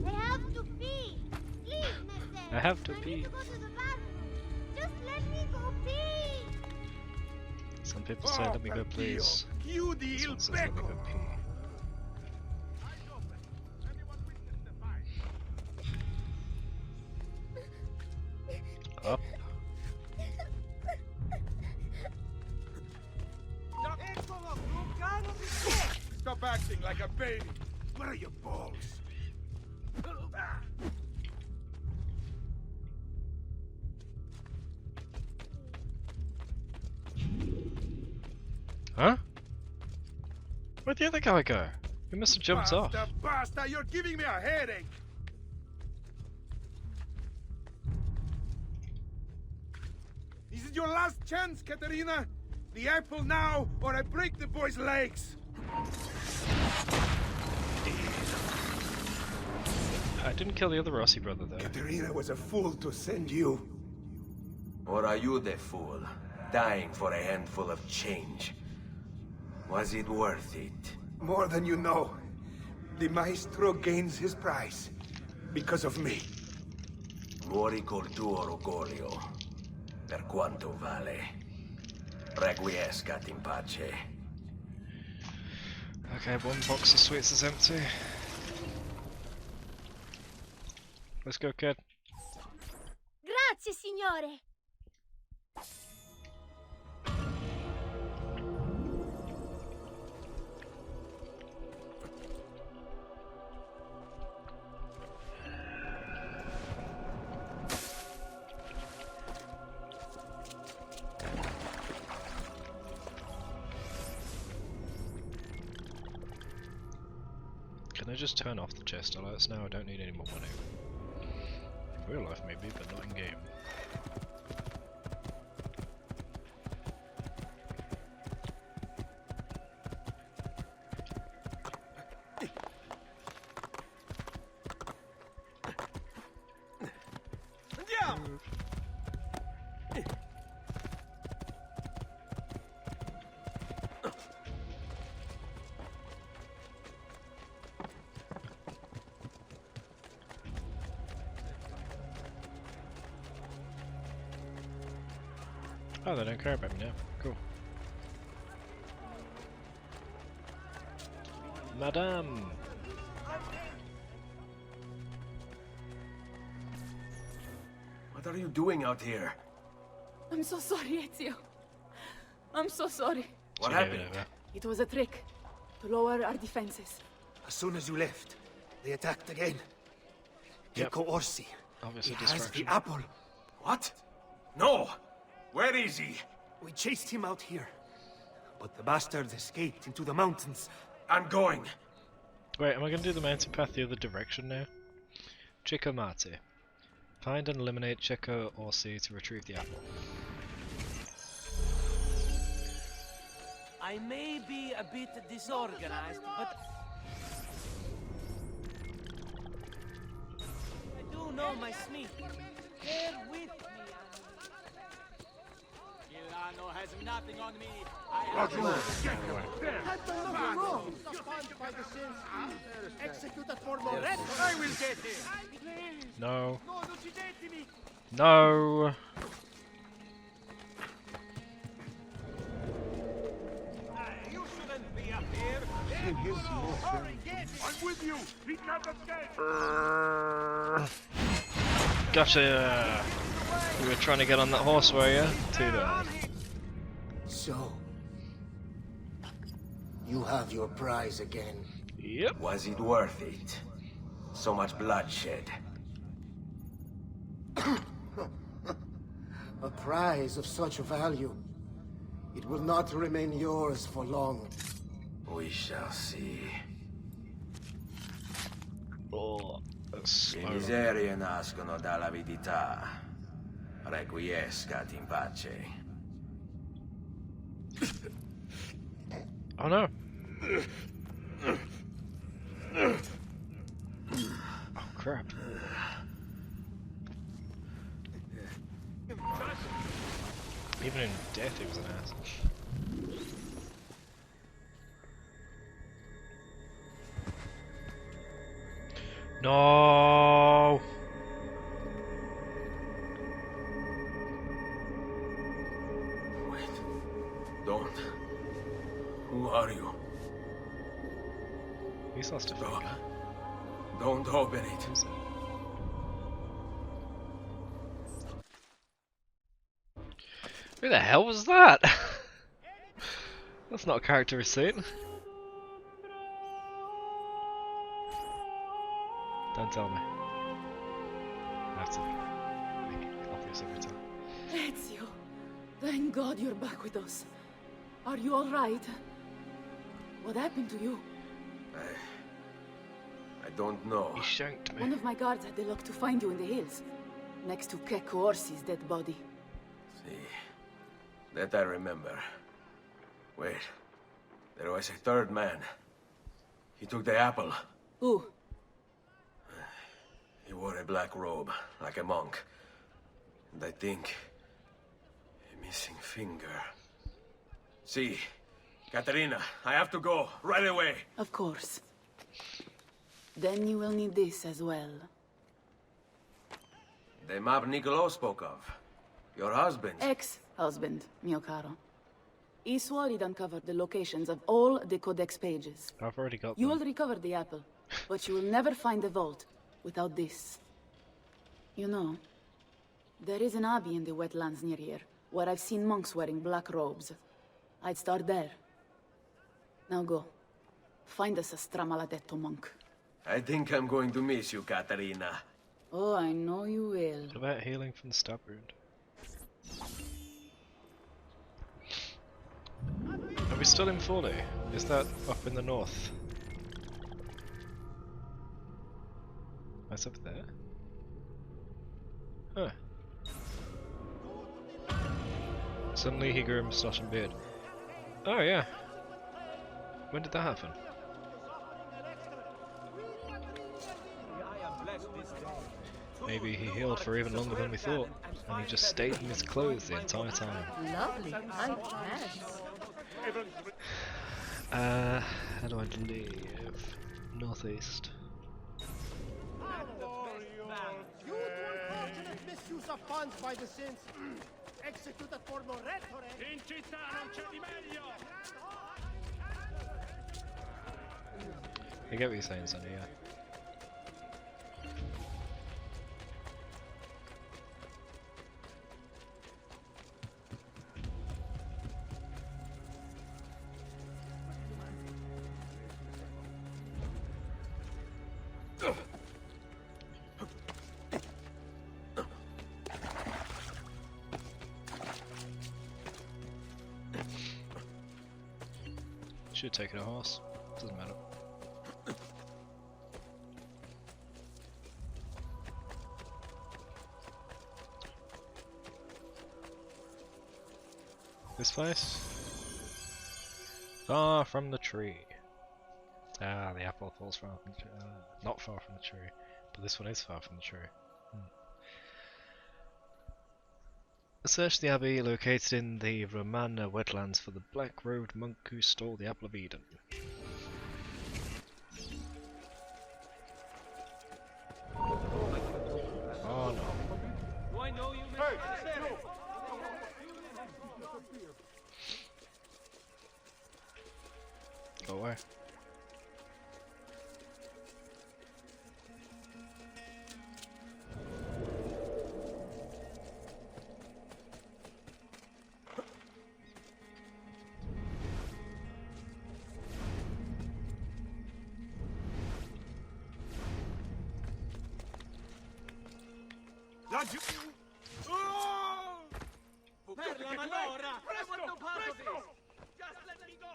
I have to pee! Please, Messer! I have to I pee. need to go to the bathroom! Just let me go pee! Some people say let me go please. Chiudi This il one says let me go becco! pee. Up. Stop acting like a baby! Where are your balls? Huh? Where'd the other guy go? He must have jumped off. Basta! You're giving me a headache! This is your last chance, Katerina! The apple now, or I break the boy's legs! I didn't kill the other Rossi brother though. Katerina was a fool to send you. Or are you the fool, dying for a handful of change? Was it worth it? More than you know. The maestro gains his price. Because of me. Muori col tuo orgoglio. Per quanto vale. Requiescat in pace. Okay, one box of sweets is empty. Let's go, kid. Grazie, signore! Can I just turn off the chest alerts now? I don't need any more money. In real life maybe, but not in game. Andiamo! Oh, they don't care about me now. Cool. Madame! What are you doing out here? I'm so sorry, Ezio. I'm so sorry. What happened? It was a trick to lower our defenses. As soon as you left, they attacked again. Yep. Gecko Orsi. Obviously He has distraction. the apple. What? No! Where is he? We chased him out here. But the bastard escaped into the mountains. I'm going. Wait, am I going to do the mountain path the other direction now? Chico Mate. Find and eliminate Checo Orsi to retrieve the apple. I may be a bit disorganized, but I do know my smith. Bear with me. Milano has nothing on me. I have Executed for more. I will get it. No. No, uccidetemi. No! You shouldn't be up here. Hurry, get. I'm with you. He can't escape. Gotcha! You were trying to get on that horse, were you? Too bad. So, you have your prize again. Yep. Was it worth it? So much bloodshed. A prize of such value. It will not remain yours for long. We shall see. Oh, that's Le slow. miserie nascono dall'avidità. Requiescat in pace. Oh no! Oh crap. Even in death he was an ass. No! Wait. Don't. Who are you? He's lost a finger. Don't open it. Who the hell was that? That's not a character we've seen. Don't tell me. I have to make it obvious every time. Ezio, thank God you're back with us. Are you all right? What happened to you? I don't know. He shanked me. One of my guards had the luck to find you in the hills, next to Gecko Orsi's dead body. See, that I remember. Wait, there was a third man. He took the apple. Who? He wore a black robe, like a monk. And I think... a missing finger. See, Katerina, I have to go, right away. Of course. Then you will need this as well. The map Niccolo spoke of. Your husband. Ex-husband, mio caro. He swore he'd uncovered the locations of all the Codex pages. I've already got You them. will recover the apple, but you will never find the vault without this. You know, there is an abbey in the wetlands near here, where I've seen monks wearing black robes. I'd start there. Now go. Find us a Stramaladetto monk. I think I'm going to miss you, Katerina. Oh, I know you will. What about healing from the stab wound? Are we still in Forley? Is that up in the north? That's up there? Huh. Suddenly he grew a moustache and beard. Oh yeah. When did that happen? Maybe he healed for even longer than we thought, and he just stayed in his clothes the entire time. Lovely, I guess. How do I leave? Northeast. You two unfortunate misuse of funds by the sins. Executed for Moretore. In città non c'è di meglio! I get what you're saying, Sonny, yeah. Should have taken a horse. Doesn't matter. This place? Far from the tree. Ah, the apple falls far from the tree. Not far from the tree. But this one is far from the tree. Search the abbey located in the Romana wetlands for the black-robed monk who stole the apple of Eden. Oh no. Do I know you, Hey, Go away. Laggiù! Oh! Perla Manora! Presto! Presto! Just let me go!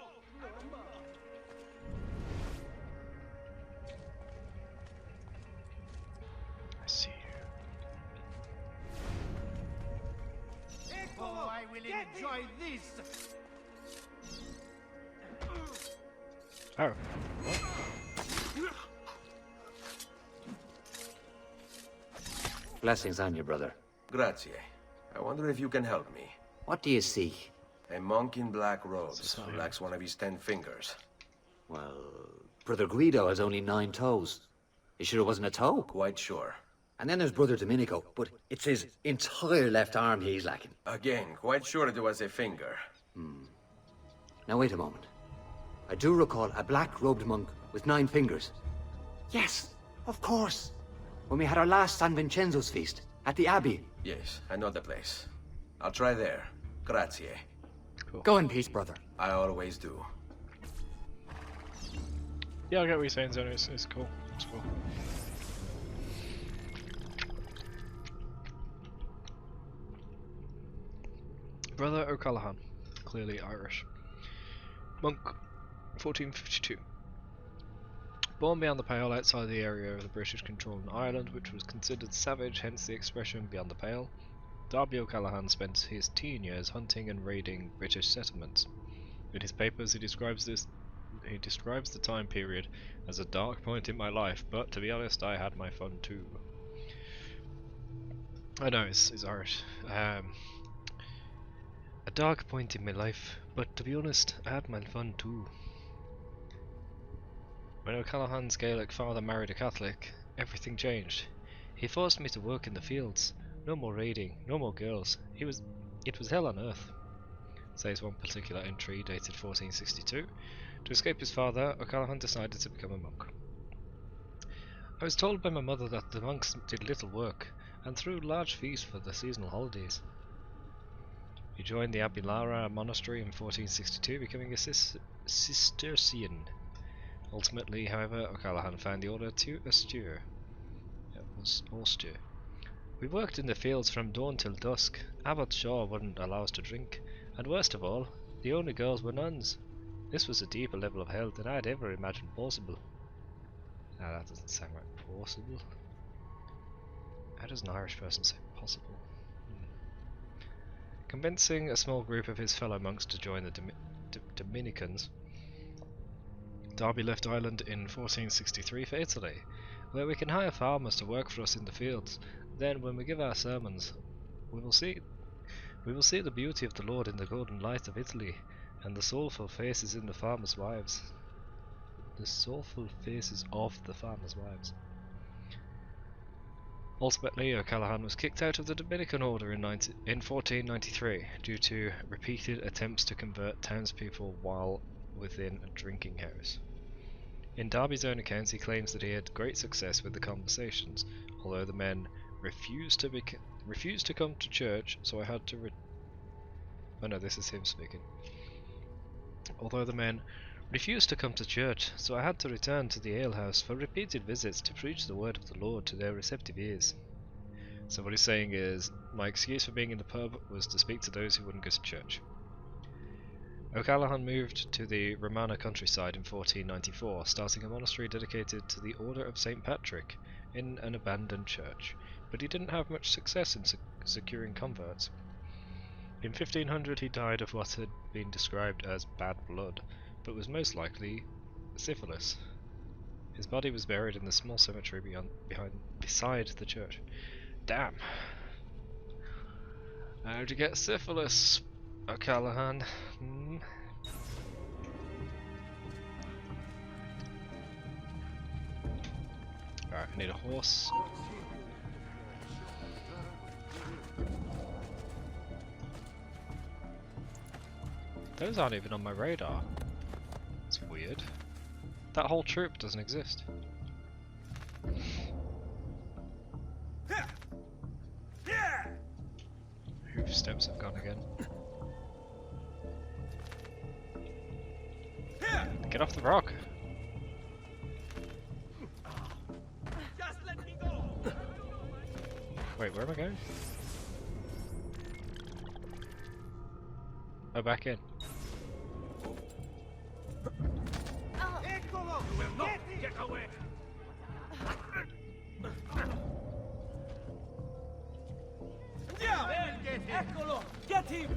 I see you. Oh, I will enjoy this! Oh. Blessings on you, brother. Grazie. I wonder if you can help me. What do you seek? A monk in black robes who lacks one of his 10 fingers. Well, Brother Guido has only 9 toes. You sure it wasn't a toe? Quite sure. And then there's Brother Domenico, but it's his entire left arm he's lacking. Again, quite sure it was a finger. Now wait a moment. I do recall a black-robed monk with 9 fingers. Yes, of course. When we had our last San Vincenzo's feast at the Abbey. Yes, I know the place. I'll try there. Grazie. Cool. Go in peace, brother. I always do. Yeah, I get what you're saying, Zeno. It's cool. It's cool. Brother O'Callaghan, clearly Irish. Monk, 1452. Born beyond the Pale, outside the area of the British control in Ireland, which was considered savage, hence the expression beyond the Pale, Darby O'Callaghan spent his teen years hunting and raiding British settlements. In his papers, he describes the time period as a dark point in my life, but to be honest, I had my fun too. I know it's Irish. A dark point in my life, but to be honest, I had my fun too. When O'Callaghan's Gaelic father married a Catholic, everything changed. He forced me to work in the fields. No more raiding, no more girls. It was hell on earth, says one particular entry dated 1462. To escape his father, O'Callaghan decided to become a monk. I was told by my mother that the monks did little work and threw large fees for the seasonal holidays. He joined the Abbey Lara monastery in 1462, becoming a Cistercian. Ultimately, however, O'Callaghan found the order too austere. We worked in the fields from dawn till dusk. Abbot Shaw wouldn't allow us to drink, and worst of all, the only girls were nuns. This was a deeper level of hell than I had ever imagined possible. Now that doesn't sound right. Possible? How does an Irish person say possible? Convincing a small group of his fellow monks to join the Dominicans, Darby left Ireland in 1463 for Italy, where we can hire farmers to work for us in the fields. Then, when we give our sermons, we will see the beauty of the Lord in the golden light of Italy, and the soulful faces in the farmers' wives. The soulful faces of the farmers' wives. Ultimately, O'Callaghan was kicked out of the Dominican Order in 1493 due to repeated attempts to convert townspeople while within a drinking house. In Darby's own accounts, he claims that he had great success with the conversations, although the men refused to come to church, so I had to oh no, this is him speaking. Although the men refused to come to church, so I had to return to the alehouse for repeated visits to preach the word of the Lord to their receptive ears. So what he's saying is, my excuse for being in the pub was to speak to those who wouldn't go to church. O'Callaghan moved to the Romana countryside in 1494, starting a monastery dedicated to the Order of St. Patrick in an abandoned church, but he didn't have much success in securing converts. In 1500 he died of what had been described as bad blood, but was most likely syphilis. His body was buried in the small cemetery beside the church. Damn. How'd you get syphilis, O'Callaghan? Alright, I need a horse. Those aren't even on my radar. It's weird. That whole troop doesn't exist. Hoof steps have gone again. Get off the rock! Just let me go. Wait, where am I going? Oh, back in. Eccolo! You will not get away. Eccolo! Get him!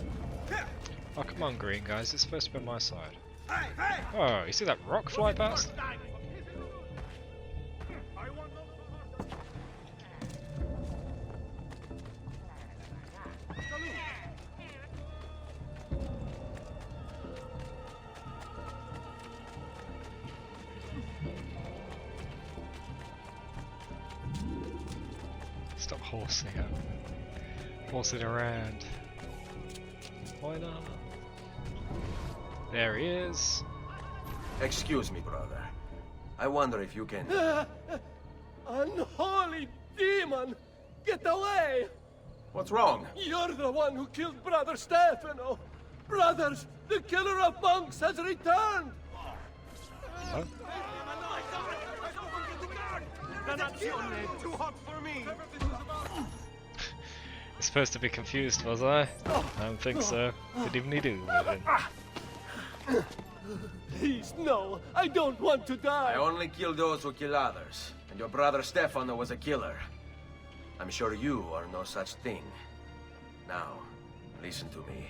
Oh, come on, green guys, it's supposed to be on my side. Oh, you see that rock fly past? Stop horsing around. Why not? There he is. Excuse me, brother. I wonder if you can... Unholy demon! Get away! What's wrong? You're the one who killed Brother Stefano! Brothers, the killer of monks has returned! Huh? Too hot for me. You're supposed to be confused, was I? I don't think so. Didn't even need to move in. Please, no! I don't want to die! I only kill those who kill others. And your brother Stefano was a killer. I'm sure you are no such thing. Now, listen to me.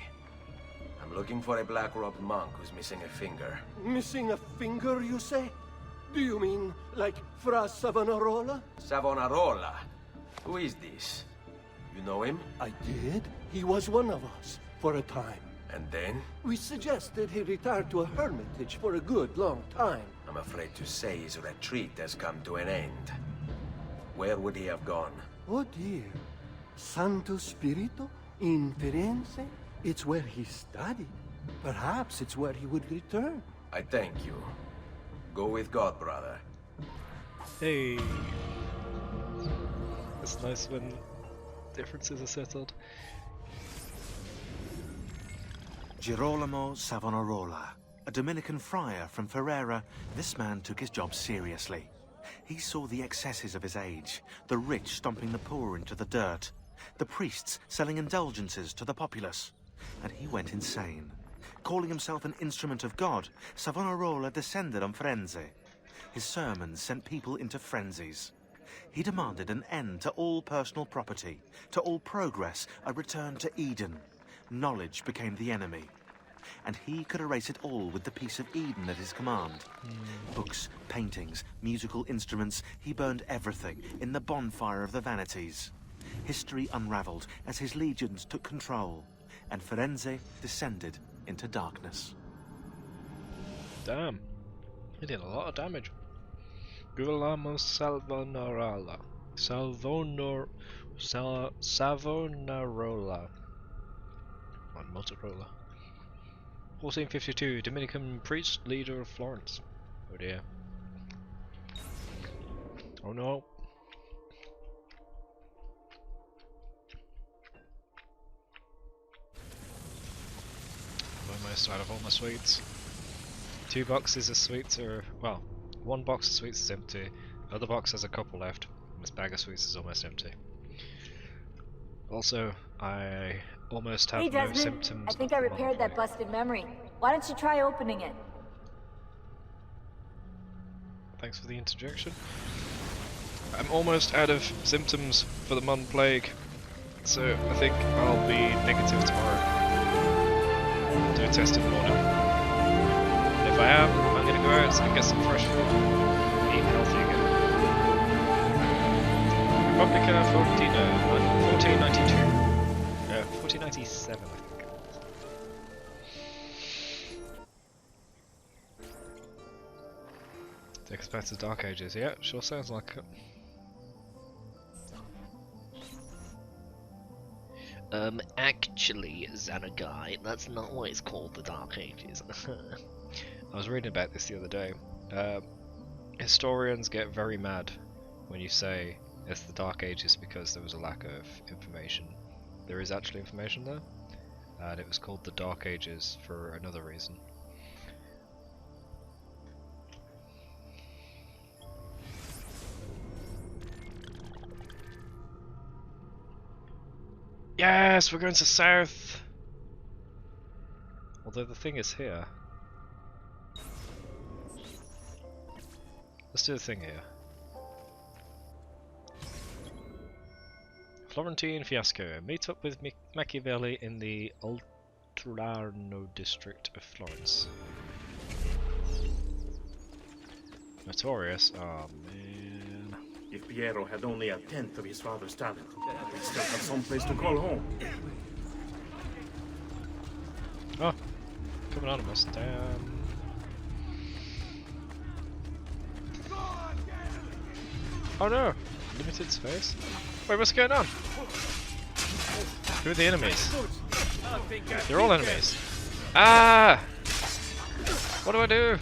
I'm looking for a black-robed monk who's missing a finger. Missing a finger, you say? Do you mean like Fra Savonarola? Savonarola? Who is this? You know him? I did. He was one of us, for a time. And then? We suggested he retire to a hermitage for a good long time. I'm afraid to say his retreat has come to an end. Where would he have gone? Oh dear. Santo Spirito? In Firenze? It's where he studied. Perhaps it's where he would return. I thank you. Go with God, brother. Hey. It's nice when differences are settled. Girolamo Savonarola, a Dominican friar from Ferrara, this man took his job seriously. He saw the excesses of his age, the rich stomping the poor into the dirt, the priests selling indulgences to the populace, and he went insane. Calling himself an instrument of God, Savonarola descended on Firenze. His sermons sent people into frenzies. He demanded an end to all personal property, to all progress, a return to Eden. Knowledge became the enemy, and he could erase it all with the piece of Eden at his command. Books, paintings, musical instruments, he burned everything in the bonfire of the vanities. History unraveled as his legions took control, and Firenze descended into darkness. Damn, he did a lot of damage. Girolamo Savonarola. Savonarola. On Motorola. 1452, Dominican priest, leader of Florence. Oh dear. Oh no. Almost out of all my sweets. 2 boxes of sweets are, well, 1 box of sweets is empty, the other box has a couple left, and this bag of sweets is almost empty. Also, I almost have Hey no Desmond, symptoms I think of I the repaired that plague. busted memory. Why don't you try opening it? Thanks for the interjection. I'm almost out of symptoms for the Mon Plague, so I think I'll be negative tomorrow. Do a test in the morning. And if I am, I'm gonna go out and get some fresh food. Eat healthy again. Republica Fortina, 1492. 1497, I think. Takes us back to the Dark Ages. Yeah, sure sounds like it. Actually, Xanagai, that's not why it's called the Dark Ages. I was reading about this the other day. Historians get very mad when you say it's the Dark Ages because there was a lack of information. There is actually information there, and it was called the Dark Ages for another reason. Yes, we're going to south! Although the thing is here. Let's do the thing here. Florentine Fiasco. Meet up with Machiavelli in the Oltrarno district of Florence. Notorious? Oh man. If Piero had only a tenth of his father's talent, he'd still have some place to call home. Oh, come anonymous. Damn. Oh no! Limited space? Wait, what's going on? Who are the enemies? They're all enemies. Ah! What do I do?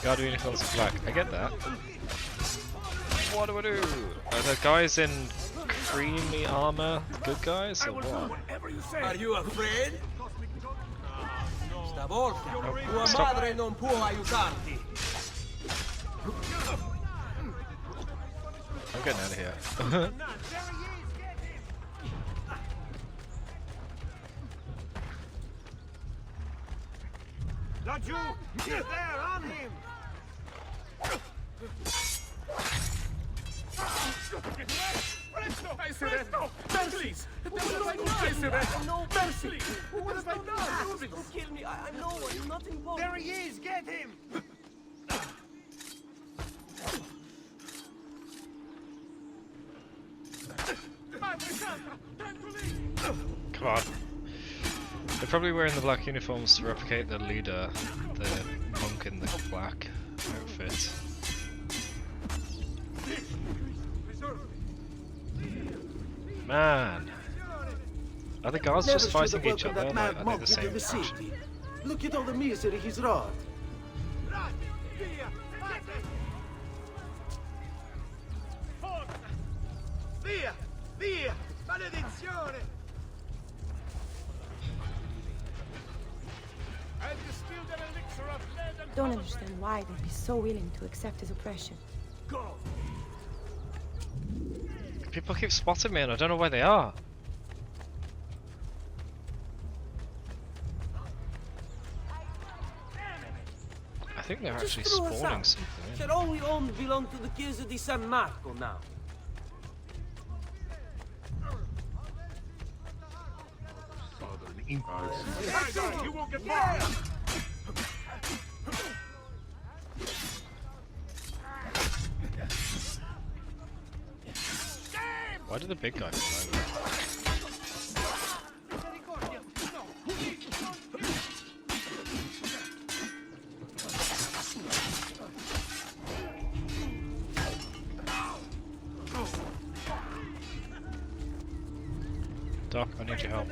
Guard uniforms are black. I get that. What do I do? Are the guys in creamy armor good guys or what? Are you afraid? Stavolta, tua stop. madre non può aiutarti. I'm getting out of here. Laggiù! Get there, on him! Presto! Please! No mercy! What have I done? Don't kill me! I know I'm not involved. There he is! Get him! Come on. They're probably wearing the black uniforms to replicate their leader, the monk in the black outfit. Man! Are the guards just fighting each other? Like, are they the same faction? Look at all the misery he's wrought. Via! Via! Maledizione! I've distilled an elixir of lead and Don't understand why they'd be so willing to accept his oppression. go. People keep spotting me and I don't know where they are. I think they're actually spawning something. Shall all we own belong to the Chiesa di San Marco now? You won't get far! Why did the big guy fall over? Doc, I need your help.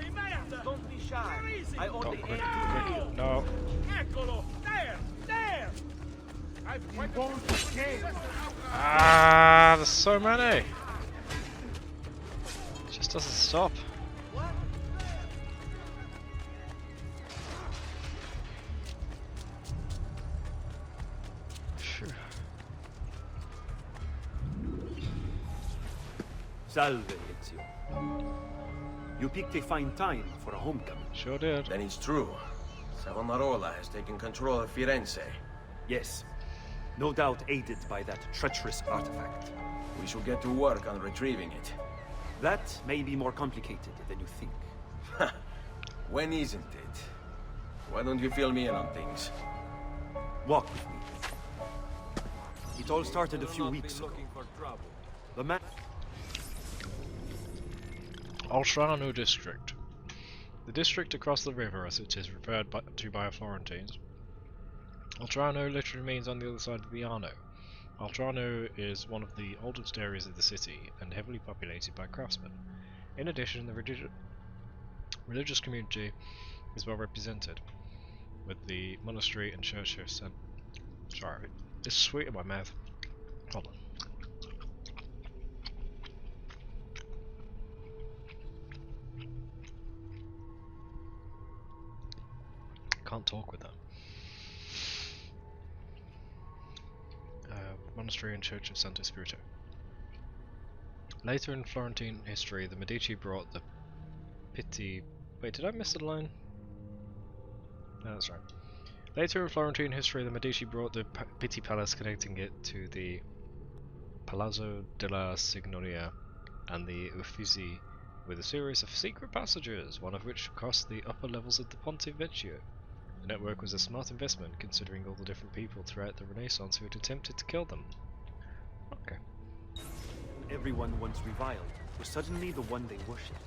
Don't be shy. I Doc, only quick, aim to quick. kill. No. Eccolo! There! There! He won't escape. Ah, there's so many. It just doesn't stop. Phew. Salve, Ezio. You picked a fine time for a homecoming. Sure did. Then it's true. Savonarola has taken control of Firenze. Yes. No doubt aided by that treacherous artifact. We should get to work on retrieving it. That may be more complicated than you think. When isn't it? Why don't you fill me in on things? Walk with me. It all started a few weeks ago. The man... Oltrano district. The district across the river, as it is referred to by Florentines. Oltrano literally means on the other side of the Arno. Oltrano is one of the oldest areas of the city and heavily populated by craftsmen. In addition, the religious community is well represented, with the monastery and church of St. Sorry, it's sweet in my mouth. Hold on. Can't talk with that. Monastery and Church of Santo Spirito. Later in Florentine history, the Medici brought the Pitti... Wait, did I miss the line? No, that's right. Later in Florentine history, the Medici brought the Pitti Palace, connecting it to the Palazzo della Signoria and the Uffizi with a series of secret passages, one of which crossed the upper levels of the Ponte Vecchio. The network was a smart investment, considering all the different people throughout the Renaissance who had attempted to kill them. Okay. Everyone once reviled was suddenly the one they worshipped.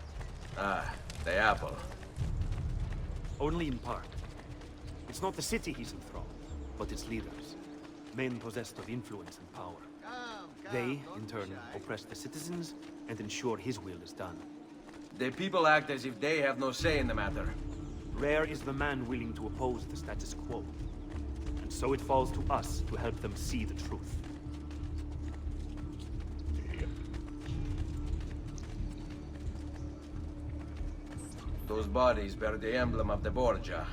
Ah, the apple. Only in part. It's not the city he's enthralled, but its leaders. Men possessed of influence and power. They, in turn, oppress the citizens and ensure his will is done. The people act as if they have no say in the matter. Rare is the man willing to oppose the status quo. And so it falls to us to help them see the truth. Those bodies bear the emblem of the Borgia.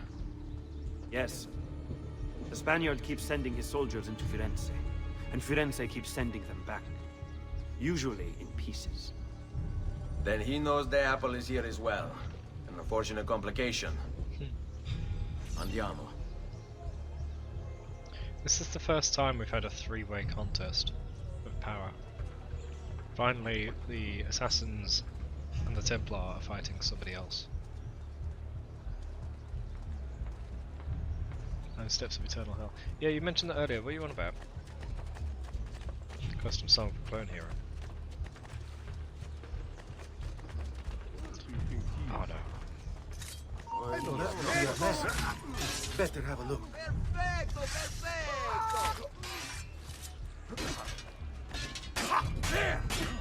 Yes. The Spaniard keeps sending his soldiers into Firenze, and Firenze keeps sending them back. Usually in pieces. Then he knows the apple is here as well. An unfortunate complication. Andiamo. This is the first time we've had a three-way contest of power. Finally, the assassins and the Templar are fighting somebody else. 9 steps of eternal hell. Yeah, you mentioned that earlier. What are you on about? Custom song for Clone Hero. Oh no. Better have a look. Perfecto, perfecto!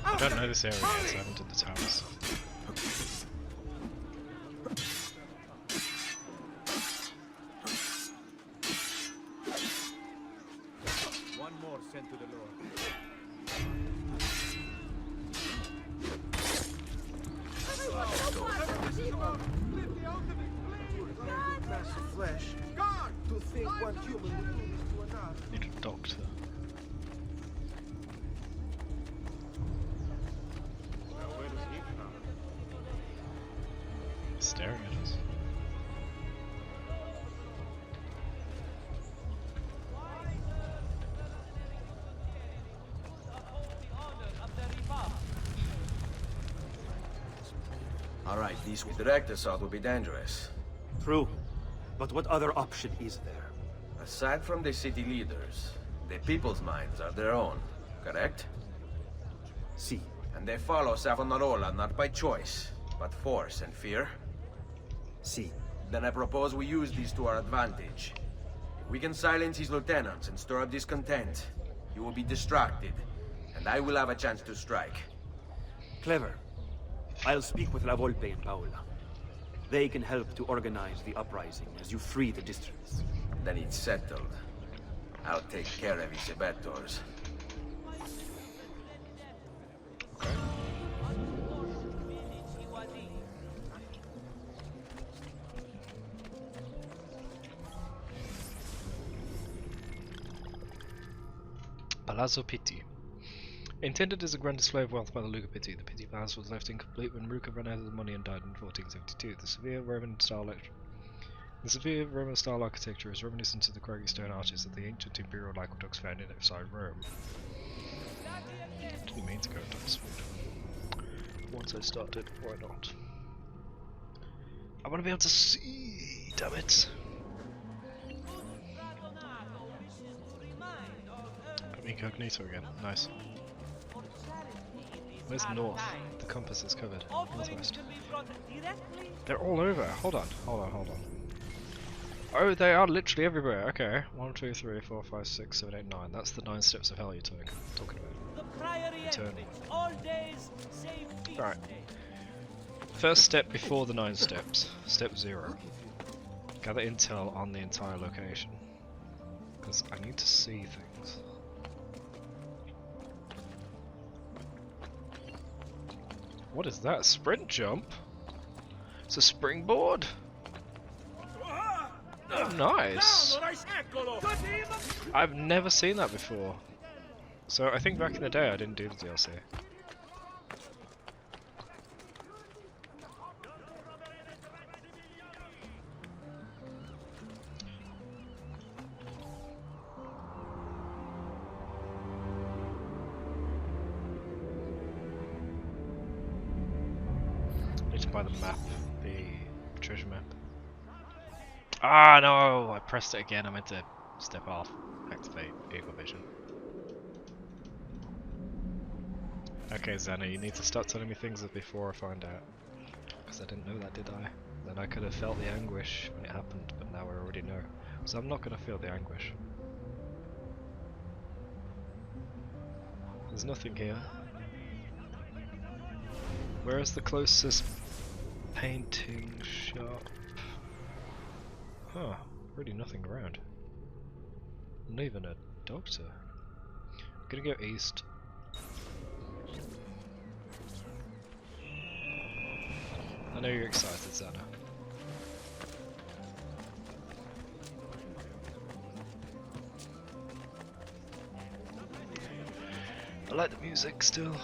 I don't know this area yet, so I haven't done the towers. One more sent to the Lord. Mass of flesh. To think one human would do this to another. Need a doctor. He's staring at us. Alright, these direct assault will be dangerous. True. But what other option is there? Aside from the city leaders, the people's minds are their own, correct? Si. And they follow Savonarola not by choice, but force and fear? Si. Then I propose we use these to our advantage. If we can silence his lieutenants and stir up discontent, he will be distracted, and I will have a chance to strike. Clever. I'll speak with La Volpe and Paola. They can help to organize the uprising as you free the districts. Then it's settled. I'll take care of his abettors. Palazzo Pitti. Intended as a grand display of wealth by the Luca Pitti, the Pitti Palace was left incomplete when Ruka ran out of money and died in 1472. The severe Roman-style architecture is reminiscent to the craggy stone arches of the ancient imperial aqueducts found outside Rome. Didn't mean to go into this food. Once I started, why not? I want to be able to see, damn it! I'm incognito again, nice. Where's north? The compass is covered. Northwest. They're all over. Hold on. Oh, they are literally everywhere. Okay. 1, 2, 3, 4, 5, 6, 7, 8, 9. That's the 9 steps of hell you're talking about. Eternal. Right. First step before the 9 steps. Step 0. Gather intel on the entire location. Because I need to see things. What is that? Sprint jump? It's a springboard? Oh, nice! I've never seen that before. So I think back in the day I didn't do the DLC. Need to buy the map, the treasure map. Ah no! I pressed it again. I meant to step off, activate vehicle vision. Okay, Xana, you need to start telling me things before I find out. Because I didn't know that, did I? Then I could have felt the anguish when it happened, but now I already know. So I'm not going to feel the anguish. There's nothing here. Where is the closest painting shop? Huh, really nothing around. Not even a doctor. I'm gonna go east. I know you're excited, Xana. I like the music still.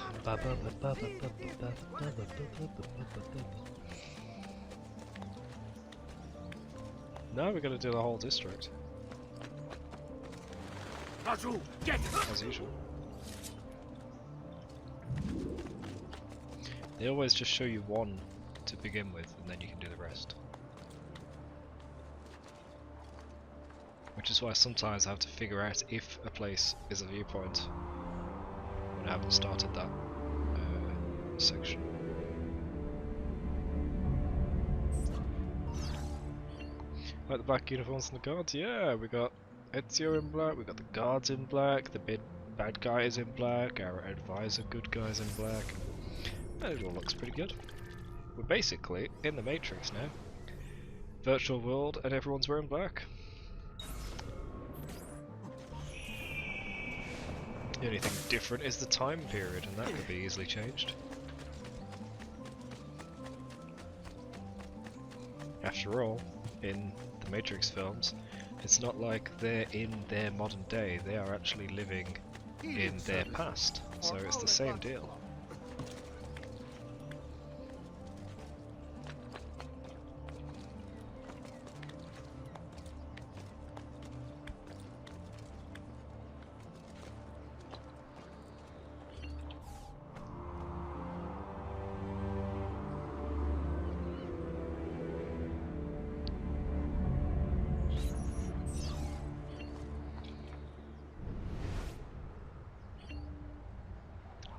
No, we're gonna do the whole district. As usual. They always just show you one to begin with, and then you can do the rest. Which is why sometimes I have to figure out if a place is a viewpoint when I haven't started that section. Like the black uniforms and the guards? Yeah, we got Ezio in black, we got the guards in black, the bad guy is in black, our advisor good guy's in black. And it all looks pretty good. We're basically in the Matrix now. Virtual world and everyone's wearing black. The only thing different is the time period, and that could be easily changed. After all, in the Matrix films, it's not like they're in their modern day, they are actually living in their past, so it's the same deal.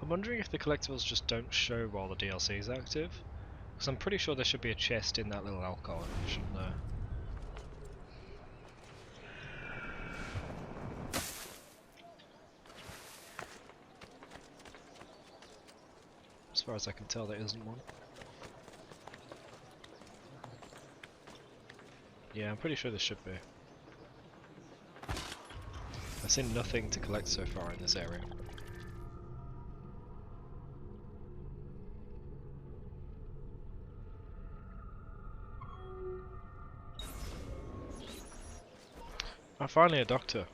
I'm wondering if the collectibles just don't show while the DLC is active, because I'm pretty sure there should be a chest in that little alcove, shouldn't there? As far as I can tell, there isn't one. Yeah, I'm pretty sure there should be. I've seen nothing to collect so far in this area. Oh, finally a doctor.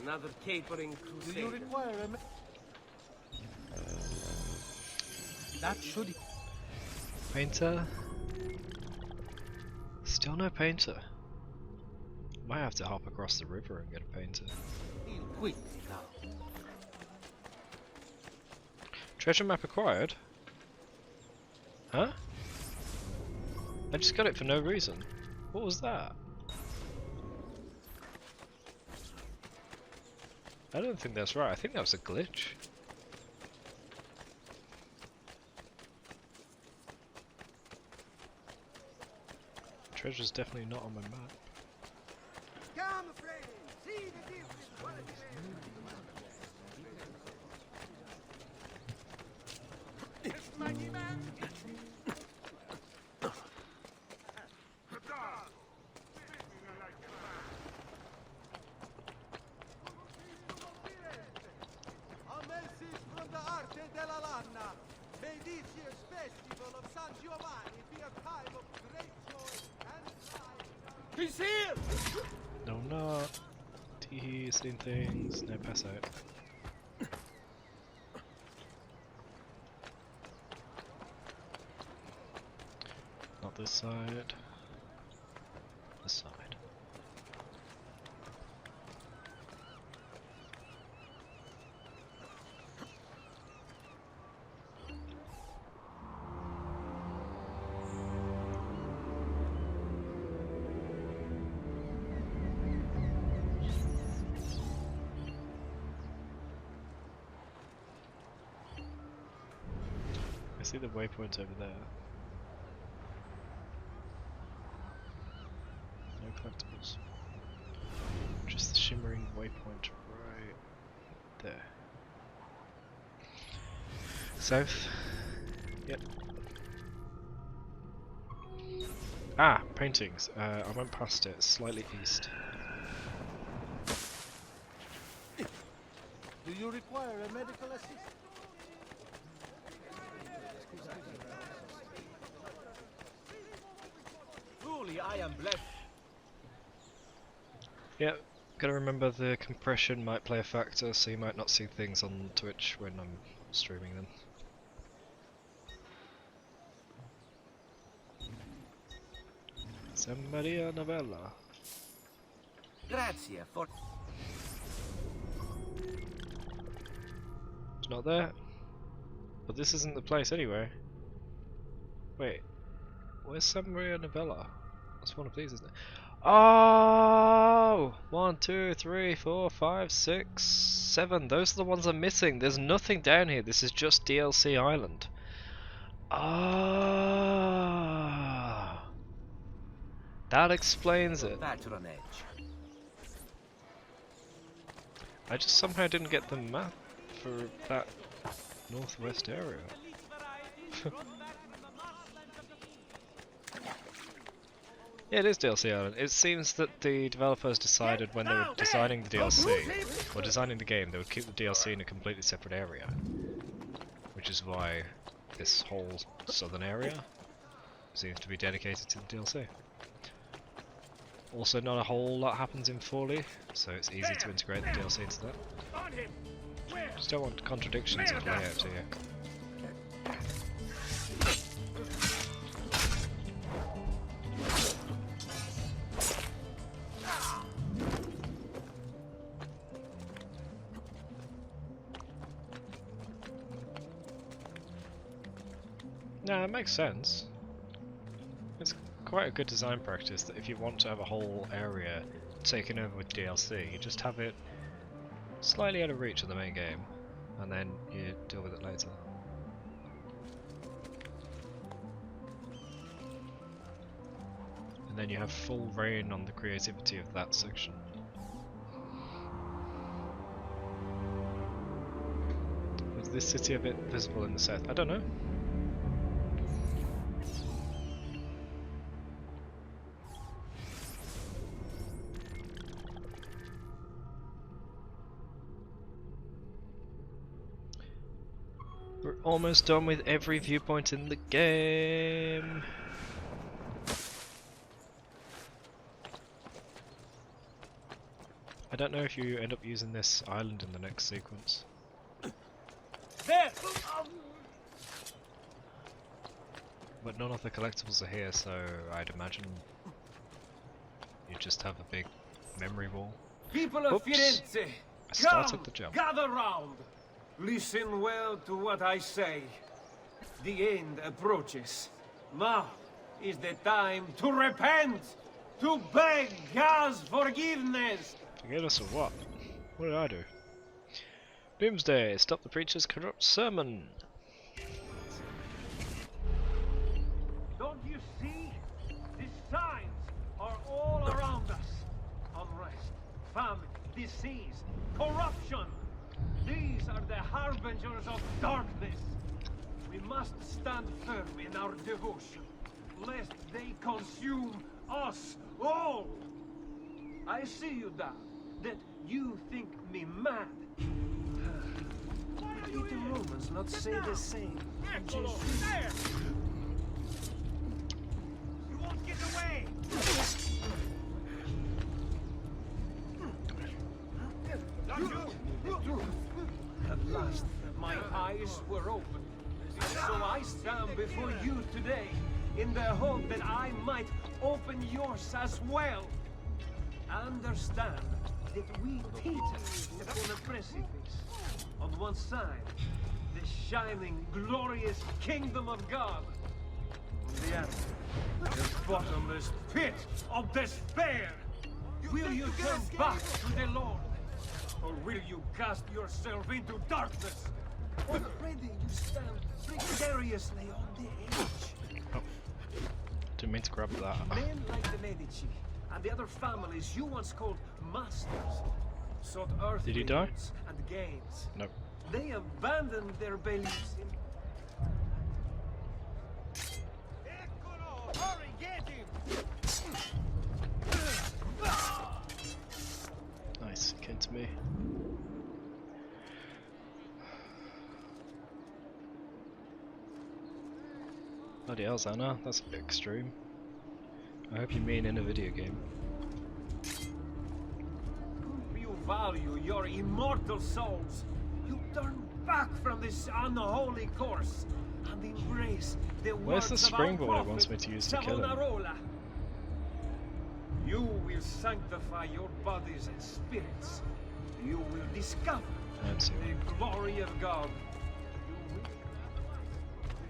Another capering crusade. Do you require a... That should... Painter? Still no painter. Might have to hop across the river and get a painter. Heal quickly now. Treasure map acquired? Huh? I just got it for no reason. What was that? I don't think that's right. I think that was a glitch. Treasure's definitely not on my map. Come, friend. See the difference. Mighty man. A message from the Arte della Lana. May this year's festival of San Giovanni be a time of great joy and pride. He's here! No, not. Teehee, seen things. No, pass out. Not this side. This side. I see the waypoint over there. No collectibles. Just the shimmering waypoint right there. South. Yep. Ah, paintings. I went past it, slightly east. Do you require a medical assistant? Truly, I am blessed. Yep, gotta remember the compression might play a factor, so you might not see things on Twitch when I'm streaming them. San Maria Novella. Grazie for... It's not there. But this isn't the place anyway. Wait, where's San Maria Novella? That's one of these, isn't it? Oh! 1, 2, 3, 4, 5, 6, 7. Those are the ones I'm missing. There's nothing down here. This is just DLC Island. Ah, that explains it. Patronage. I just somehow didn't get the map for that northwest area. Yeah, it is DLC Island. It seems that the developers decided when they were designing the DLC, or designing the game, they would keep the DLC in a completely separate area. Which is why this whole southern area seems to be dedicated to the DLC. Also, not a whole lot happens in Forley, so it's easy to integrate the DLC into that. Just don't want contradictions in the layout, do you? No, it makes sense. It's quite a good design practice that if you want to have a whole area taken over with DLC, you just have it slightly out of reach of the main game, and then you deal with it later. And then you have full reign on the creativity of that section. Is this city a bit visible in the south? I don't know. almost done with every viewpoint in the game. I don't know if you end up using this island in the next sequence. There! But none of the collectibles are here, so I'd imagine you just have a big memory wall. People of Firenze, I started the jump. gather round. Listen well to what I say. The end approaches. Now is the time to repent, to beg God's forgiveness. Forgive us of what? What did I do? Doomsday, stop the preacher's corrupt sermon. Don't you see? The signs are all around us. Unrest, famine, disease, corruption. These are the harbingers of darkness. We must stand firm in our devotion, lest they consume us all. I see you, Dad, that you think me mad. Did the Romans not say the same? Eccolo! There! You won't get away! At last, my eyes were opened. So I stand before you today, in the hope that I might open yours as well. Understand that we teeter upon a precipice. On one side, the shining, glorious kingdom of God. On the other, the bottomless pit of despair. Will you turn back to the Lord? Or will you cast yourself into darkness? Already you stand precariously on the edge. Didn't mean to grab that. Men like the Medici and the other families you once called masters sought earthly Did he die? goods and gains. Nope. They abandoned their beliefs in... Eccolo! Hurry, get him! Nice, he came to me. Bloody hell, Anna, that's a bit extreme. I hope you mean in a video game. You value your immortal souls. You turn back from this unholy course and embrace the Where's the words springboard of our it wants me to use to kill him? Savonarola. You will sanctify your bodies and spirits. You will discover the glory of God. You will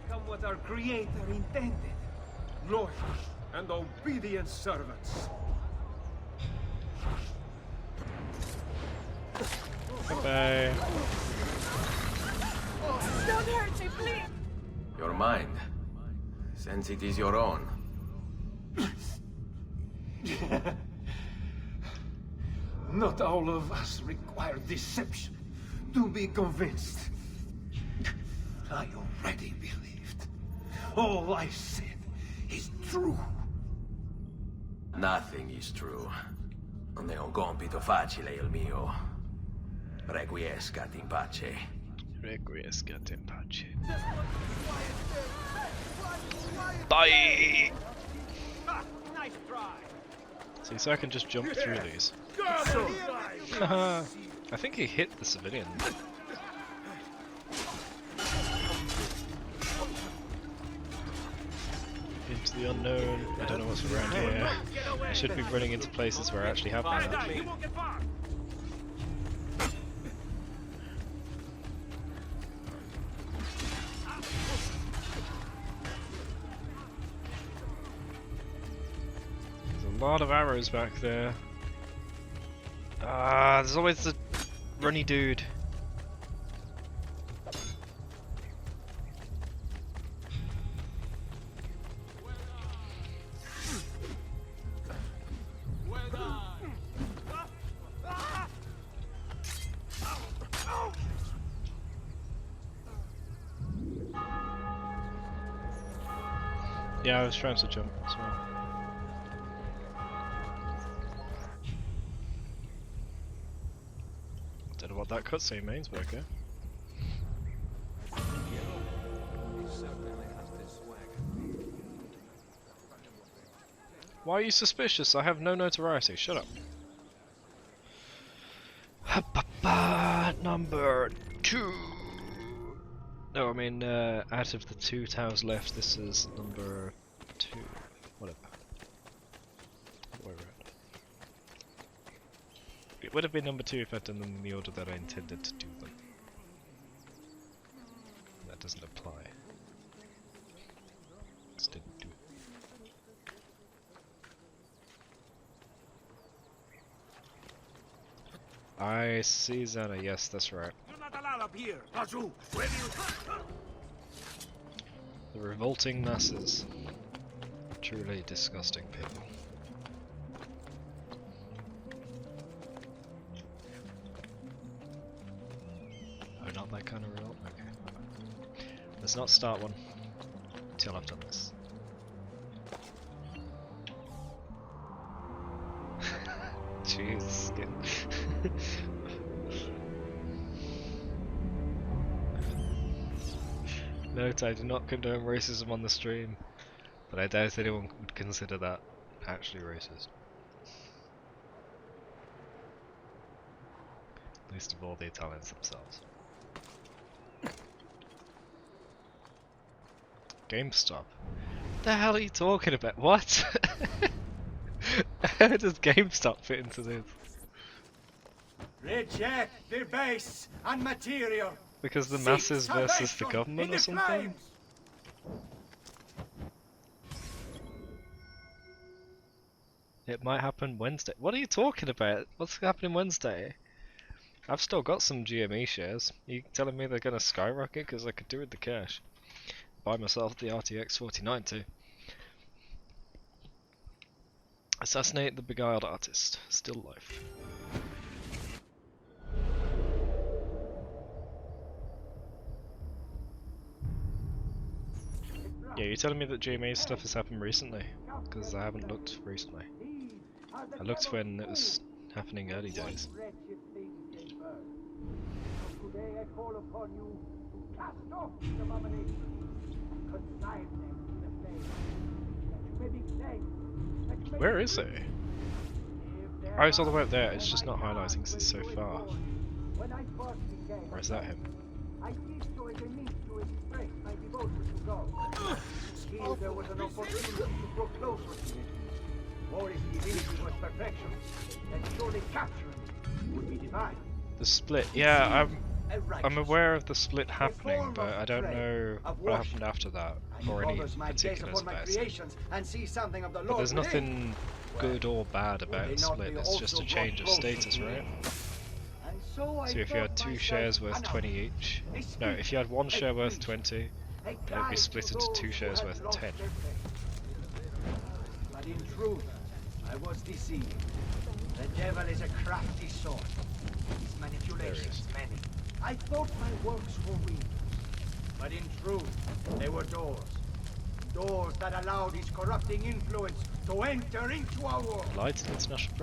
become what our Creator intended. Loyal and obedient servants. Bye. Don't hurt me, please! Your mind, since it is your own. Not all of us require deception to be convinced. I already believed. All I said is true. Nothing is true. Non è un compito facile il mio. Requiescat in pace. Requiescat in pace. Bye! Nice try! See, so I can just jump through these. I think he hit the civilian. Into the unknown. I don't know what's around here. I should be running into places where I actually have been. There's a lot of arrows back there. Ah, there's always the runny dude. Yeah, I was trying to jump as well. Don't know what that cutscene means, but okay. Why are you suspicious? I have no notoriety. Shut up. Number 2. No, I mean, out of the 2 towers left, this is number 2. Whatever. It would have been number 2 if I'd done them in the order that I intended to do them. That doesn't apply. Just didn't do it. I see Zana, yes, that's right. You're not allowed up here. Raju, where do you... The revolting masses. Truly disgusting people. Oh, not that kind of revolt? Okay. Let's not start one until I've done this. Jeez, skin. Note, I do not condone racism on the stream, but I doubt anyone would consider that actually racist. Least of all the Italians themselves. GameStop? The hell are you talking about? What? How does GameStop fit into this? Reject the base and material. Because the masses versus the government or something? It might happen Wednesday. What are you talking about? What's happening Wednesday? I've still got some GME shares. Are you telling me they're gonna skyrocket? Because I could do with the cash. Buy myself the RTX 4090. Assassinate the beguiled artist. Still life. Yeah, you're telling me that GMA stuff has happened recently? Because I haven't looked recently. I looked when it was happening early days. Today I call upon you to cast off these abominations and consign them to the flames, that you may be cleansed. Where is he? Oh, it's all the way up there. It's just not highlighting because it's so far. Or is that him? I did so as a means to express my devotion to God. Here there was an opportunity to grow closer to Him. Or if divinity was perfection, then surely capturing it would be divine. The split. Yeah, I'm aware of the split happening, but I don't know what happened after that or any particulars about it. But there's nothing good or bad about the split. It's just a change of status, right? So if you had 2 shares worth 20 each, no, if you had 1 share worth 20, then it'd be split into 2 shares worth 10. But in truth, I was deceived. The devil is a crafty sort. His manipulations many. I thought my works were windows, but in truth, they were doors. Doors that allowed his corrupting influence to enter into our world. Light international.